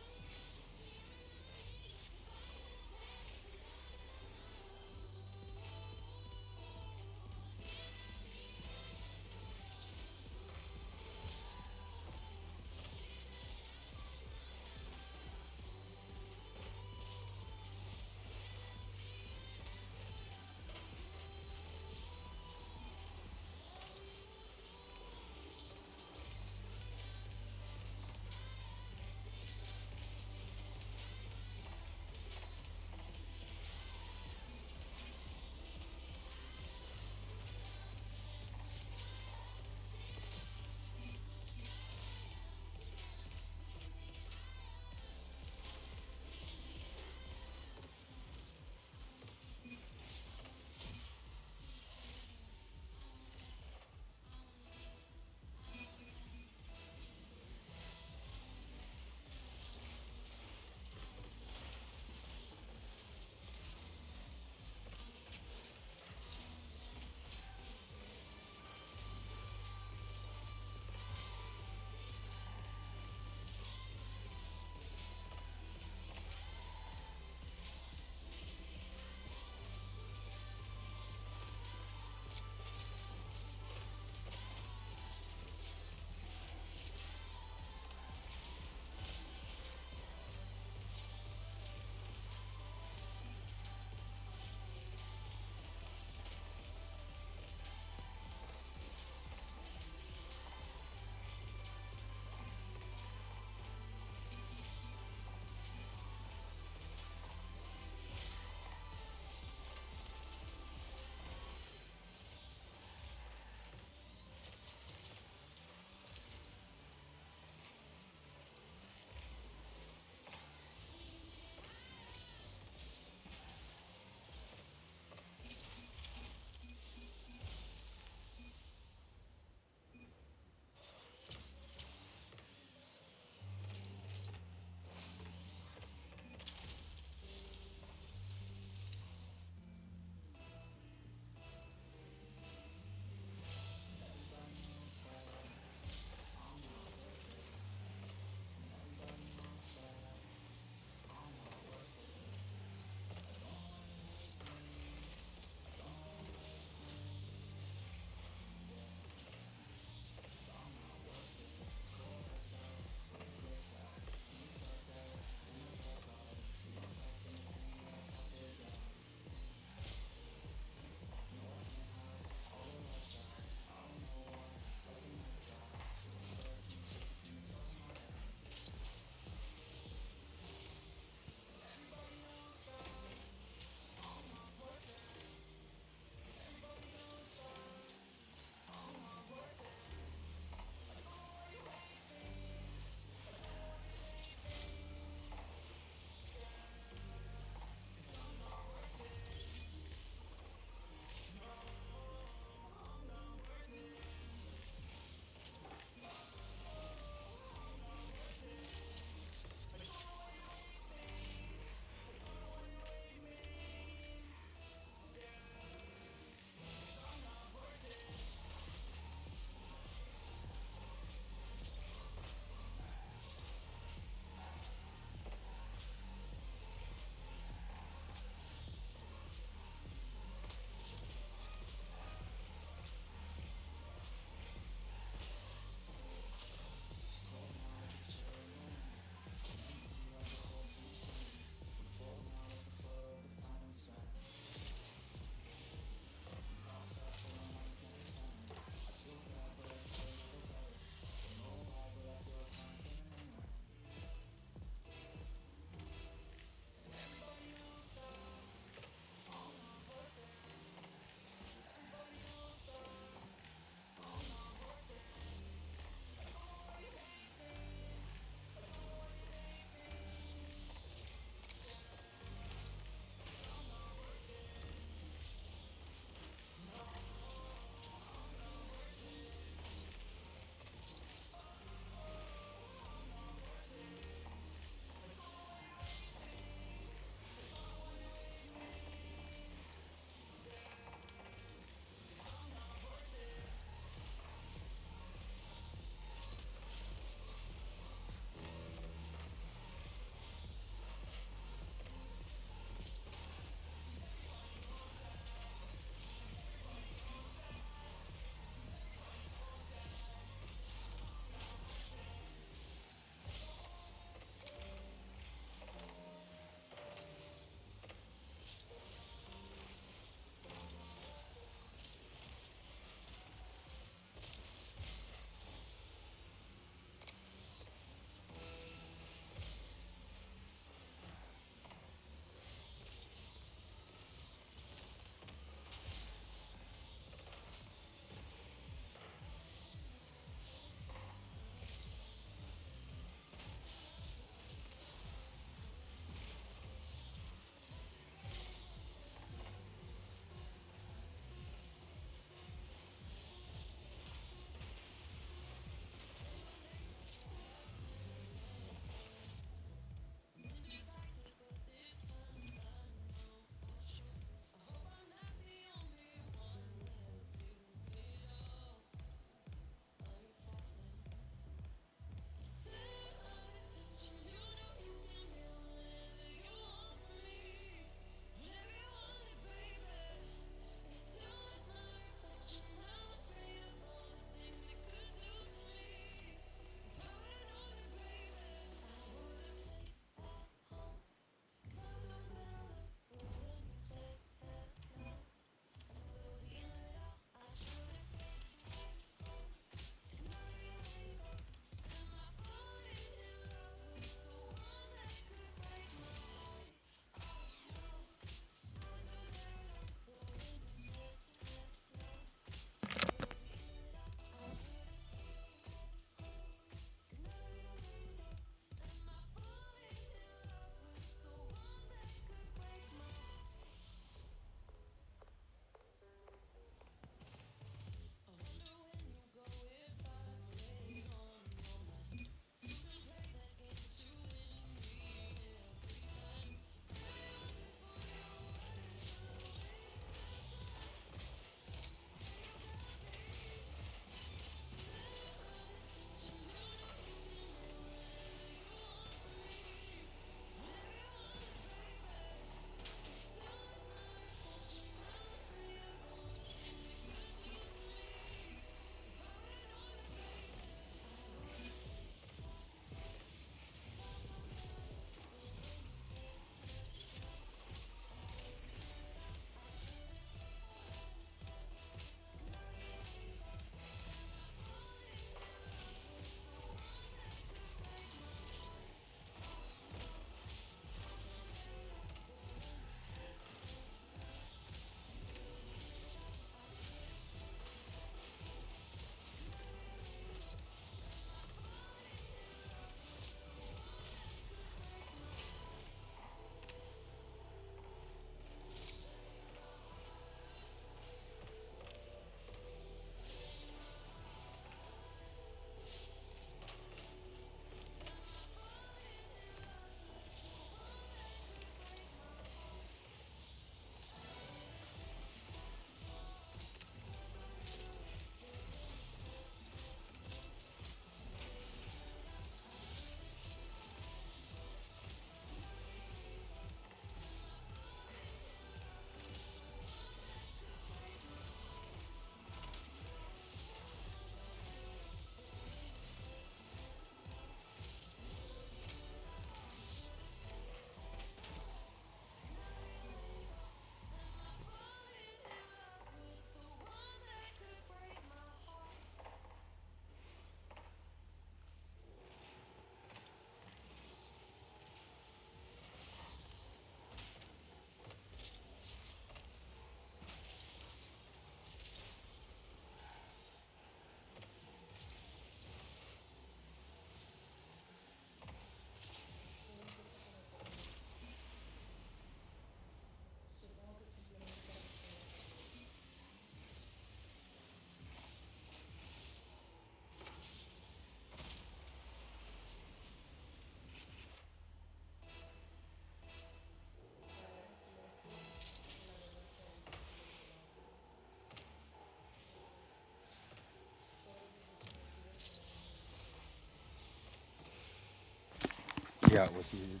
Yeah, it was muted.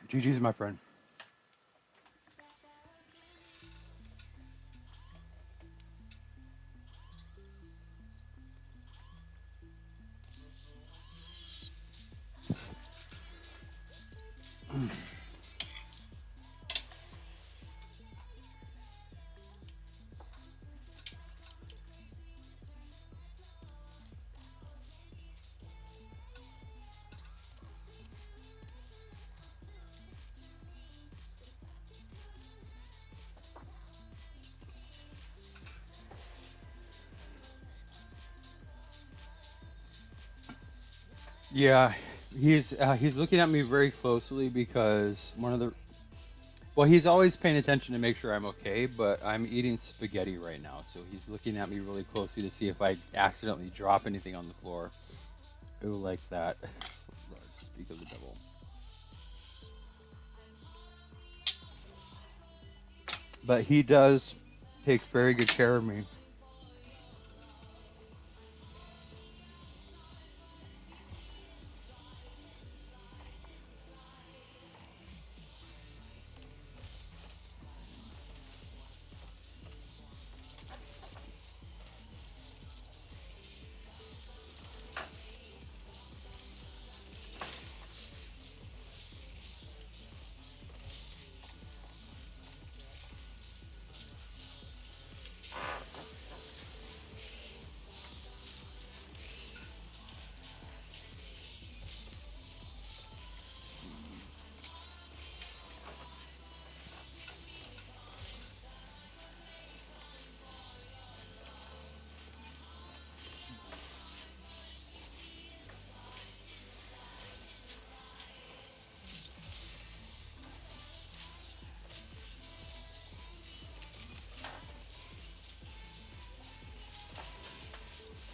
GG's my friend. Yeah, he's looking at me very closely because he's always paying attention to make sure I'm okay, but I'm eating spaghetti right now, so he's looking at me really closely to see if I accidentally drop anything on the floor. Ooh, like that. Lord, speak of the devil. But he does take very good care of me.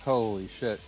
Holy shit.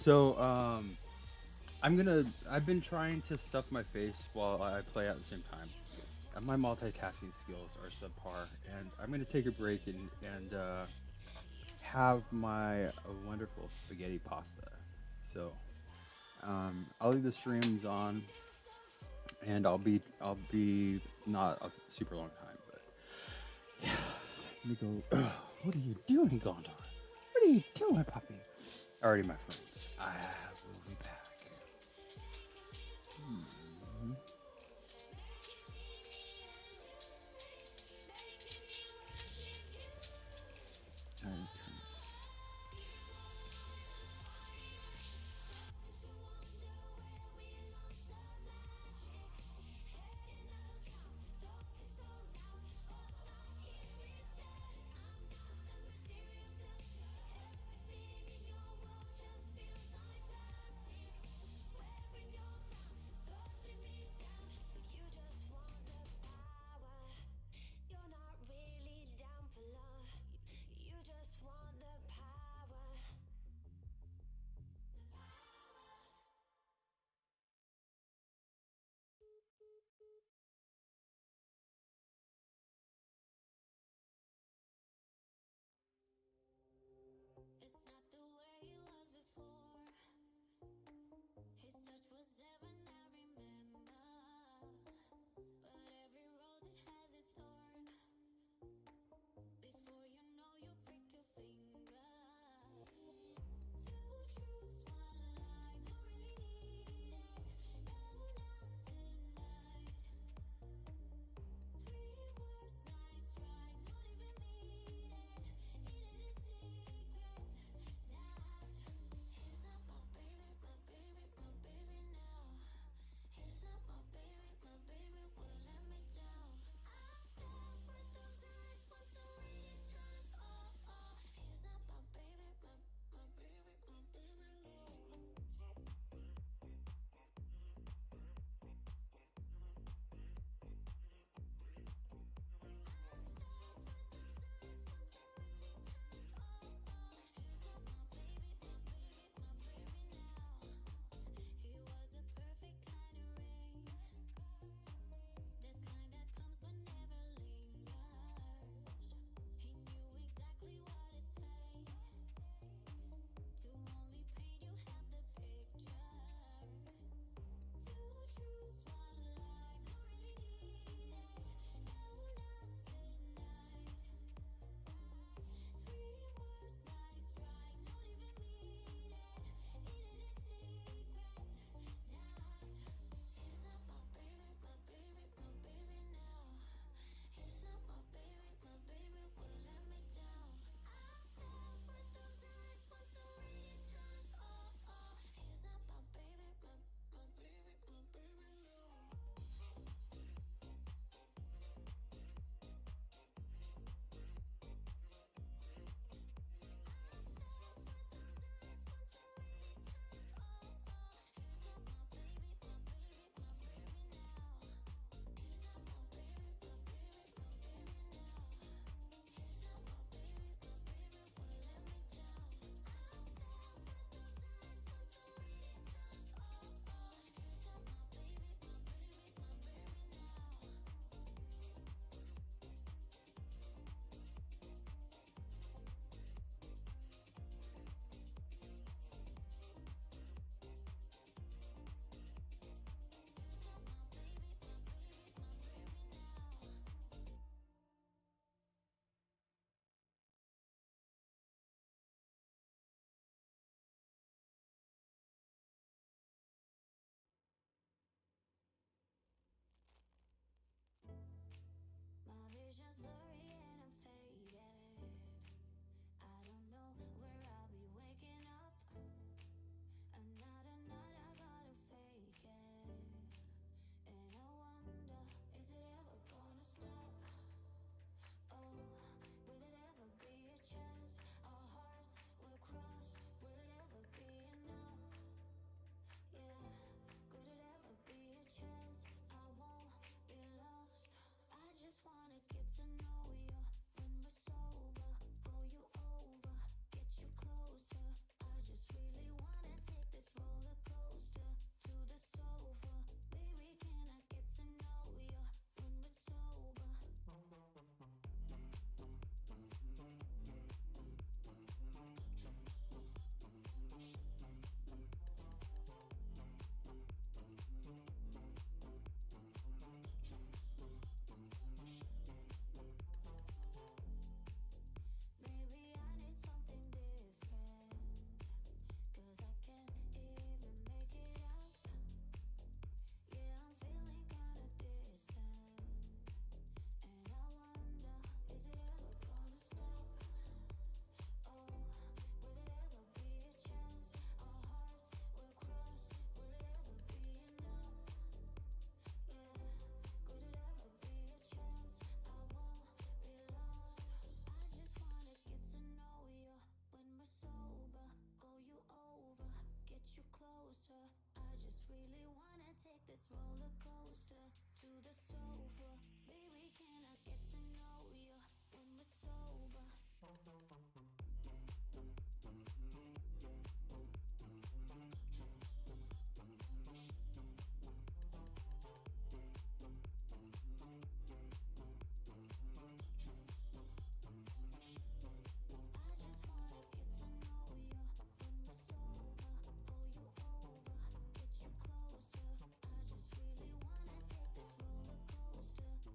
So, I've been trying to stuff my face while I play at the same time. My multitasking skills are subpar, and I'm gonna take a break and have my wonderful spaghetti pasta. So, I'll leave the streams on, and I'll be not a super long time, but yeah. Let me go. What are you doing, Gondor? What are you doing, puppy? Alrighty, my friends. I will be back. Turn this. this roller coaster to the sofa. Baby, can I get to know you when we're sober? I just wanna get to know you when we're sober. Pull you over, get you closer. I just really wanna take this roller coaster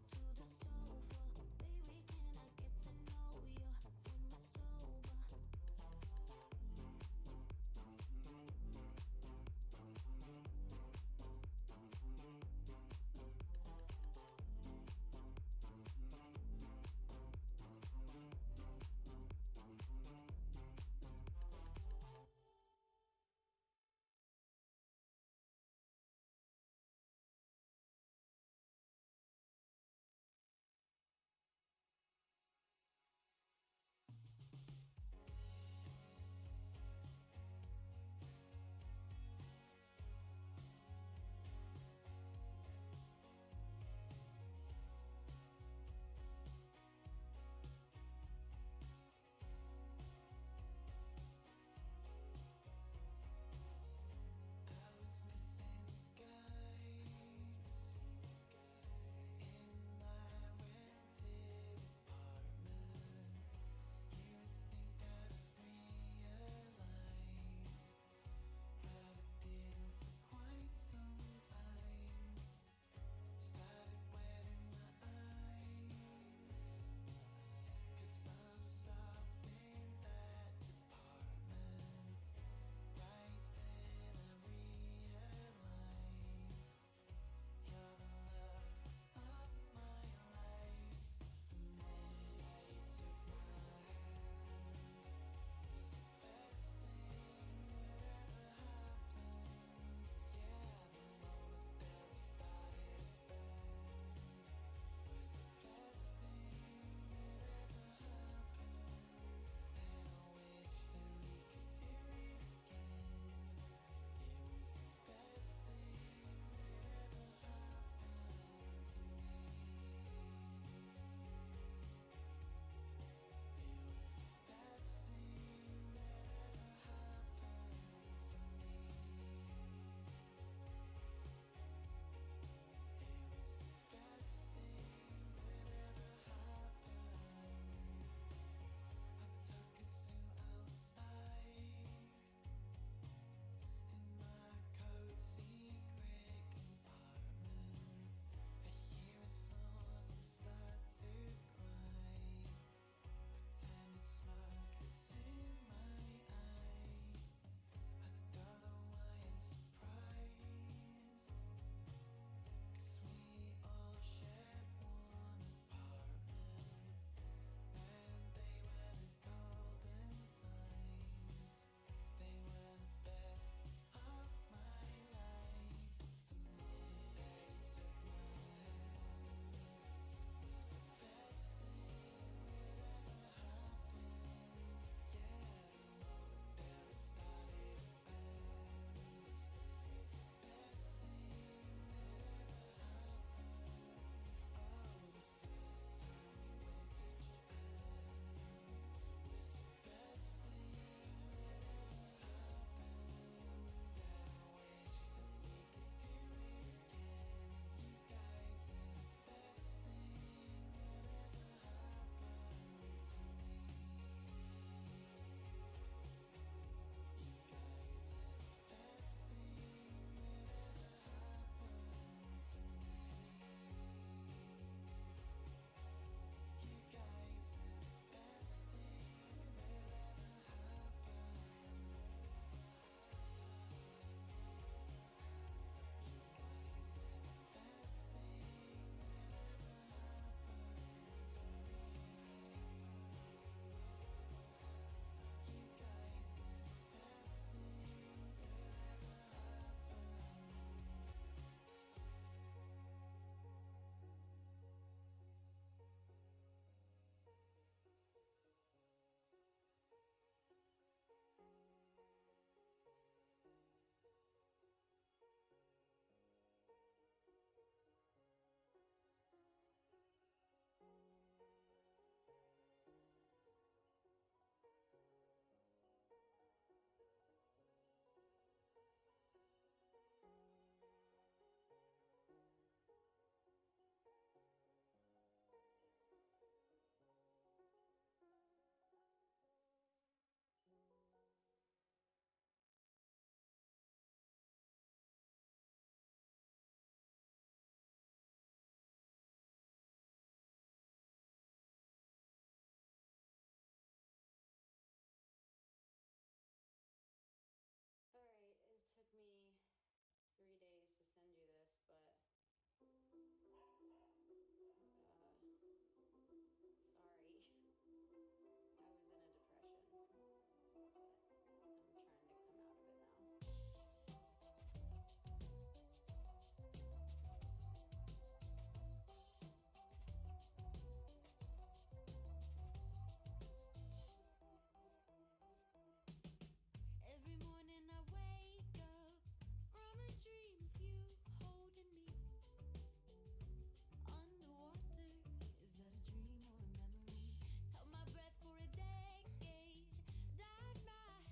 I'm trying to come out of it now. Every morning I wake up from a dream of you holding me underwater. Is that a dream or a memory? Held my breath for a decade, dyed my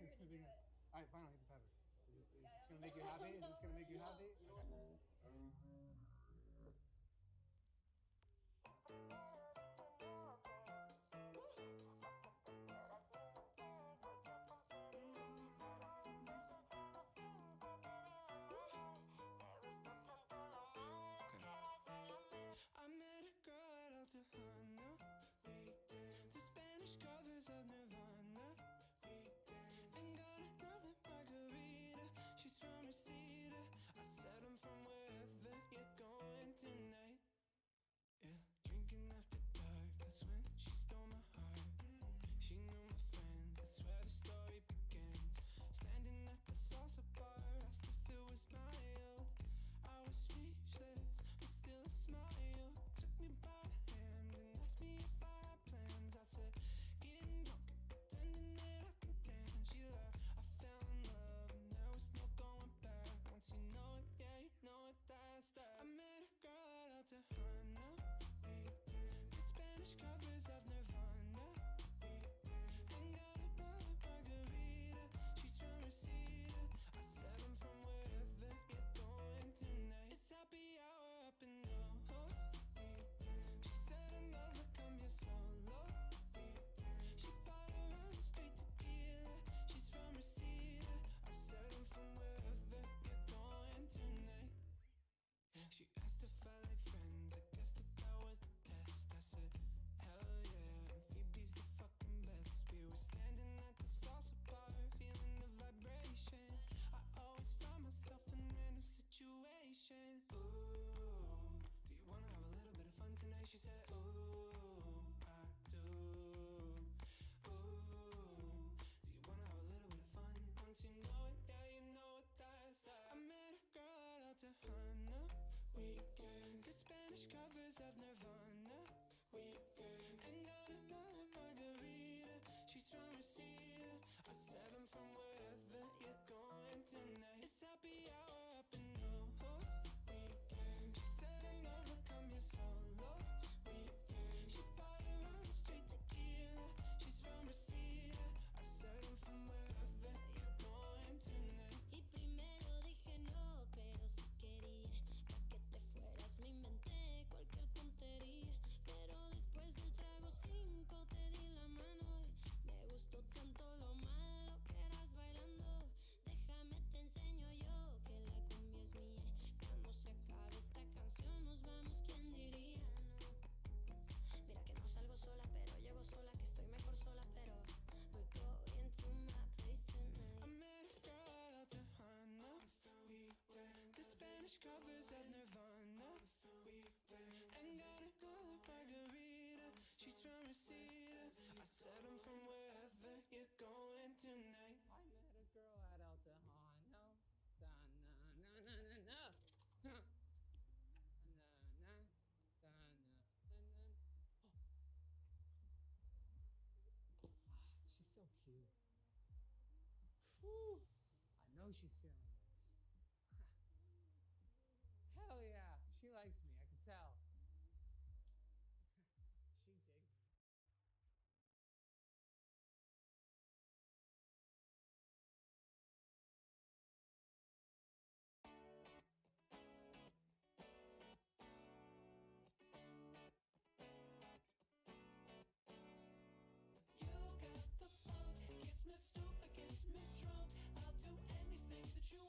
You're gonna do it. All right, fine. I'll eat the pepper. Is this gonna make you happy? Is this gonna make you happy? Okay. I met a girl at El Tejano. We danced to Spanish covers of Nirvana. We danced and got another margarita. She's from Reseda. I said I'm from wherever you're going tonight. Yeah, drinking after dark. That's when she stole my heart. She knew my friends. That's where the story begins. Standing at the salsa bar, asked if it was my own. I was speechless, but still a smile. Took me by the hand and asked me if I had plans. I said, getting drunk and pretending that I can dance. She laughed, I fell in love, and there was no going back. Once you know it, yeah, you know it, that's that. I met a girl at El Tejano. We danced to Spanish covers of Nirvana. We danced and got another margarita. She's from Reseda. I said I'm from wherever you're going tonight. It's happy hour up in NoHo. We danced. She said another come here solo. We danced. She started running straight tequila. She's from Reseda. I said I'm from wherever you're going tonight. She asked if I like friends. I guess that was the test. I said, hell yeah, and Phoebe's the fucking best. We were standing at the salsa bar, feeling the vibration. I always found myself in random situations. Ooh, do you wanna have a little bit of fun tonight? She said, ooh, I do. Ooh, do you wanna have a little bit of fun? Once you know it, yeah, you know it, that's that. I met a girl at El Tejano. We danced to Spanish covers of Nirvana. We danced and got another margarita. She's from Reseda. I said I'm from wherever you're going tonight. It's happy hour up in NoHo. We danced. She said another come here solo. We danced. She started running straight tequila. She's from Reseda. I said I'm from wherever you're going tonight. Y primero dije no, pero si quería. Pa' que te fueras me inventé cualquier tontería. Pero después del trago 5 te di la mano. Y me gustó tanto lo malo que eras bailando. Déjame te enseño yo que la cumbia es mía. Cuando se acabe esta canción nos vamos, ¿quién diría? No. Mira que no salgo sola, pero llego sola, que estoy mejor sola, pero we're going to my place tonight. I met a girl at El Tejano. We danced to Spanish covers of Nirvana. We danced and got another margarita. She's from Reseda. I said I'm from wherever you're going tonight. I met a girl at El Tejano. Da na na na na na. Huh. Na na da na na na. Oh. She's so cute. Whew. I know she's feeling this. Hell yeah, she likes me. I can tell. She digs me. You got the funk, gets me stupid, gets me drunk. I'll do anything that you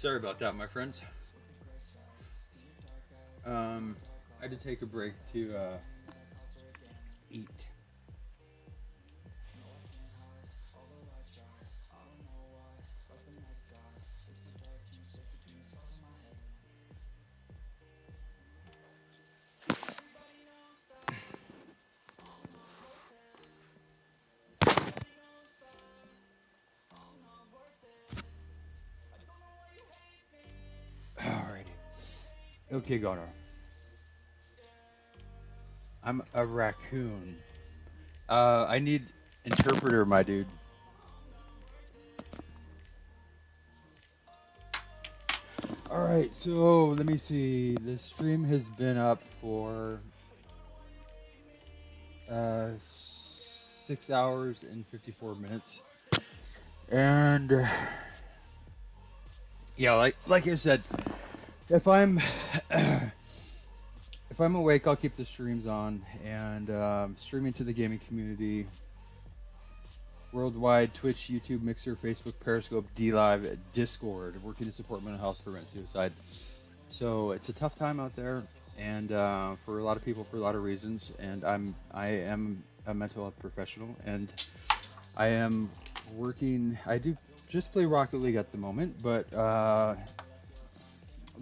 Sorry about that, my friends. I had to take a break to eat. Alrighty. Okay, Gunnar. I'm a raccoon. I need interpreter, my dude. Alright, so let me see. The stream has been up for 6 hours and 54 minutes. And yeah, like I said, if I'm if I'm awake, I'll keep the streams on and streaming to the gaming community worldwide: Twitch, YouTube, Mixer, Facebook, Periscope, DLive, Discord. Working to support mental health, prevent suicide. So it's a tough time out there, and for a lot of people, for a lot of reasons. And I am a mental health professional, and I am working. I do just play Rocket League at the moment, but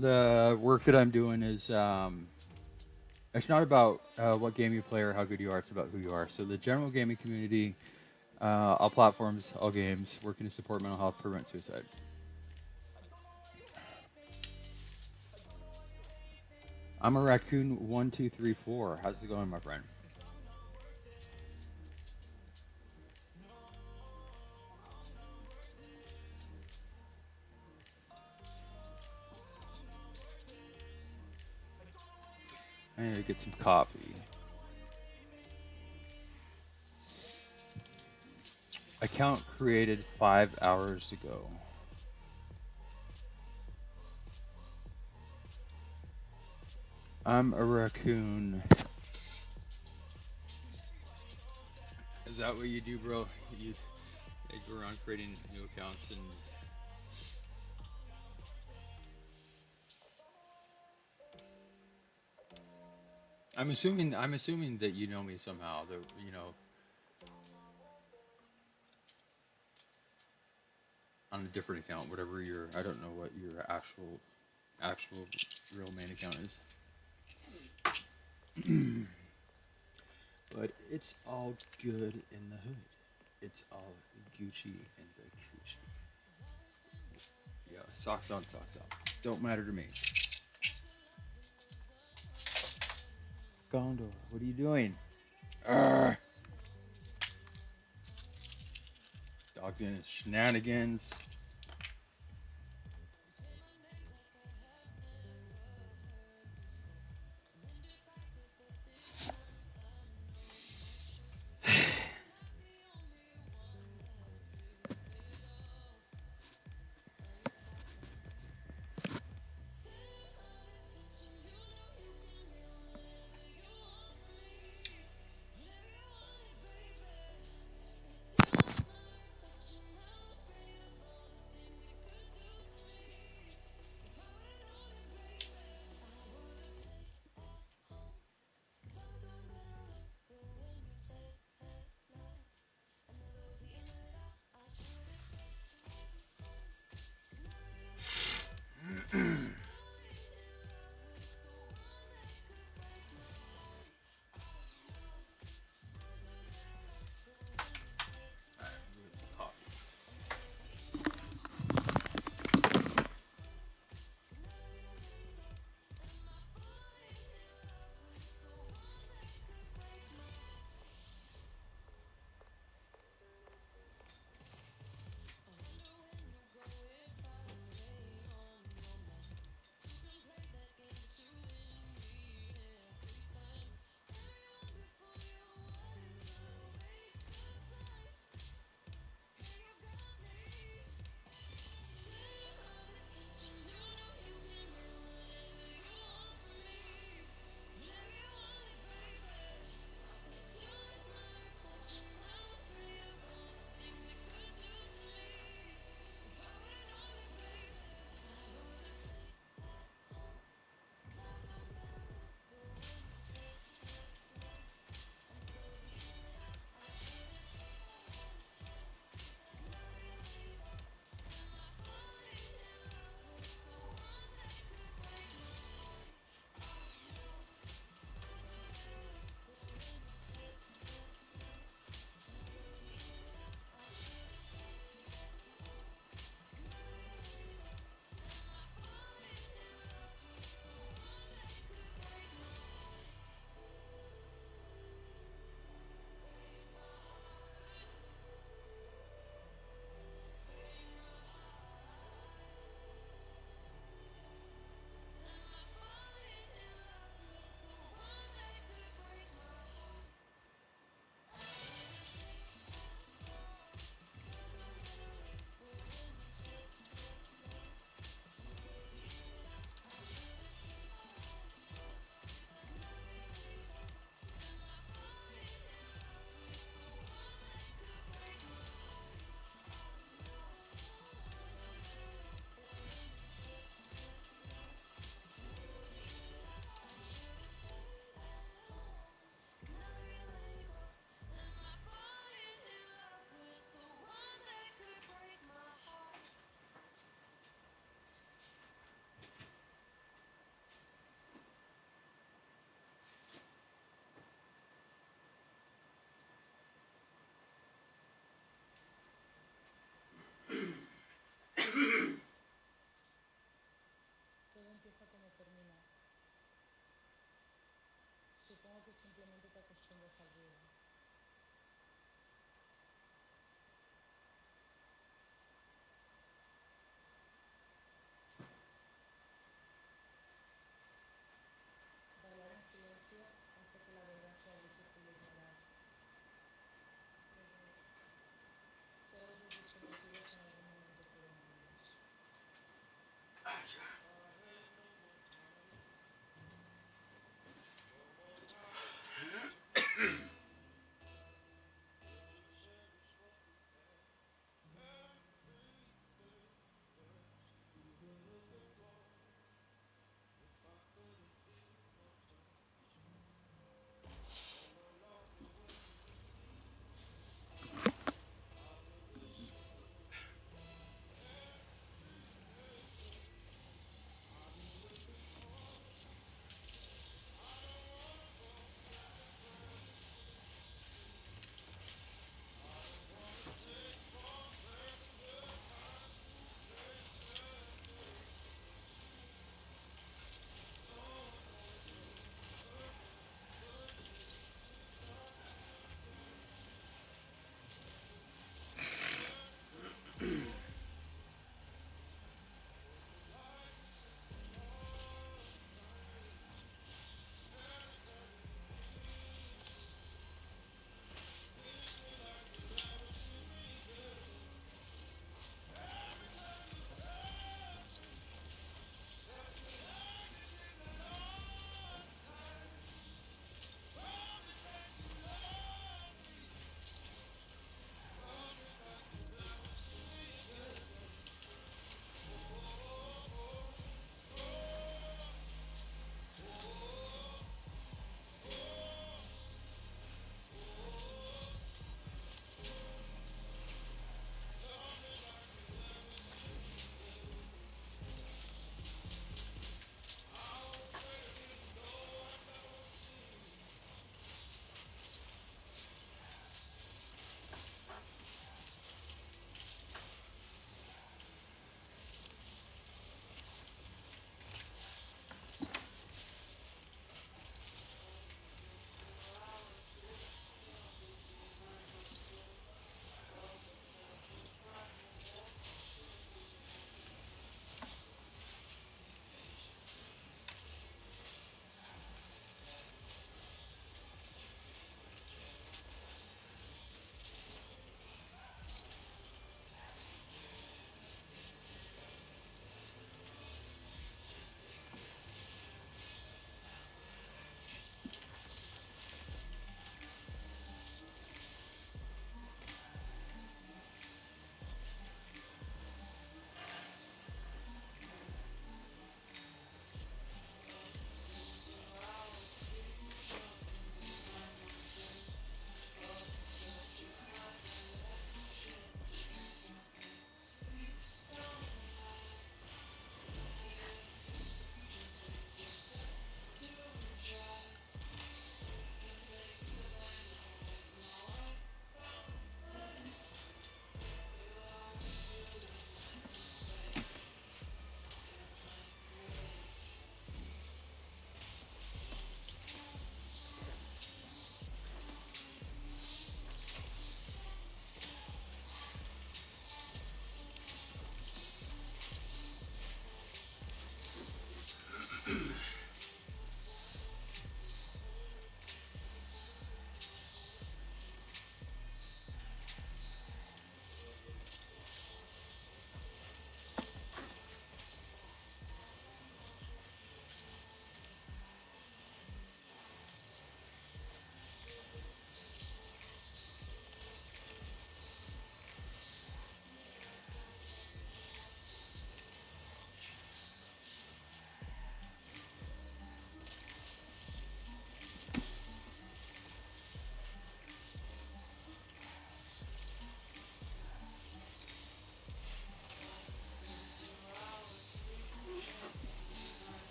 the work that I'm doing is it's not about what game you play or how good you are. It's about who you are. So the general gaming community, all platforms, all games, working to support mental health, prevent suicide. I'm a raccoon 1234. How's it going, my friend? I need to get some coffee. Account created 5 hours ago. I'm a raccoon. Is that what you do, bro? You go around creating new accounts and I'm assuming that you know me somehow. That you know on a different account, whatever your I don't know what your actual real main account is. But it's all good in the hood. It's all Gucci in the Gucci. Yeah, socks on, socks off. Don't matter to me. Gondor, what are you doing? Arrgh. Dog's in his shenanigans.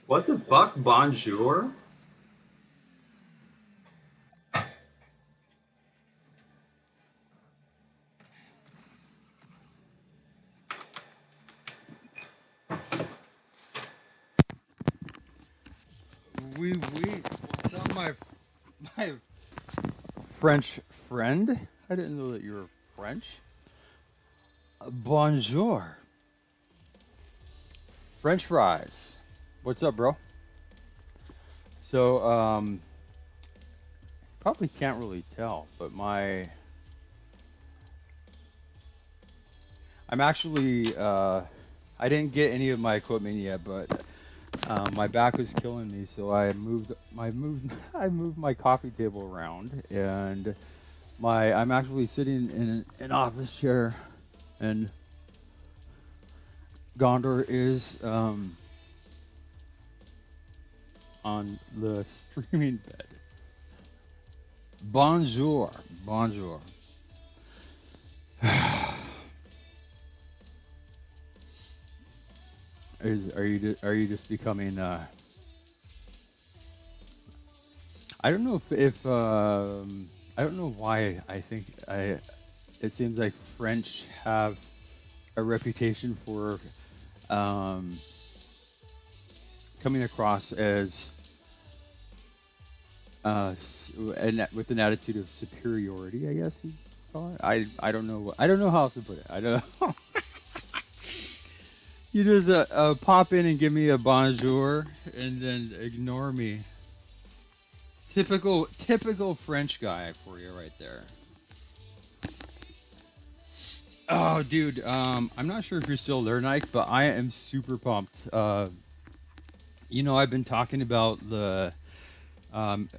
What the fuck? Bonjour? Oui, oui. What's up, my French friend? I didn't know that you were French. Bonjour. French fries. What's up, bro? So, probably can't really tell, but I'm actually, I didn't get any of my equipment yet, but my back was killing me, so I moved my coffee table around, and I'm actually sitting in an office chair, and Gondor is on the streaming bed. Bonjour, bonjour. Are you just becoming? I don't know if I don't know why I think I. It seems like French have a reputation for um, coming across as with an attitude of superiority. I guess you call it. I don't know. I don't know how else to put it. I don't know. You just pop in and give me a bonjour and then ignore me. Typical French guy for you right there. Oh, dude, I'm not sure if you're still there, Nike, but I am super pumped. I've been talking about the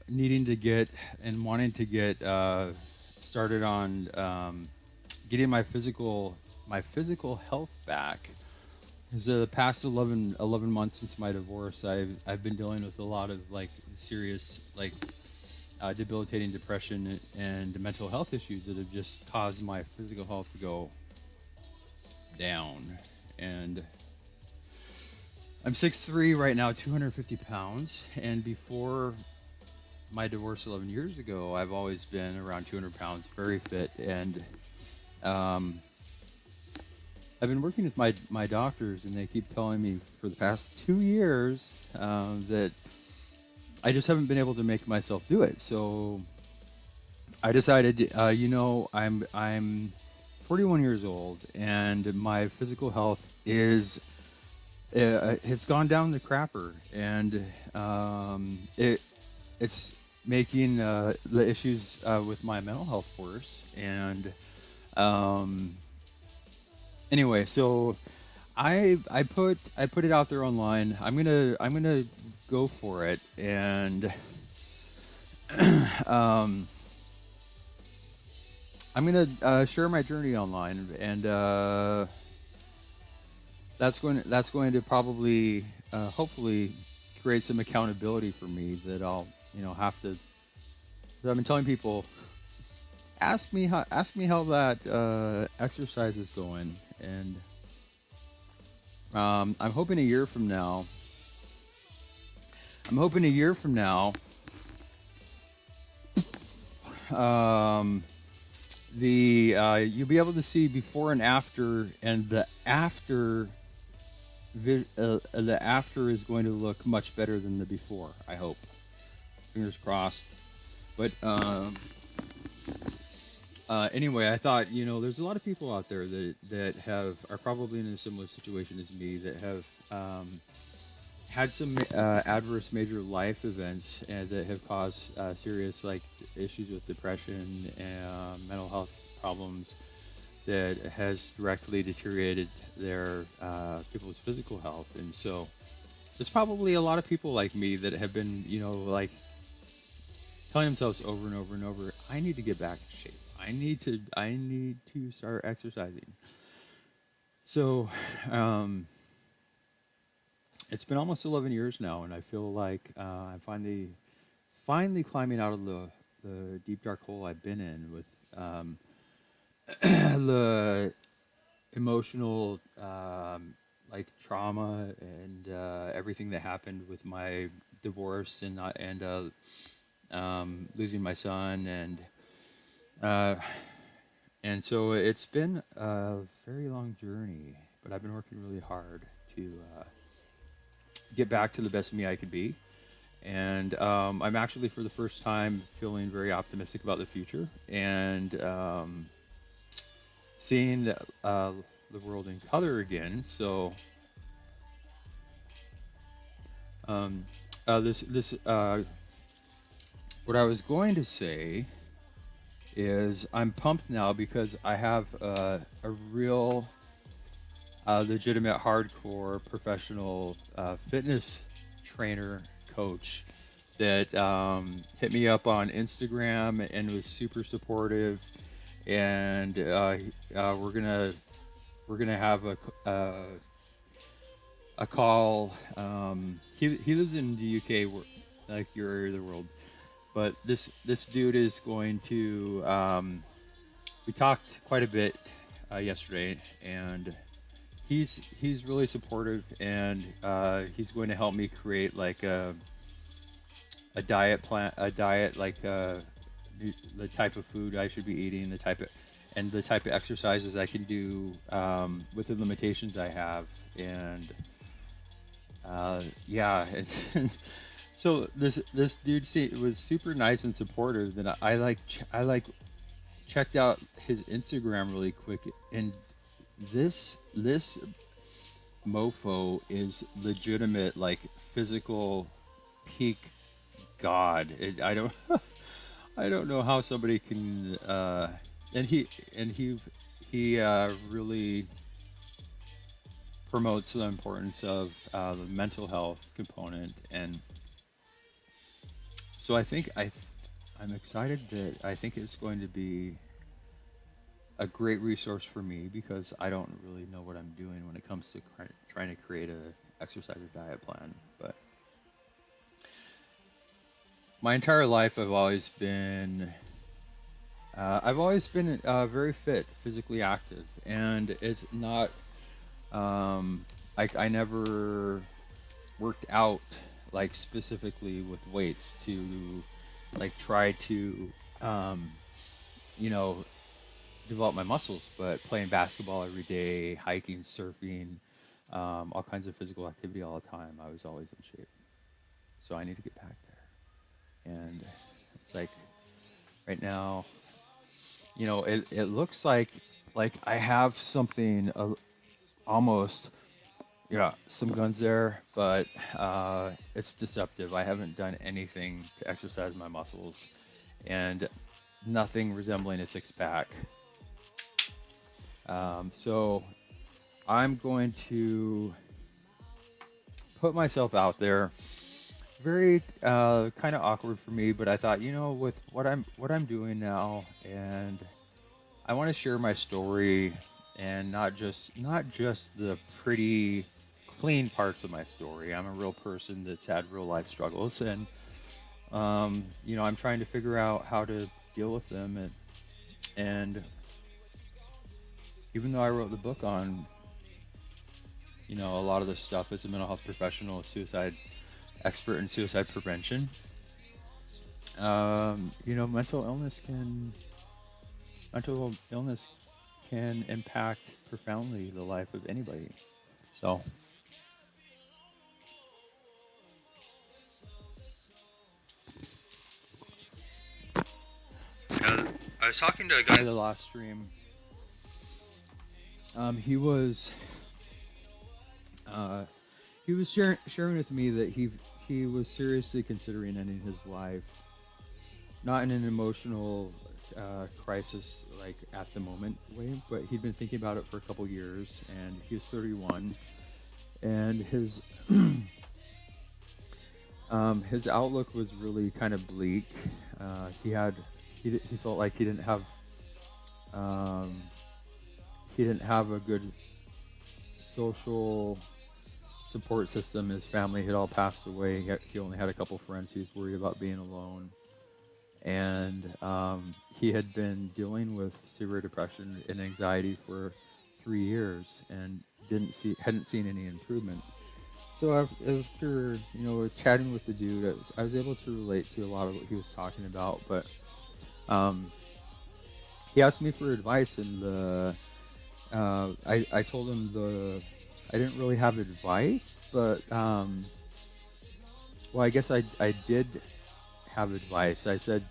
needing to get and wanting to get started on getting my physical health back. Because the past 11 months since my divorce, I've been dealing with a lot of like serious debilitating depression and mental health issues that have just caused my physical health to go down. And I'm 6'3" right now, 250 pounds. And before my divorce 11 years ago, I've always been around 200 pounds, very fit. And I've been working with my doctors, and they keep telling me for the past 2 years that I just haven't been able to make myself do it. So I decided, I'm 41 years old, and my physical health is it's gone down the crapper, and it's making the issues with my mental health worse. And anyway, so I put it out there online. I'm gonna go for it, and I'm gonna share my journey online, and that's going to probably hopefully create some accountability for me that I'll have to. I've been telling people, ask me how that exercise is going, and I'm hoping a year from now. You'll be able to see before and after, and the after is going to look much better than the before. I hope. Fingers crossed. But anyway, I thought there's a lot of people out there that are probably in a similar situation as me, that have had some adverse major life events and that have caused serious issues with depression and mental health problems that has directly deteriorated their people's physical health. And so there's probably a lot of people like me that have been telling themselves over and over and over, I need to get back in shape. I need to start exercising. So it's been almost 11 years now, and I feel like I'm finally climbing out of the deep dark hole I've been in with the emotional like trauma and everything that happened with my divorce and not and losing my son uh, and so it's been a very long journey, but I've been working really hard to get back to the best me I could be. And I'm actually, for the first time, feeling very optimistic about the future and seeing the world in color again. So um, this what I was going to say is I'm pumped now because I have a real legitimate hardcore professional fitness trainer coach that hit me up on Instagram and was super supportive. And we're gonna have a call. He lives in the UK, like your area of the world. But this dude is going to. We talked quite a bit yesterday, and he's really supportive, and he's going to help me create like a diet plan, a diet like the type of food I should be eating, the type of exercises I can do with the limitations I have, and yeah. And so this dude was super nice and supportive. And I checked out his Instagram really quick, and this mofo is legitimate, like physical peak god. I don't I don't know how somebody can and he really promotes the importance of the mental health component. And so I'm excited that I think it's going to be a great resource for me, because I don't really know what I'm doing when it comes to trying to create a exercise or diet plan. But my entire life, I've always been very fit, physically active, and it's not I never worked out like specifically with weights to like try to you know develop my muscles, but playing basketball every day, hiking, surfing, all kinds of physical activity all the time, I was always in shape. So I need to get back there. And it's like right now, it looks like I have something almost, yeah, some guns there, but it's deceptive. I haven't done anything to exercise my muscles, and nothing resembling a six pack. So I'm going to put myself out there. Very kind of awkward for me, but I thought, with what I'm doing now, and I want to share my story, and not just the pretty clean parts of my story. I'm a real person that's had real life struggles, and I'm trying to figure out how to deal with them, and even though I wrote the book on a lot of this stuff as a mental health professional, a suicide expert in suicide prevention, mental illness can impact profoundly the life of anybody. So I was talking to a guy the last stream. He was sharing with me that he was seriously considering ending his life, not in an emotional crisis like at the moment way, but he'd been thinking about it for a couple years, and he was 31, and his his outlook was really kind of bleak. He felt like he didn't have a good social support system. His family had all passed away. He only had a couple friends. He was worried about being alone, and he had been dealing with severe depression and anxiety for 3 years and hadn't seen any improvement. So after chatting with the dude, I was able to relate to a lot of what he was talking about. But um, he asked me for advice, and I told him I didn't really have advice, but well, I guess I did have advice. I said,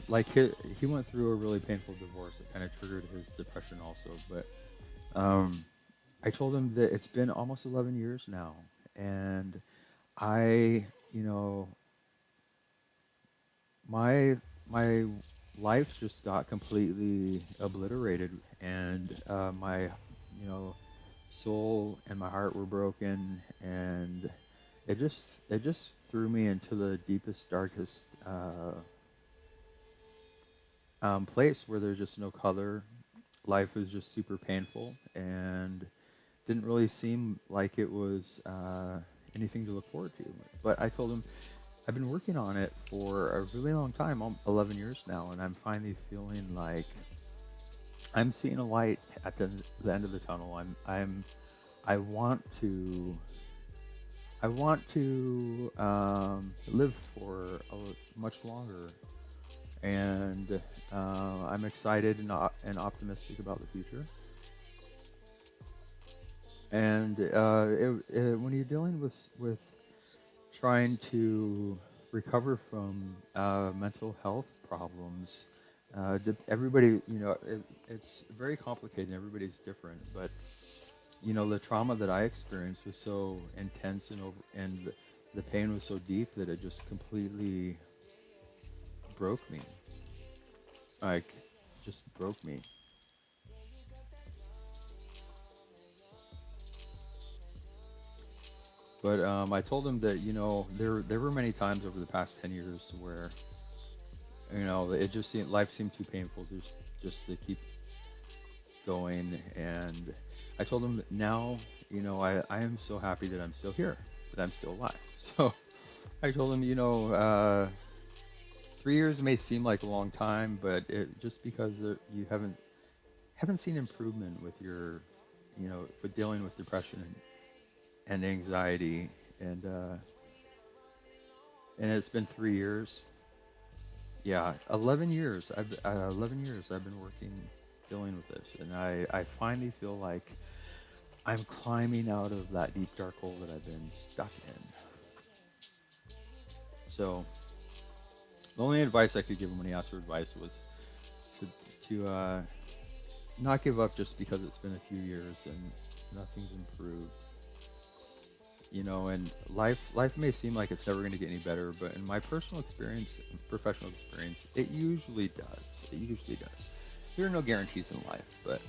like he went through a really painful divorce that kind of triggered his depression also. But I told him that it's been almost 11 years now, and I, my life just got completely obliterated, and my, soul and my heart were broken, and it just threw me into the deepest, darkest place where there's just no color. Life was just super painful and didn't really seem like it was anything to look forward to. But I told him I've been working on it for a really long time, 11 years now, and I'm finally feeling like I'm seeing a light at the end of the tunnel. I want to live for much longer, and I'm excited and optimistic about the future. And when you're dealing with trying to recover from mental health problems, everybody, it's very complicated. Everybody's different, but the trauma that I experienced was so intense and the pain was so deep that it just completely broke me. Like, just broke me. But I told him that there were many times over the past 10 years where it just seemed life seemed too painful just to keep going, and I told him that now I am so happy that I'm still here, that I'm still alive. So I told him 3 years may seem like a long time, but just because you haven't seen improvement with your with dealing with depression and anxiety, and it's been 3 years. Yeah, 11 years. 11 years I've been working, dealing with this, and I finally feel like I'm climbing out of that deep dark hole that I've been stuck in. So the only advice I could give him when he asked for advice was to not give up just because it's been a few years and nothing's improved. And life may seem like it's never going to get any better, but in my personal experience and professional experience, it usually does. It usually does. There are no guarantees in life, but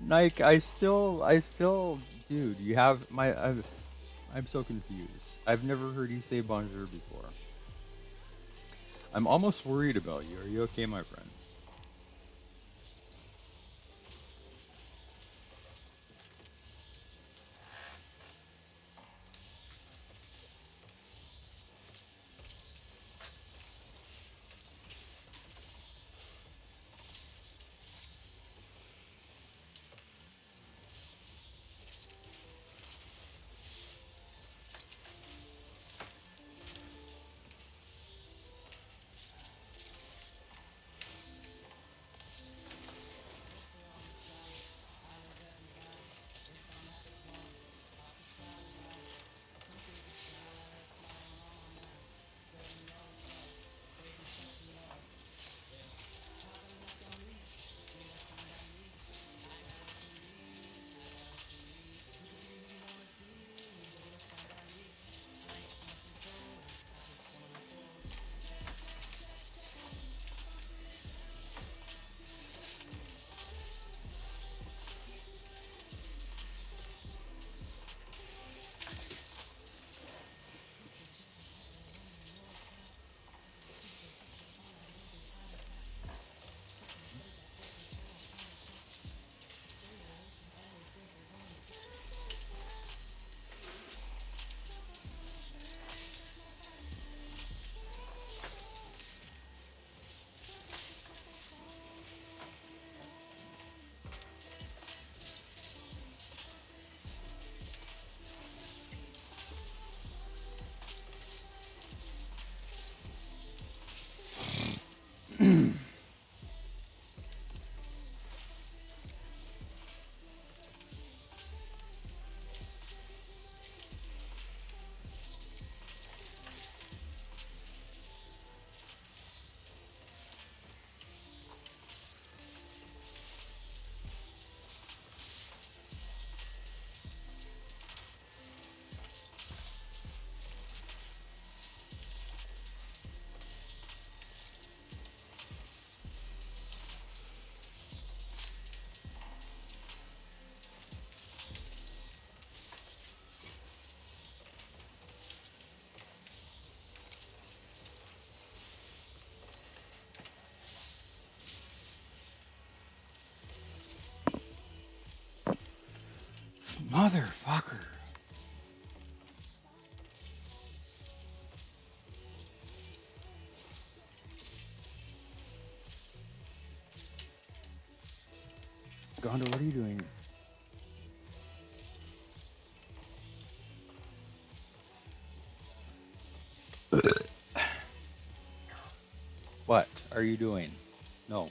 Nike, dude, you have I'm so confused. I've never heard you say bonjour before. I'm almost worried about you. Are you okay, my friend? Motherfucker. Gonda, what are you doing? What are you doing? No.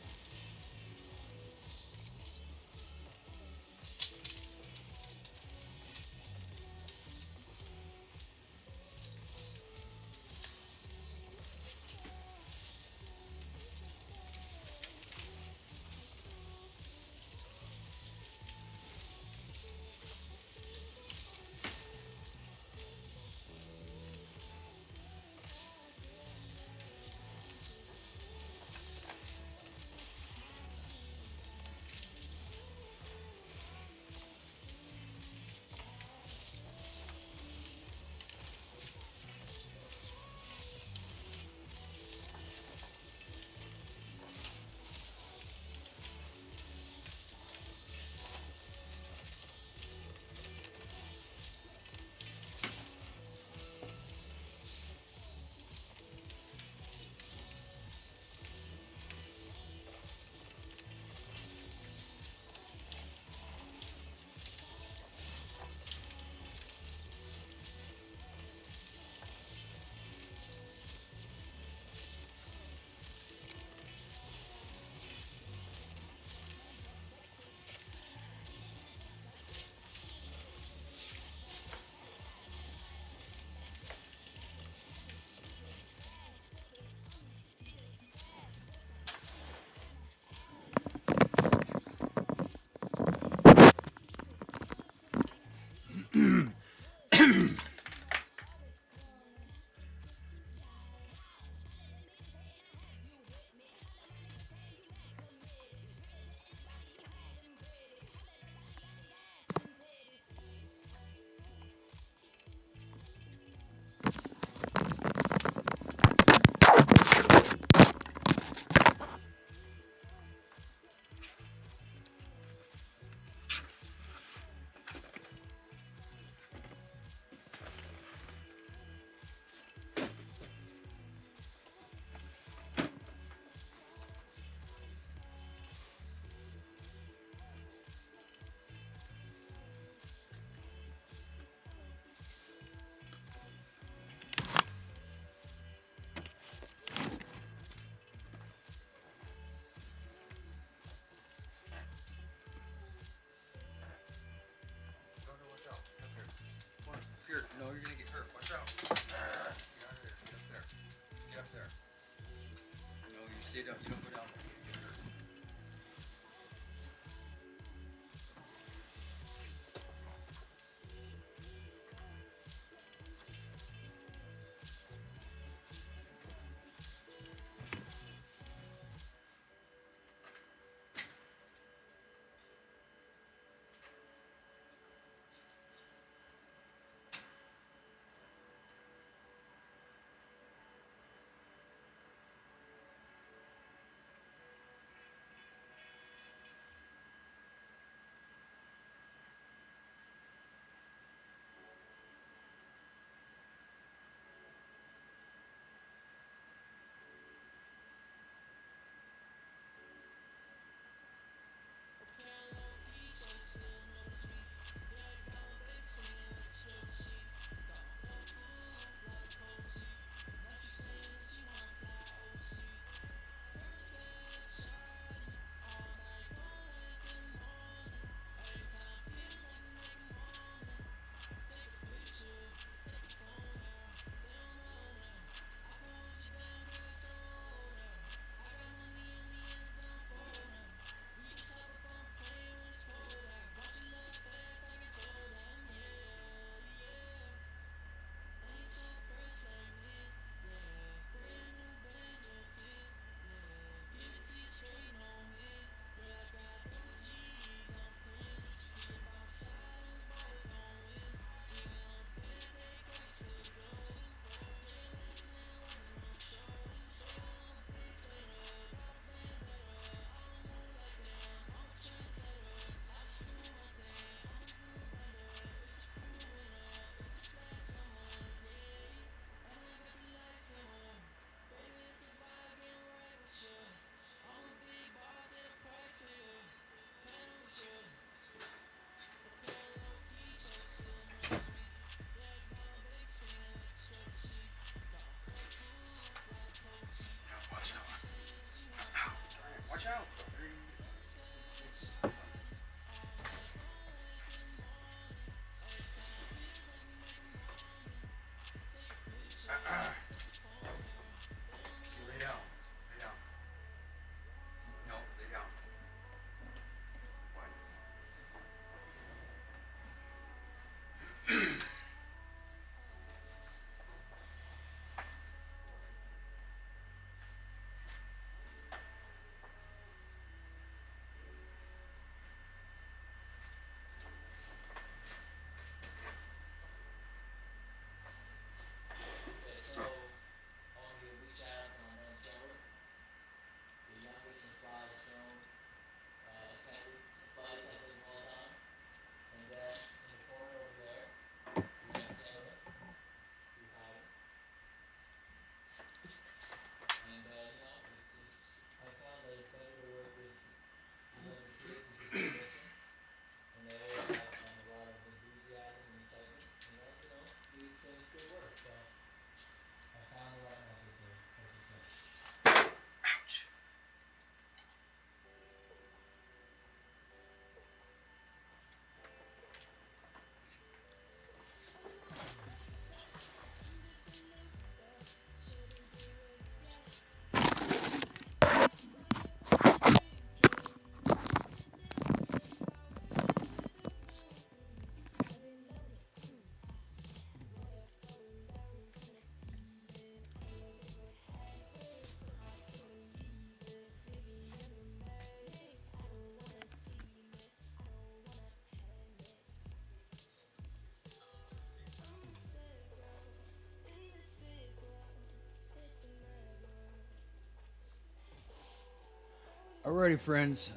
Alrighty, friends.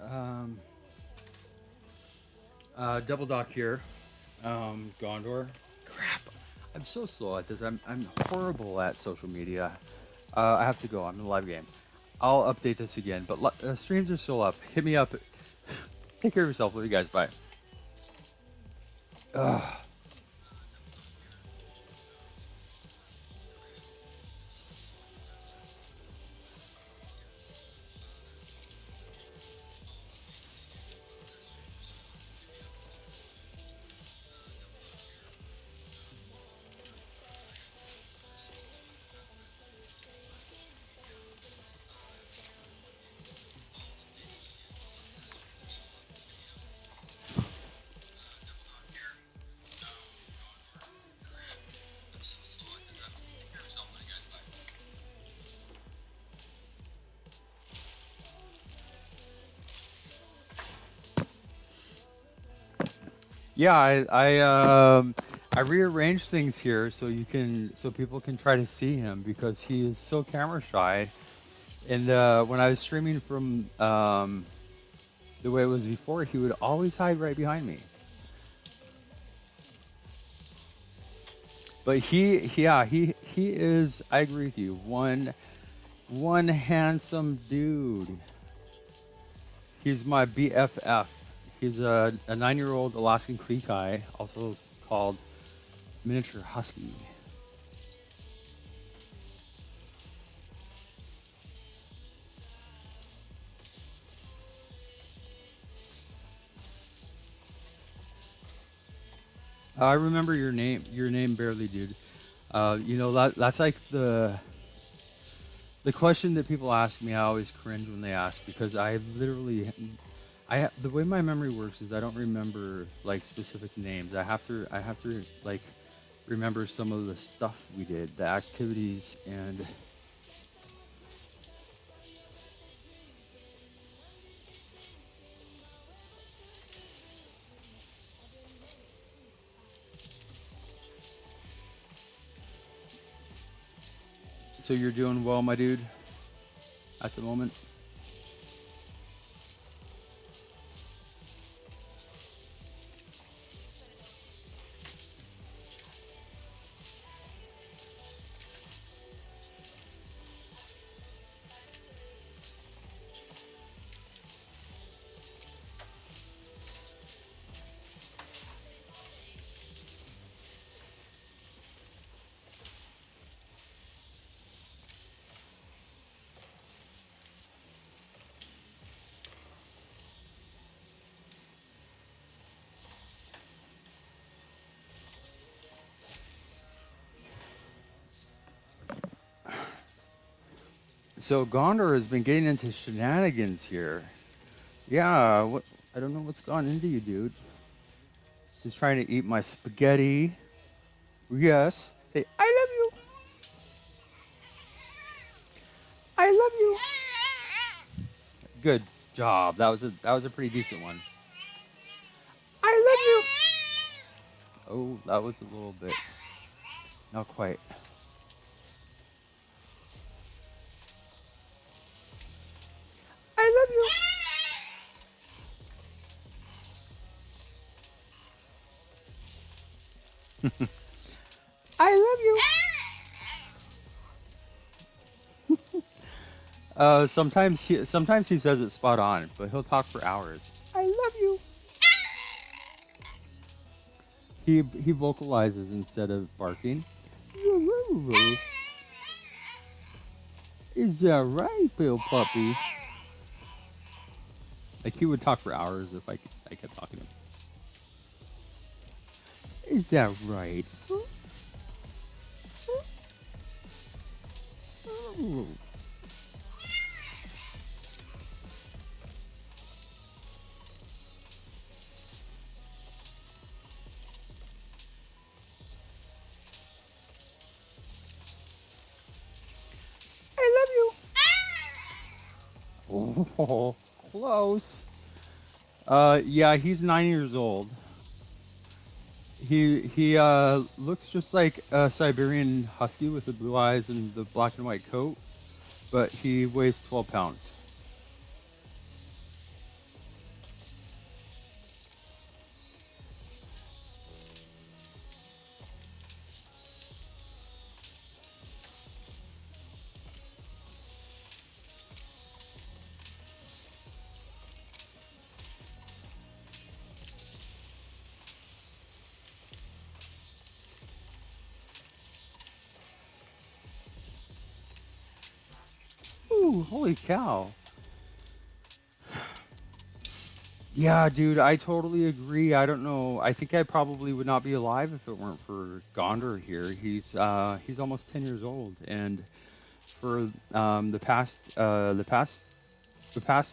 Double dock here. Gondor. Crap. I'm so slow at this. I'm horrible at social media. I have to go. I'm in a live game. I'll update this again. But streams are still up. Hit me up. Take care of yourself. Love you guys. Bye. Ugh. Yeah, I rearranged things here so people can try to see him because he is so camera shy. And when I was streaming from the way it was before, he would always hide right behind me. But he is. I agree with you. One handsome dude. He's my BFF. He's a 9-year-old Alaskan Klee-Kai, also called miniature husky. I remember your name. Your name barely, dude. You know that's like the question that people ask me. I always cringe when they ask because I literally, the way my memory works is I don't remember like specific names. I have to like remember some of the stuff we did, the activities, and so you're doing well, my dude, at the moment. So Gondor has been getting into shenanigans here. Yeah, what? I don't know what's gone into you, dude. He's trying to eat my spaghetti. Yes. Say, I love you. I love you. Good job. That was a pretty decent one. I love you. Oh, that was a little bit. Not quite. I love you. I love you. Sometimes he says it spot on, but he'll talk for hours. I love you. He vocalizes instead of barking. Is that right, Bill Puppy? Like he would talk for hours if I kept talking to him. Is that right? I love you. Oh, close. Yeah, he's 9 years old. He looks just like a Siberian husky with the blue eyes and the black and white coat, but he weighs 12 pounds. holy cow. Yeah, dude, I totally agree. I don't know. I think I probably would not be alive if it weren't for Gondor here. He's almost 10 years old, and for the past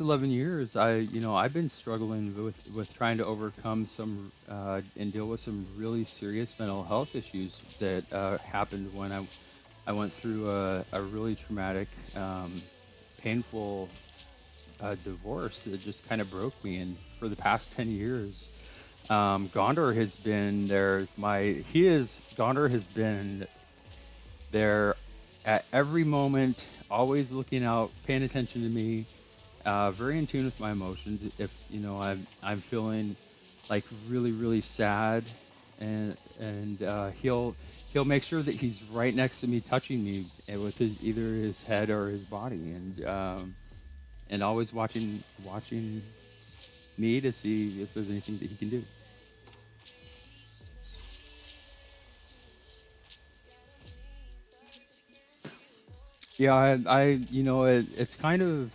11 years, I've been struggling with trying to overcome some and deal with some really serious mental health issues that happened when I went through a really traumatic, painful divorce that just kind of broke me. And for the past 10 years, Gondor has been there. Gondor has been there at every moment, always looking out, paying attention to me, very in tune with my emotions. If I'm feeling like really really sad, and he'll make sure that he's right next to me, touching me with either his head or his body, and always watching me to see if there's anything that he can do. Yeah, it's kind of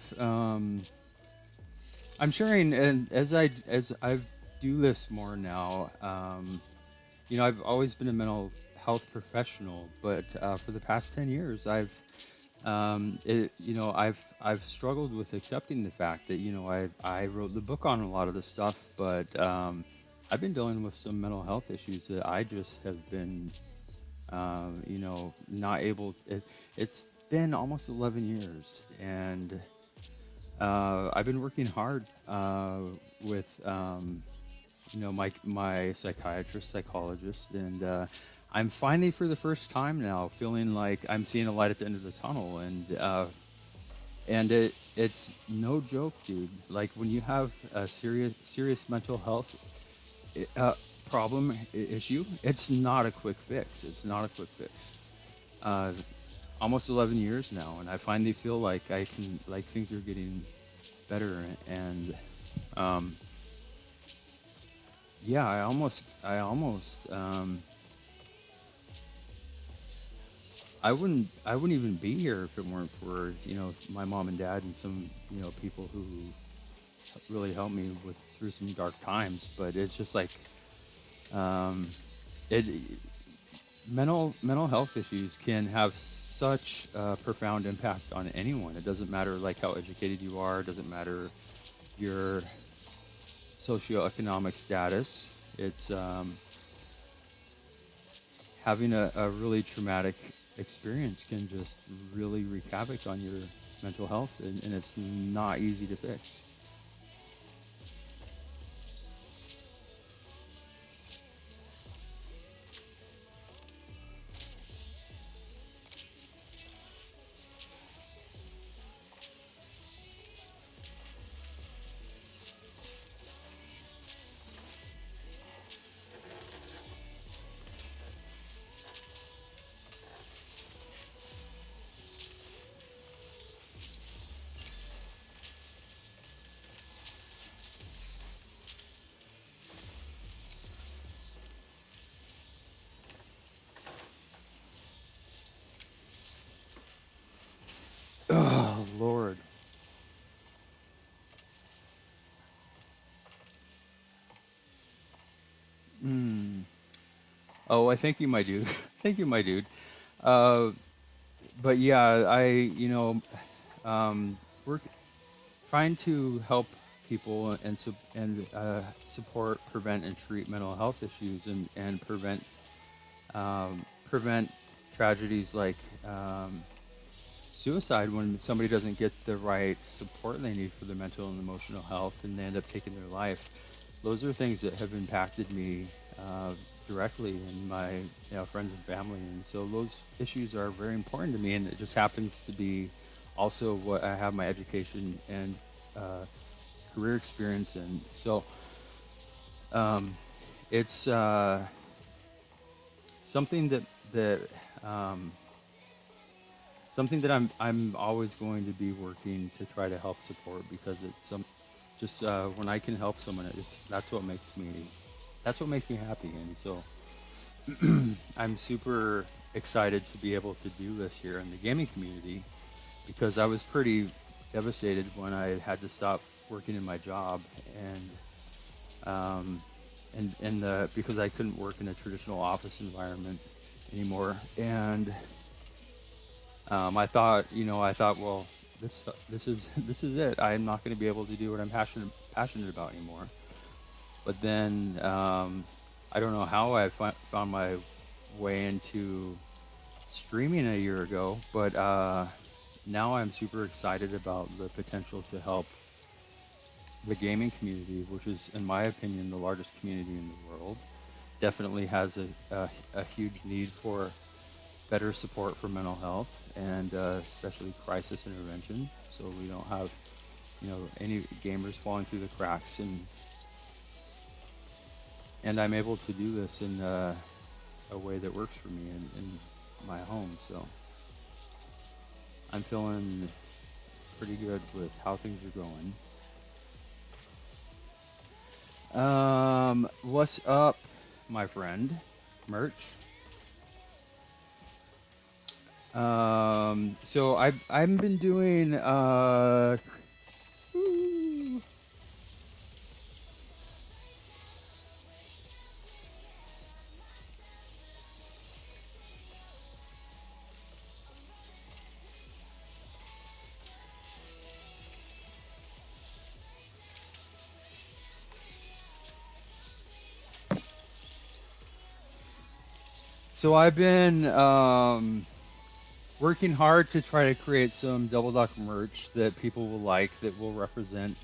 I'm sharing, and as I do this more now, I've always been a mental health professional, but for the past 10 years, I've struggled with accepting the fact that I wrote the book on a lot of this stuff, but I've been dealing with some mental health issues that I just have been, not able. It's been almost 11 years, and I've been working hard with my psychiatrist, psychologist, and I'm finally, for the first time now, feeling like I'm seeing a light at the end of the tunnel, and it's no joke, dude. Like, when you have a serious mental health problem, issue, it's not a quick fix. It's not a quick fix. Uh, Almost 11 years now, and I finally feel like things are getting better, and um, yeah, I wouldn't even be here if it weren't for my mom and dad and some people who really helped me through some dark times. But it's just like, um, it mental health issues can have such a profound impact on anyone. It doesn't matter like how educated you are. It doesn't matter your socioeconomic status. It's having a really traumatic experience can just really wreak havoc on your mental health, and it's not easy to fix. Oh Lord. Mm. Oh, I thank you, my dude. Thank you, my dude. Uh, but yeah, we're trying to help people and support, prevent, and treat mental health issues, and prevent tragedies like suicide when somebody doesn't get the right support they need for their mental and emotional health, and they end up taking their life. Those are things that have impacted me directly, and my friends and family, and so those issues are very important to me. And it just happens to be also what I have my education and uh, career experience in. So um, it's something that um, something that I'm always going to be working to try to help support, because it's just when I can help someone, that's what makes me happy. And so I'm super excited to be able to do this here in the gaming community, because I was pretty devastated when I had to stop working in my job, um, and because I couldn't work in a traditional office environment anymore. And I thought, well, this is it. I'm not going to be able to do what I'm passionate about anymore. But then I don't know how I found my way into streaming a year ago, but now I'm super excited about the potential to help the gaming community, which is, in my opinion, the largest community in the world. Definitely has a huge need for better support for mental health and especially crisis intervention, so we don't have any gamers falling through the cracks, and I'm able to do this in a way that works for me in my home. So I'm feeling pretty good with how things are going. What's up, my friend? Merch. So I've been doing I've been working hard to try to create some Double Dock merch that people will like, that will represent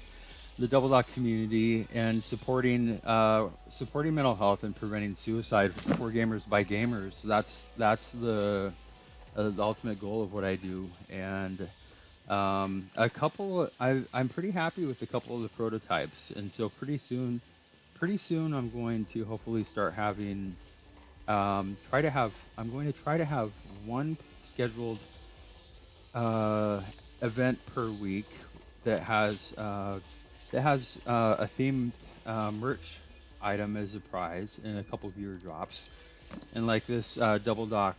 the Double Dock community, and supporting mental health and preventing suicide for gamers by gamers. That's the ultimate goal of what I do. And I'm pretty happy with a couple of the prototypes, and so pretty soon I'm going to hopefully start having I'm going to try to have one scheduled event per week that has a themed merch item as a prize and a couple viewer drops, and like this Double Dock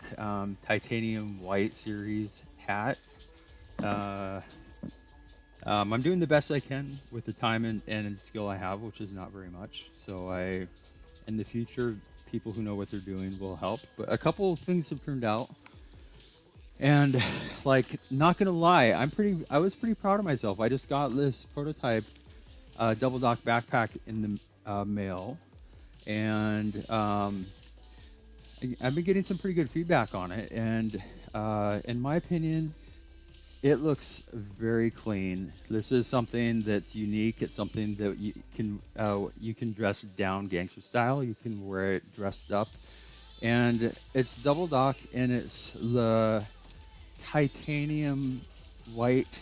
titanium white series hat. I'm doing the best I can with the time and skill I have, which is not very much. So in the future, people who know what they're doing will help. But a couple of things have turned out, and like, not gonna lie, I was pretty proud of myself. I just got this prototype Double Dock backpack in the mail, and I've been getting some pretty good feedback on it. And in my opinion, it looks very clean. This is something that's unique. It's something that you can dress down gangster style. You can wear it dressed up, and it's Double Dock, and it's the titanium white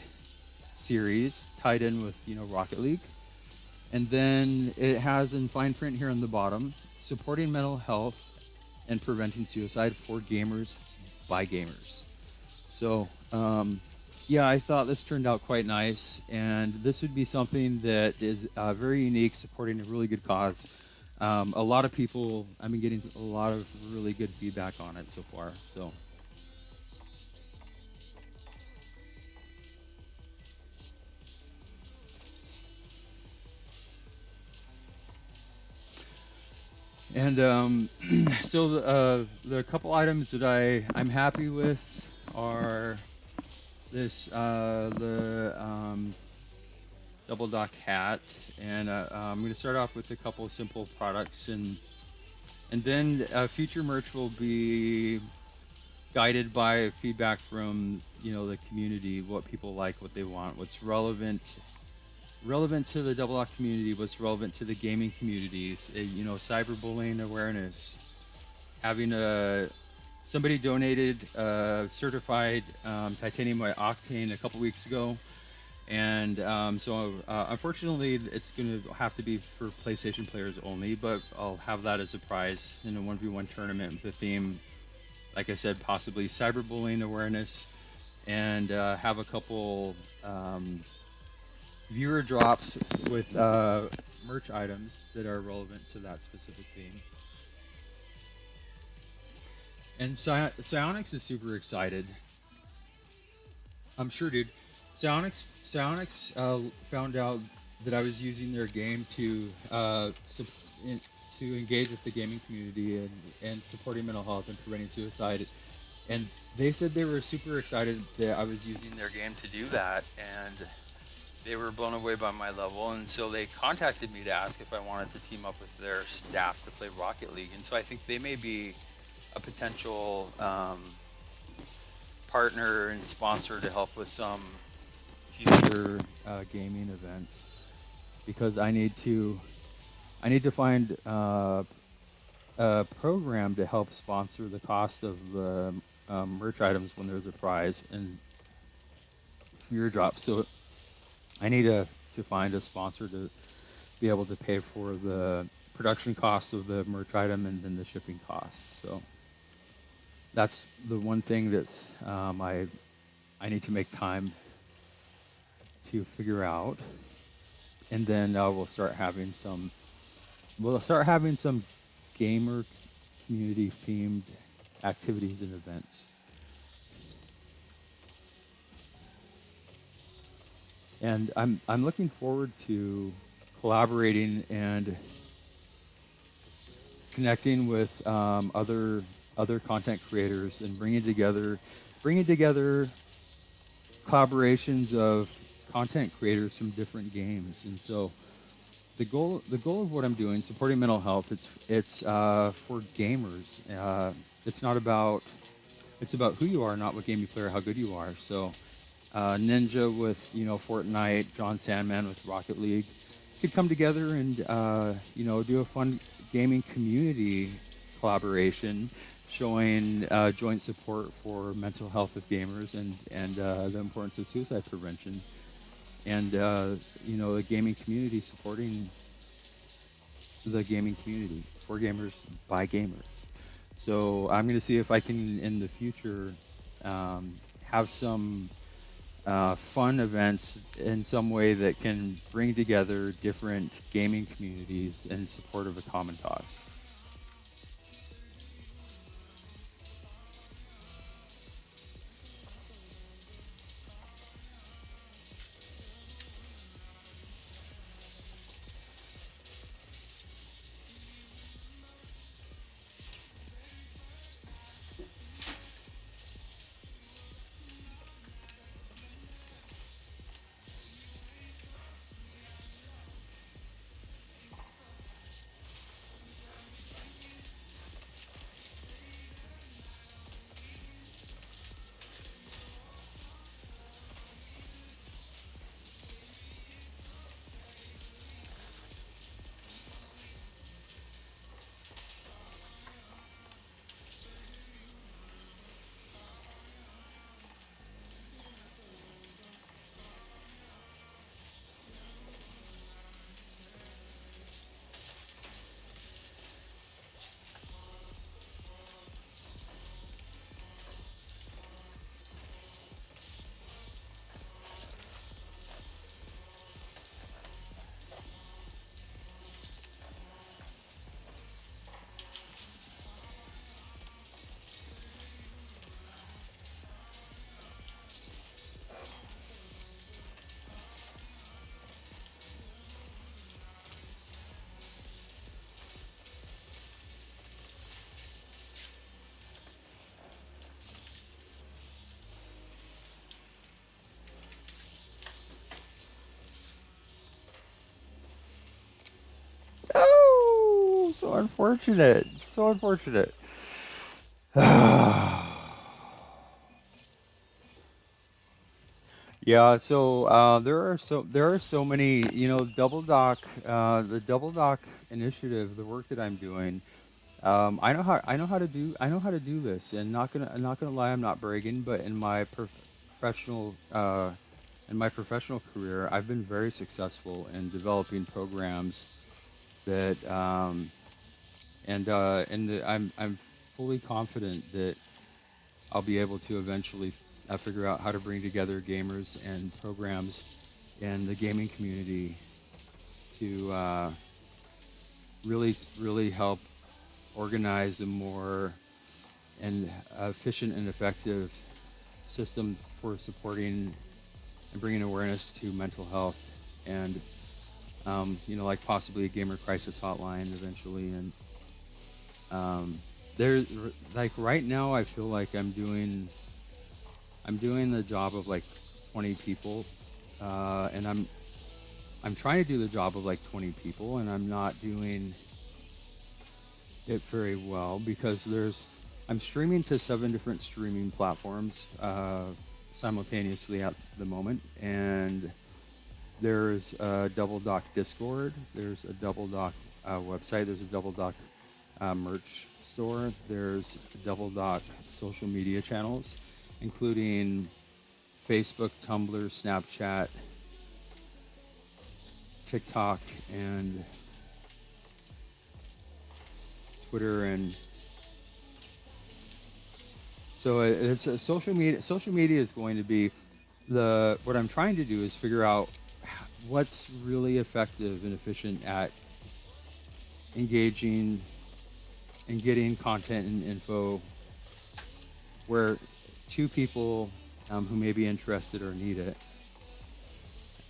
series tied in with Rocket League, and then it has in fine print here on the bottom, supporting mental health and preventing suicide for gamers by gamers. So yeah, I thought this turned out quite nice, and this would be something that is very unique, supporting a really good cause. A lot of people, I've been getting a lot of really good feedback on it so far. So and so the couple items that I'm happy with are this the Double Dock hat, and I'm going to start off with a couple of simple products, and then future merch will be guided by feedback from the community, what people like, what they want, what's relevant to the Double Dock community, what's relevant to the gaming communities. Cyberbullying awareness, having somebody donated certified titanium by Octane a couple weeks ago, and so unfortunately it's going to have to be for PlayStation players only, but I'll have that as a prize in a 1v1 tournament with the theme, like I said, possibly cyberbullying awareness, and have a couple viewer drops with merch items that are relevant to that specific theme. And Psyonix is super excited. I'm sure, dude. Psyonix Psionics found out that I was using their game to to engage with the gaming community and supporting mental health and preventing suicide. And they said they were super excited that I was using their game to do that, and they were blown away by my level. And so they contacted me to ask if I wanted to team up with their staff to play Rocket League. And so I think they may be a potential partner and sponsor to help with some future gaming events, because I need to find a program to help sponsor the cost of the merch items when there's a prize and fear drop. So I need to find a sponsor to be able to pay for the production costs of the merch item and then the shipping costs. So that's the one thing that's I need to make time to figure out, and then we'll start having some gamer community themed activities and events. And I'm looking forward to collaborating and connecting with other content creators and bringing together collaborations of content creators from different games. And so the goal of what I'm doing, supporting mental health, it's for gamers. It's about who you are, not what game you play or how good you are. So Ninja with Fortnite, John Sandman with Rocket League could come together and do a fun gaming community collaboration, showing joint support for mental health of gamers and the importance of suicide prevention, and the gaming community supporting the gaming community for gamers by gamers. So I'm going to see if I can in the future have some fun events in some way that can bring together different gaming communities in support of a common cause. Oh, so unfortunate. So unfortunate. Yeah, so there are so many, Double Doc, the Double Doc initiative, the work that I'm doing. I know how to do this, and I'm not gonna lie, I'm not bragging, but professional in my professional career, I've been very successful in developing programs that I'm fully confident that I'll be able to eventually figure out how to bring together gamers and programs in the gaming community to really help organize a more efficient and effective system for supporting and bringing awareness to mental health, and like possibly a gamer crisis hotline eventually. And um, there, like right now, I feel like I'm doing the job of like 20 people, and I'm trying to do the job of like 20 people, and I'm not doing it very well because I'm streaming to 7 different streaming platforms simultaneously at the moment, and there's a Double Dock Discord, there's a Double Dock website, there's a Double Dock merch store, there's Double Dock social media channels, including Facebook, Tumblr, Snapchat, TikTok, and Twitter, and so it's a social media. Social media is going to be what I'm trying to do is figure out what's really effective and efficient at engaging and getting content and info where two people who may be interested or need it,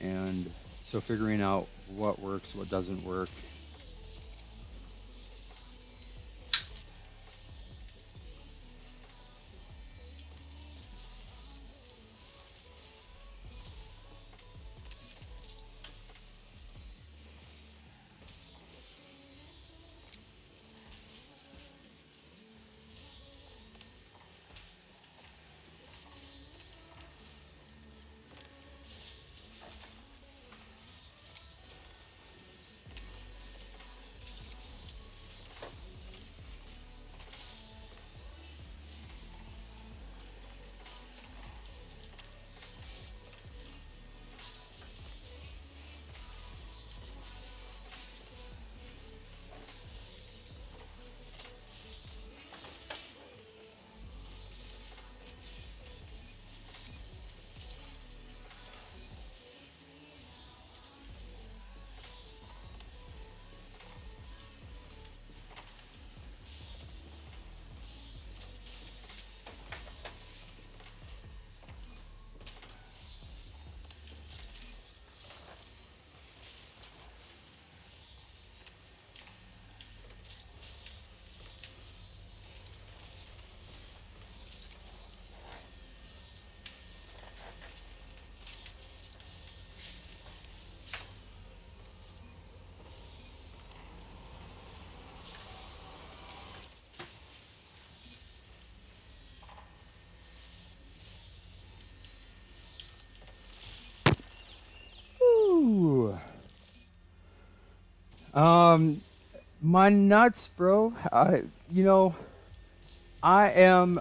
and so figuring out what works, what doesn't work. Ooh. Um, my nuts, bro. I am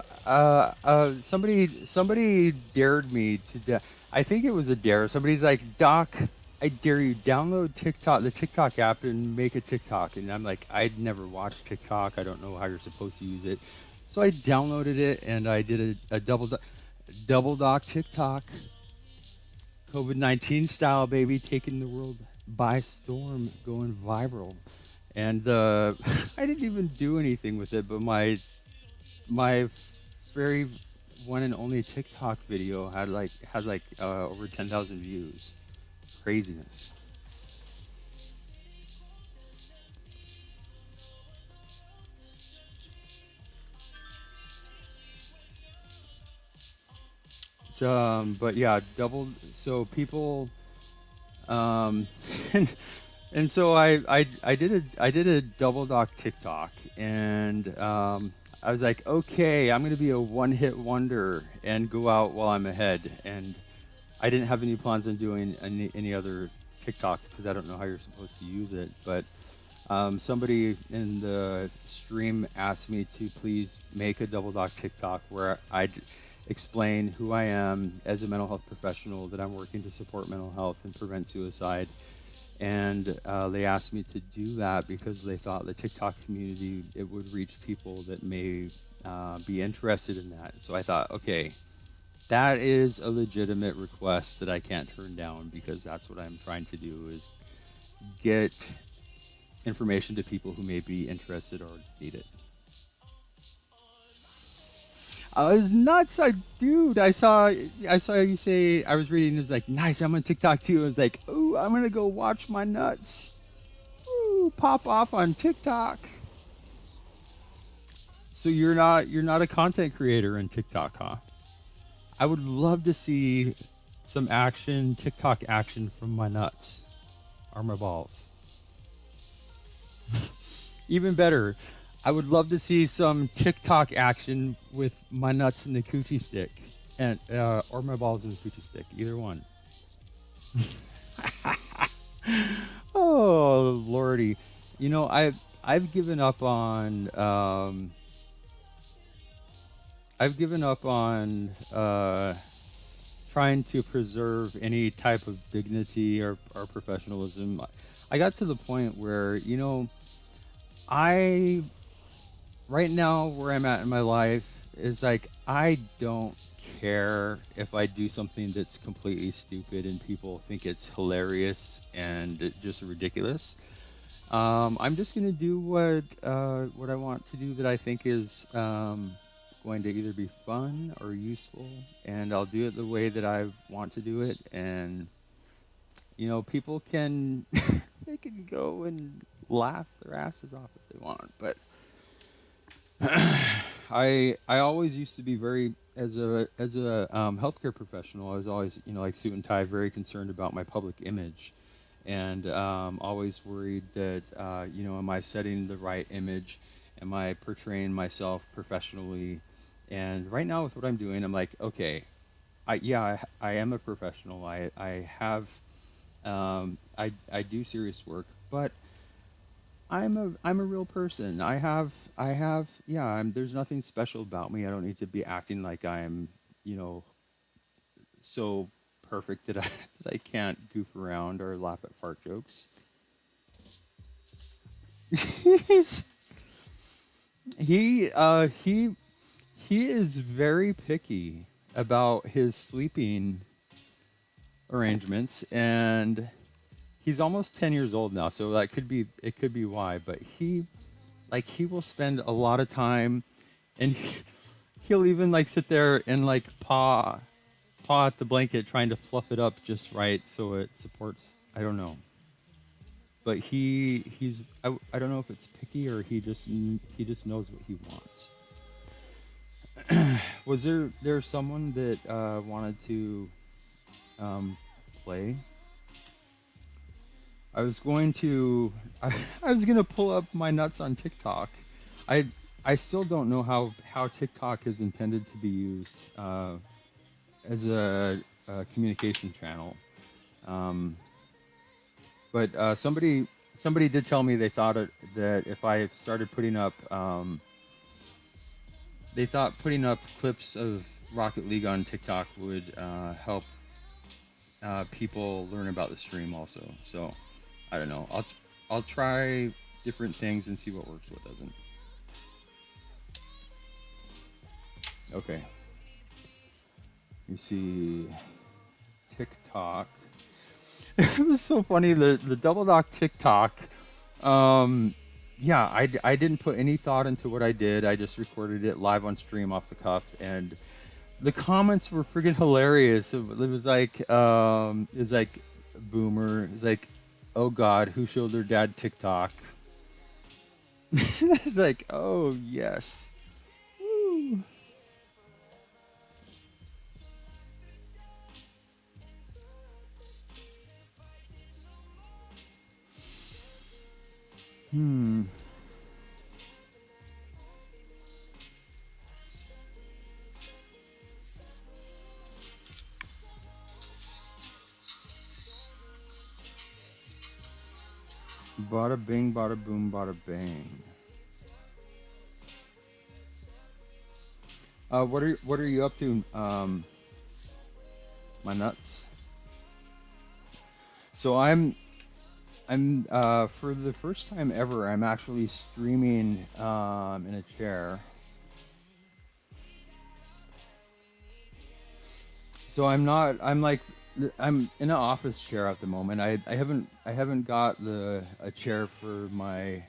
somebody dared me to I think it was a dare. Somebody's like, "Doc, I dare you download the TikTok app and make a TikTok." And I'm like, "I'd never watched TikTok. I don't know how you're supposed to use it." So I downloaded it and I did a double doc TikTok, COVID-19 style, baby, taking the world by storm, going viral. And I didn't even do anything with it, but my very one and only TikTok video had over 10,000 views. Craziness. So, but yeah, so people, um, and so I did a double doc TikTok, and I was like, okay, I'm gonna be a one-hit wonder and go out while I'm ahead. And I didn't have any plans on doing any other TikToks because I don't know how you're supposed to use it. But somebody in the stream asked me to please make a double doc TikTok where I'd explain who I am as a mental health professional, that I'm working to support mental health and prevent suicide. And they asked me to do that because they thought the TikTok community, it would reach people that may be interested in that. So I thought, okay, that is a legitimate request that I can't turn down, because that's what I'm trying to do, is get information to people who may be interested or need it. I was nuts. Dude, I saw you say, I was reading, it was like, nice, I'm on TikTok too. I was like, ooh, I'm gonna go watch my nuts. Ooh, pop off on TikTok. So you're not a content creator in TikTok, huh? I would love to see some action, TikTok action from my nuts or my balls. Even better, I would love to see some TikTok action with my nuts in the coochie stick, and or my balls in the coochie stick, either one. Oh lordy, I've given up on trying to preserve any type of dignity or professionalism. I got to the point where I right now where I'm at in my life is like I don't care if I do something that's completely stupid and people think it's hilarious and just ridiculous. I'm just gonna do what I want to do that I think is going to either be fun or useful, and I'll do it the way that I want to do it. And people can they can go and laugh their asses off if they want, but I always used to be very as a healthcare professional. I was always like suit and tie, very concerned about my public image, and always worried that am I setting the right image? Am I portraying myself professionally? And right now with what I'm doing, I'm like, okay, I am a professional. I have I do serious work, but I'm a real person. There's nothing special about me. I don't need to be acting like I'm, so perfect that I that I can't goof around or laugh at fart jokes. He's, he is very picky about his sleeping arrangements, and he's almost 10 years old now, so it could be why. But he will spend a lot of time, and he'll even like sit there and like paw at the blanket trying to fluff it up just right so it supports. I don't know, but I don't know if it's picky or he just knows what he wants. Was there someone that wanted to play? I was going to I was gonna pull up my nuts on TikTok. I I still don't know how TikTok is intended to be used as a communication channel. Um, but somebody did tell me they thought that if I started putting up they thought putting up clips of Rocket League on TikTok would help people learn about the stream also. So I don't know. I'll try different things and see what works, what doesn't. Okay. You see TikTok. It was so funny, the double dock TikTok. Yeah, I didn't put any thought into what I did. I just recorded it live on stream off the cuff, and the comments were freaking hilarious. It was like boomer. It was like, oh God, who showed their dad TikTok? It's like, oh yes. Woo. Hmm. Bada bing, bada boom, bada bang. What are you up to? My nuts. So I'm for the first time ever, I'm actually streaming in a chair. So I'm in an office chair at the moment. I haven't got a chair for my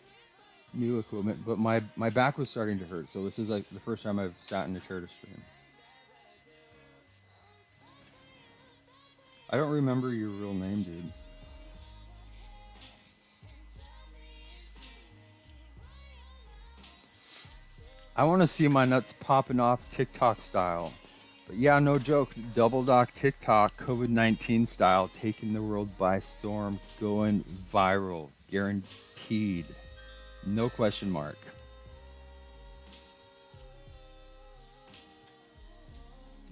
new equipment, but my back was starting to hurt. So this is like the first time I've sat in a chair to stream. I don't remember your real name, dude. I want to see my nuts popping off TikTok style. But yeah, no joke. Double Doc TikTok, COVID-19 style, taking the world by storm, going viral, guaranteed. No question mark.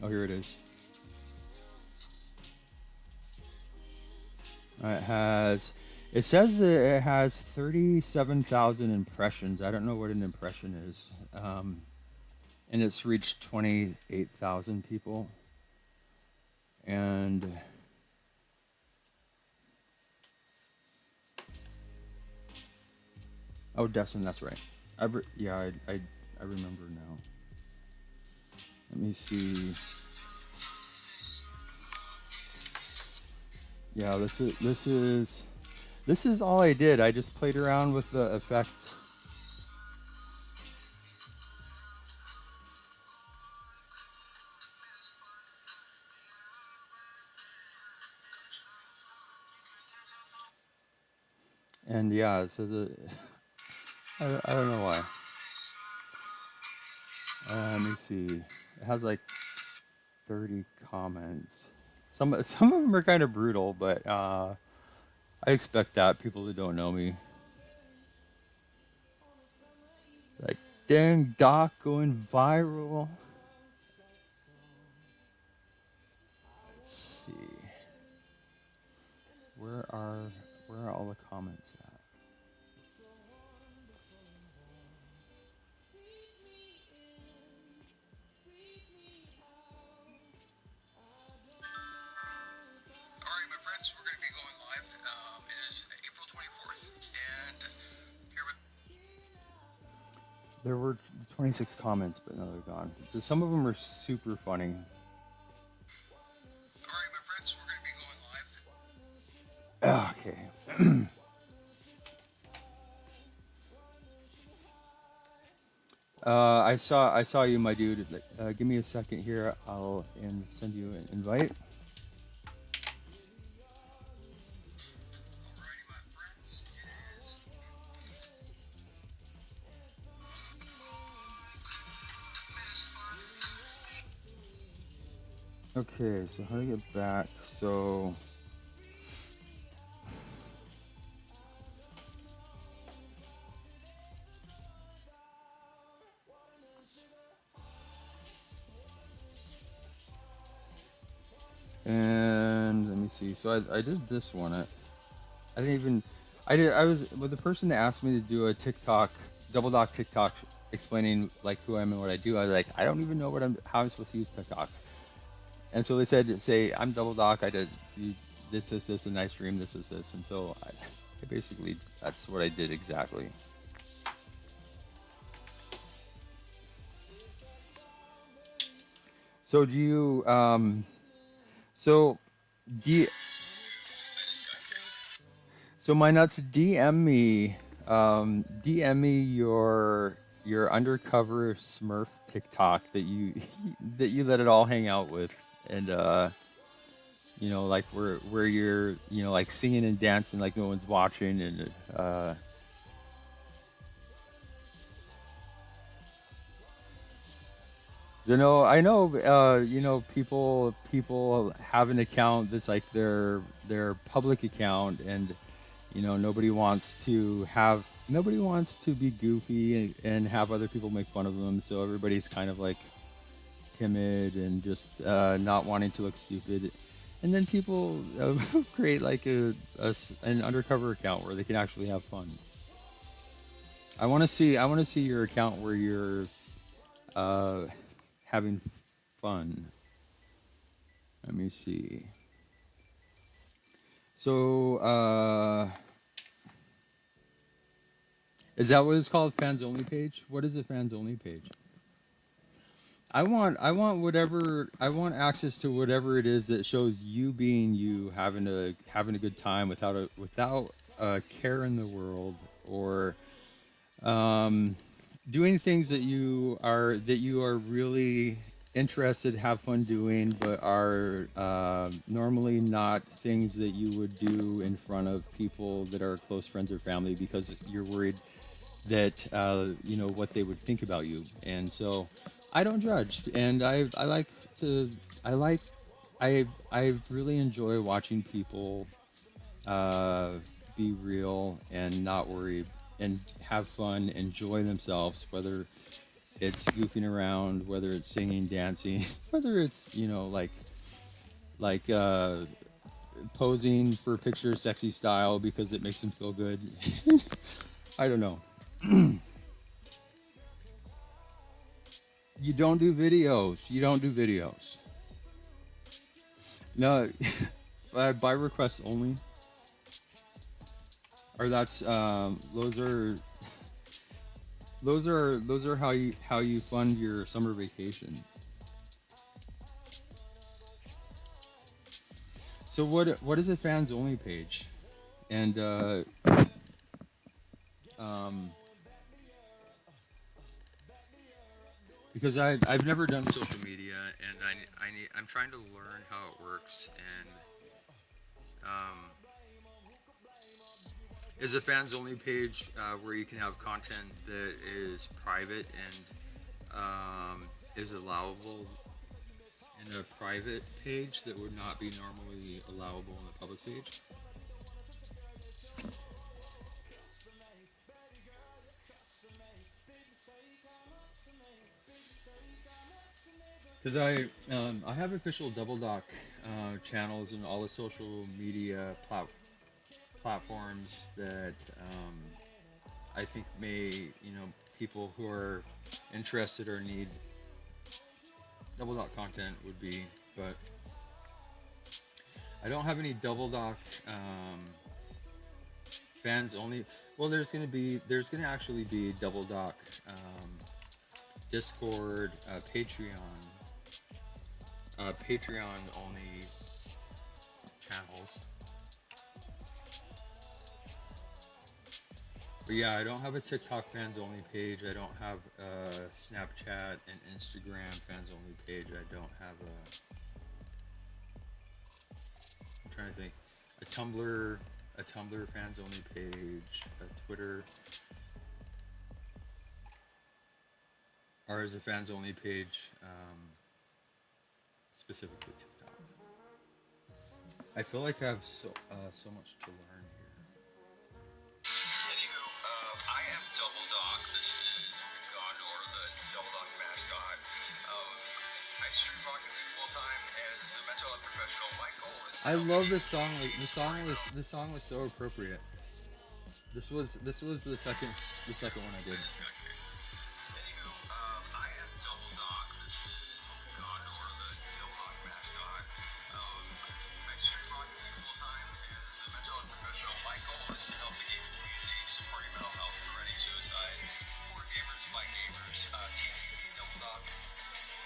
Oh, here it is. It says that it has 37,000 impressions. I don't know what an impression is. And it's reached 28,000 people. And oh, Destin, that's right. I remember now. Let me see. Yeah, this is all I did. I just played around with the effect. And yeah, it says it. I don't know why. Let me see. It has like 30 comments. Some of them are kind of brutal, but I expect that. People who don't know me. Like, dang, Doc going viral. Let's see. Where are all the comments at? Alright, my friends, we're going to be going live. It is April 24th, and here we There were 26 comments, but no, they're gone. Some of them are super funny. Alright, my friends, we're going to be going live. Okay. I saw you, my dude. Give me a second here. I'll send you an invite. Alrighty, my friends, it is. Okay, so how to get back? So and let me see. So I did this one. I didn't even. I was with the person that asked me to do a TikTok, Double Doc TikTok, explaining like who I am and what I do. I was like, I don't even know how I'm supposed to use TikTok. And so they said, say I'm Double Doc. I did this, and I stream this, and so I basically that's what I did exactly. So do you so my nuts, DM me your undercover Smurf TikTok that you that you let it all hang out with, and you know, like where you're, you know, like singing and dancing like no one's watching, and I know, you know, people have an account that's like their public account, and you know, nobody wants to be goofy and have other people make fun of them. So everybody's kind of like timid and just not wanting to look stupid. And then people create like an undercover account where they can actually have fun. I want to see your account where you're having fun. Let me see. So, is that what it's called? Fans only page? What is a fans only page? I want access to whatever it is that shows you being you, having a good time without a care in the world, or um, doing things that you are really interested, have fun doing, but are normally not things that you would do in front of people that are close friends or family because you're worried that you know what they would think about you. And so I don't judge, and I like to I like I really enjoy watching people uh, be real and not worry and have fun, enjoy themselves, whether it's goofing around, whether it's singing, dancing, whether it's you know like posing for pictures, sexy style because it makes them feel good. I don't know. You don't do videos. You don't do videos. No, by request only. Or that's those are how you fund your summer vacation. So what is a fans only page? And um, because I've never done social media and I'm trying to learn how it works and is a fans only page where you can have content that is private and is allowable in a private page that would not be normally allowable in a public page. Because I have official Double Doc channels and all the social media platforms that I think may you know people who are interested or need Double Doc content would be, but I don't have any Double Doc fans only. Well, there's gonna actually be Double Doc Discord, Patreon only channels. But yeah, I don't have a TikTok fans only page. I don't have a Snapchat and Instagram fans only page. I don't have I'm trying to think. A Tumblr fans only page, a Twitter, or is a fans only page specifically TikTok. I feel like I have so much to learn here. Anywho, I am Double Doc. This is Gondor, the Double Doc mascot. I stream Rocket League full time as a mental health professional. My goal is to I help love you this song. create a The story. song was so appropriate. This was the second one I did. Anywho, I am Double Doc. This is Gondor, the Double Doc mascot. I stream Rocket League full time as a mental health professional. My goal is to help the gaming community supporting mental health and preventing suicide. For gamers by gamers. TTV Double Doc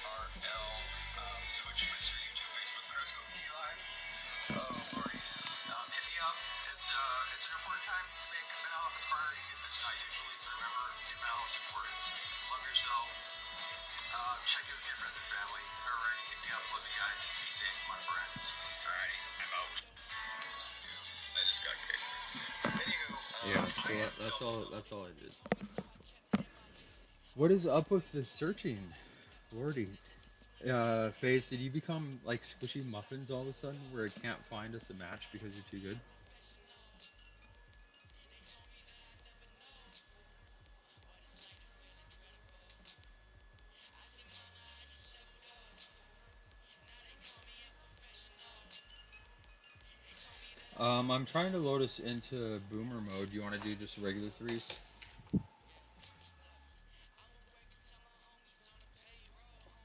RL. Twitch, Twitter, YouTube, Facebook, Periscope, T Live. Hit me up. It's an important time to make mental health a priority if it's not usually. Remember, your mental health is important. Love yourself. Check in with your friends and family. Alrighty, hit me up. Love you guys. Be safe, my friends. Alrighty, I'm out. I just got kicked. Anywho, Yeah, so that's all I did. What is up with the searching? Lordy. FaZe, did you become like squishy muffins all of a sudden where it can't find us a match because you're too good? I'm trying to load us into boomer mode. Do you want to do just regular threes?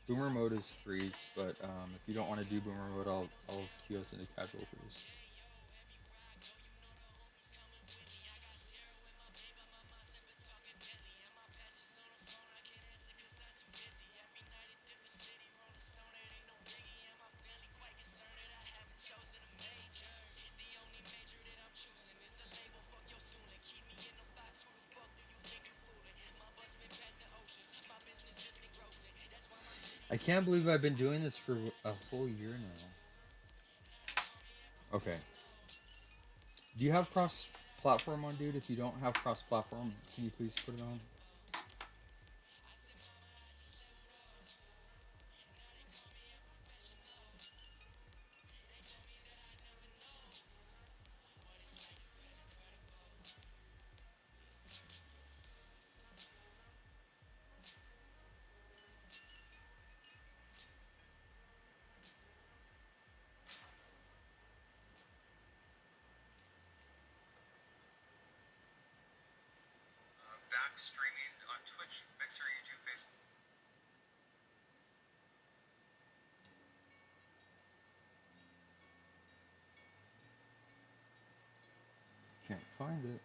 Boomer mode is threes, but if you don't want to do boomer mode, I'll queue us into casual threes. I can't believe I've been doing this for a full year now. Okay. Do you have cross platform on, dude? If you don't have cross platform, can you please put it on? Back streaming on Twitch, Mixer, YouTube, Facebook. Can't find it.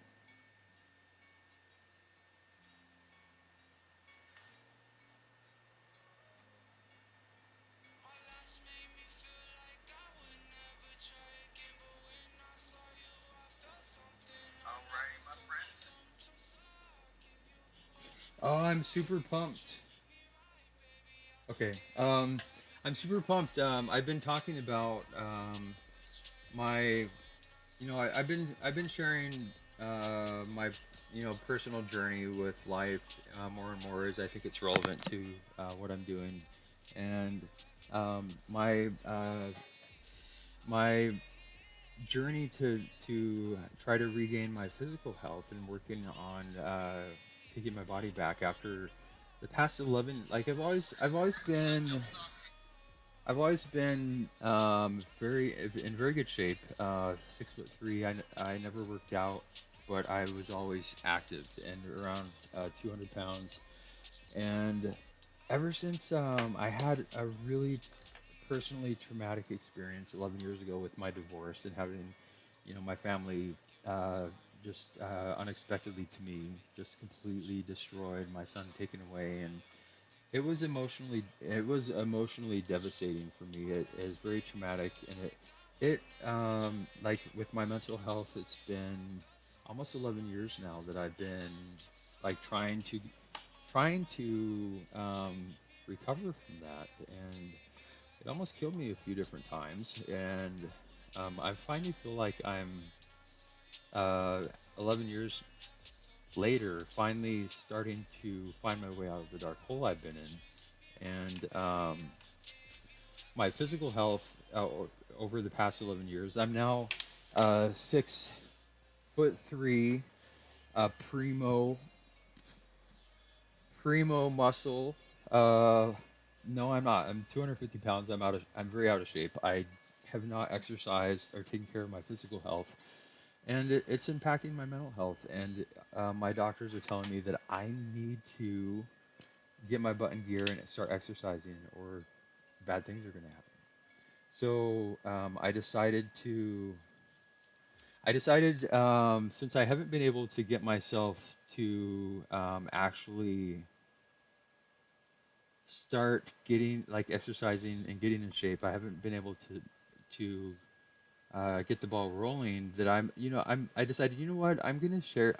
My last made me feel like I would never try again, but when I saw you, I felt something. Alrighty, my friends. Oh, I'm super pumped. Okay. I'm super pumped. I've been talking about my, I've been sharing my personal journey with life more and more as I think it's relevant to what I'm doing, and my journey to try to regain my physical health and working on taking my body back after the past 11. Like I've always been very in very good shape. 6'3". I never worked out, but I was always active and around 200 pounds. And ever since I had a really personally traumatic experience 11 years ago with my divorce and having, my family just unexpectedly to me just completely destroyed, my son taken away, and it was emotionally devastating for me. It is very traumatic, and it like with my mental health, it's been almost 11 years now that I've been like trying to recover from that, and it almost killed me a few different times, and I finally feel like I'm 11 years later, finally starting to find my way out of the dark hole I've been in. And my physical health over the past 11 years, I'm now 6'3", primo muscle. No, I'm not. I'm 250 pounds. I'm very out of shape. I have not exercised or taken care of my physical health, and it's impacting my mental health. And my doctors are telling me that I need to get my butt in gear and start exercising, or bad things are going to happen. So I decided, since I haven't been able to get myself to actually start getting like exercising and getting in shape, I haven't been able to get the ball rolling. That I decided, you know what, I'm gonna share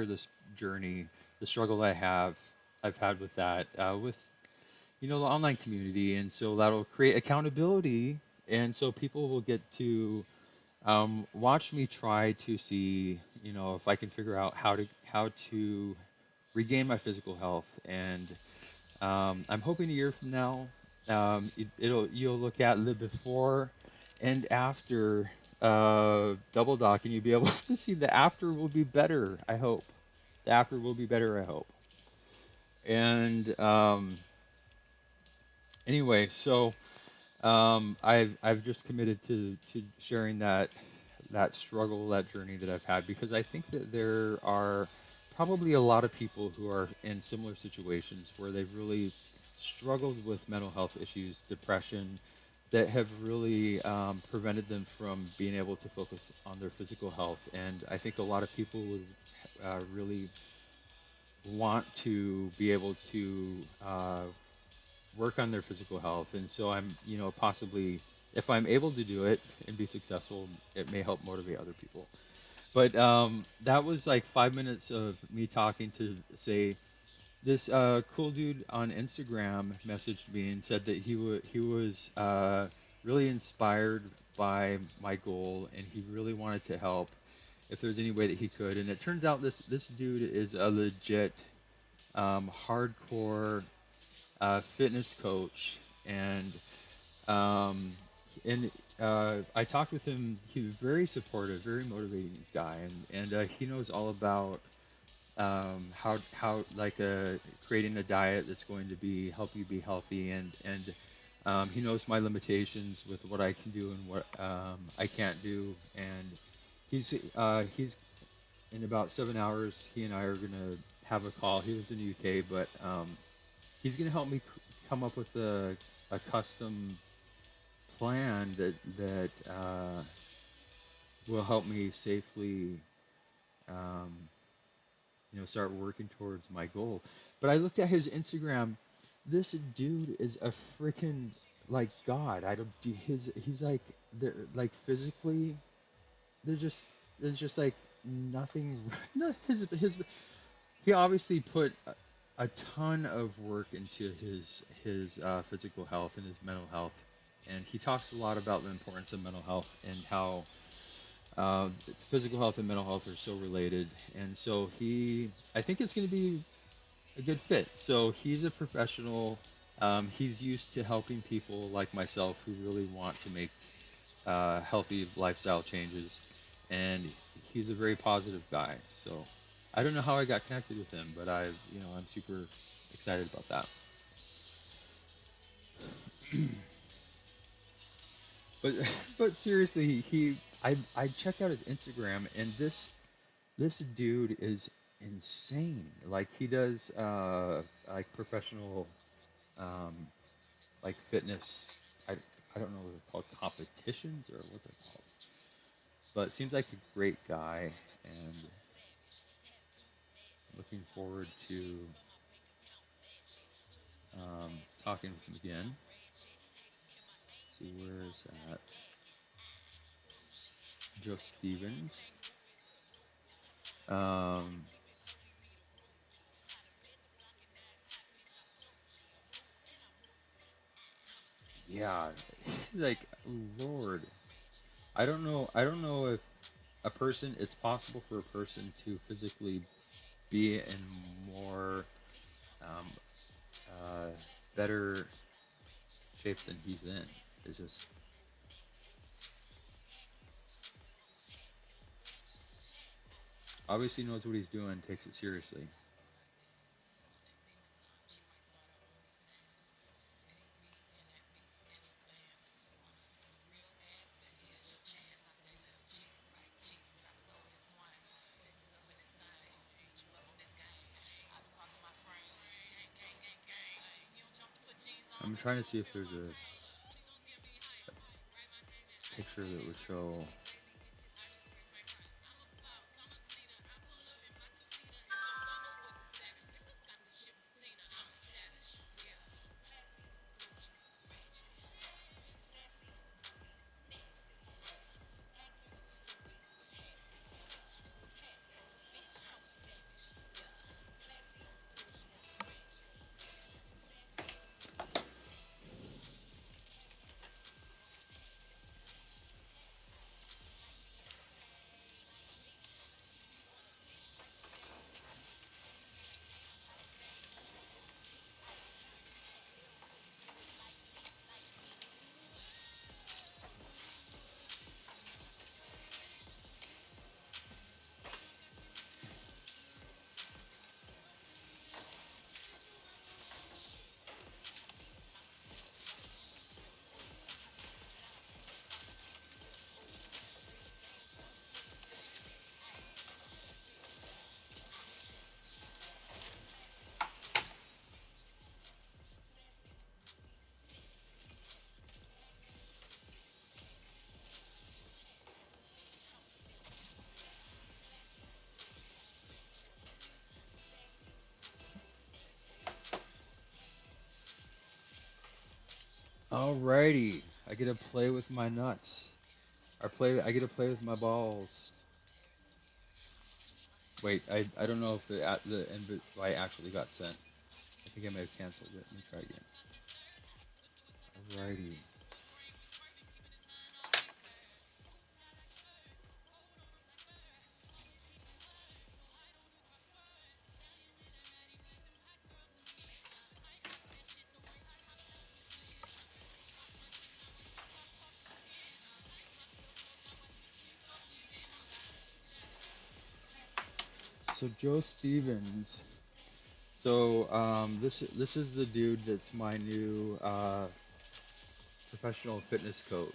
this journey, the struggle I've had with that, with the online community, and so that'll create accountability, and so people will get to watch me try to see, if I can figure out how to regain my physical health. And I'm hoping a year from now, you'll look at the before and after double dock, and you'll be able to see the after will be better. I hope the after will be better. I hope. And anyway, so I've just committed to sharing that struggle, that journey that I've had, because I think that there are probably a lot of people who are in similar situations where they've really struggled with mental health issues, depression, that have really prevented them from being able to focus on their physical health. And I think a lot of people would really want to be able to work on their physical health. And so I'm, possibly, if I'm able to do it and be successful, it may help motivate other people. But that was like 5 minutes of me talking to say, This cool dude on Instagram messaged me and said that he was really inspired by my goal and he really wanted to help if there's any way that he could. And it turns out this dude is a legit hardcore fitness coach, and um, I talked with him. He was very supportive, very motivating guy, and he knows all about how like creating a diet that's going to be help you be healthy, and he knows my limitations with what I can do and what I can't do, and he's in about 7 hours. He and I are gonna have a call. He lives in the UK, but he's gonna help me come up with a custom plan that will help me safely um, start working towards my goal. But I looked at his Instagram. This dude is a freaking like god. I don't he's like they're like physically they're just there's just like nothing. No, his he obviously put a ton of work into his physical health and his mental health, and he talks a lot about the importance of mental health and how physical health and mental health are so related. And so I think it's going to be a good fit. So he's a professional. He's used to helping people like myself who really want to make healthy lifestyle changes, and he's a very positive guy. So I don't know how I got connected with him, but I'm super excited about that. But but seriously, I checked out his Instagram, and this dude is insane. Like he does like professional um, like fitness. I don't know what they're called, competitions or what they're called. But it seems like a great guy, and looking forward to talking with him again. Let's see, where is that? Joe Stevens. Um, yeah, he's like, Lord. I don't know if a person. It's possible for a person to physically be in more um, uh, better shape than he's in. It's just obviously knows what he's doing, takes it seriously. I'm trying to see if there's a picture that would show. Alrighty, I get to play with my nuts. I get to play with my balls. Wait, I don't know if the invite actually got sent. think I may have canceled it. Let me try again. Alrighty. So Joe Stevens. So this is the dude that's my new professional fitness coach.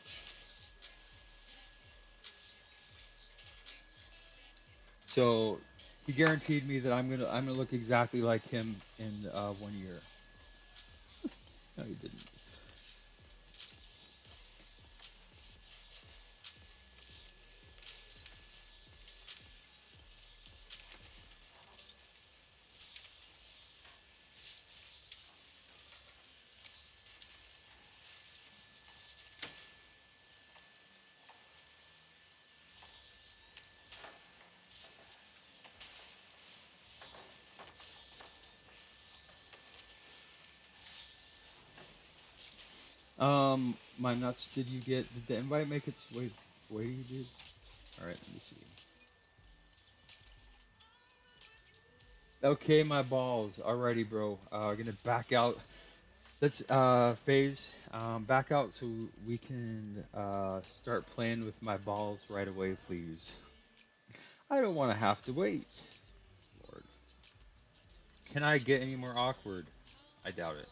So he guaranteed me that I'm gonna look exactly like him in 1 year. No, he didn't. My nuts. Did you get? Did the invite make its way to you, dude? All right, let me see. Okay, my balls. Alrighty, bro. Gonna back out. Let's phase back out so we can start playing with my balls right away, please. I don't want to have to wait. Lord, can I get any more awkward? I doubt it.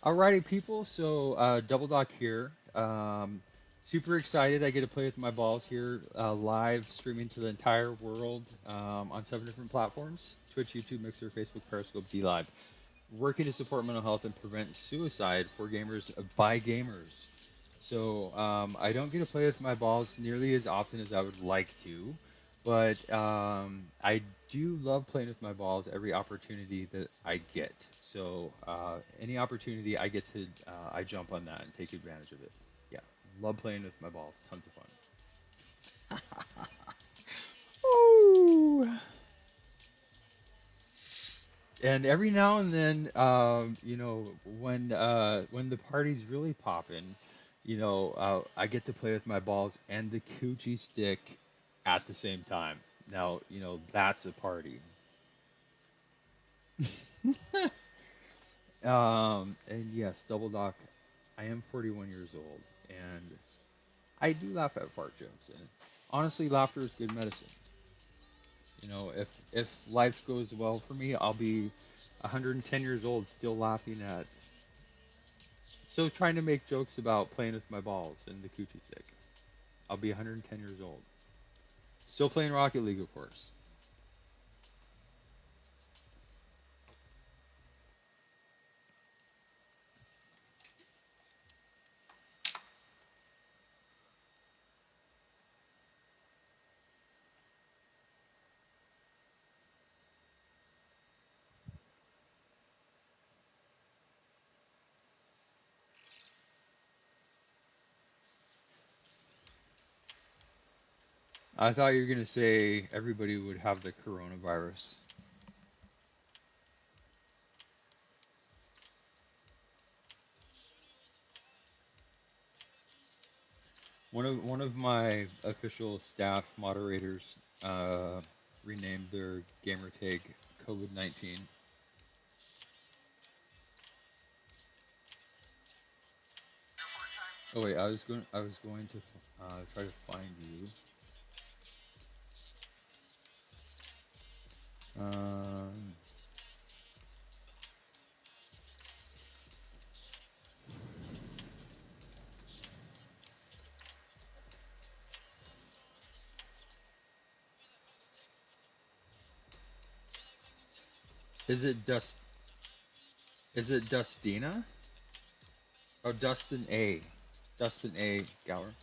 Alrighty, people. So Double Dock here. Super excited. I get to play with my balls here, live streaming to the entire world on 7 different platforms: Twitch, YouTube, Mixer, Facebook, Periscope, DLive. Working to support mental health and prevent suicide for gamers by gamers. So I don't get to play with my balls nearly as often as I would like to, but I do love playing with my balls every opportunity that I get. So any opportunity I get to, I jump on that and take advantage of it. Yeah, love playing with my balls. Tons of fun. Ooh. And every now and then, when the party's really popping, I get to play with my balls and the coochie stick at the same time. Now, that's a party. And yes, Double Dock, I am 41 years old, and I do laugh at fart jokes. And honestly, laughter is good medicine. If life goes well for me, I'll be 110 years old, still laughing at, still trying to make jokes about playing with my balls and the coochie stick. I'll be 110 years old, still playing Rocket League, of course. I thought you were gonna say everybody would have the coronavirus. One of my official staff moderators renamed their gamer tag COVID-19. Oh wait, I was going to try to find you. Um, is it Dust? Is it Dustina? Oh, Dustin A. Dustin A. Gower.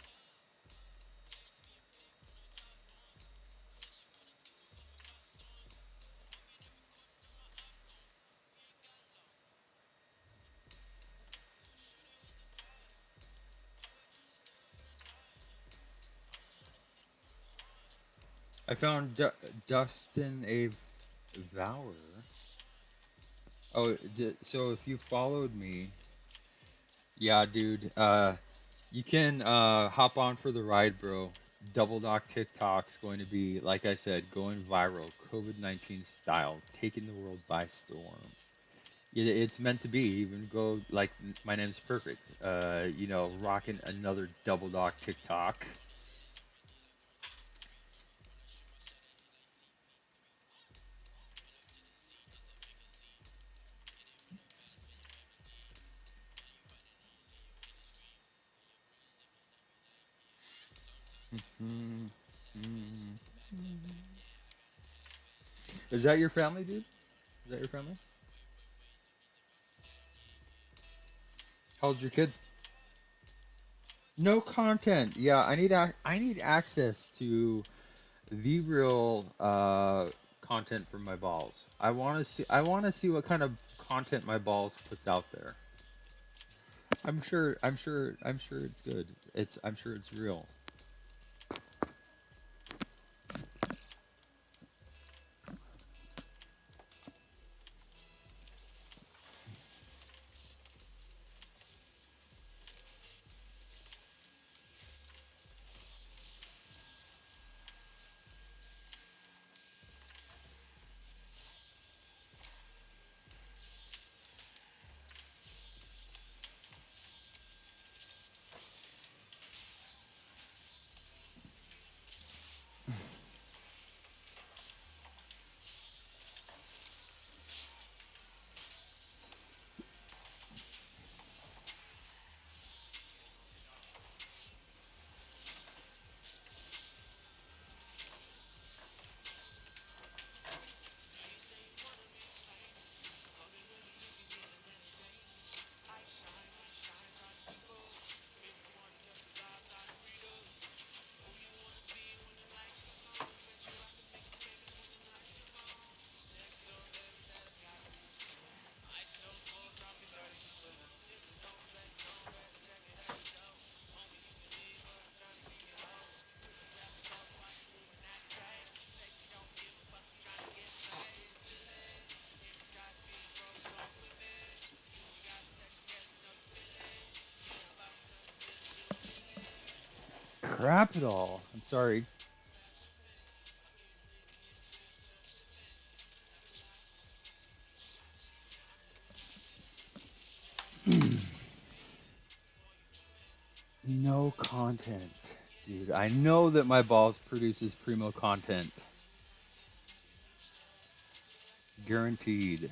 I found Dustin A. Vower. Oh, so if you followed me, yeah, dude, you can hop on for the ride, bro. Double Dock TikTok's going to be, like I said, going viral, COVID-19 style, taking the world by storm. It's meant to be. Even go like my name's perfect. Rocking another Double Dock TikTok. Mm, mm. Is that your family, dude? Is that your family? How old's your kid? No content. Yeah, I need access to the real content from my balls. I want to see what kind of content my balls puts out there. I'm sure it's good. I'm sure it's real. Crap it all. I'm sorry. No content, dude. I know that my balls produces primo content, guaranteed.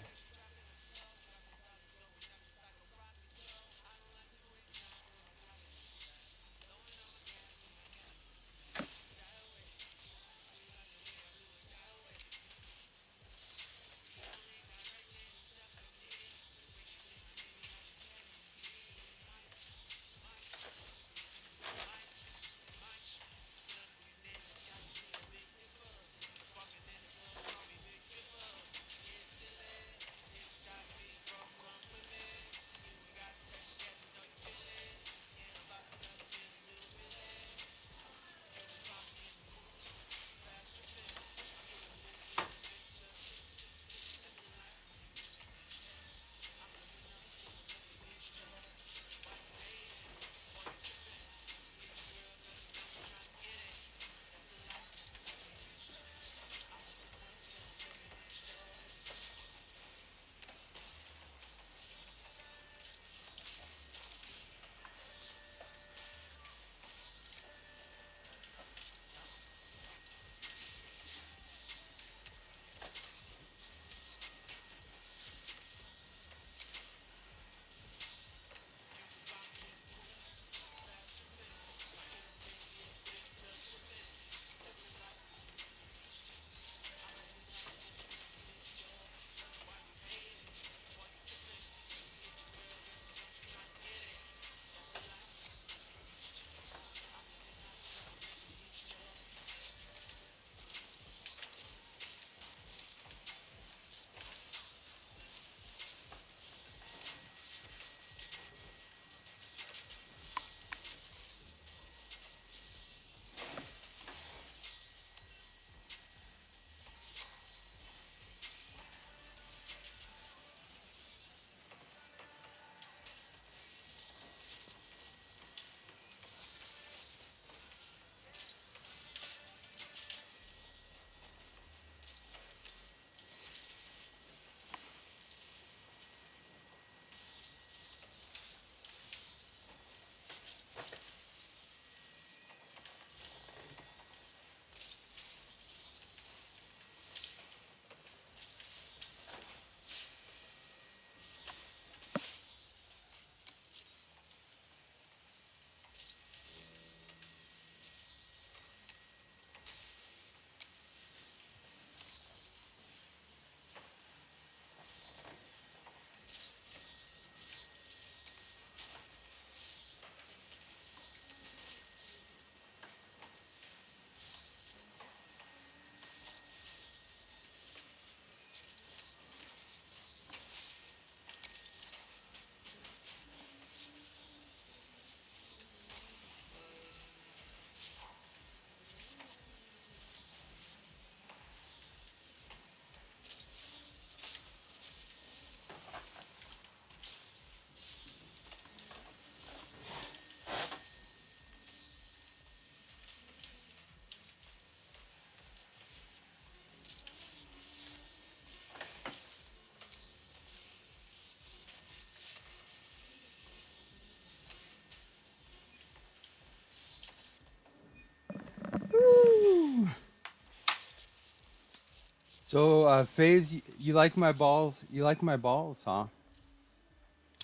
So, Faze, you like my balls? You like my balls, huh?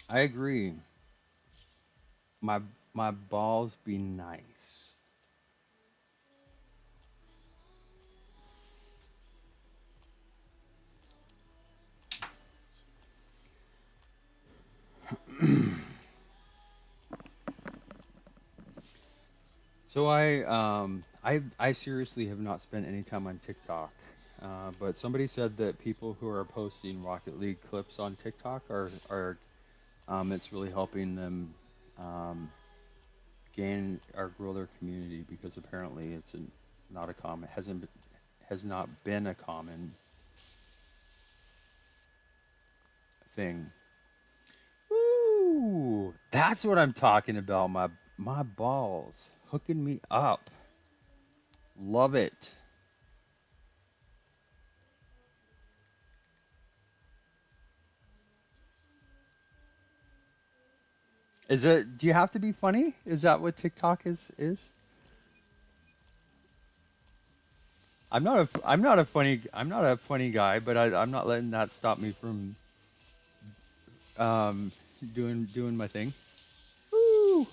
I agree. My my balls be nice. So I seriously have not spent any time on TikTok, but somebody said that people who are posting Rocket League clips on TikTok are it's really helping them um, gain or grow their community because apparently not a common has not been a common thing. Ooh, that's what I'm talking about. My balls hooking me up. Love it. Is it? Do you have to be funny? Is that what TikTok is? I'm not a funny guy, but I'm not letting that stop me from um, doing my thing. Woo!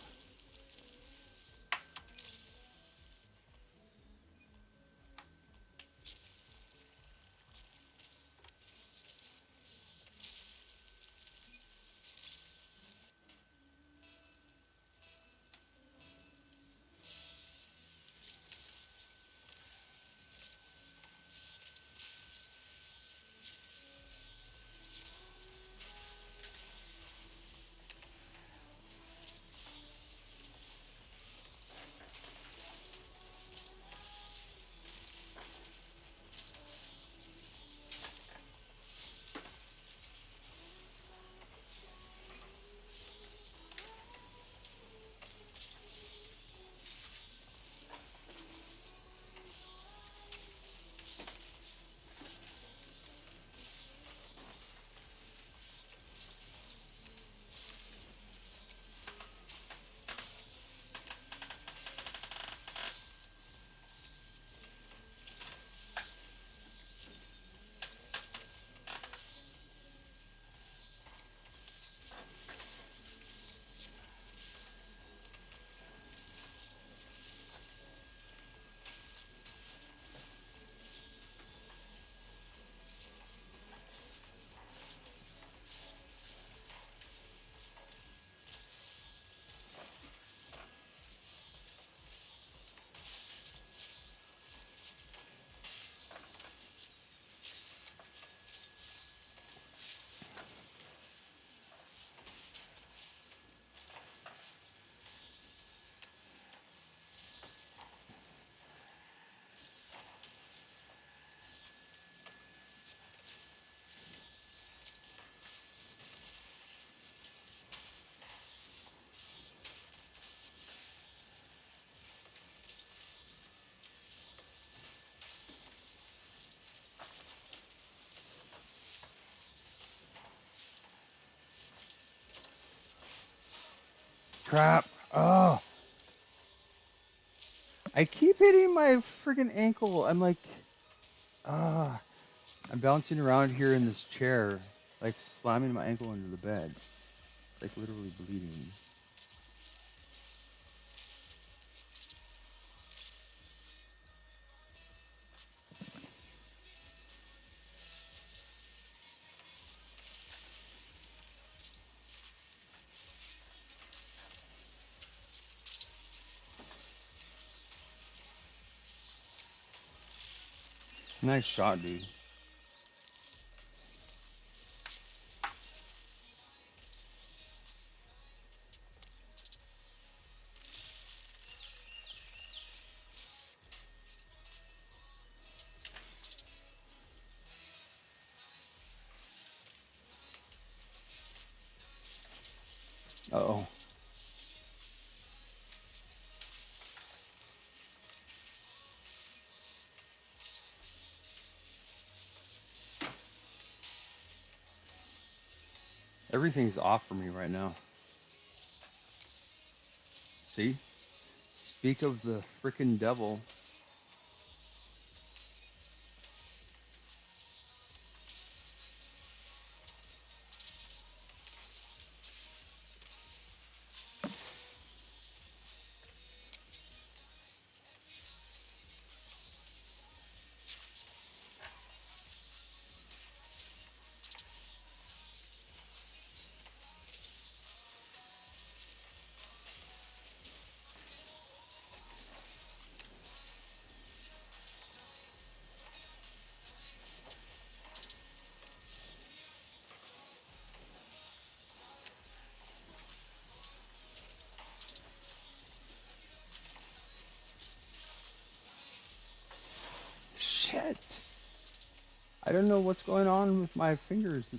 Crap! Oh, I keep hitting my freaking ankle. I'm like, ah, I'm bouncing around here in this chair, like slamming my ankle into the bed. It's like literally bleeding. Nice shot, dude. Uh oh. Everything's off for me right now. See? Speak of the freaking devil. I don't know what's going on with my fingers.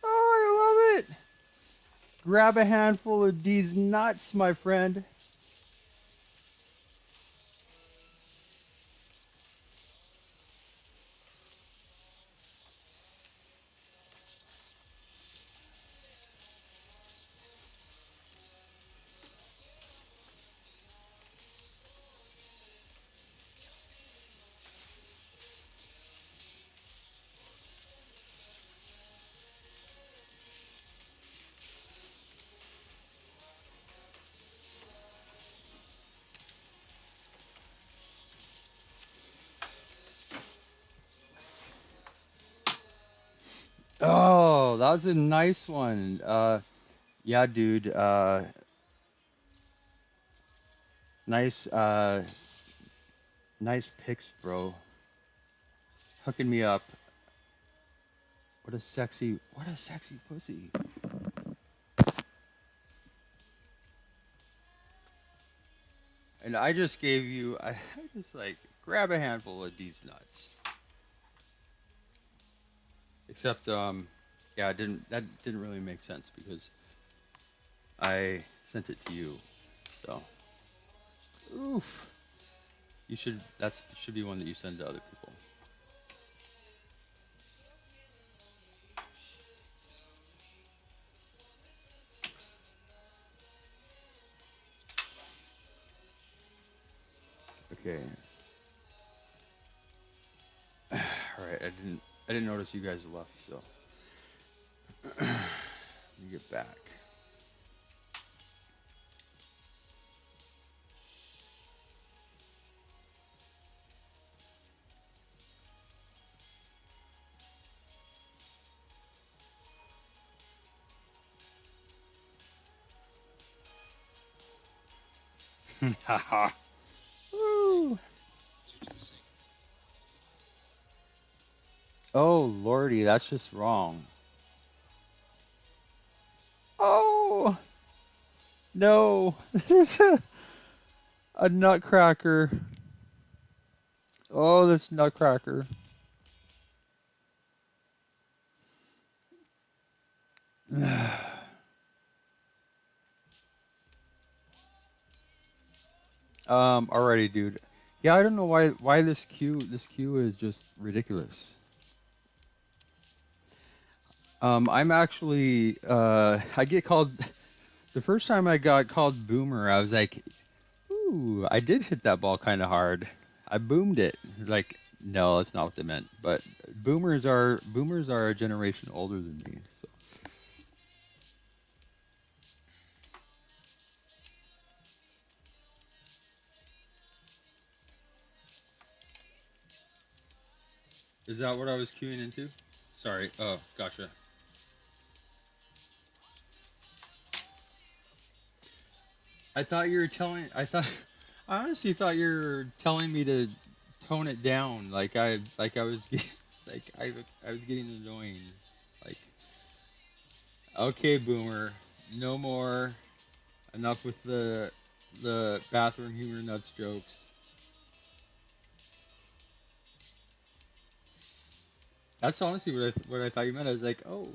Oh, I love it. Grab a handful of these nuts, my friend. Oh, that was a nice one. Yeah, dude. Nice, nice picks, bro. Hooking me up. What a sexy pussy. And I just gave you, I just like, grab a handful of these nuts. Except, yeah, that didn't really make sense because I sent it to you. So, oof. That should be one that you send to other people. Okay. All right, I didn't notice you guys left, so let me get back. Haha. Woo. Oh lordy, that's just wrong. Oh no, this is a nutcracker. Oh, this nutcracker. Alrighty, dude. Yeah, I don't know why this queue is just ridiculous. I'm actually I get called the first time I got called boomer. I was like, ooh, I did hit that ball kind of hard. I boomed it. Like, no, that's not what they meant. But boomers are a generation older than me. So is that what I was queuing into? Sorry. Oh, gotcha. I thought you were telling. I honestly thought you were telling me to tone it down. Like I was, I was getting annoying. Like, okay, boomer, no more. Enough with the bathroom humor nuts jokes. That's honestly what I thought you meant. I was like, oh,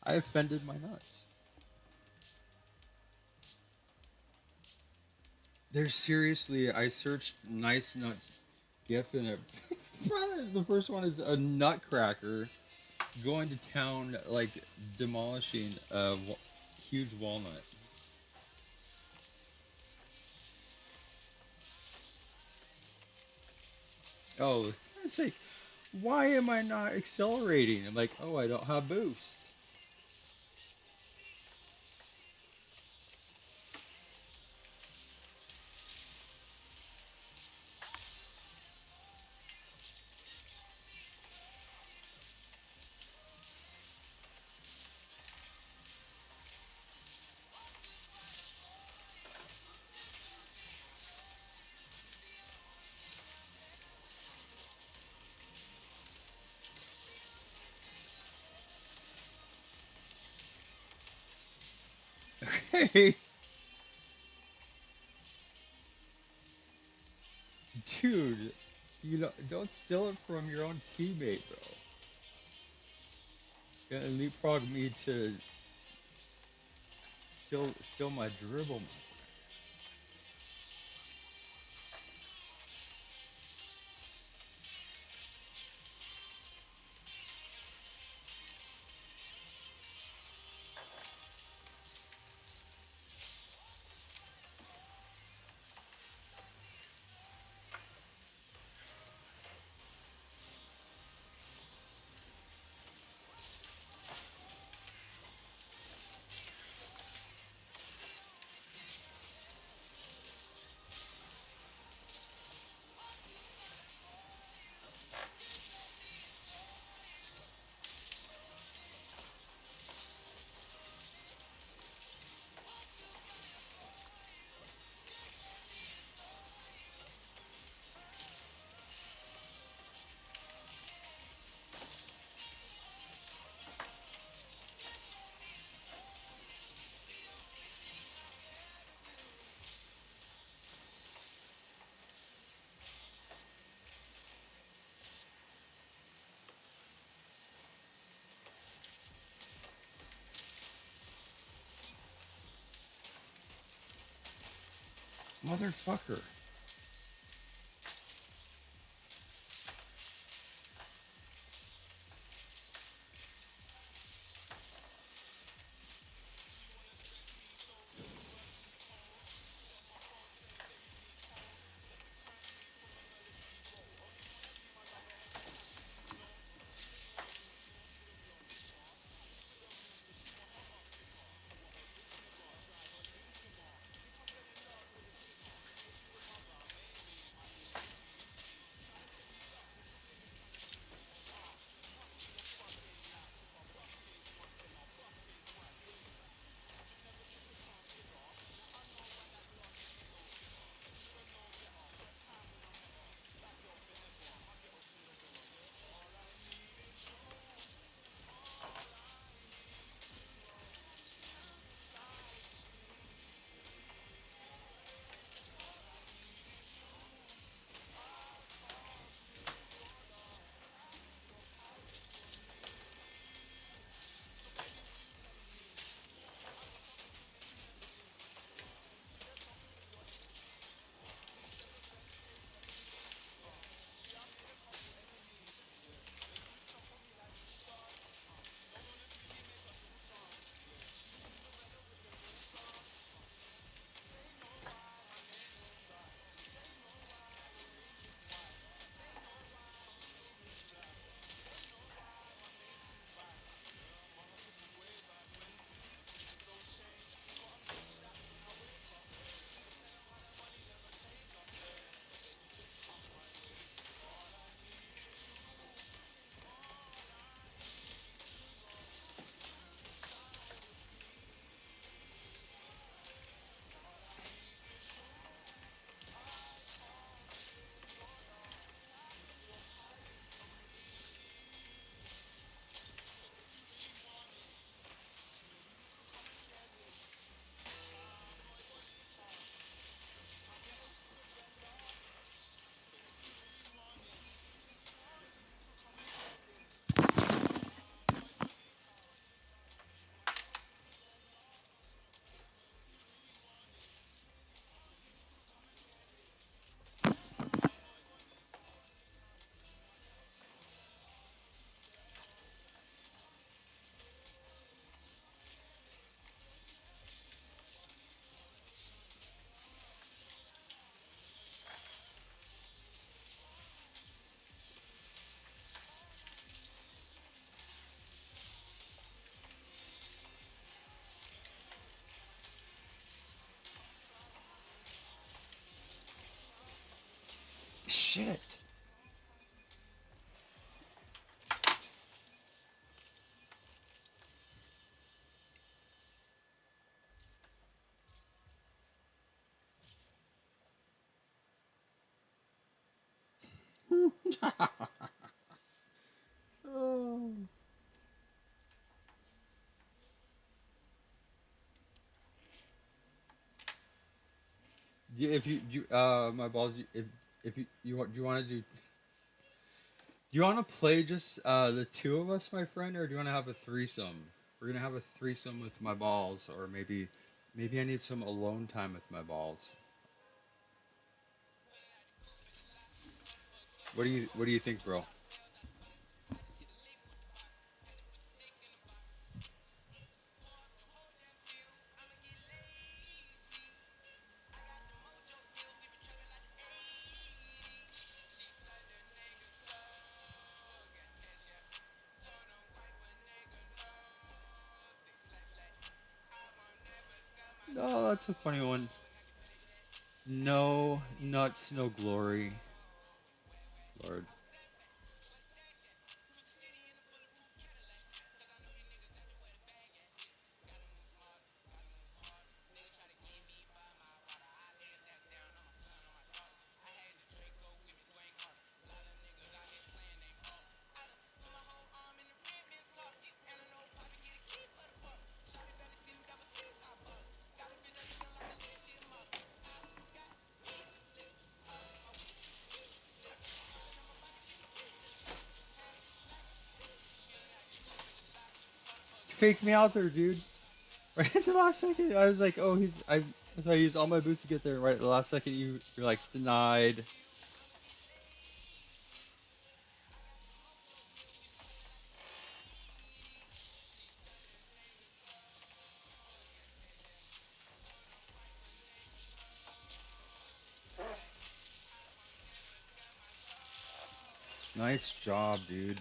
I offended my nuts. There's seriously, I searched nice nuts GIF and it. The first one is a nutcracker going to town, like demolishing a huge walnut. Oh, it's like, why am I not accelerating? I'm like, oh, I don't have boost. Okay. Dude, you don't steal it from your own teammate, bro. You're gonna leapfrog me to steal my dribble. Motherfucker. Shit. If you my balls, if you want, do you want to do you want to play just the two of us, my friend, or do you want to have a threesome? We're gonna have a threesome with my balls, or maybe I need some alone time with my balls. What do you think, bro? Oh, that's a funny one. No nuts, no glory. Lord. You faked me out there, dude. Right at the last second, I was like, "Oh, he's." I used all my boots to get there. Right at the last second, you're like denied. Nice job, dude.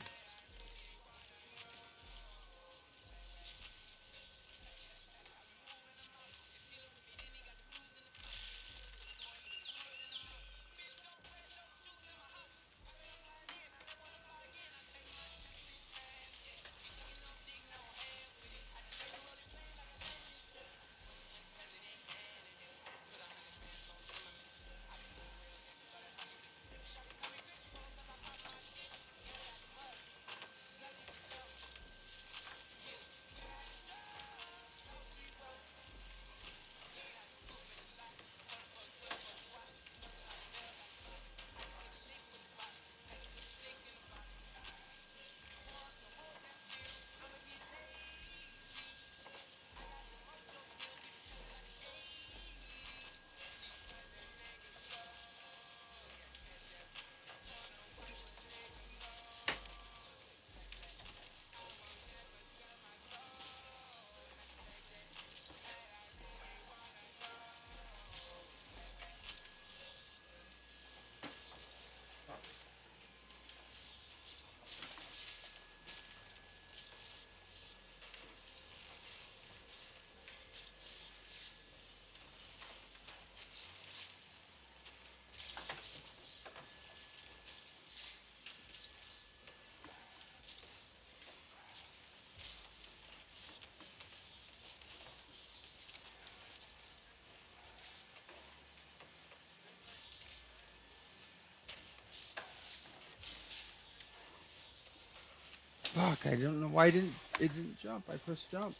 Fuck! I don't know why it didn't jump. I pressed jump.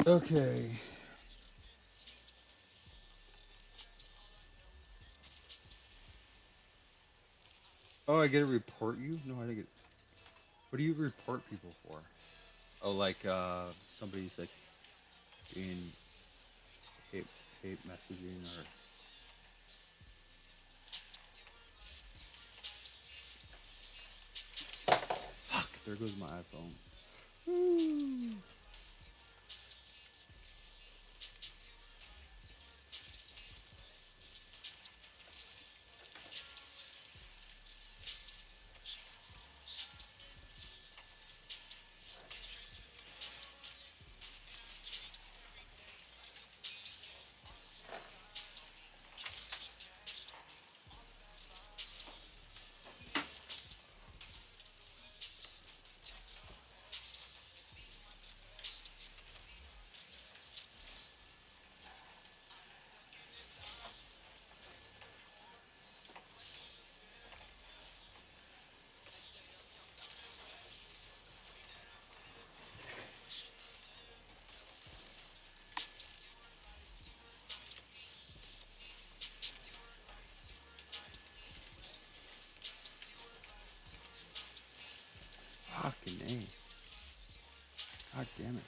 Okay. Oh, I get to report you? No, I didn't get. What do you report people for? Oh, like somebody's like being hate hate messaging or. Fuck! There goes my iPhone. Woo. Fucking A. God damn it.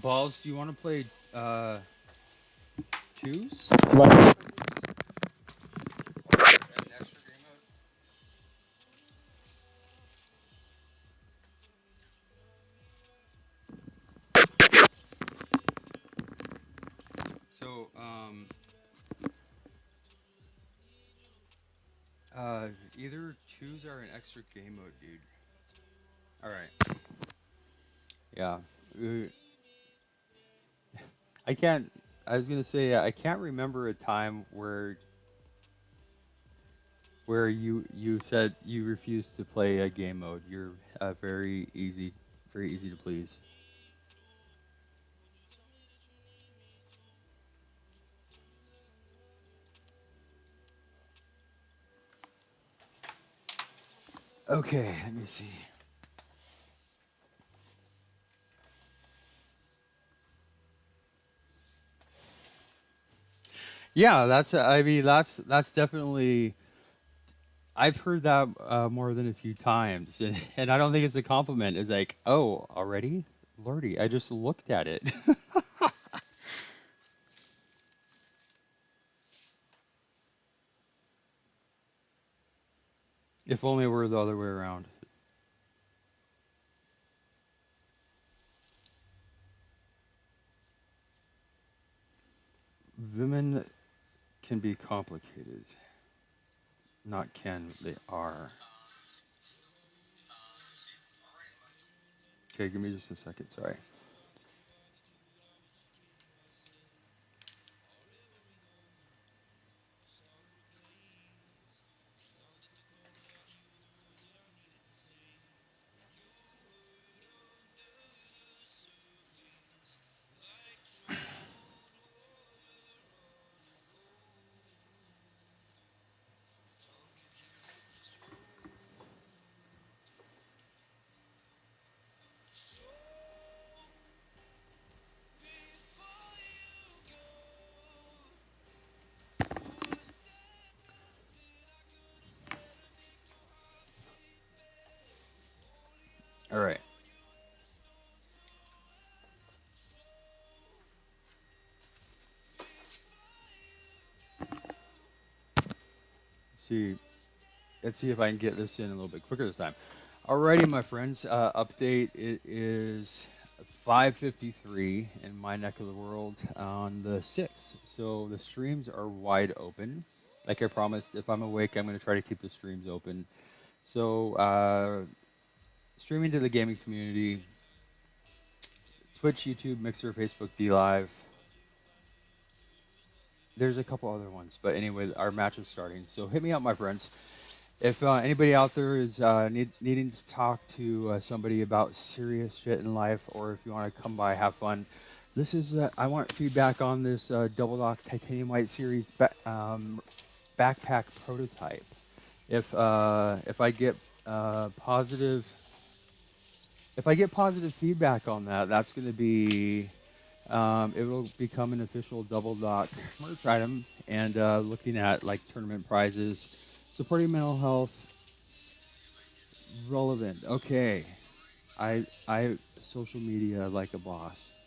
Balls, do you want to play twos? What? So, either twos or an extra game mode, dude. All right. Yeah. I can't. I was gonna say I can't remember a time where you said you refused to play a game mode. You're very easy to please. Okay, let me see. Yeah, that's. I mean, that's definitely I've heard that more than a few times, and I don't think it's a compliment. It's like, oh, already, Lordy, I just looked at it. If only it were the other way around. Women can be complicated. Not can, they are. Okay, give me just a second. Sorry. All right. See, let's see if I can get this in a little bit quicker this time. Alrighty, my friends. Update. It is 5:53 in my neck of the world on the 6th. So the streams are wide open. Like I promised, if I'm awake, I'm going to try to keep the streams open. So streaming to the gaming community, Twitch, YouTube, Mixer, Facebook, D Live. There's a couple other ones, but anyway, our match is starting. So hit me up, my friends. If anybody out there is needing to talk to somebody about serious shit in life, or if you want to come by, have fun, this is I want feedback on this Double Lock Titanium White Series backpack prototype. If I get positive, if I get positive feedback on that, that's going to be it will become an official Double Dock merch item, and looking at like tournament prizes, supporting mental health, relevant. Okay, I social media like a boss.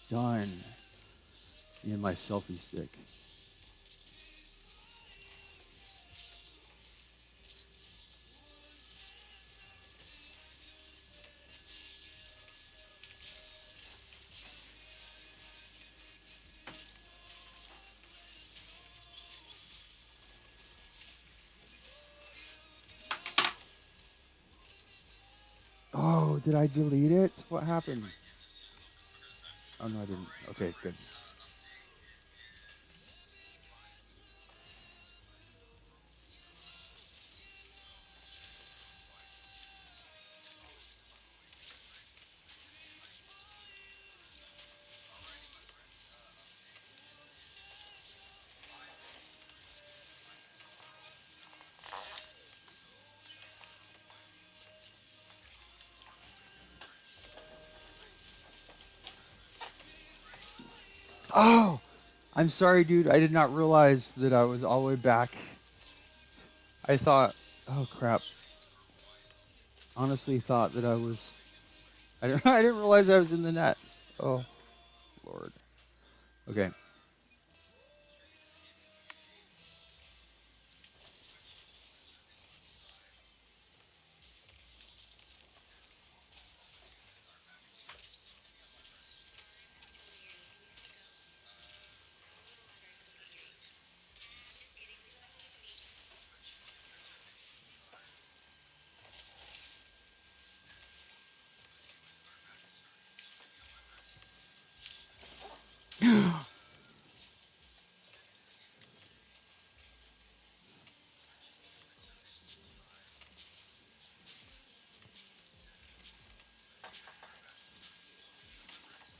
Done. In my selfie stick. Oh, did I delete it? What happened? Oh no, I didn't. Okay, good. Oh, I'm sorry, dude. I did not realize that I was all the way back. I thought, oh crap. Honestly, thought that I was. I didn't realize I was in the net. Oh, Lord. Okay.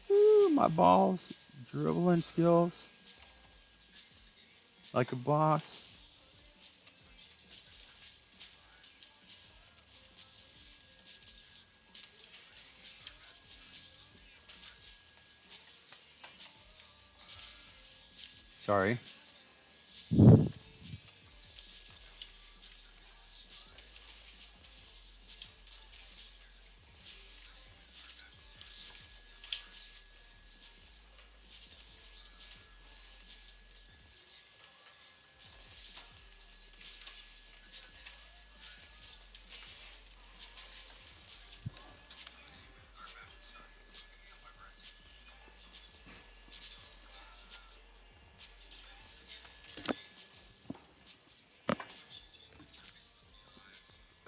Ooh, my balls, dribbling skills, like a boss. Sorry.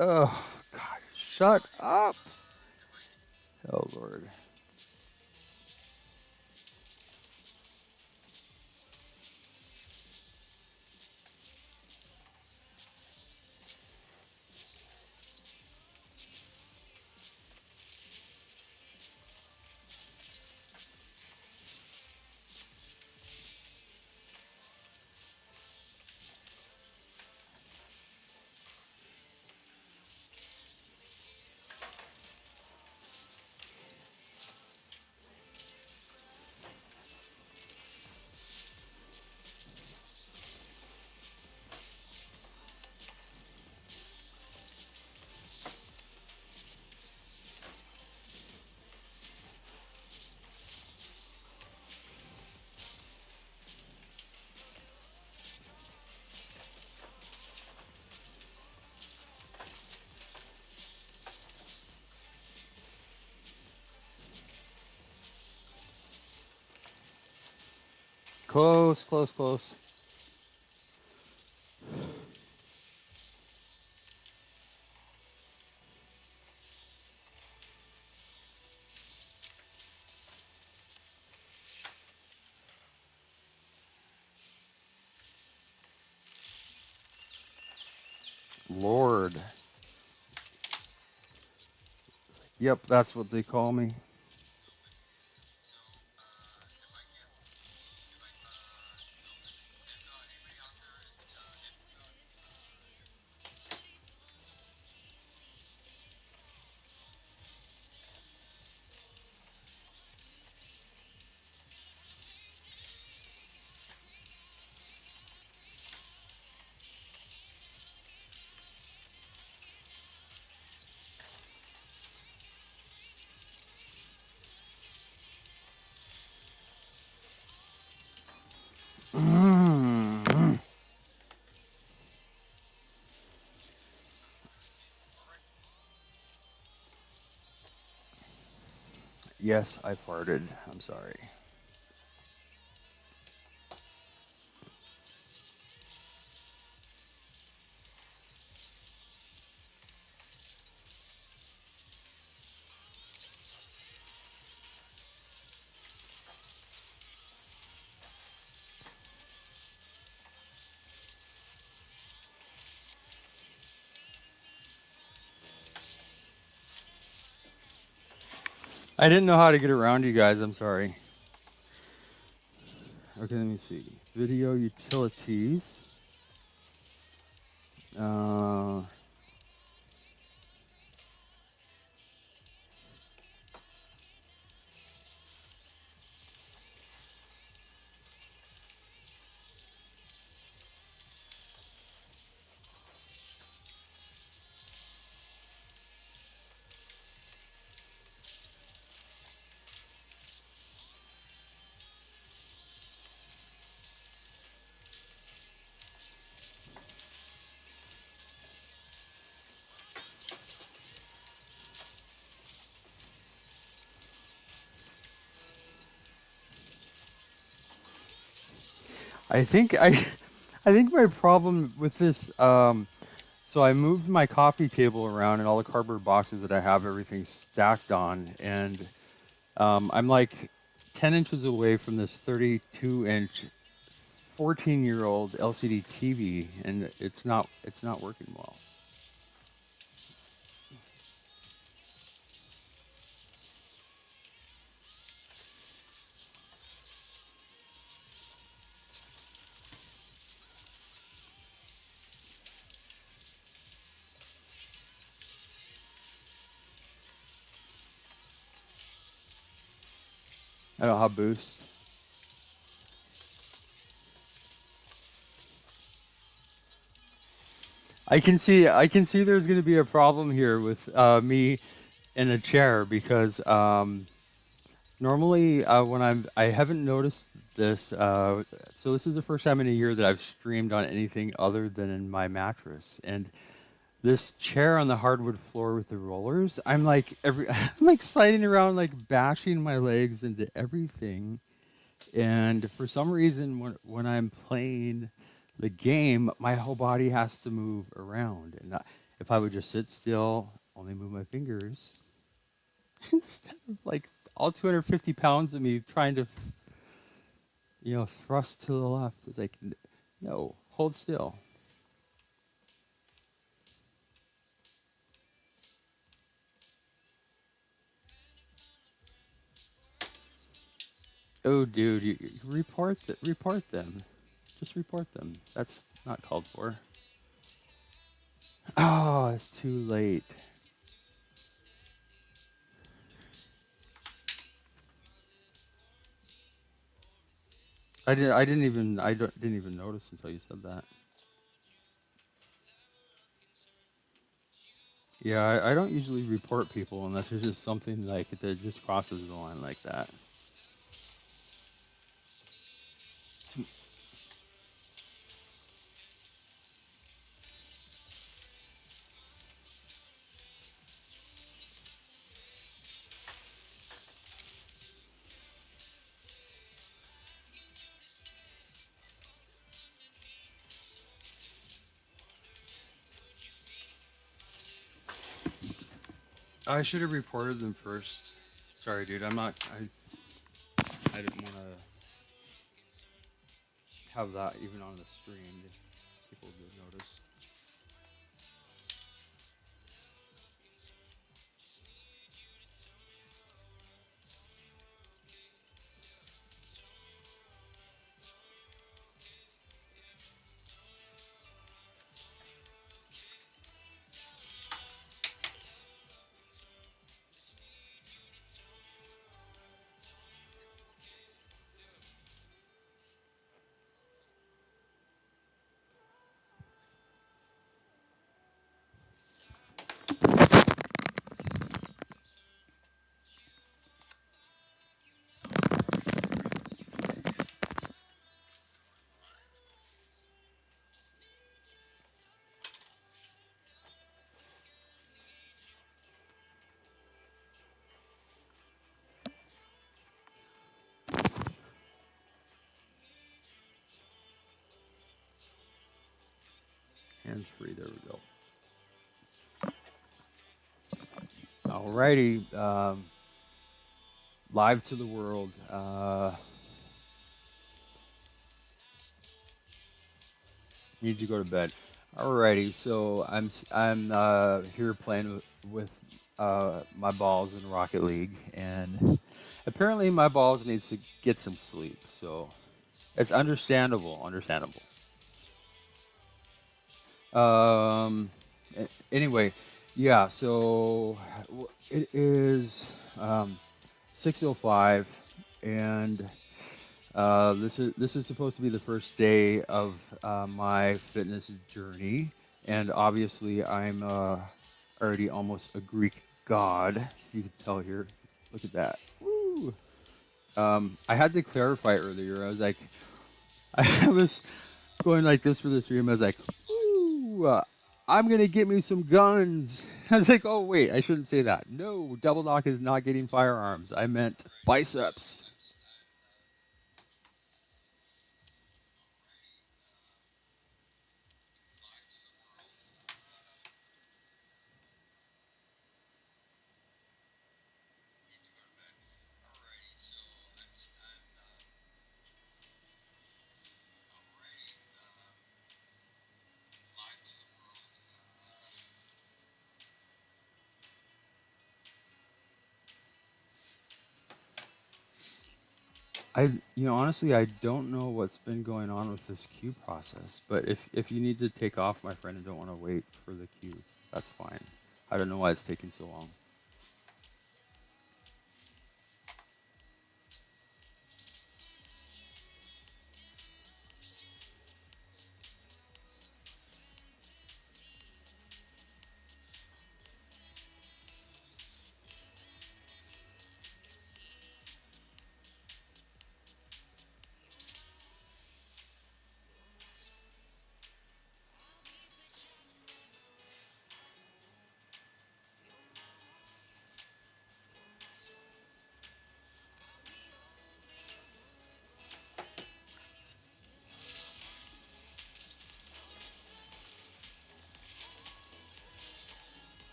Oh, God. Shut up. Oh, Lord. Close, close, close. Lord. Yep, that's what they call me. Yes, I farted. I'm sorry. I didn't know how to get around you guys. I'm sorry. Okay, let me see. Video utilities. Uh, I think I, I think my problem with this. So I moved my coffee table around and all the cardboard boxes that I have everything stacked on, and I'm like 10 inches away from this 32-inch 14-year-old LCD TV, and it's not working well. I don't have boost. I can see there's going to be a problem here with me in a chair because normally when I haven't noticed this. So this is the first time in a year that I've streamed on anything other than in my mattress, and this chair on the hardwood floor with the rollers, I'm like I'm like sliding around, like bashing my legs into everything. And for some reason, when I'm playing the game, my whole body has to move around, If I would just sit still, only move my fingers, instead of like all 250 pounds of me trying to, thrust to the left, it's like, no, hold still. Oh, dude, you report them. Just report them. That's not called for. Oh, it's too late. Didn't even notice until you said that. Yeah, I don't usually report people unless there's just something like that just crosses the line like that. I should have reported them first. Sorry, dude. I'm not. I didn't want to have that even on the stream. People would notice. Hands free. There we go. Alrighty. Live to the world. Need to go to bed. Alrighty. So I'm here playing with my balls in Rocket League, and apparently my balls needs to get some sleep. So it's understandable. Understandable. Anyway, yeah. So it is 6:05, and this is supposed to be the first day of my fitness journey, and obviously I'm already almost a Greek god. You can tell here. Look at that. Woo. I had to clarify earlier. I was like, I was going like this for the stream. I was like, ooh, I'm gonna get me some guns. I was like, oh wait, I shouldn't say that. No, Double Dock is not getting firearms. I meant biceps. Honestly, I don't know what's been going on with this queue process. But if you need to take off, my friend, and don't want to wait for the queue, that's fine. I don't know why it's taking so long.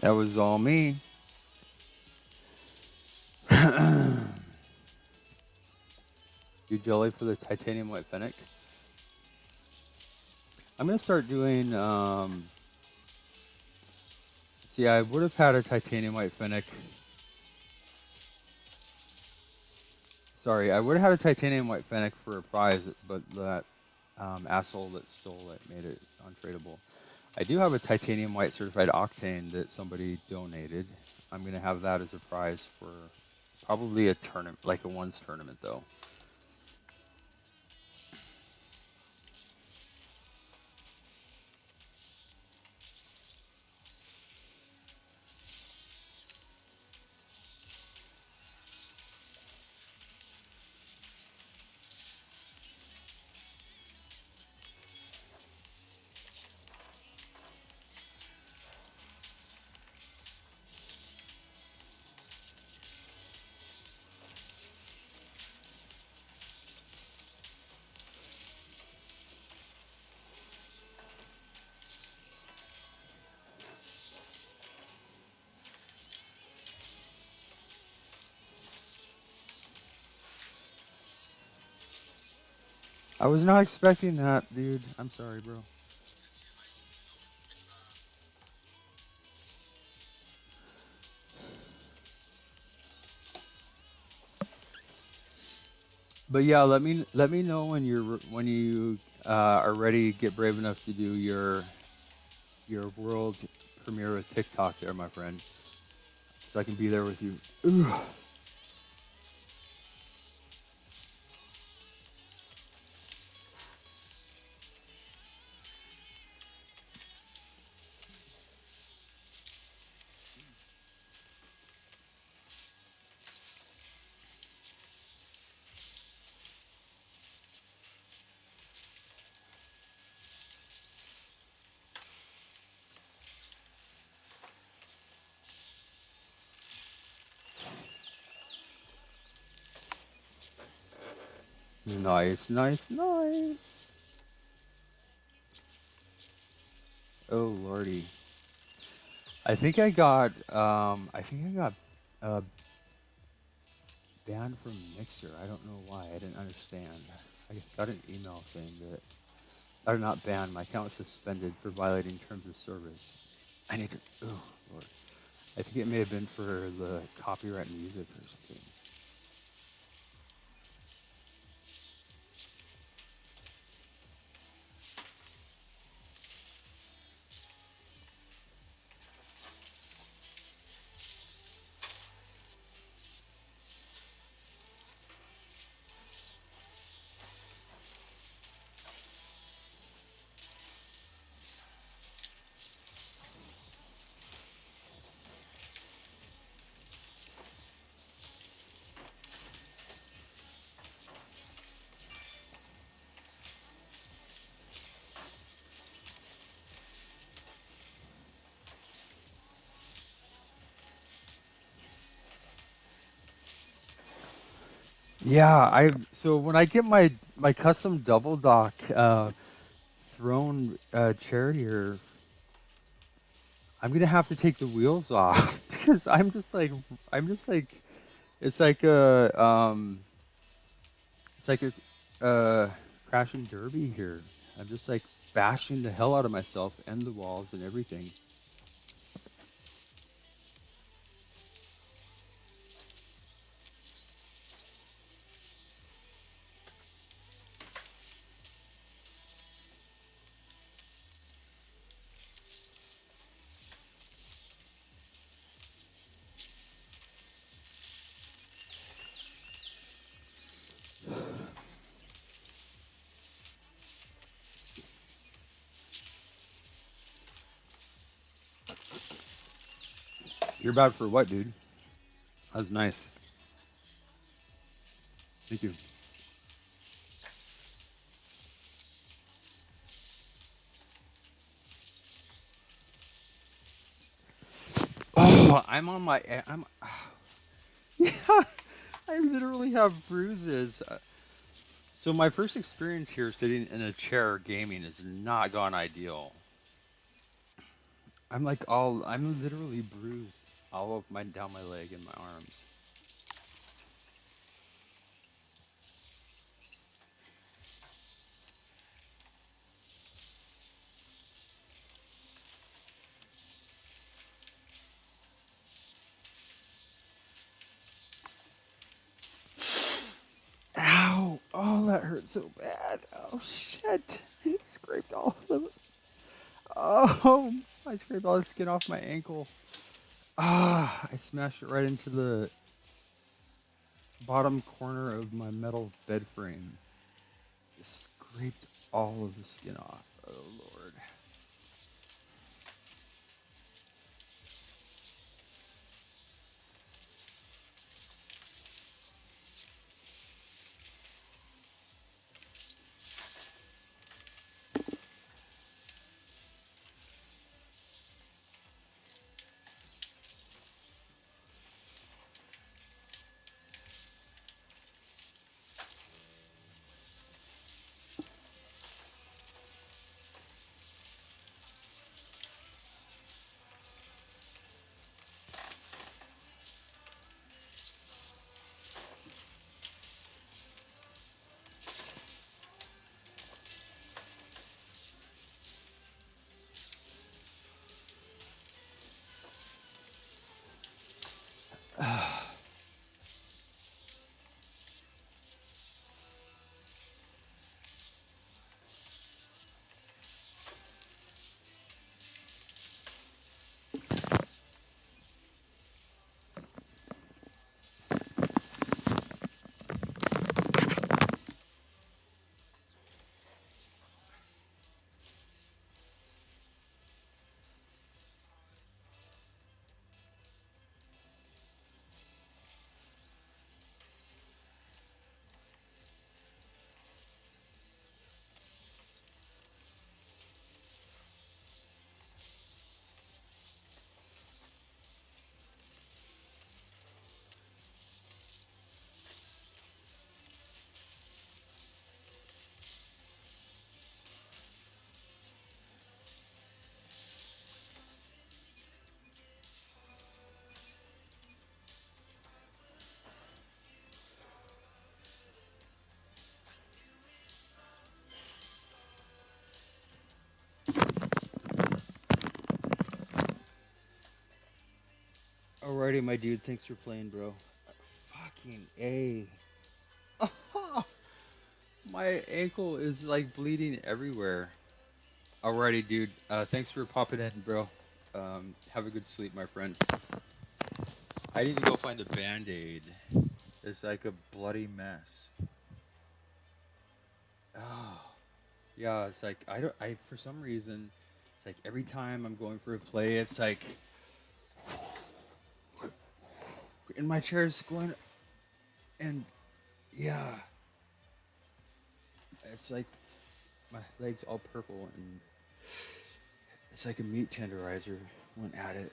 That was all me. You jelly for the titanium white fennec. I'm gonna start doing. See, I would have had a titanium white fennec. Sorry, I would have had a titanium white fennec for a prize, but that asshole that stole it made it untradeable. I do have a titanium white certified octane that somebody donated. I'm gonna have that as a prize for probably a tournament, like a ones tournament, though. I was not expecting that, dude. I'm sorry, bro. But yeah, let me know when when you are ready. Get brave enough to do your world premiere with TikTok, there, my friend, so I can be there with you. Ugh. Nice, nice, nice. Oh lordy. I think I got uh, banned from Mixer. I don't know why. I didn't understand. I got an email saying that, or not banned. My account was suspended for violating terms of service. I need to. Oh lord. I think it may have been for the copyright music or something. Yeah, so when I get my custom double dock throne chair here, I'm gonna have to take the wheels off because I'm just like it's like a crashing derby here. I'm just like bashing the hell out of myself and the walls and everything. You're bad for what, dude? That's nice. Thank you. Oh, I'm on my. I'm. Yeah, I literally have bruises. So my first experience here, sitting in a chair gaming, has not gone ideal. I'm literally bruised all of my down my leg and my arms. Ow! Oh, that hurt so bad. Oh shit! I scraped all of it. Oh, I scraped all the skin off my ankle. Ah, I smashed it right into the bottom corner of my metal bed frame. Scraped all of the skin off. Oh lord. Alrighty, my dude. Thanks for playing, bro. Fucking A. My ankle is like bleeding everywhere. Alrighty, dude. Thanks for popping in, bro. Have a good sleep, my friend. I need to go find a band-aid. It's like a bloody mess. Oh, yeah. It's like I don't. I for some reason, it's like every time I'm going for a play, it's like, and my chair's going, and yeah, it's like my legs all purple, and it's like a meat tenderizer went at it.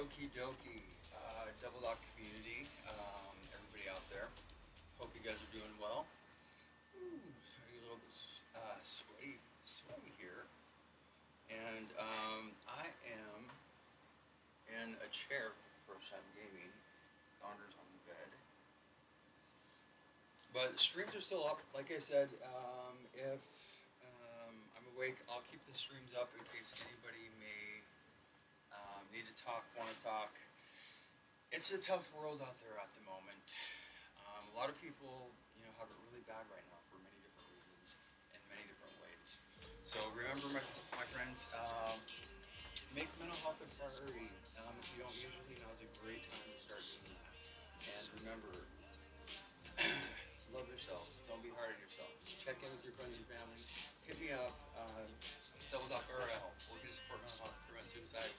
Okie dokie, Double Dock community, everybody out there. Hope you guys are doing well. Ooh, starting a little bit sweaty here, and I am in a chair for first time gaming. Donner's on the bed, but streams are still up. Like I said, if I'm awake, I'll keep the streams up in case anybody may need to talk, want to talk. It's a tough world out there at the moment. A lot of people, have it really bad right now for many different reasons and many different ways. So remember, my friends, make mental health a priority. If you don't usually, now's a great time to start doing that. And remember, love yourselves. Don't be hard on yourselves. Check in with your friends and family. Hit me up. Double Dock RL. We're going to support mental health, prevent suicide.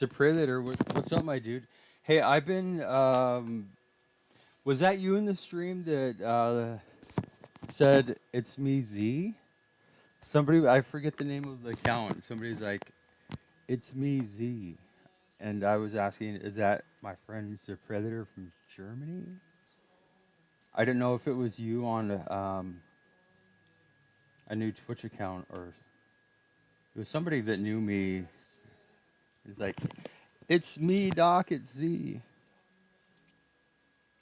Supredator, what's up, my dude? Hey, I've been. Was that you in the stream that said it's me, Z? Somebody, I forget the name of the account. Somebody's like, it's me, Z. And I was asking, is that my friend Supredator from Germany? I didn't know if it was you on a new Twitch account or it was somebody that knew me. It's like, it's me, Doc, it's Z.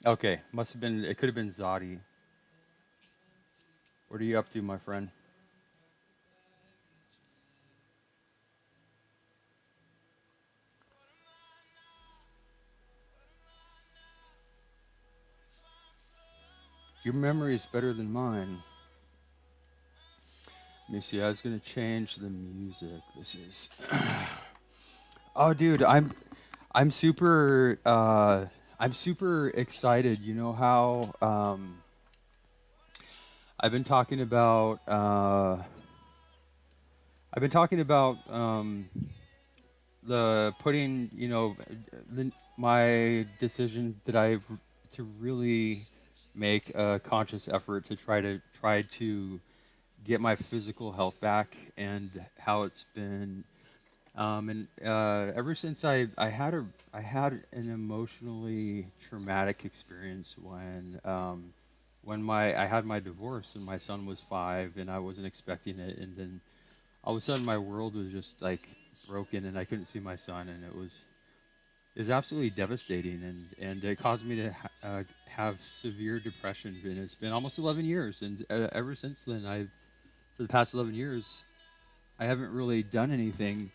Okay, must have been, it could have been Zodi. What are you up to, my friend? Your memory is better than mine. Let me see, I was gonna change the music. This is oh dude, I'm super excited. You know how I've been talking about the putting, you know, my decision that I to really make a conscious effort to try to get my physical health back, and how it's been and ever since I had an emotionally traumatic experience when I had my divorce and my son was 5 and I wasn't expecting it, and then all of a sudden my world was just like broken and I couldn't see my son, and it was absolutely devastating, and it caused me to have severe depression, and it's been almost 11 years, and ever since then for the past 11 years I haven't really done anything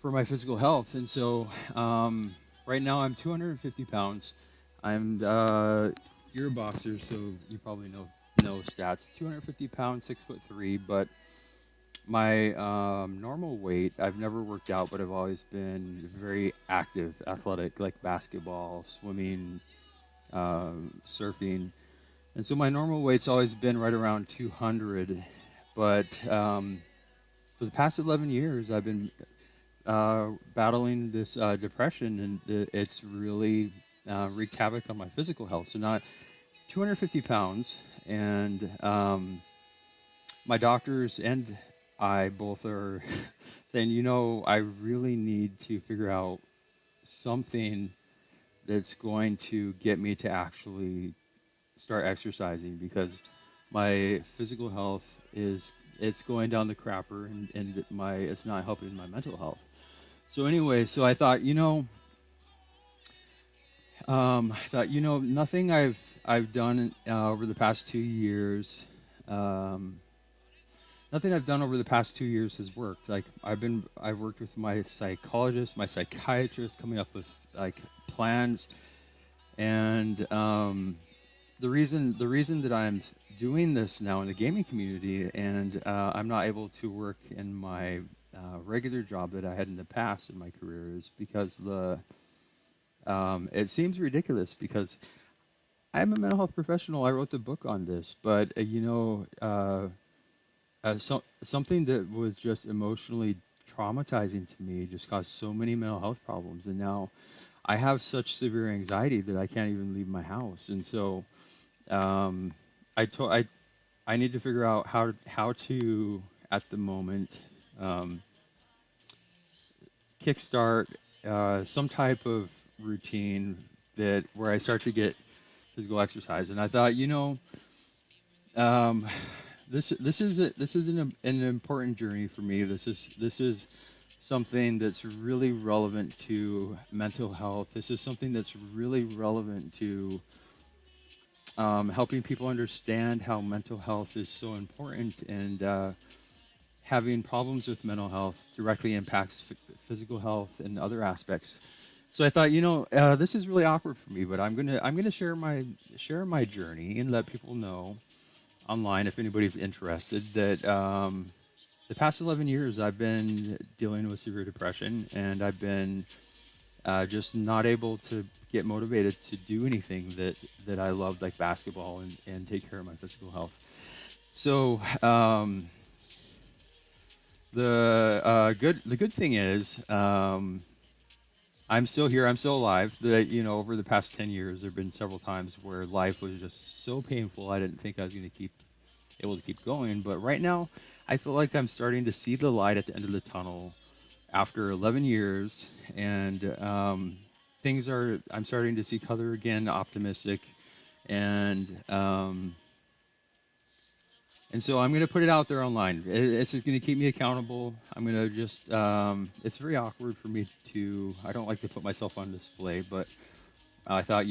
for my physical health. And so right now I'm 250 pounds. I'm you're a boxer, so you probably know stats. 250 pounds, 6'3", but my normal weight, I've never worked out, but I've always been very active, athletic, like basketball, swimming, surfing. And so my normal weight's always been right around 200. But for the past 11 years, I've been battling this depression, and it's really wreaked havoc on my physical health. So now 250 pounds, and my doctors and I both are saying, you know, I really need to figure out something that's going to get me to actually start exercising, because my physical health it's going down the crapper, and it's not helping my mental health. So anyway, so I thought, nothing I've done over the past 2 years, nothing I've done over the past 2 years has worked. Like I've worked with my psychologist, my psychiatrist, coming up with like plans, and the reason that I'm doing this now in the gaming community, and I'm not able to work in my regular job that I had in the past in my career, is because it seems ridiculous, because I'm a mental health professional. I wrote the book on this, but something that was just emotionally traumatizing to me just caused so many mental health problems, and now I have such severe anxiety that I can't even leave my house. And so I need to figure out how to at the moment kickstart some type of routine where I start to get physical exercise. And I thought, this is an important journey for me. This is something that's really relevant to mental health. This is something that's really relevant to helping people understand how mental health is so important, and having problems with mental health directly impacts physical health and other aspects. So I thought, this is really awkward for me, but I'm gonna share my journey and let people know online, if anybody's interested, that the past 11 years I've been dealing with severe depression, and I've been just not able to get motivated to do anything that I loved, like basketball, and take care of my physical health. So the good thing is, I'm still here. I'm still alive. That over the past 10 years, there've been several times where life was just so painful. I didn't think I was going to keep able to keep going. But right now, I feel like I'm starting to see the light at the end of the tunnel after 11 years, and things are. I'm starting to see color again, optimistic, and and so I'm going to put it out there online. It's just going to keep me accountable. I'm going to just, it's very awkward for me to, I don't like to put myself on display, but I thought,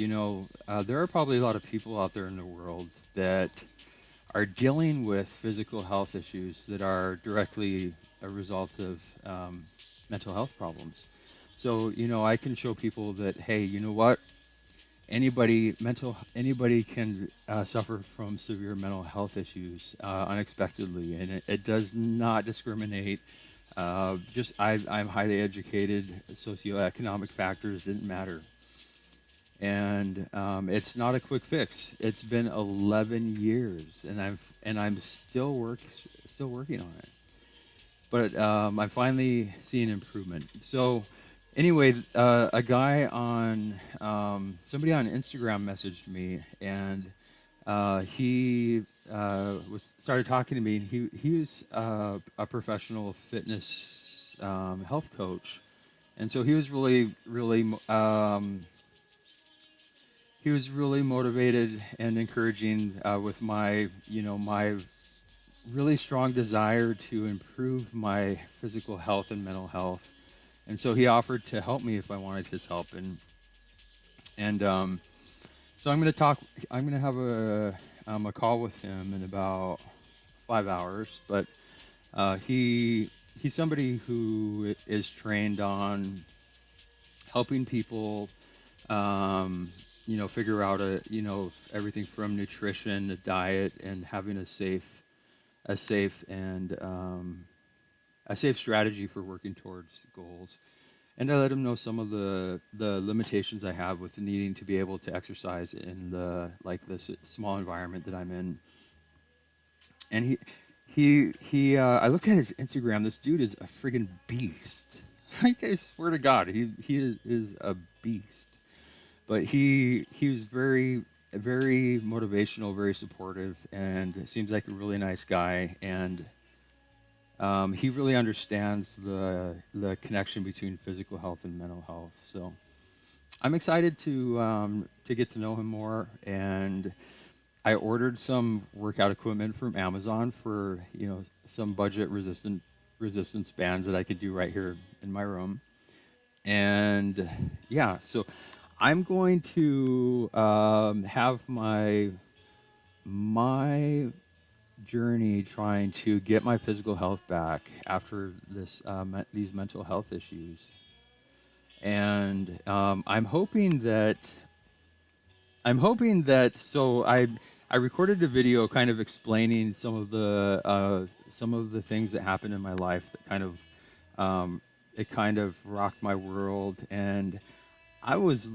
there are probably a lot of people out there in the world that are dealing with physical health issues that are directly a result of mental health problems. So, I can show people that, hey, you know what? Anybody can suffer from severe mental health issues unexpectedly, and it does not discriminate. I'm highly educated. Socioeconomic factors didn't matter, and it's not a quick fix. It's been 11 years, and I'm still working on it. But I'm finally seeing improvement. So anyway, a guy on somebody on Instagram messaged me, and he was started talking to me. And he was a professional fitness health coach, and so he was really motivated and encouraging with my really strong desire to improve my physical health and mental health. And so he offered to help me if I wanted his help, and so I'm going to talk. I'm going to have a call with him in about 5 hours. But he's somebody who is trained on helping people, figure out everything from nutrition to diet and having a safe and a safe strategy for working towards goals. And I let him know some of the limitations I have with needing to be able to exercise in this small environment that I'm in. And I looked at his Instagram. This dude is a friggin' beast. Like, I swear to God, he is a beast. But he was very, very motivational, very supportive, and seems like a really nice guy. And he really understands the connection between physical health and mental health. So I'm excited to get to know him more. And I ordered some workout equipment from Amazon for some budget resistance bands that I could do right here in my room. And yeah, so I'm going to have my journey trying to get my physical health back after these mental health issues. And I'm hoping that so I recorded a video kind of explaining some of the things that happened in my life that kind of rocked my world. And I was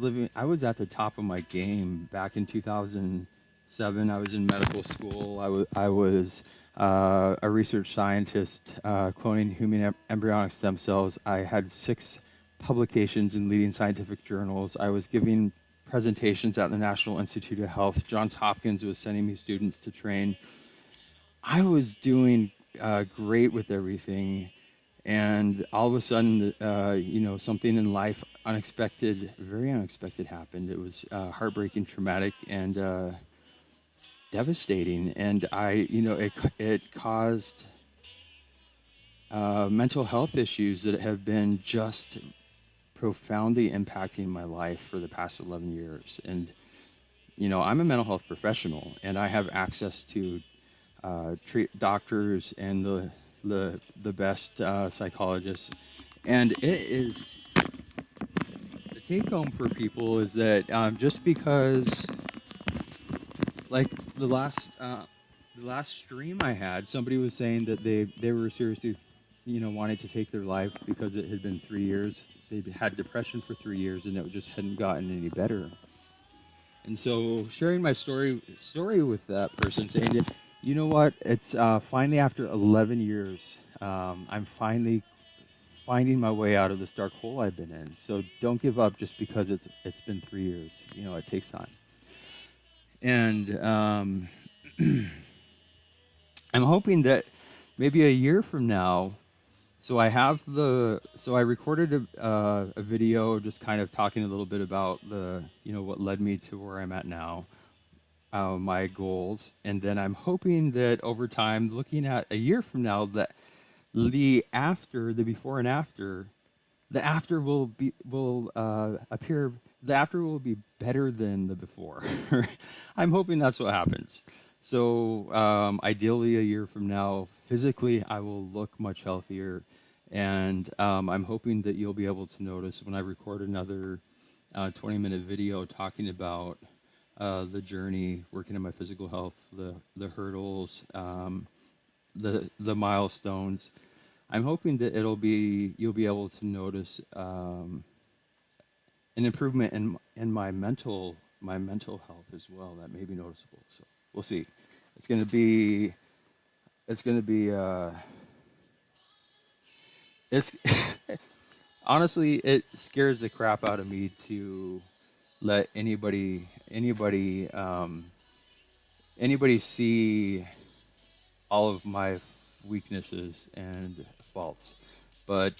at the top of my game back in 2007. I was in medical school. I was a research scientist cloning human embryonic stem cells. I had 6 publications in leading scientific journals. I was giving presentations at the National Institute of Health. Johns Hopkins was sending me students to train. I was doing great with everything. And all of a sudden, something in life very unexpected happened. It was heartbreaking, traumatic, and devastating. And it caused mental health issues that have been just profoundly impacting my life for the past 11 years. And, I'm a mental health professional, and I have access to doctors and the best psychologists. And it is the take home for people is that just because, like the last stream I had, somebody was saying that they were seriously wanting to take their life because it had been 3 years. They'd had depression for 3 years, and it just hadn't gotten any better. And so sharing my story with that person, saying that, you know what, it's finally after 11 years, I'm finally finding my way out of this dark hole I've been in. So don't give up just because it's been 3 years. You know, it takes time. And I'm hoping that maybe a year from now. So I recorded a video just kind of talking a little bit about what led me to where I'm at now, my goals, and then I'm hoping that over time, looking at a year from now, that the before and after, the after will appear. The after will be better than the before. I'm hoping that's what happens. So ideally, a year from now, physically, I will look much healthier, and I'm hoping that you'll be able to notice when I record another 20-minute video talking about the journey, working on my physical health, the hurdles, the milestones. I'm hoping that you'll be able to notice an improvement in my mental health as well. That may be noticeable. So we'll see. It's gonna be it's honestly, it scares the crap out of me to let anybody see all of my weaknesses and faults. But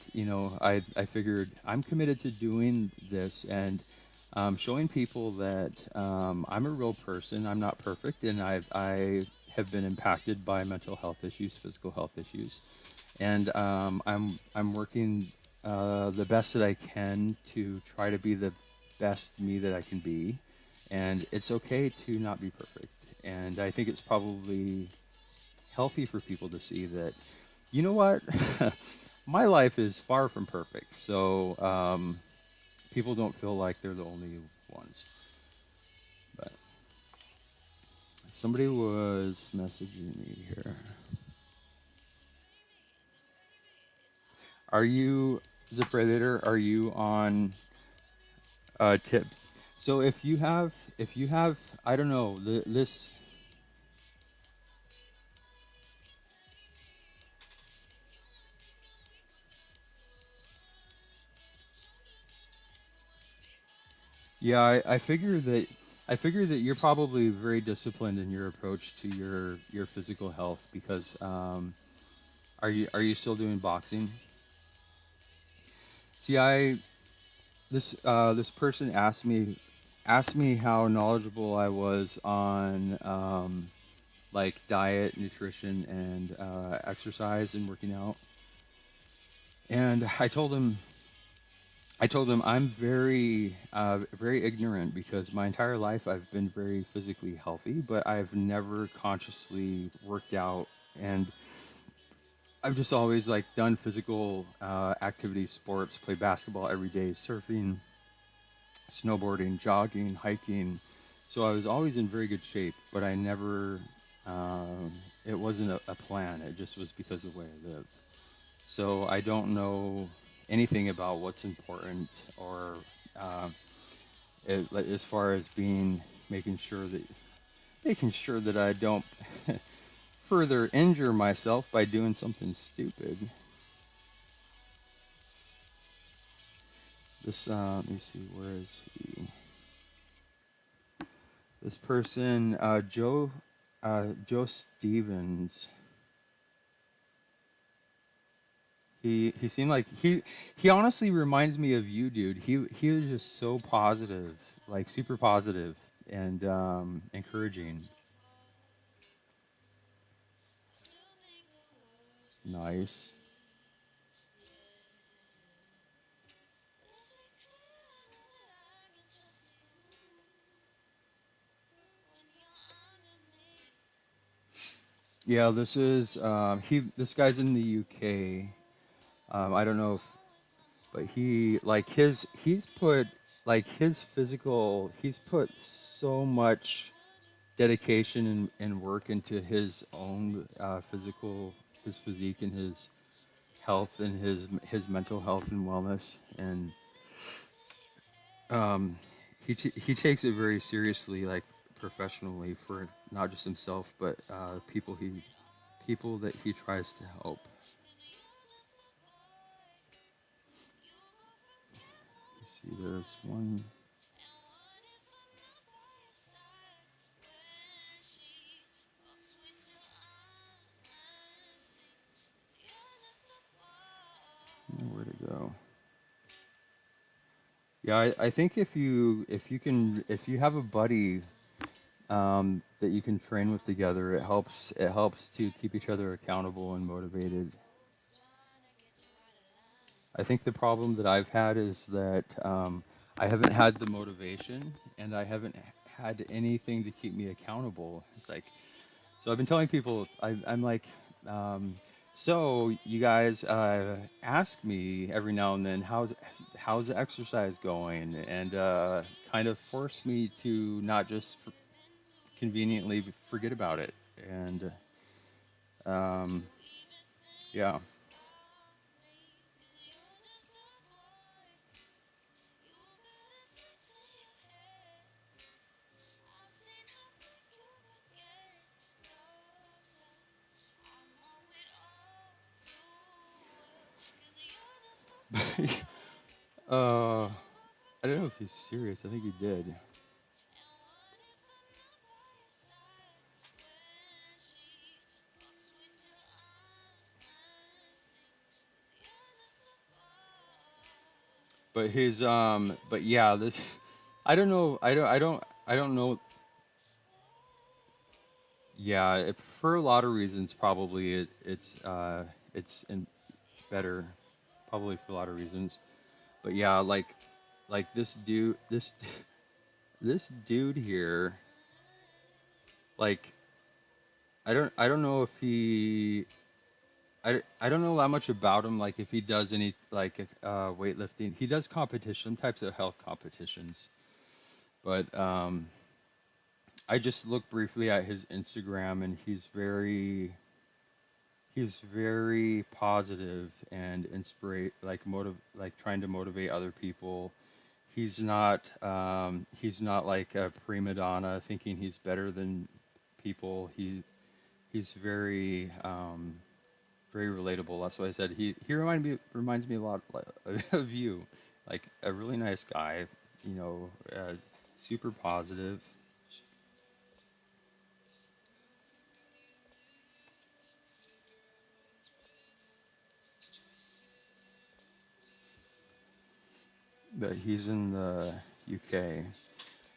I figured I'm committed to doing this and showing people that I'm a real person. I'm not perfect, and I have been impacted by mental health issues, physical health issues, and I'm working the best that I can to try to be the best me that I can be. And it's okay to not be perfect. And I think it's probably healthy for people to see that, you know what, my life is far from perfect. So people don't feel like they're the only ones. But somebody was messaging me here. Are you, Zip Predator, are you on tip? So if you have, I don't know, this. Yeah, I figure that you're probably very disciplined in your approach to your physical health because are you still doing boxing? See, this person asked me how knowledgeable I was on like diet, nutrition, and exercise and working out, and I told him I'm very, very ignorant because my entire life I've been very physically healthy, but I've never consciously worked out, and I've just always like done physical activities, sports, played basketball every day, surfing, snowboarding, jogging, hiking. So I was always in very good shape, but I never. It wasn't a plan. It just was because of the way I lived. So I don't know anything about what's important or as far as making sure that I don't further injure myself by doing something stupid. This let me see, where is he? This person, Joe Stevens. He seemed like he honestly reminds me of you, dude. He was just so positive, like super positive and encouraging. Nice. Yeah, this is this guy's in the UK. I don't know if, but he's put so much dedication and work into his own his physique and his health and his mental health and wellness, and um, he takes it very seriously, like professionally, for not just himself but people that he tries to help. see, there's one. Where to go? Yeah, I think if you have a buddy that you can train with together, it helps to keep each other accountable and motivated. I think the problem that I've had is that I haven't had the motivation and I haven't had anything to keep me accountable. It's like, so I've been telling people, I'm like, um, so you guys ask me every now and then, how's the exercise going, and kind of force me to not just conveniently forget about it. And um, yeah. uh, I don't know if he's serious. I think he did. But but yeah, this I don't know. I don't know. Yeah, for a lot of reasons, probably it's better, probably for a lot of reasons. But yeah, like this dude here, like I don't know if I don't know that much about him. Like if he does any like weightlifting, he does competition types of health competitions. But I just looked briefly at his Instagram, and he's very positive and inspire like trying to motivate other people. He's not like a prima donna thinking he's better than people. He's very relatable. That's why I said he reminds me a lot of you, like a really nice guy, super positive. But he's in the UK.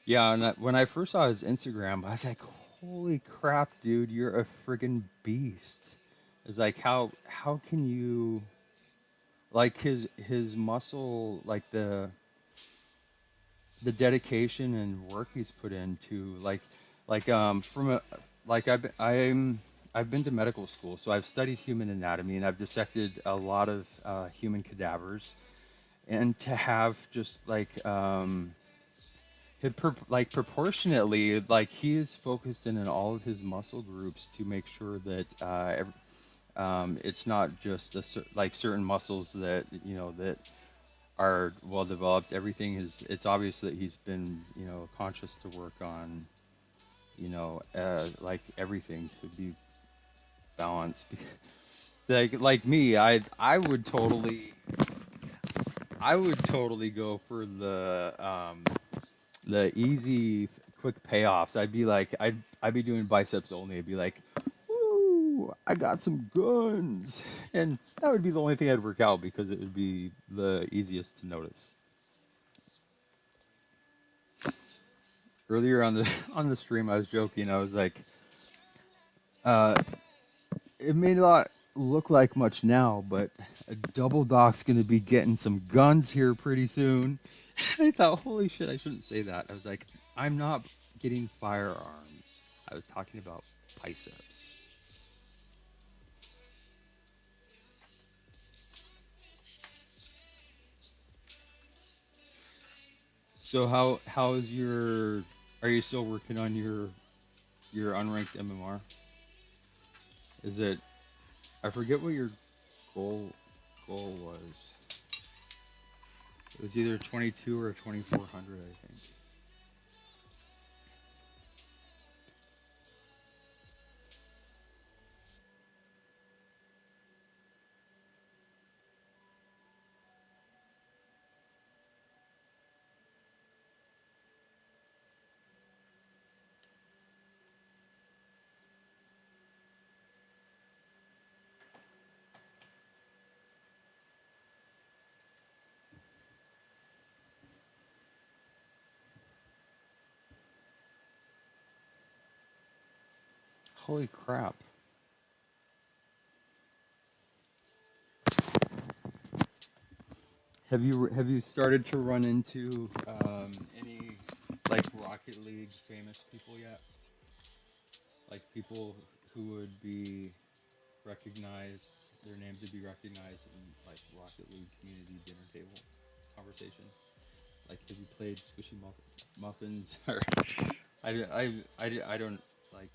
Yeah, and when I first saw his Instagram, I was like, "Holy crap, dude! You're a friggin' beast." It's like how can you like his muscle, like the dedication and work he's put into, from a like I've been to medical school, so I've studied human anatomy and I've dissected a lot of human cadavers, and to have just like proportionately, like he is focused in all of his muscle groups to make sure that it's not just like certain muscles that that are well developed. Everything is. It's obvious that he's been conscious to work on like everything to be balanced. Like me, I would totally go for the easy, quick payoffs. I'd be doing biceps only. I'd be like, "Woo, I got some guns," and that would be the only thing I'd work out because it would be the easiest to notice. Earlier on the on the stream, I was joking. I was like, uh, "It may not look like much now, but a double doc's gonna be getting some guns here pretty soon." I thought, holy shit, I shouldn't say that. I was like, I'm not getting firearms. I was talking about biceps. So how is your? Are you still working on your unranked MMR? Is it? I forget what your goal was. It was either 22 or 2400, I think. Holy crap. Have you started to run into any like Rocket League famous people yet? Like people who would be recognized, their names would be recognized in like Rocket League community dinner table conversation. Like, have you played Squishy Muffins? Or I don't like.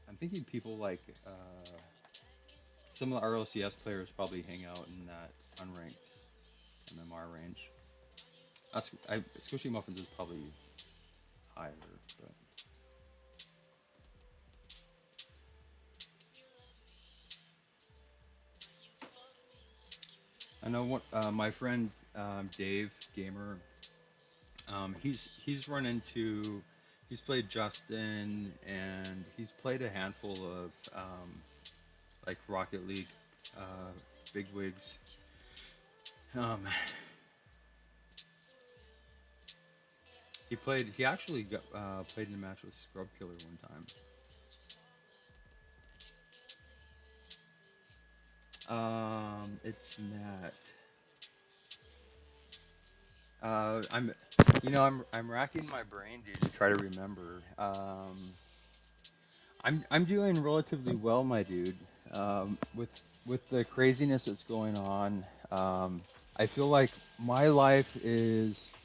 I'm thinking people like some of the RLCS players probably hang out in that unranked MMR range. Squishy Muffins is probably higher, but I know what my friend Dave Gamer. He's run into, he's played Justin, and he's played a handful of like Rocket League uh, bigwigs. Um, he actually played in a match with Scrub Killer one time. It's Matt. I'm racking my brain, dude, to try to remember. I'm doing relatively well, my dude. With the craziness that's going on, I feel like my life is.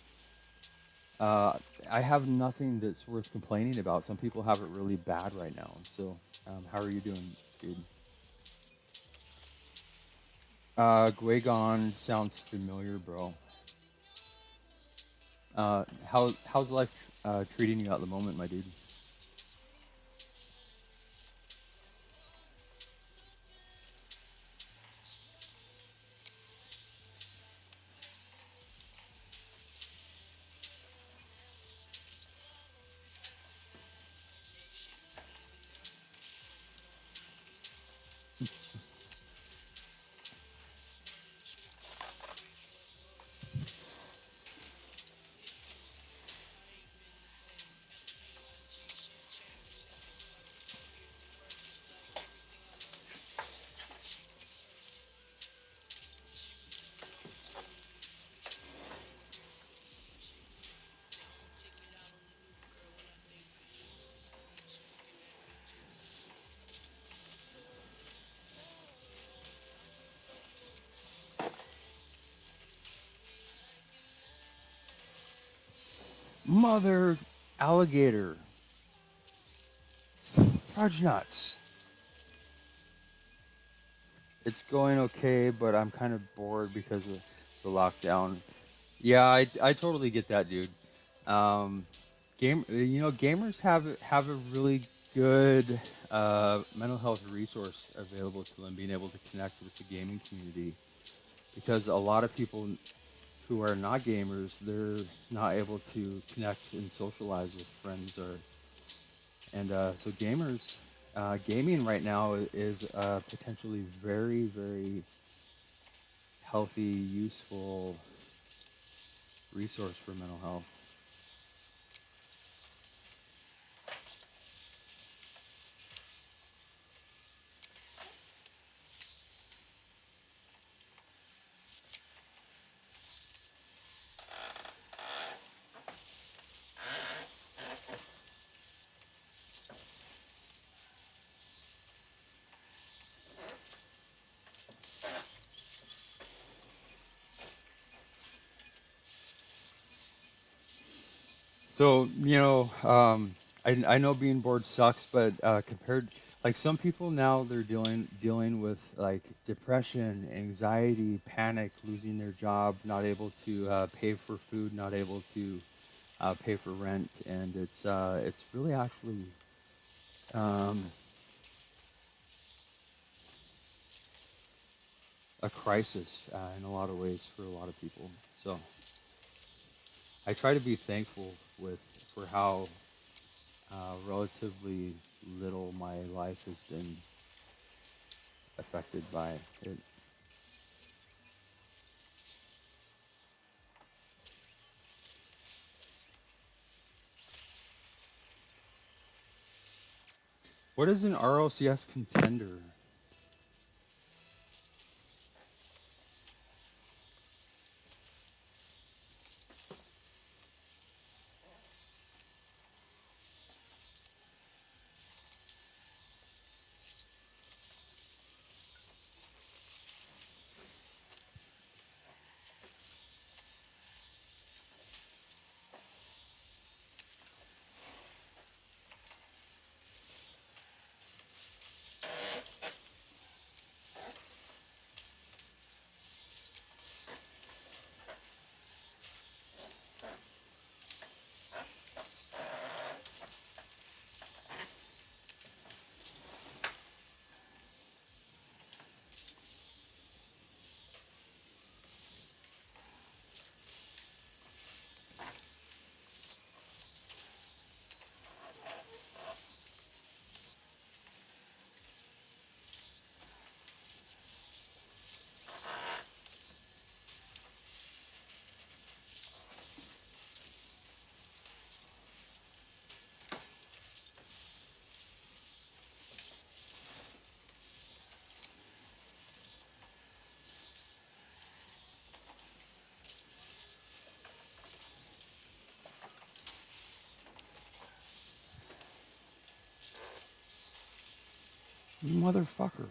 I have nothing that's worth complaining about. Some people have it really bad right now. So, how are you doing, dude? Guegon sounds familiar, bro. How's life treating you at the moment, my dude? Mother alligator, fudge nuts. It's going okay, but I'm kind of bored because of the lockdown. Yeah, I totally get that, dude. Um, gamers have a really good mental health resource available to them, being able to connect with the gaming community. Because a lot of people who are not gamers, they're not able to connect and socialize with friends, or and so gaming right now is a potentially very, very healthy, useful resource for mental health. So I know being bored sucks, but compared, like, some people now, they're dealing with like depression, anxiety, panic, losing their job, not able to pay for food, not able to pay for rent, and it's really actually um, a crisis in a lot of ways for a lot of people. So I try to be thankful with for how relatively little my life has been affected by it. What is an RLCS contender? Motherfucker.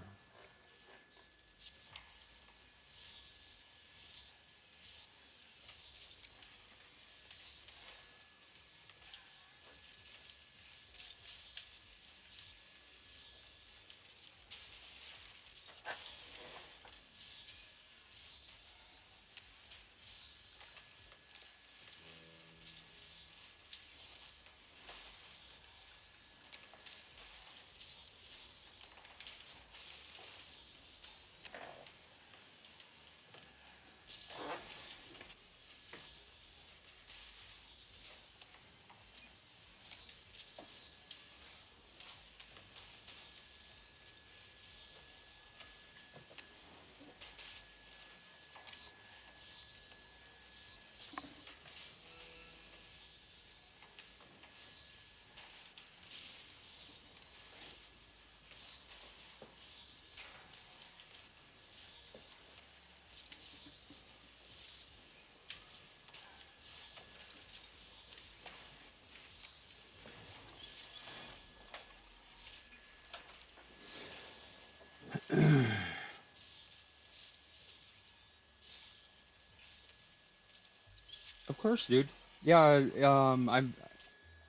Of course, dude. Yeah,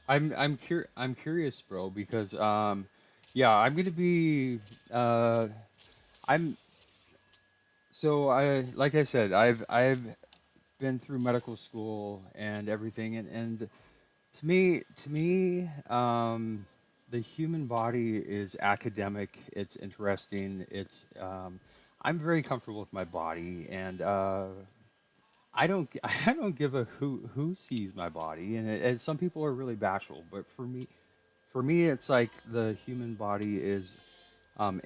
I'm curious, bro, because yeah, I'm gonna be I'm so I like I said, I've been through medical school and everything, and to me, the human body is academic. It's interesting. I'm very comfortable with my body, and I don't give a who sees my body, and some people are really bashful, but for me, it's like the human body is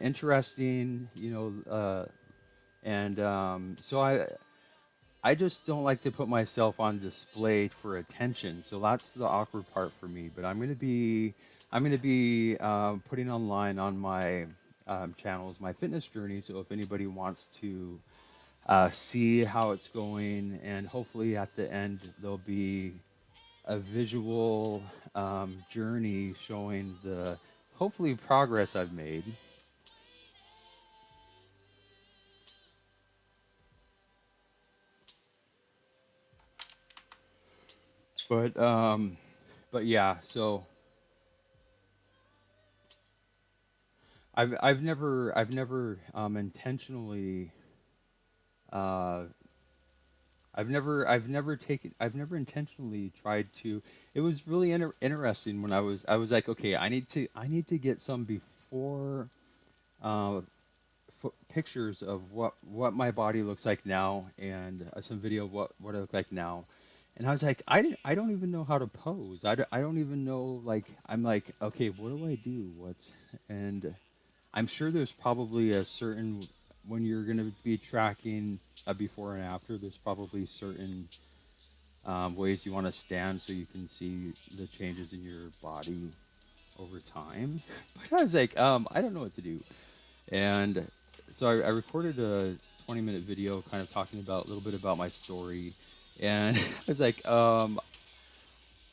interesting, and so I just don't like to put myself on display for attention. So that's the awkward part for me. But I'm gonna be putting online on my channels my fitness journey. So if anybody wants to see how it's going, and hopefully at the end there'll be a visual journey showing the hopefully progress I've made. But yeah, so I've never intentionally uh, I've never intentionally tried to. It was really interesting when I was like, okay, I need to get some before uh, pictures of what my body looks like now, and some video of what I look like now. And I was like, I don't even know how to pose. I don't even know, like, I'm like, okay, what do I do? And I'm sure there's probably a certain, when you're going to be tracking a before and after, there's probably certain ways you want to stand so you can see the changes in your body. over time. But I was like, I don't know what to do. And so I recorded a 20-minute video kind of talking about a little bit about my story. And I was like,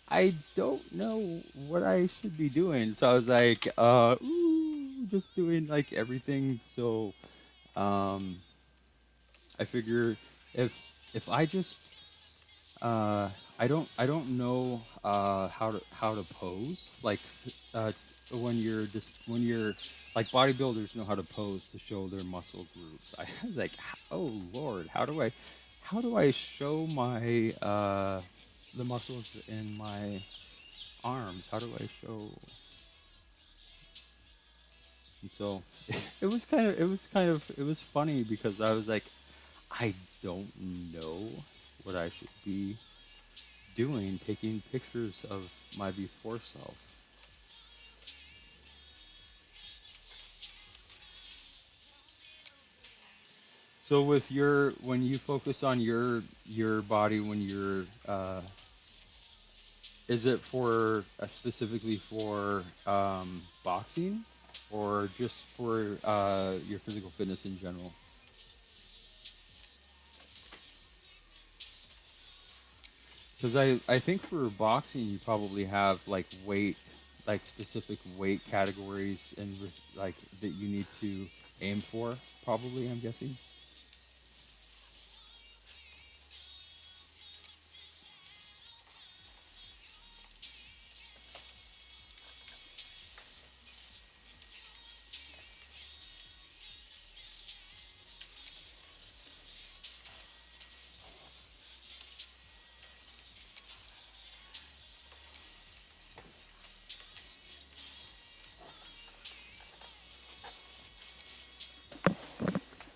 I don't know what I should be doing. So I was like, just doing like everything. So um, I figure if I just I don't know how to pose like when you're like bodybuilders know how to pose to show their muscle groups. I was like, oh Lord, how do I show my the muscles in my arms? How do I show? And so it was funny because I was like, I don't know what I should be doing, taking pictures of my before self. So with when you focus on your body when you're is it for specifically for boxing or just for your physical fitness in general? Because I think for boxing you probably have like weight, like specific weight categories and like that you need to aim for. Probably, I'm guessing.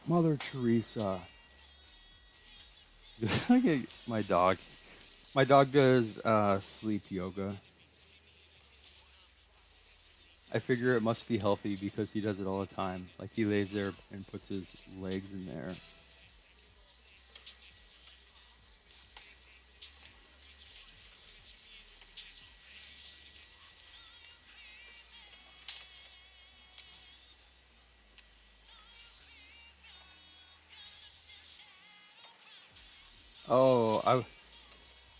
Mother Teresa. Look at my dog. My dog does sleep yoga. I figure it must be healthy because he does it all the time. Like he lays there and puts his legs in there. Oh,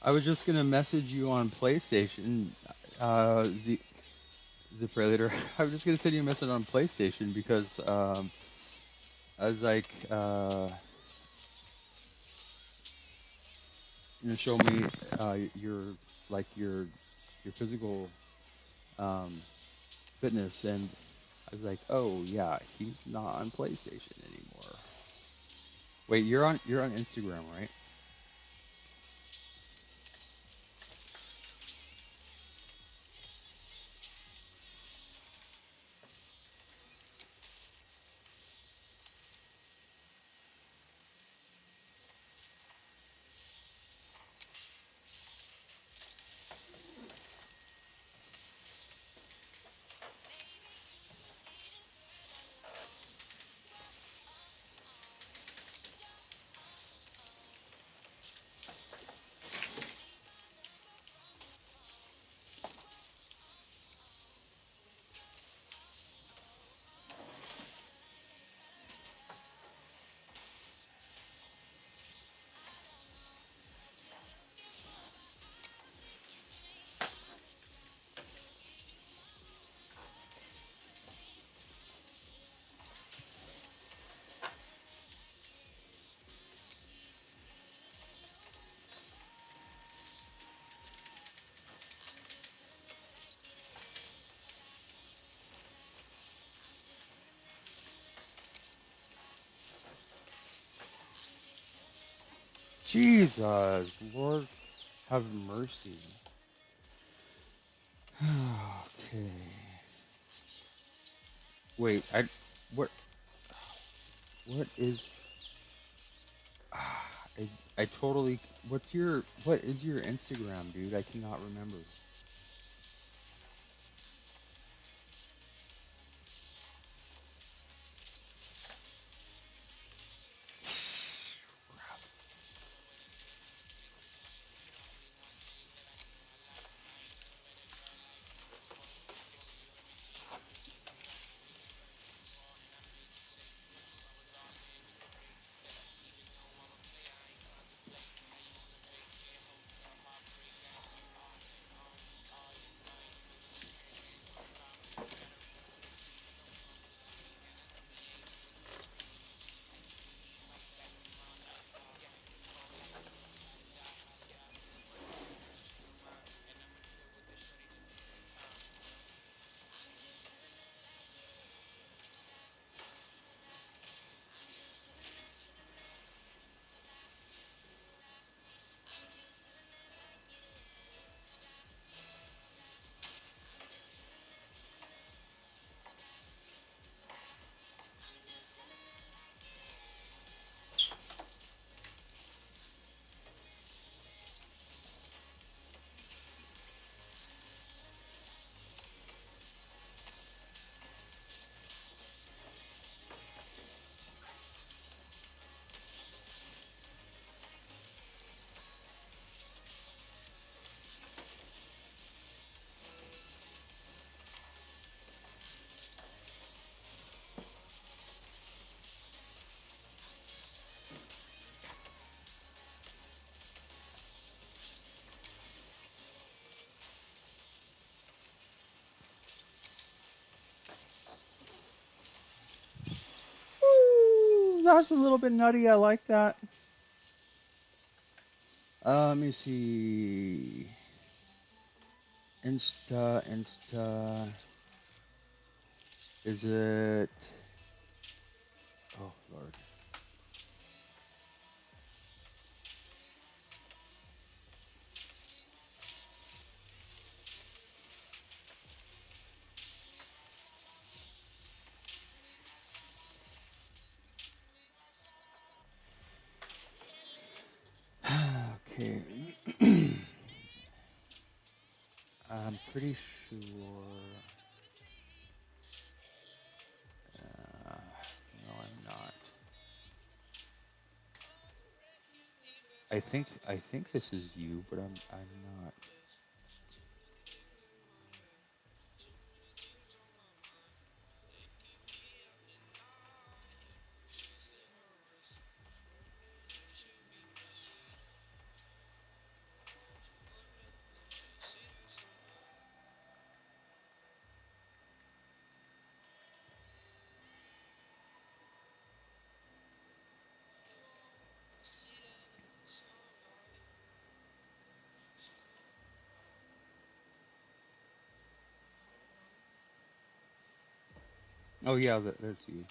I was just gonna message you on PlayStation, Z Ziprator. I was just gonna send you a message on PlayStation because I was like, show me your like your physical um, fitness, and I was like, oh yeah, he's not on PlayStation anymore. Wait, you're on Instagram, right? Jesus, Lord, have mercy. Okay. Wait, what what is I totally what is your Instagram, dude? I cannot remember. that's a little bit nutty. I like that. Let me see. Insta. Is it? Oh Lord. Okay. I'm pretty sure. No, I'm not. I think this is you, but I'm not. Oh yeah, there's you.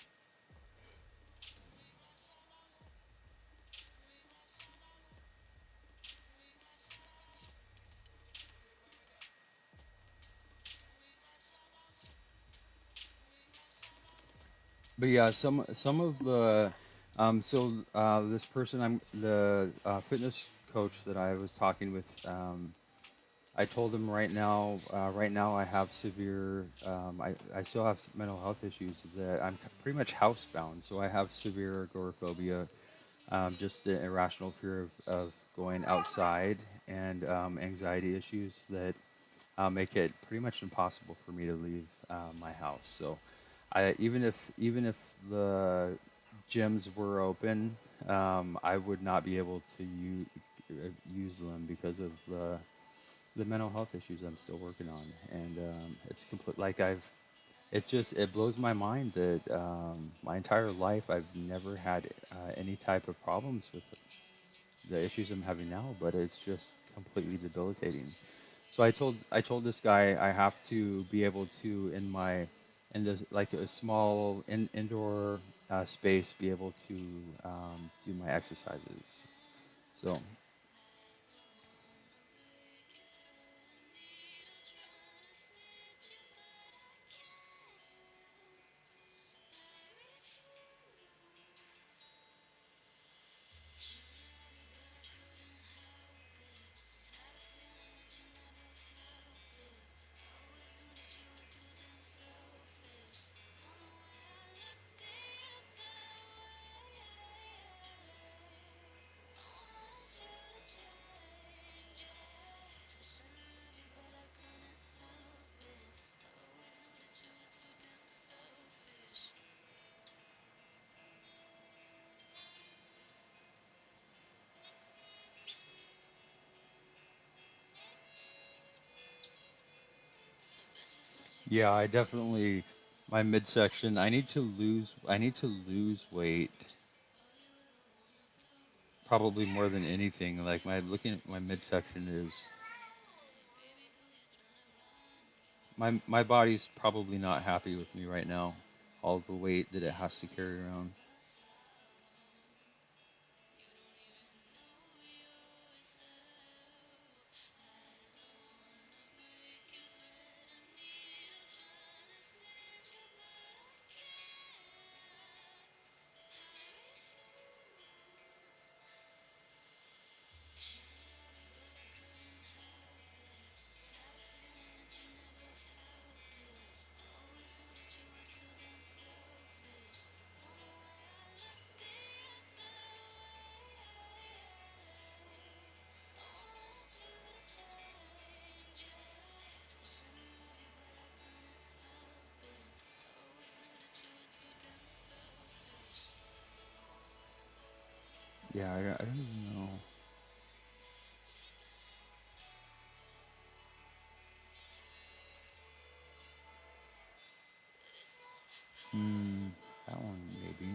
But yeah, some of the this person, I'm the fitness coach that I was talking with. I told him right now I have severe. I still have mental health issues that I'm pretty much housebound. So I have severe agoraphobia, just the irrational fear of going outside, and anxiety issues that make it pretty much impossible for me to leave my house. So, even if the gyms were open, I would not be able to use them because of the mental health issues I'm still working on, and it's complete. Like it blows my mind that my entire life I've never had any type of problems with the issues I'm having now, but it's just completely debilitating. So I told this guy I have to be able to in the like a small indoor space be able to do my exercises. So yeah, I definitely my midsection. I need to lose weight probably more than anything. Like my looking at my midsection is my body's probably not happy with me right now. All the weight that it has to carry around. Yeah, I don't even know. Hmm, that one maybe.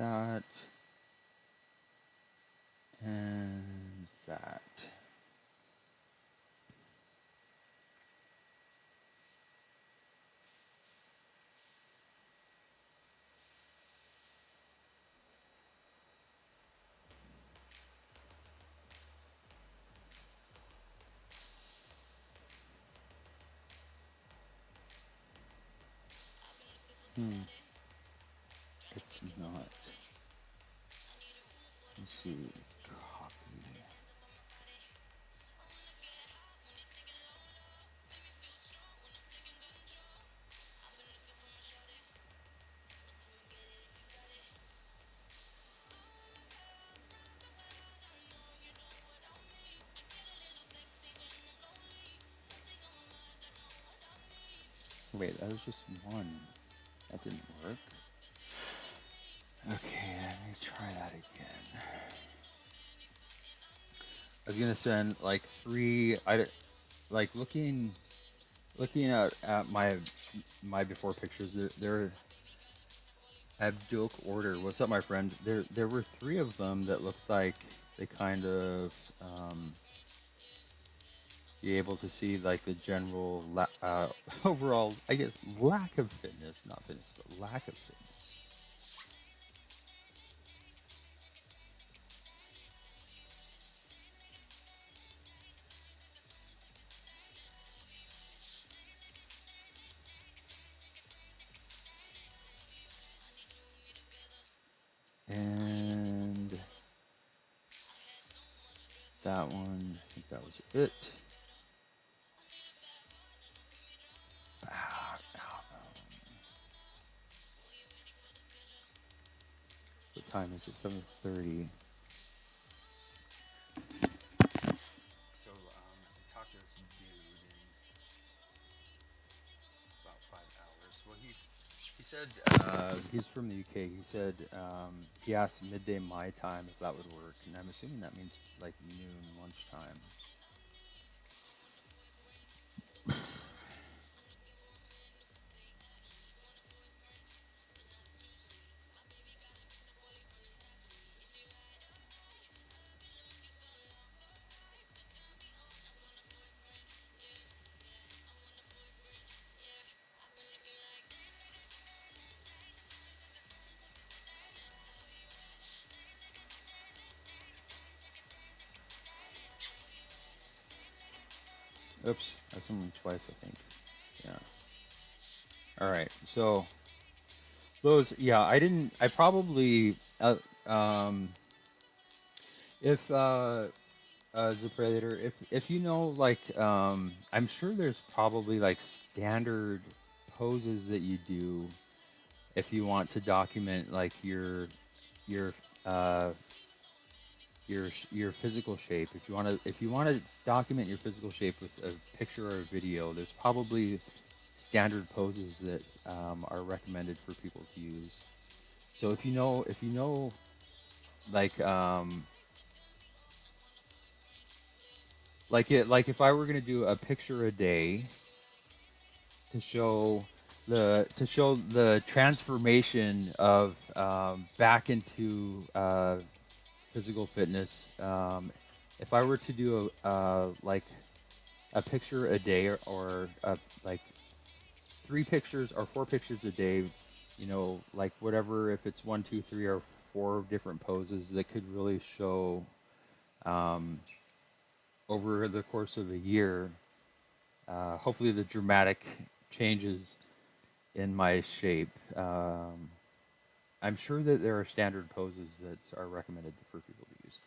that and that. Hmm. It's not. Let's see. Copy. Wait, that was just one. That didn't work. Okay, let me try that again. I was gonna send like three. Like looking at my before pictures. They're Abdul order. What's up, my friend? There were three of them that looked like they kind of be able to see like the general overall, I guess, lack of fitness, not fitness, but lack of fitness. And that one, I think that was it. What time is it? 7:30. So I talked to this dude in about 5 hours. Well, he said he's from the UK. He said he asked midday my time if that would work, and I'm assuming that means like noon lunchtime. Oops, that's someone twice, I think. Yeah. All right. So those, yeah, I probably, if as a predator, if you know, like, I'm sure there's probably like standard poses that you do if you want to document like your uh your physical shape. If you want to document your physical shape with a picture or a video, there's probably standard poses that are recommended for people to use. So if you know like if I were gonna do a picture a day to show the transformation of back into physical fitness. If I were to do like a picture a day or like 3 pictures or 4 pictures a day, like whatever, if it's 1, 2, 3, or 4 different poses that could really show um, over the course of a year, hopefully the dramatic changes in my shape. I'm sure that there are standard poses that are recommended for people to use.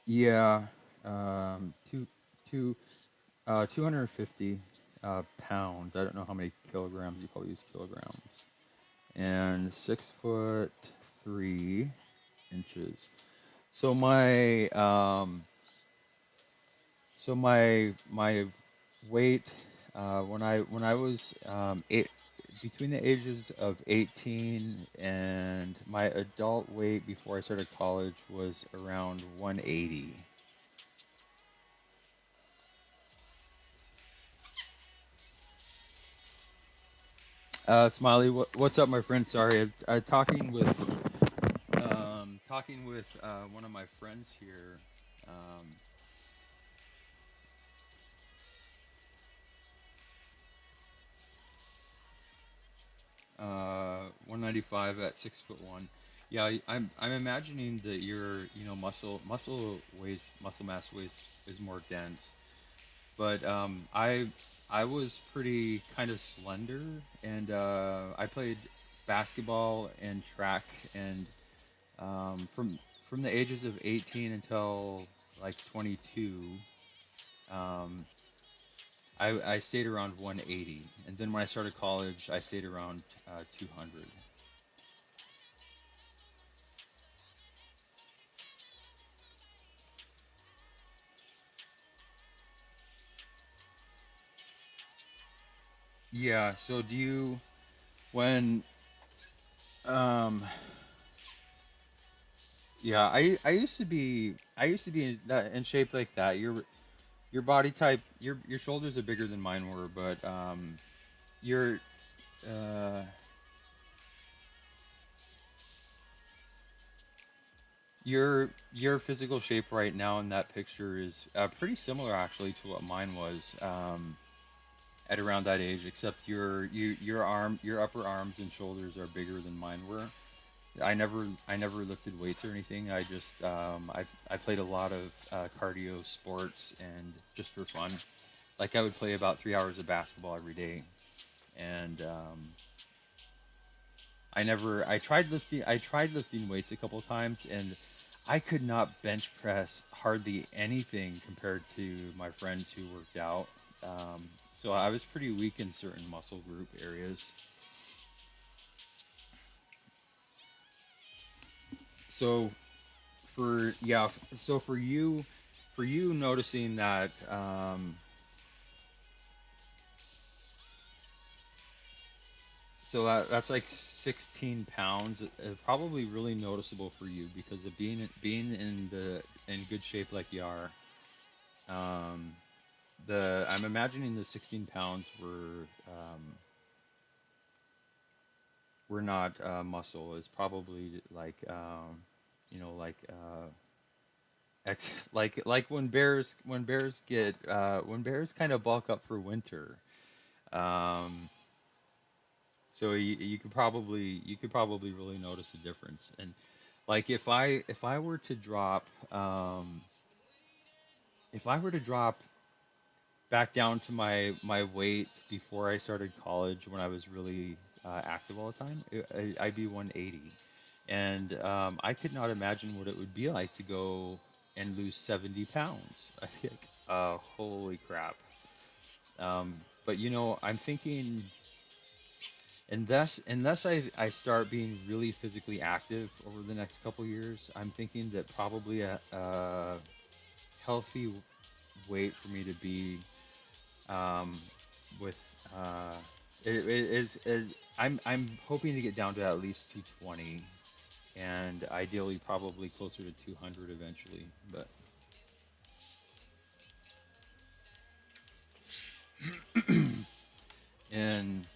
Yeah, two, two, 250 pounds. I don't know how many kilograms. You probably use kilograms. And 6'3" So my weight when I was between the ages of 18 and my adult weight before I started college was around 180. Smiley, what's up, my friend? Sorry, I'm talking with one of my friends here. Um, 195 at 6'1". Yeah, I'm imagining that your muscle mass weighs is more dense. But I was pretty kind of slender, and I played basketball and track, and from the ages of 18 until like 22, um, I stayed around 180, and then when I started college, I stayed around 200. Yeah. So do you when um yeah, I used to be in shape like that. Your body type, your shoulders are bigger than mine were, but your uh your physical shape right now in that picture is pretty similar actually to what mine was at around that age, except your upper arms and shoulders are bigger than mine were. I never lifted weights or anything. I just I played a lot of cardio sports and just for fun. Like I would play about 3 hours of basketball every day, and I tried lifting weights a couple times, and I could not bench press hardly anything compared to my friends who worked out. So I was pretty weak in certain muscle group areas. So so for you noticing that so that's like 16 pounds, probably really noticeable for you because of being in good shape like you are. Um, the I'm imagining the 16 pounds were not muscle. It's probably like like like when bears kind of bulk up for winter. Um, so you could probably really notice a difference. And like if I were to drop if I were to drop back down to my weight before I started college when I was really active all the time, I'd be 180, and I could not imagine what it would be like to go and lose 70 pounds. I think, holy crap! But I'm thinking unless I start being really physically active over the next couple years, I'm thinking that probably a healthy weight for me to be um, with I'm hoping to get down to at least 220, and ideally probably closer to 200 eventually. But and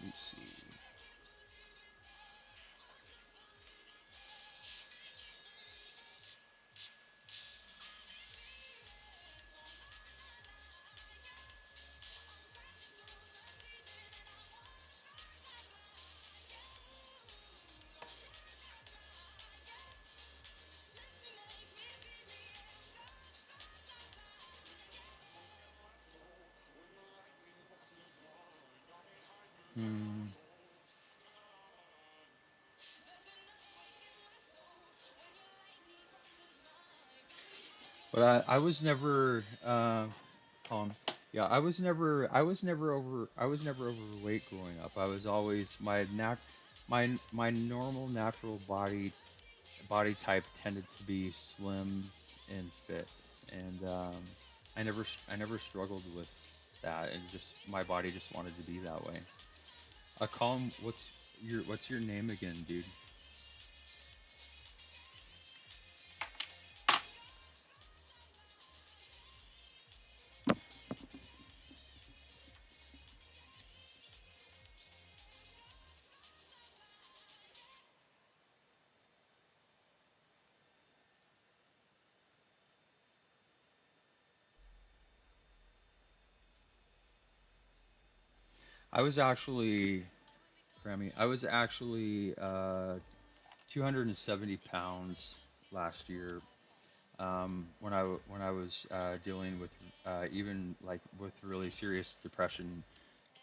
let's see. Hmm. But I was never Colin. Yeah, I was never overweight growing up. I was always my normal natural body type tended to be slim and fit, and I never struggled with that, and just my body just wanted to be that way. Colin, what's your name again, dude? I was actually, Grammy, I was actually 270 pounds last year. When I was dealing with even like with really serious depression,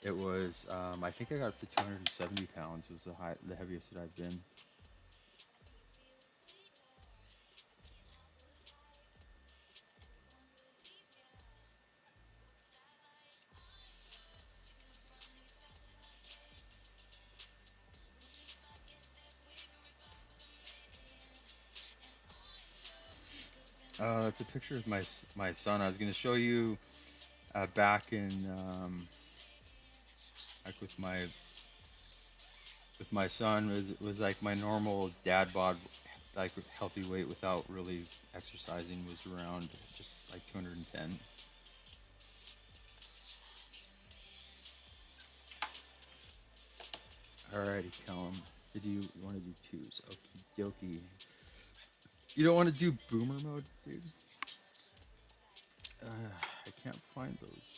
it was I think I got up to 270 pounds. Was the heaviest that I've been. That's a picture of my son. I was gonna show you back in like with my son was like my normal dad bod like healthy weight without really exercising was around just like 210. Alrighty, Callum. Did you want to do twos? Okie dokie. You don't want to do boomer mode, dude? I can't find those pictures.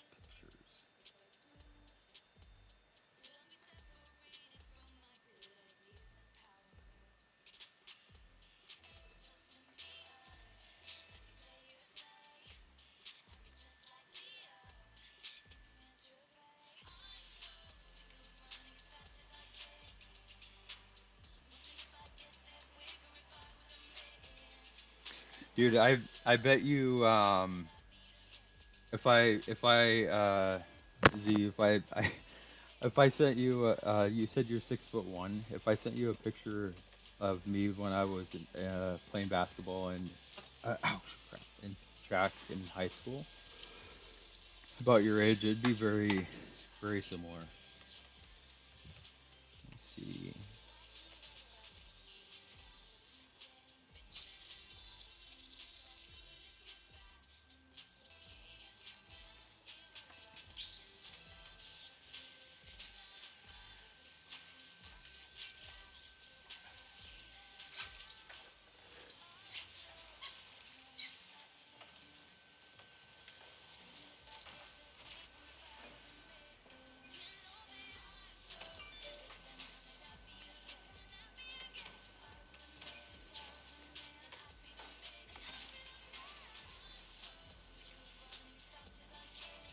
Dude, I bet you if I Z I if I sent you you said you're 6'1". If I sent you a picture of me when I was playing basketball and ouch, crap, in track in high school, about your age, it'd be very similar. Let's see.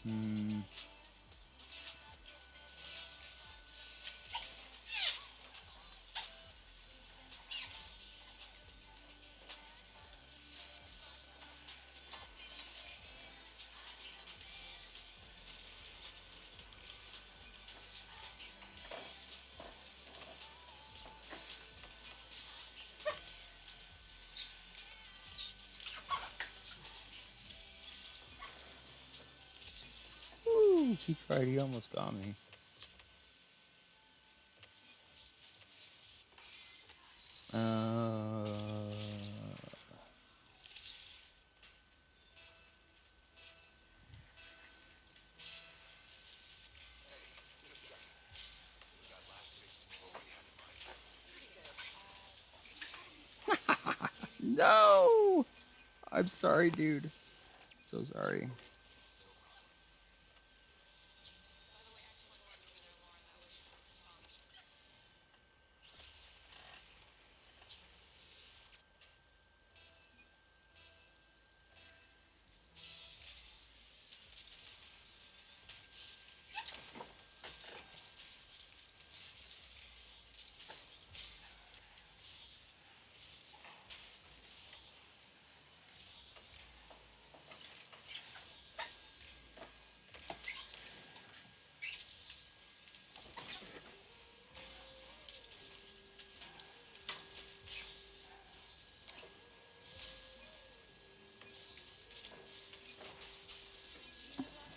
Hmm. Ooh, he tried. He almost got me. Uh, no! I'm sorry, dude. So sorry.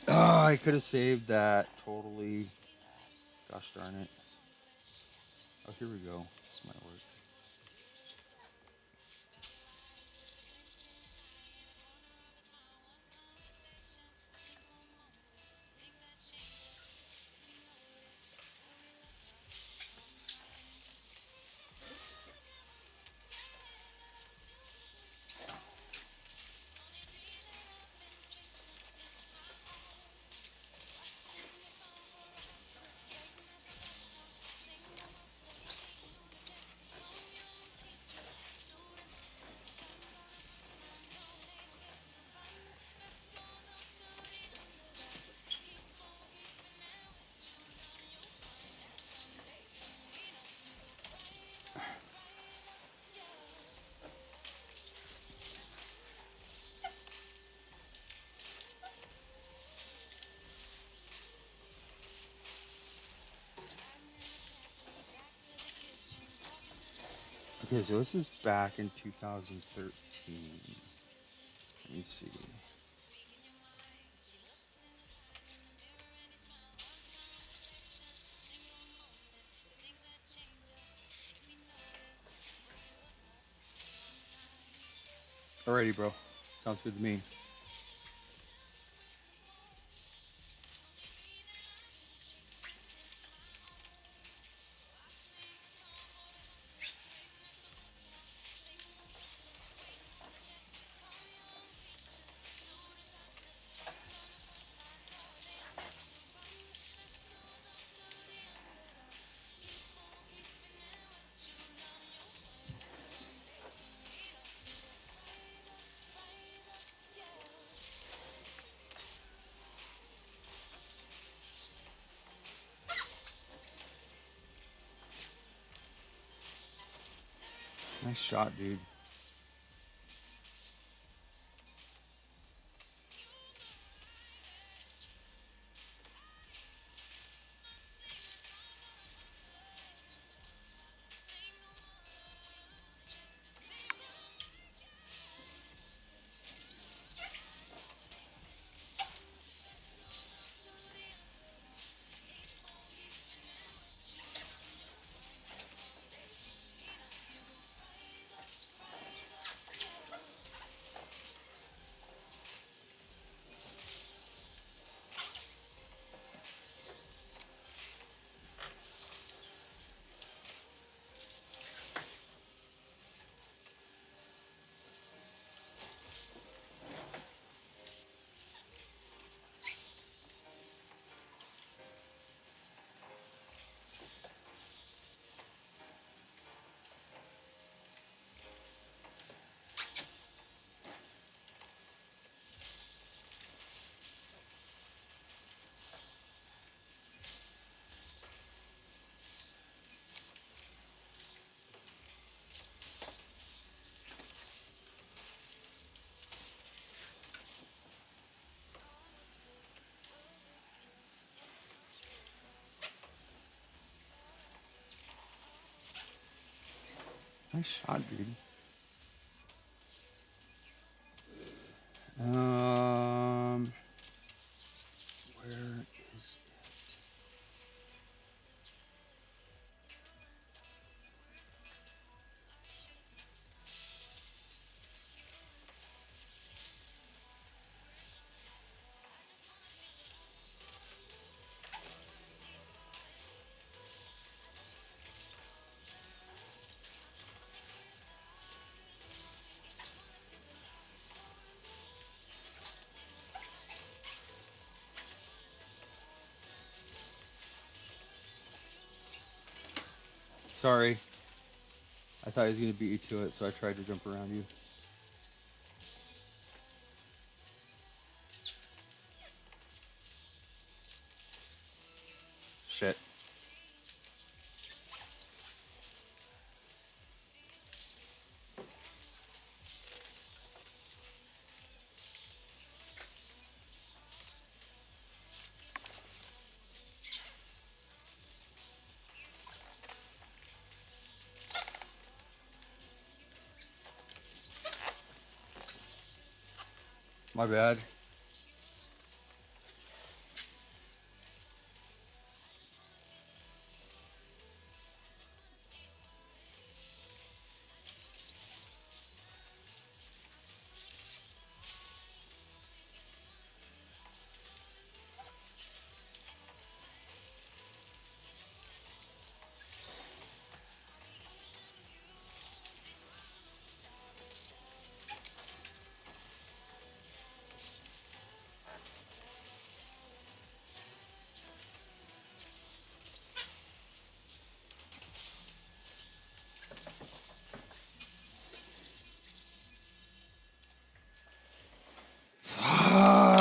Oh, I could have saved that totally. Gosh darn it. Oh, here we go. This might work. Okay, so this is back in 2013. Let me see. Alrighty, bro. Sounds good to me. Nice shot, dude. Nice shot, dude. Where is it? Sorry. I thought he was gonna beat you to it, so I tried to jump around you. Shit. My bad.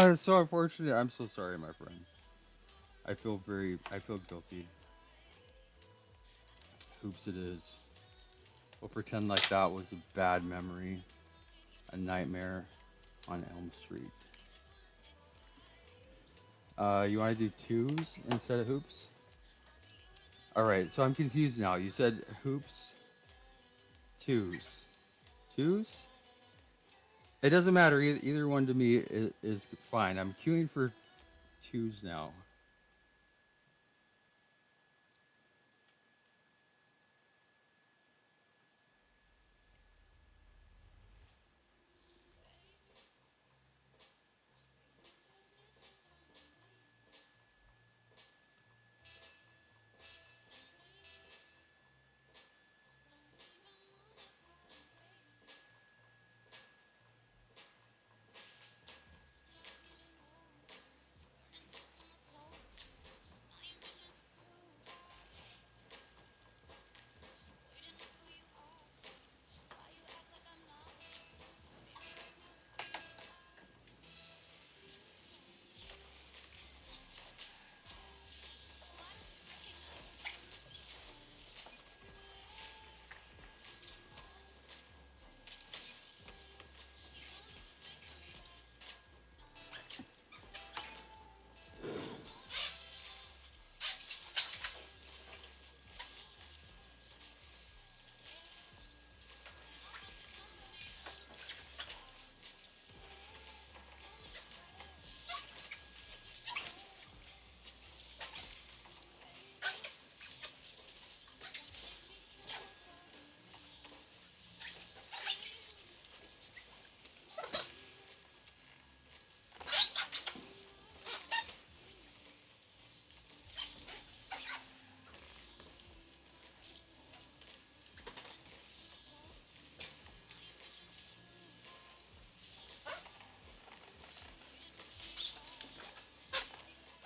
It's so unfortunate. I'm so sorry, my friend. I feel guilty. Oops, it is. We'll pretend like that was a bad memory, a nightmare on Elm Street. You want to do twos instead of hoops? All right, so I'm confused now. You said hoops Twos. Twos? It doesn't matter. Either one to me is fine. I'm queuing for twos now.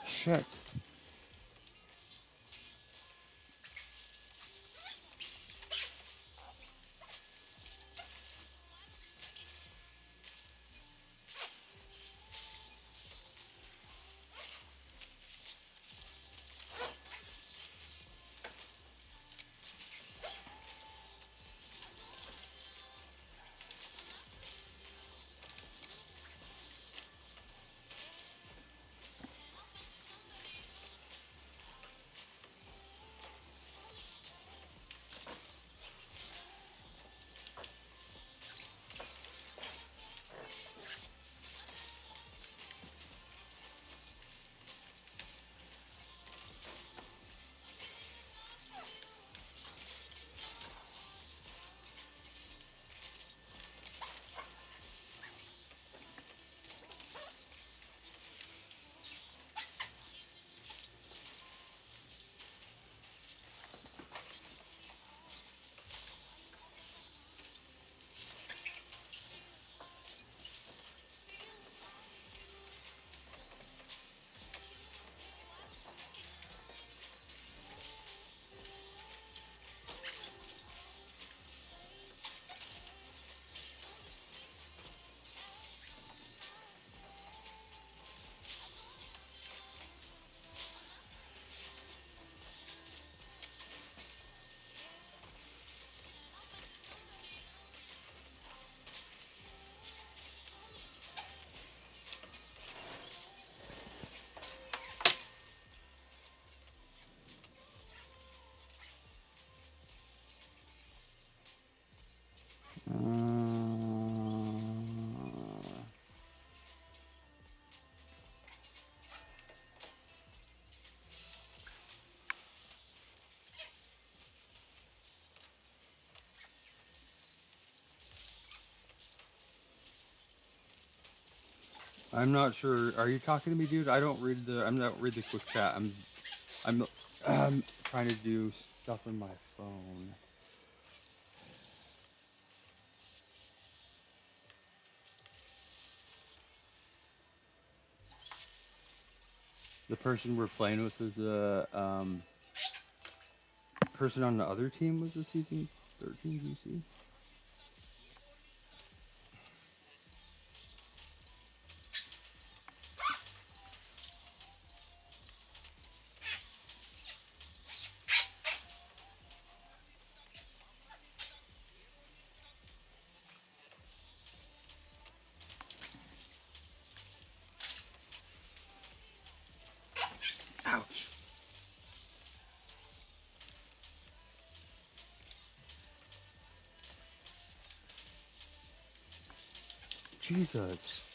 Shit. I'm not sure. Are you talking to me, dude? I don't read the. I'm not read the quick chat. I'm trying to do stuff on my phone. The person we're playing with is a person on the other team was a season 13 GC. Ouch. Jesus.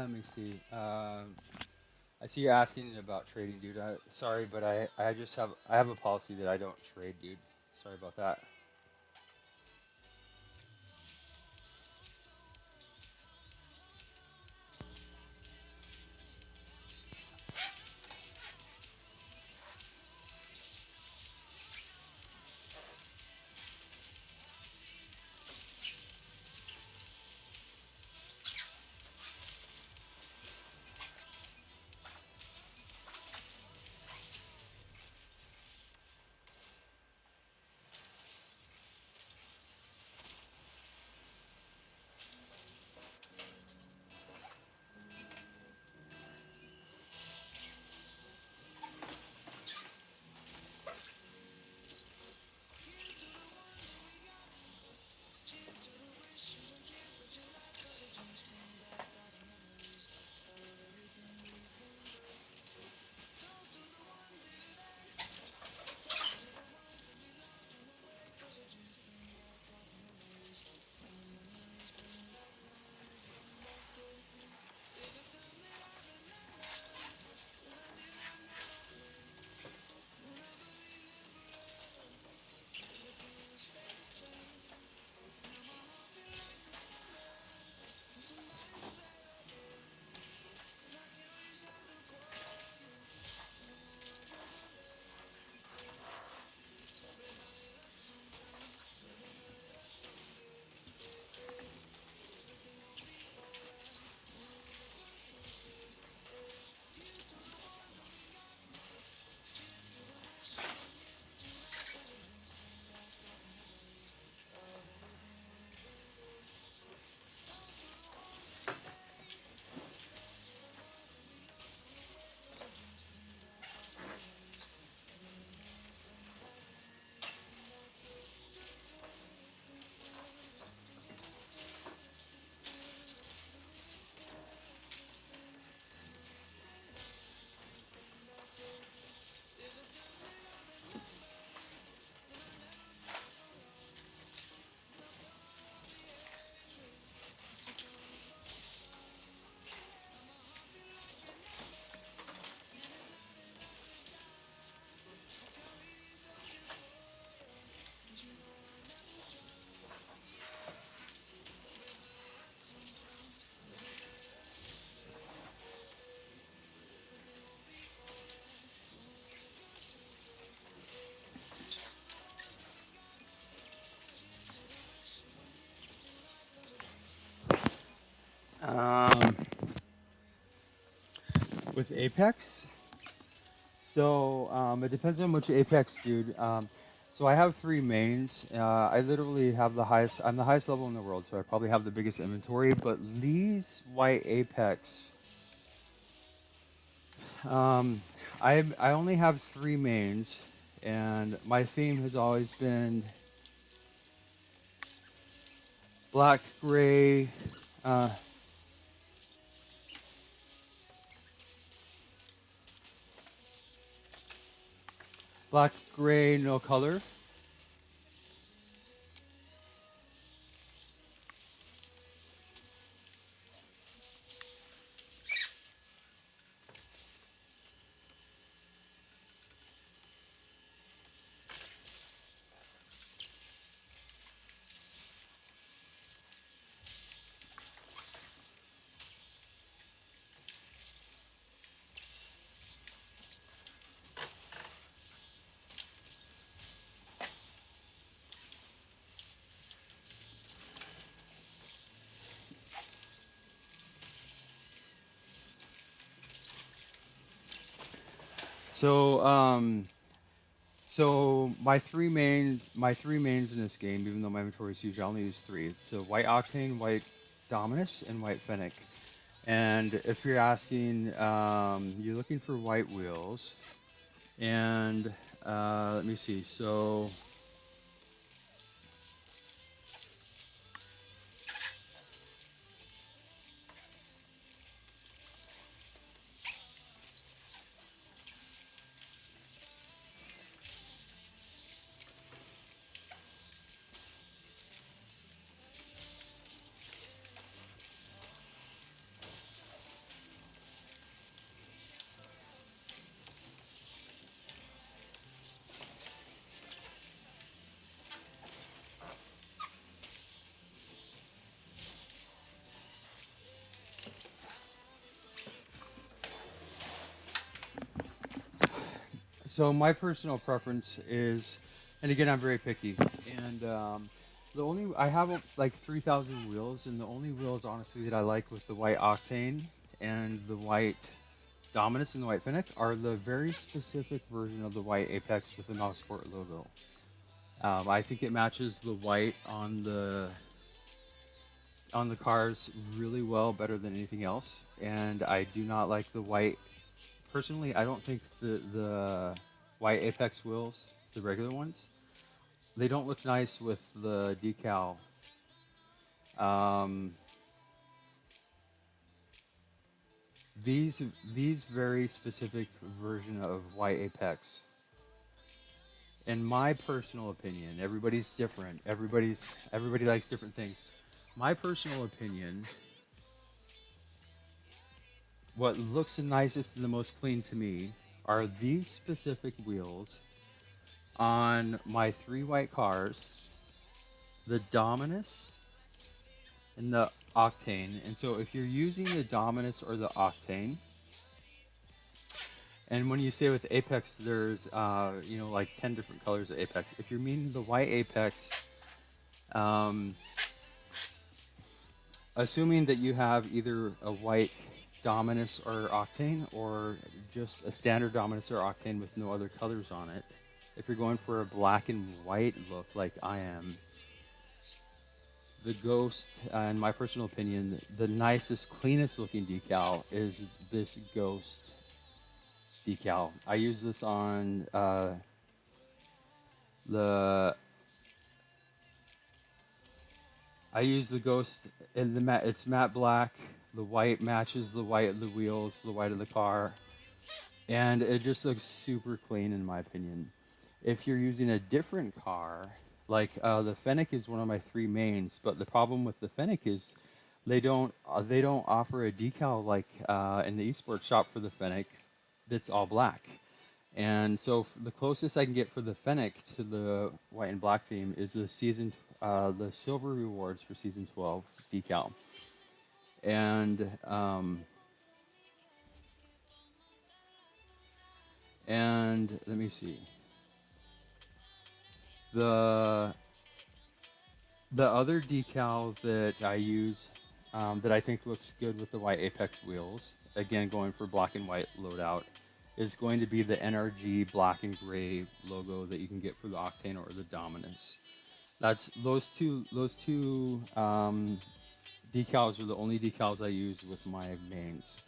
Let me see. I see you're asking about trading, dude. Sorry, but I have a policy that I don't trade, dude. Sorry about that. Um, with Apex, it depends on which Apex, dude. So I have three mains. I literally have the highest. I'm the highest level in the world, so I probably have the biggest inventory. But Lee's White Apex, um, I only have three mains, and my theme has always been black, gray. Uh, Black, gray, no color. So, my three mains in this game, even though my inventory is huge, I only use three. So White Octane, White Dominus, and White Fennec. And if you're asking, you're looking for white wheels. And let me see. So So my personal preference is, and again, I'm very picky, and the only I have like 3,000 wheels, and the only wheels honestly that I like with the white Octane and the white Dominus and the white Fennec are the very specific version of the white Apex with the Mouthsport logo. I think it matches the white on the cars really well, better than anything else. And I do not like the white. Personally, I don't think the white Apex wheels, the regular ones, they don't look nice with the decal. Um, these very specific version of white Apex, in my personal opinion, everybody's different. Everybody likes different things. My personal opinion, what looks the nicest and the most clean to me are these specific wheels on my 3 white cars, the Dominus and the Octane. And so if you're using the Dominus or the Octane, and when you say with Apex, there's like 10 different colors of Apex. If you're meaning the white Apex, assuming that you have either a white Dominus or Octane, or just a standard Dominus or Octane with no other colors on it, if you're going for a black and white look like I am, the Ghost, in my personal opinion, the nicest, cleanest looking decal is this Ghost decal. I use this on I use the Ghost in the matte. It's matte black. The white matches the white of the wheels, the white of the car, and it just looks super clean in my opinion. If you're using a different car, like the Fennec is one of my 3 mains, but the problem with the Fennec is they don't offer a decal like in the esports shop for the Fennec that's all black. And so the closest I can get for the Fennec to the white and black theme is the the silver rewards for season 12 decal. And let me see. The other decal that I use that I think looks good with the white Apex wheels, again going for black and white loadout, is going to be the NRG black and gray logo that you can get for the Octane or the Dominus. That's those two decals are the only decals I use with my mains.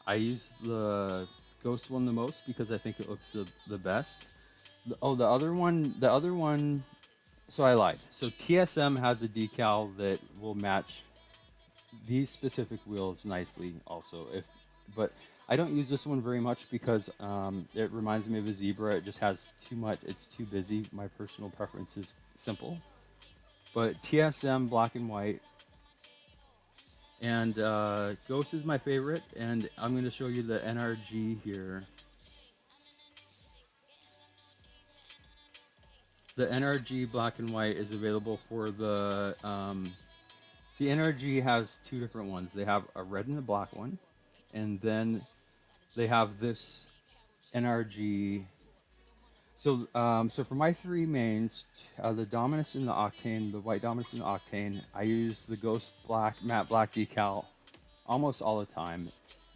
I use the Ghost one the most because I think it looks the best. The other one. So I lied. So TSM has a decal that will match these specific wheels nicely also. But I don't use this one very much because it reminds me of a Zebra. It just has too much. It's too busy. My personal preference is simple. But TSM black and white, and Ghost is my favorite. And I'm going to show you the NRG here. The NRG black and white is available for the. See, NRG has 2 different ones. They have a red and a black one, and then they have this NRG. So, so for my 3 mains, the Dominus and the Octane, the white Dominus and the Octane, I use the Ghost black, matte black decal almost all the time.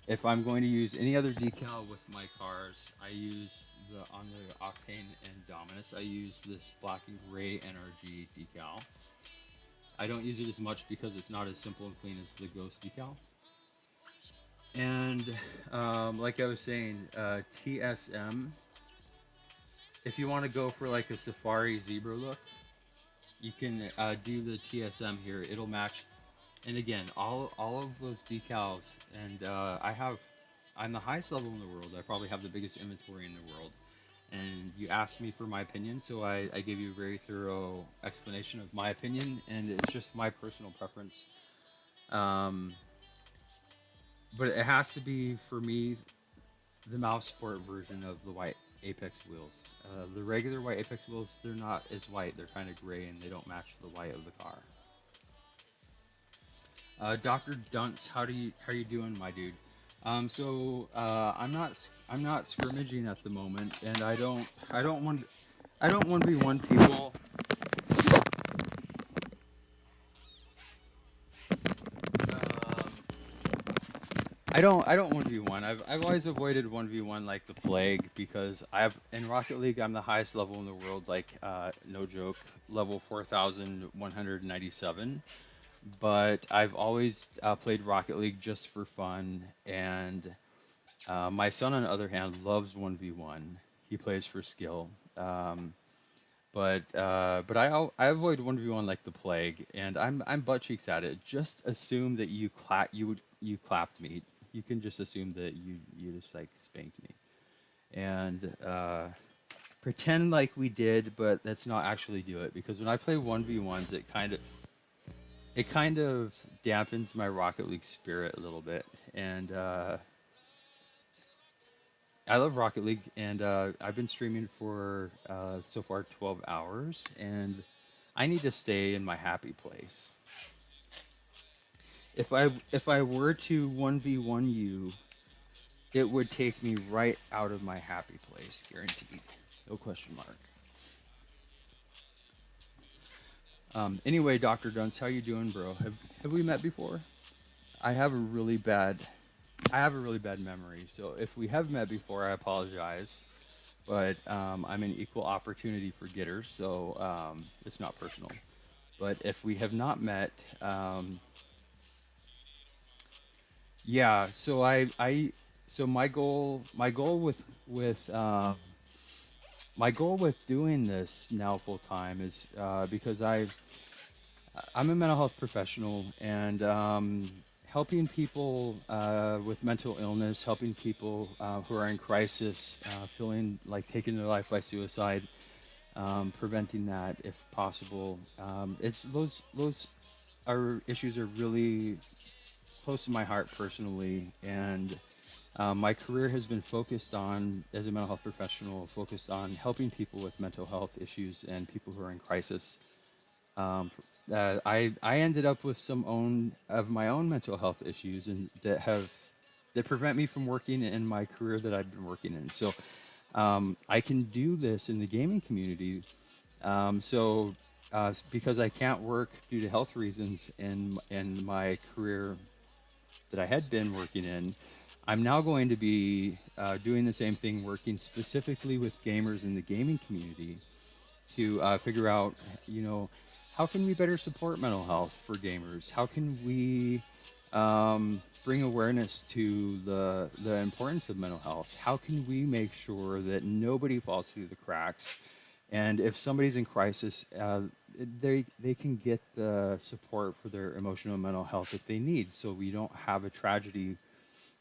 If I'm going to use any other decal with my cars, I use on the Octane and Dominus, I use this black and gray NRG decal. I don't use it as much because it's not as simple and clean as the Ghost decal. And like I was saying, TSM, if you want to go for like a Safari Zebra look, you can do the TSM here. It'll match. And again, all of those decals, and I'm the highest level in the world. I probably have the biggest inventory in the world. And you asked me for my opinion, so I gave you a very thorough explanation of my opinion, and it's just my personal preference. But it has to be, for me, the Mouthsport version of the white Apex wheels. The regular white Apex wheels, they're not as white. They're kind of gray, and they don't match the white of the car. Dr. Dunce, how you doing, my dude? I'm not scrimmaging at the moment, and I don't want to be one people. Um, I don't 1v1. I've always avoided 1v1 like the plague because I've in Rocket League I'm the highest level in the world, like no joke, level 4197. But I've always played Rocket League just for fun, and my son on the other hand loves 1v1. He plays for skill. But I avoid 1v1 like the plague, and I'm butt cheeks at it. Just assume that you clapped me. You can just assume that you just like spanked me, and pretend like we did, but let's not actually do it because when I play 1v1s, it kind of dampens my Rocket League spirit a little bit, and I love Rocket League, and I've been streaming for so far 12 hours, and I need to stay in my happy place. If I were to 1v1 you, it would take me right out of my happy place, guaranteed. No question mark. Anyway, Dr. Dunce, how you doing, bro? Have we met before? I have a really bad I have a really bad memory, so if we have met before, I apologize. But I'm an equal opportunity forgetter, so it's not personal. But if we have not met, yeah. So my goal with doing this now full time is because I'm a mental health professional, and helping people with mental illness, helping people who are in crisis, feeling like taking their life by suicide, preventing that if possible. It's those are issues are really close to my heart personally, and my career has been focused on, as a mental health professional, focused on helping people with mental health issues and people who are in crisis. I ended up with some own of my own mental health issues and that prevent me from working in my career that I've been working in. So I can do this in the gaming community. Because I can't work due to health reasons in my career that I had been working in, I'm now going to be doing the same thing, working specifically with gamers in the gaming community to figure out, how can we better support mental health for gamers? How can we bring awareness to the importance of mental health? How can we make sure that nobody falls through the cracks? And if somebody's in crisis, they can get the support for their emotional and mental health that they need, so we don't have a tragedy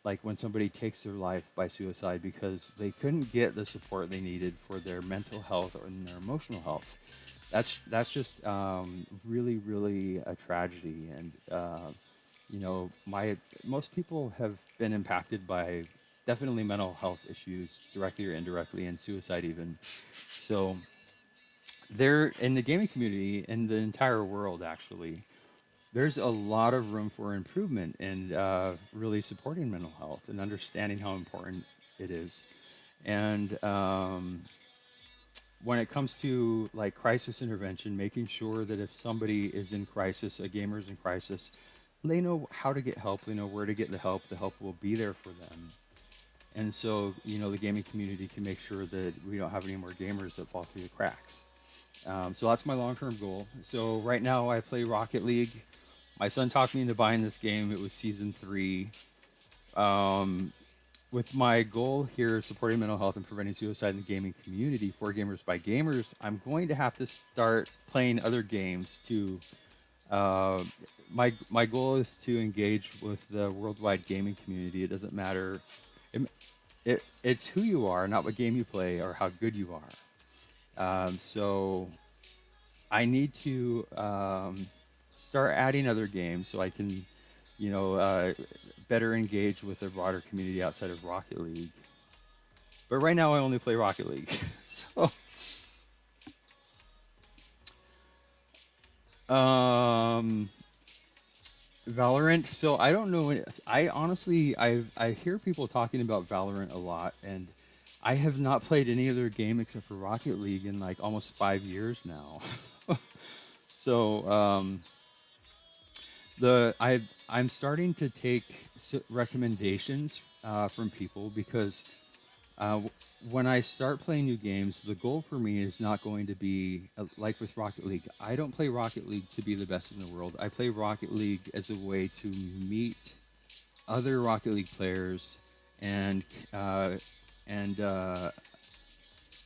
like when somebody takes their life by suicide because they couldn't get the support they needed for their mental health or their emotional health. That's just really really a tragedy, and my most people have been impacted by definitely mental health issues directly or indirectly, and suicide even. So there in the gaming community, in the entire world actually, there's a lot of room for improvement in really supporting mental health and understanding how important it is. And when it comes to like crisis intervention, making sure that if somebody is in crisis, a gamer is in crisis, they know how to get help, they know where to get the help will be there for them. And so, the gaming community can make sure that we don't have any more gamers that fall through the cracks. So that's my long-term goal. So right now I play Rocket League. My son talked me into buying this game. It was season 3. With my goal here, supporting mental health and preventing suicide in the gaming community for gamers by gamers, I'm going to have to start playing other games to. My goal is to engage with the worldwide gaming community. It doesn't matter. It's who you are, not what game you play or how good you are. So I need to start adding other games so I can, better engage with a broader community outside of Rocket League. But right now I only play Rocket League. So, Valorant. So I don't know. I honestly, I hear people talking about Valorant a lot, and I have not played any other game except for Rocket League in like almost 5 years now. So I'm starting to take recommendations from people because when I start playing new games, the goal for me is not going to be like with Rocket League. I don't play Rocket League to be the best in the world. I play Rocket League as a way to meet other Rocket League players and uh, and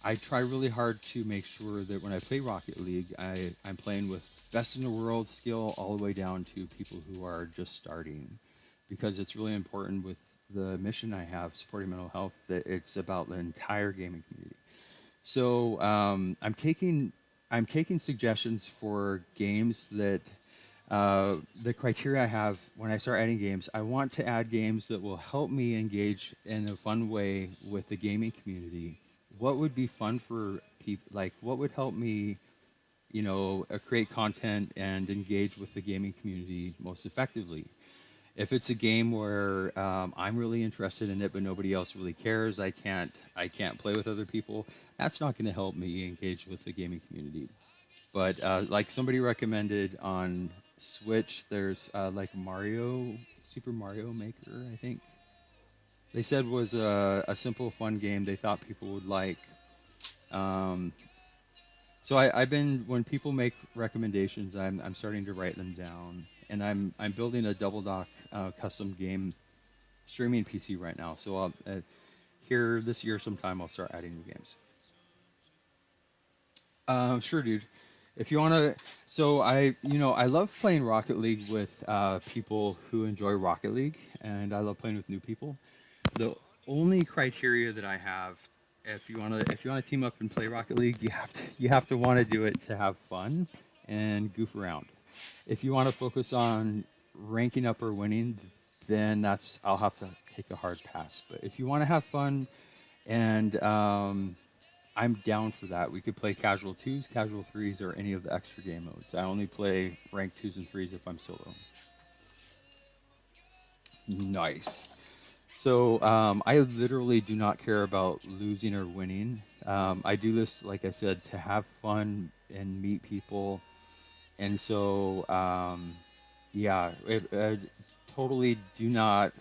I try really hard to make sure that when I play Rocket League, I'm playing with best in the world skill all the way down to people who are just starting, because it's really important with the mission I have, supporting mental health, that it's about the entire gaming community. So I'm taking suggestions for games that the criteria I have when I start adding games. I want to add games that will help me engage in a fun way with the gaming community. What would be fun for people? Like, what would help me, create content and engage with the gaming community most effectively? If it's a game where I'm really interested in it, but nobody else really cares, I can't play with other people. That's not going to help me engage with the gaming community. But like somebody recommended on Switch, there's like Super Mario Maker, I think. They said was a simple, fun game they thought people would like. Um, so I've been when people make recommendations, I'm starting to write them down, and I'm building a Double Dock custom game streaming PC right now. So here this year sometime I'll start adding new games. Sure, dude. If you want to, so I love playing Rocket League with people who enjoy Rocket League, and I love playing with new people. The only criteria that I have, if you want to team up and play Rocket League, you have to want to do it to have fun and goof around. If you want to focus on ranking up or winning, then I'll have to take a hard pass. But if you want to have fun and I'm down for that. We could play casual twos, casual threes, or any of the extra game modes. I only play ranked twos and threes if I'm solo. Nice. So I literally do not care about losing or winning. I do this, like I said, to have fun and meet people. And so, yeah, totally do not.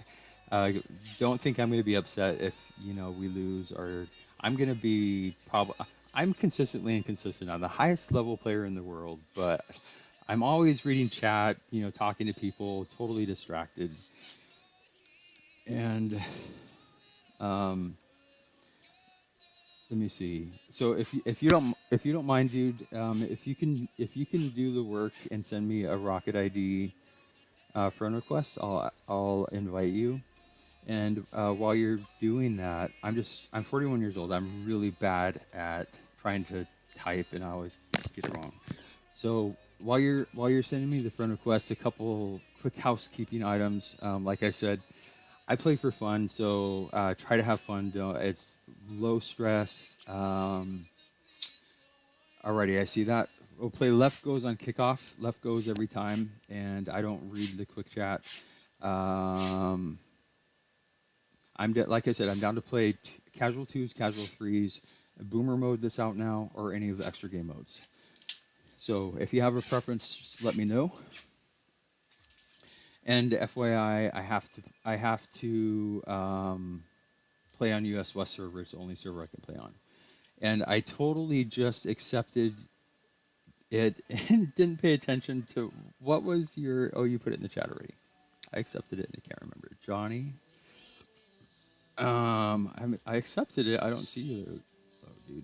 Don't think I'm going to be upset if we lose, or I'm going to be probably. I'm consistently inconsistent. I'm the highest level player in the world, but I'm always reading chat, talking to people, totally distracted. And let me see. So if you don't mind, dude, if you can do the work and send me a Rocket ID friend request, I'll invite you. And while you're doing that, I'm 41 years old. I'm really bad at trying to type, and I always get it wrong. So while you're sending me the friend request, a couple quick housekeeping items. Like I said, I play for fun, so try to have fun. It's low stress. Alrighty, I see that. We'll play left goes on kickoff. Left goes every time, and I don't read the quick chat. Um, like I said, I'm down to play casual twos, casual threes, boomer mode that's out now, or any of the extra game modes. So if you have a preference, just let me know. And FYI, I have to play on US West server. It's the only server I can play on. And I totally just accepted it and didn't pay attention to what was your. Oh, you put it in the chat already. I accepted it and I can't remember. Johnny. I accepted it. I don't see you. Oh, dude.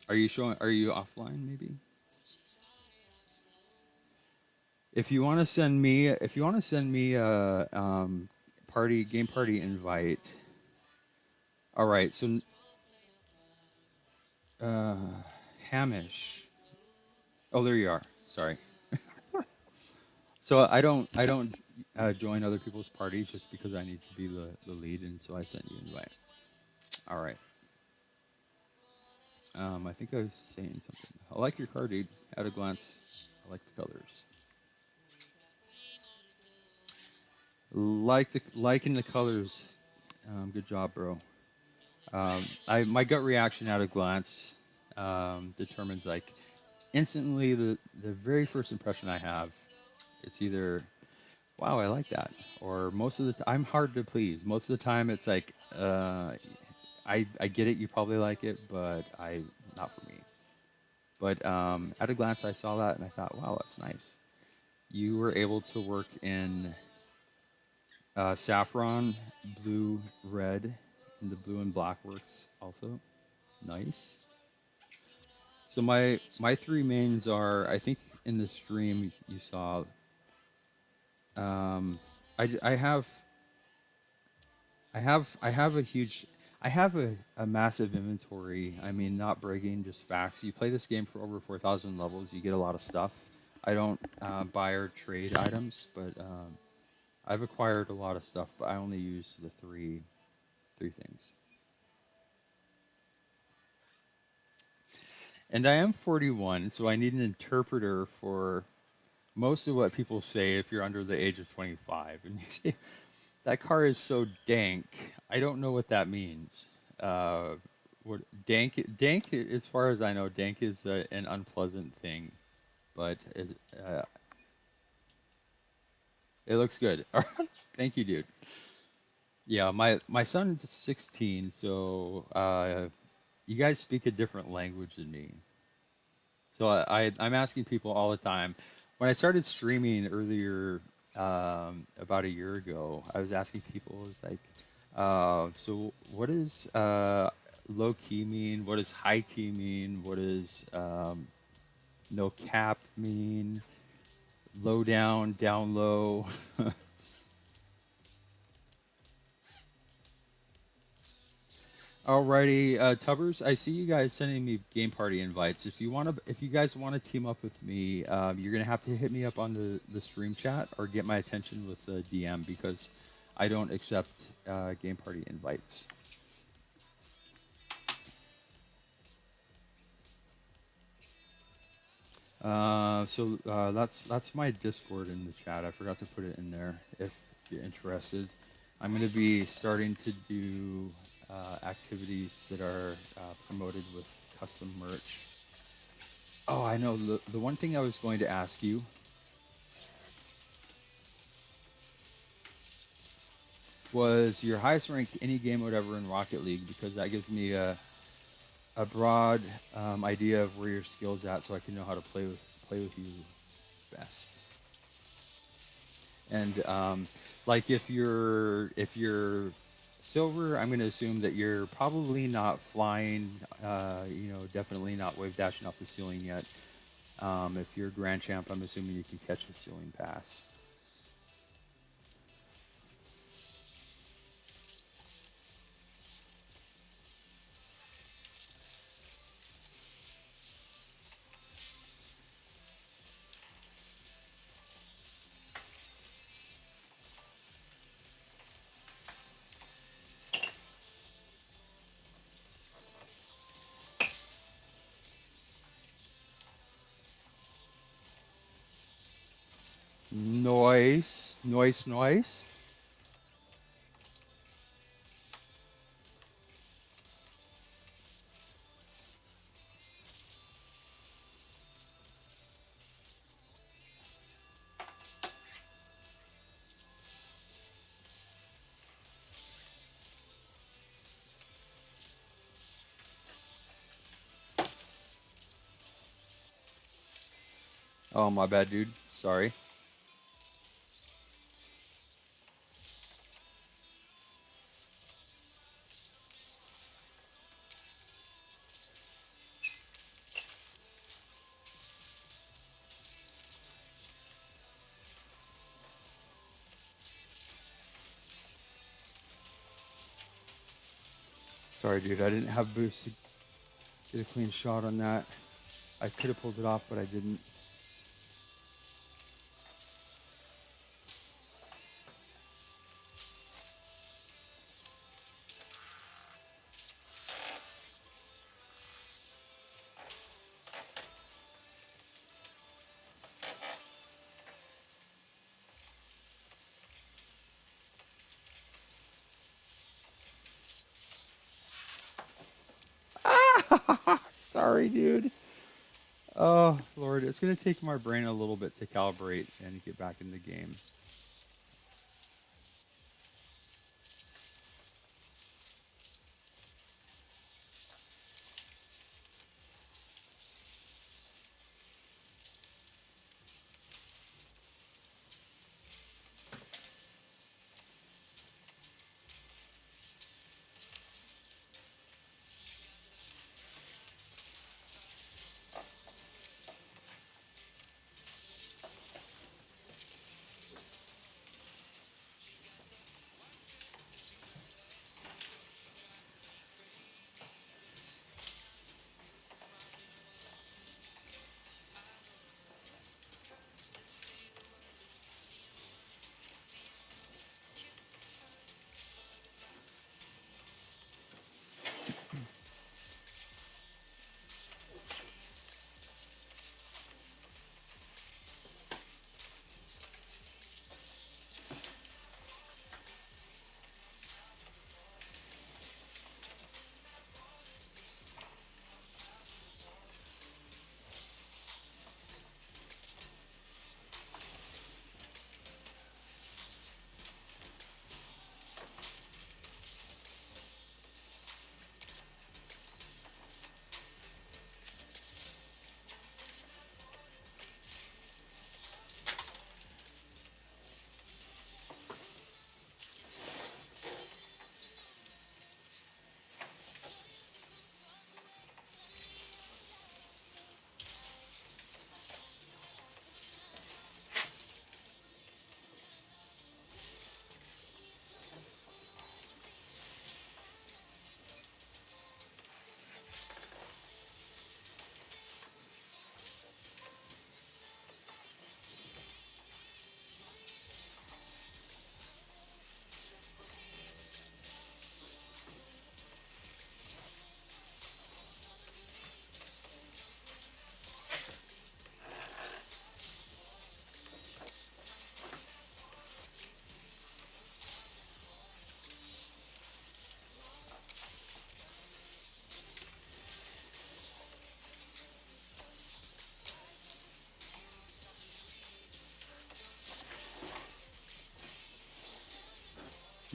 Are you showing? Are you offline? Maybe. If you want to send me a game party invite. All right. So Hamish. Oh, there you are. Sorry. So I don't join other people's parties just because I need to be the lead, and so I sent you an invite. All right. I think I was saying something. I like your car, dude. At a glance, I like the colors. Liking the colors. Good job, bro. I my gut reaction at a glance determines like instantly the very first impression I have. It's either wow, I like that, or most of the time I'm hard to please. Most of the time it's like I get it, you probably like it, but I not for me. But at a glance, I saw that and I thought, wow, that's nice. You were able to work in saffron, blue, red, and the blue and black works also. Nice. So my three mains are, I think in the stream you saw, um, I have a huge, I have a massive inventory. I mean, not bragging, just facts. You play this game for over 4,000 levels, you get a lot of stuff. I don't buy or trade items, but I've acquired a lot of stuff. But I only use the three things. And I am 41, so I need an interpreter for most of what people say if you're under the age of 25. And you say, that car is so dank. I don't know what that means. What dank, as far as I know, dank is an unpleasant thing, but it looks good. Thank you, dude. Yeah, my son's 16, so you guys speak a different language than me. So I'm asking people all the time. When I started streaming earlier, about a year ago, I was asking people, it's like, so what does low key mean? What does high key mean? What does no cap mean? Low down, down low. Alrighty, Tubbers, I see you guys sending me game party invites. If you guys want to team up with me, you're gonna have to hit me up on the stream chat or get my attention with the DM because I don't accept game party invites. That's my Discord in the chat. I forgot to put it in there if you're interested. I'm going to be starting to do activities that are promoted with custom merch. Oh, I know. The one thing I was going to ask you was your highest ranked any game whatever in Rocket League because that gives me a broad idea of where your skills at, so I can know how to play with you best. And like if you're silver, I'm going to assume that you're probably not flying. Definitely not wave dashing off the ceiling yet. If you're grand champ, I'm assuming you can catch a ceiling pass. Noise, noise, noise. Oh, my bad, dude. Sorry. Sorry, dude. I didn't have boost to get a clean shot on that. I could have pulled it off, but I didn't. Sorry, dude. Oh, Lord, it's gonna take my brain a little bit to calibrate and get back in the game.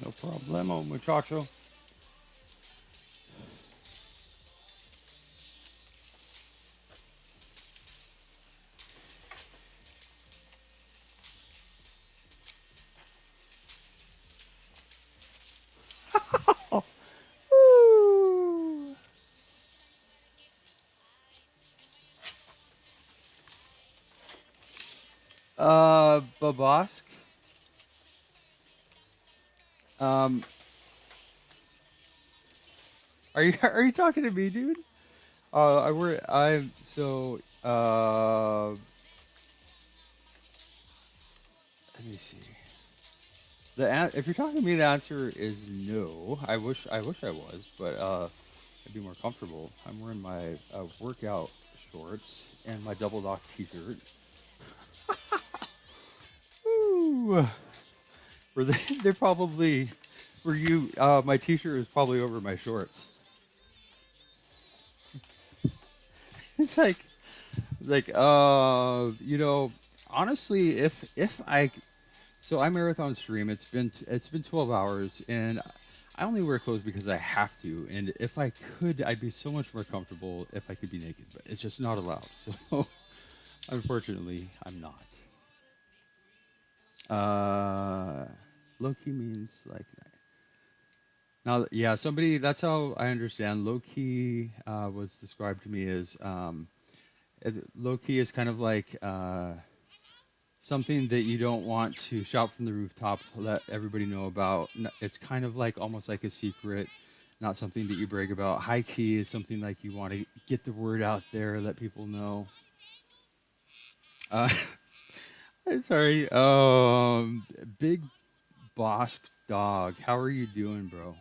No problemo, muchacho. Woo. Babosk. Um, are you talking to me, dude? I were I'm so let me see. If you're talking to me, the answer is no. I wish I was, but I'd be more comfortable. I'm wearing my workout shorts and my double dock t-shirt. Ooh. Were they? They're probably. Were you? My t-shirt is probably over my shorts. It's like honestly, if I so I marathon stream. It's been 12 hours, and I only wear clothes because I have to. And if I could, I'd be so much more comfortable if I could be naked. But it's just not allowed. So unfortunately, I'm not. Low key means like now. Yeah, somebody. That's how I understand low key was described to me as low key is kind of like something that you don't want to shout from the rooftop, let everybody know about. It's kind of like almost like a secret, not something that you brag about. High key is something like you want to get the word out there, let people know. Uh, sorry. Big Boss Dog, how are you doing, bro?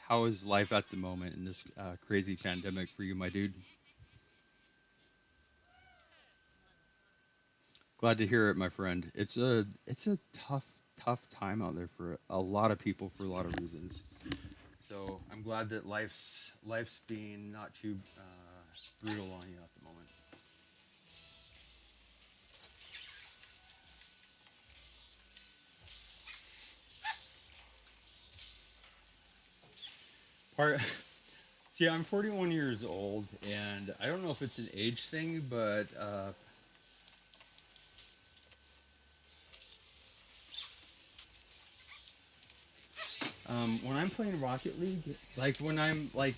How is life at the moment in this crazy pandemic for you, my dude? Glad to hear it, my friend. It's a tough time out there for a lot of people for a lot of reasons. So I'm glad that life's being not too brutal on you at the moment. Part See, I'm 41 years old, and I don't know if it's an age thing, but when I'm playing Rocket League, like when I'm like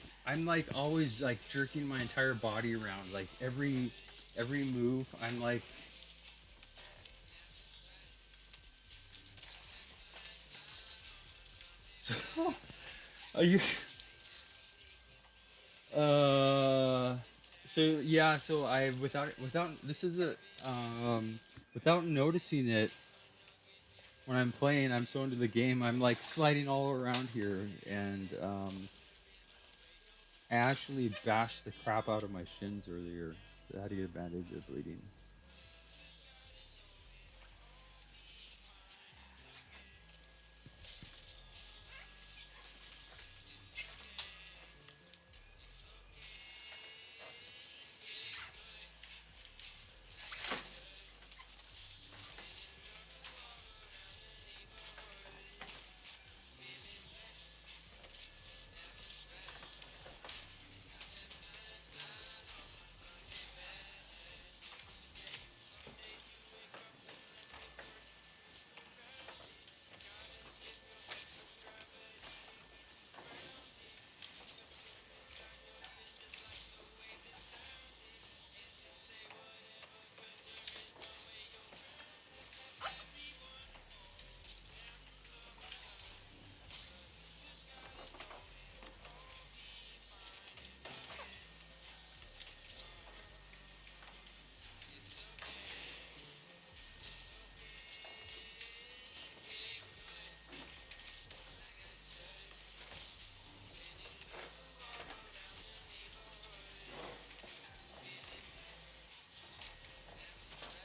always like jerking my entire body around, like every move, I'm like. So, are you? Uh, so yeah, so I without this is a without noticing it when I'm playing, I'm so into the game, I'm like sliding all around here, and I actually bashed the crap out of my shins earlier. I had to get a bandage. They're bleeding.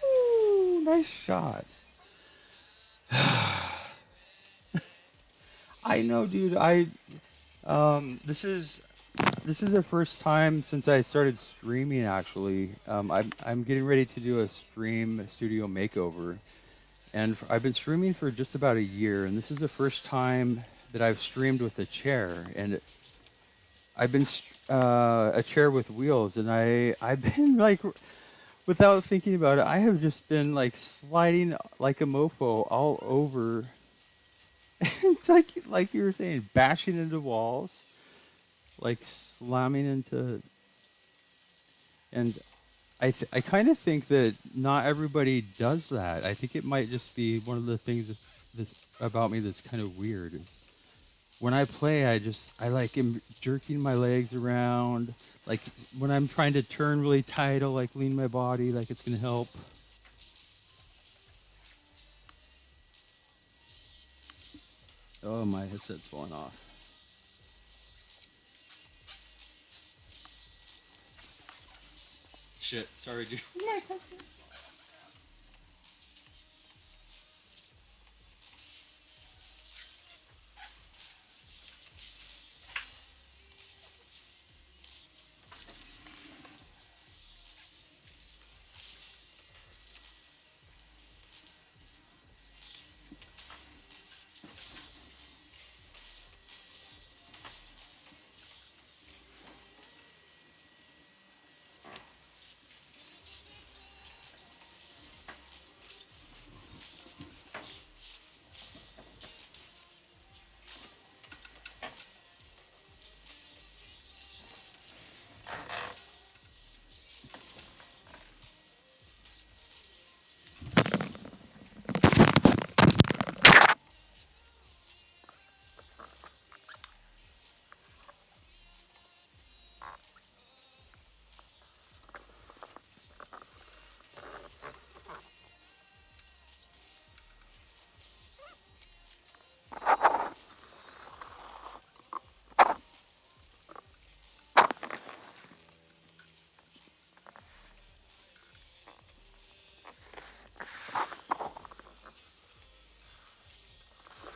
Ooh, nice shot. I know, dude. This is the first time since I started streaming. Actually, I'm getting ready to do a stream studio makeover, and I've been streaming for just about a year, and this is the first time that I've streamed with a chair, and I've been a chair with wheels, and I've been like, without thinking about it, I have just been like sliding like a mofo all over. It's like you were saying, bashing into walls, like slamming into, and I kind of think that not everybody does that. I think it might just be one of the things that's about me that's kind of weird. Is when I play, I like am jerking my legs around. Like when I'm trying to turn really tight, I'll like lean my body like it's gonna help. Oh, my headset's falling off. Shit, sorry, dude.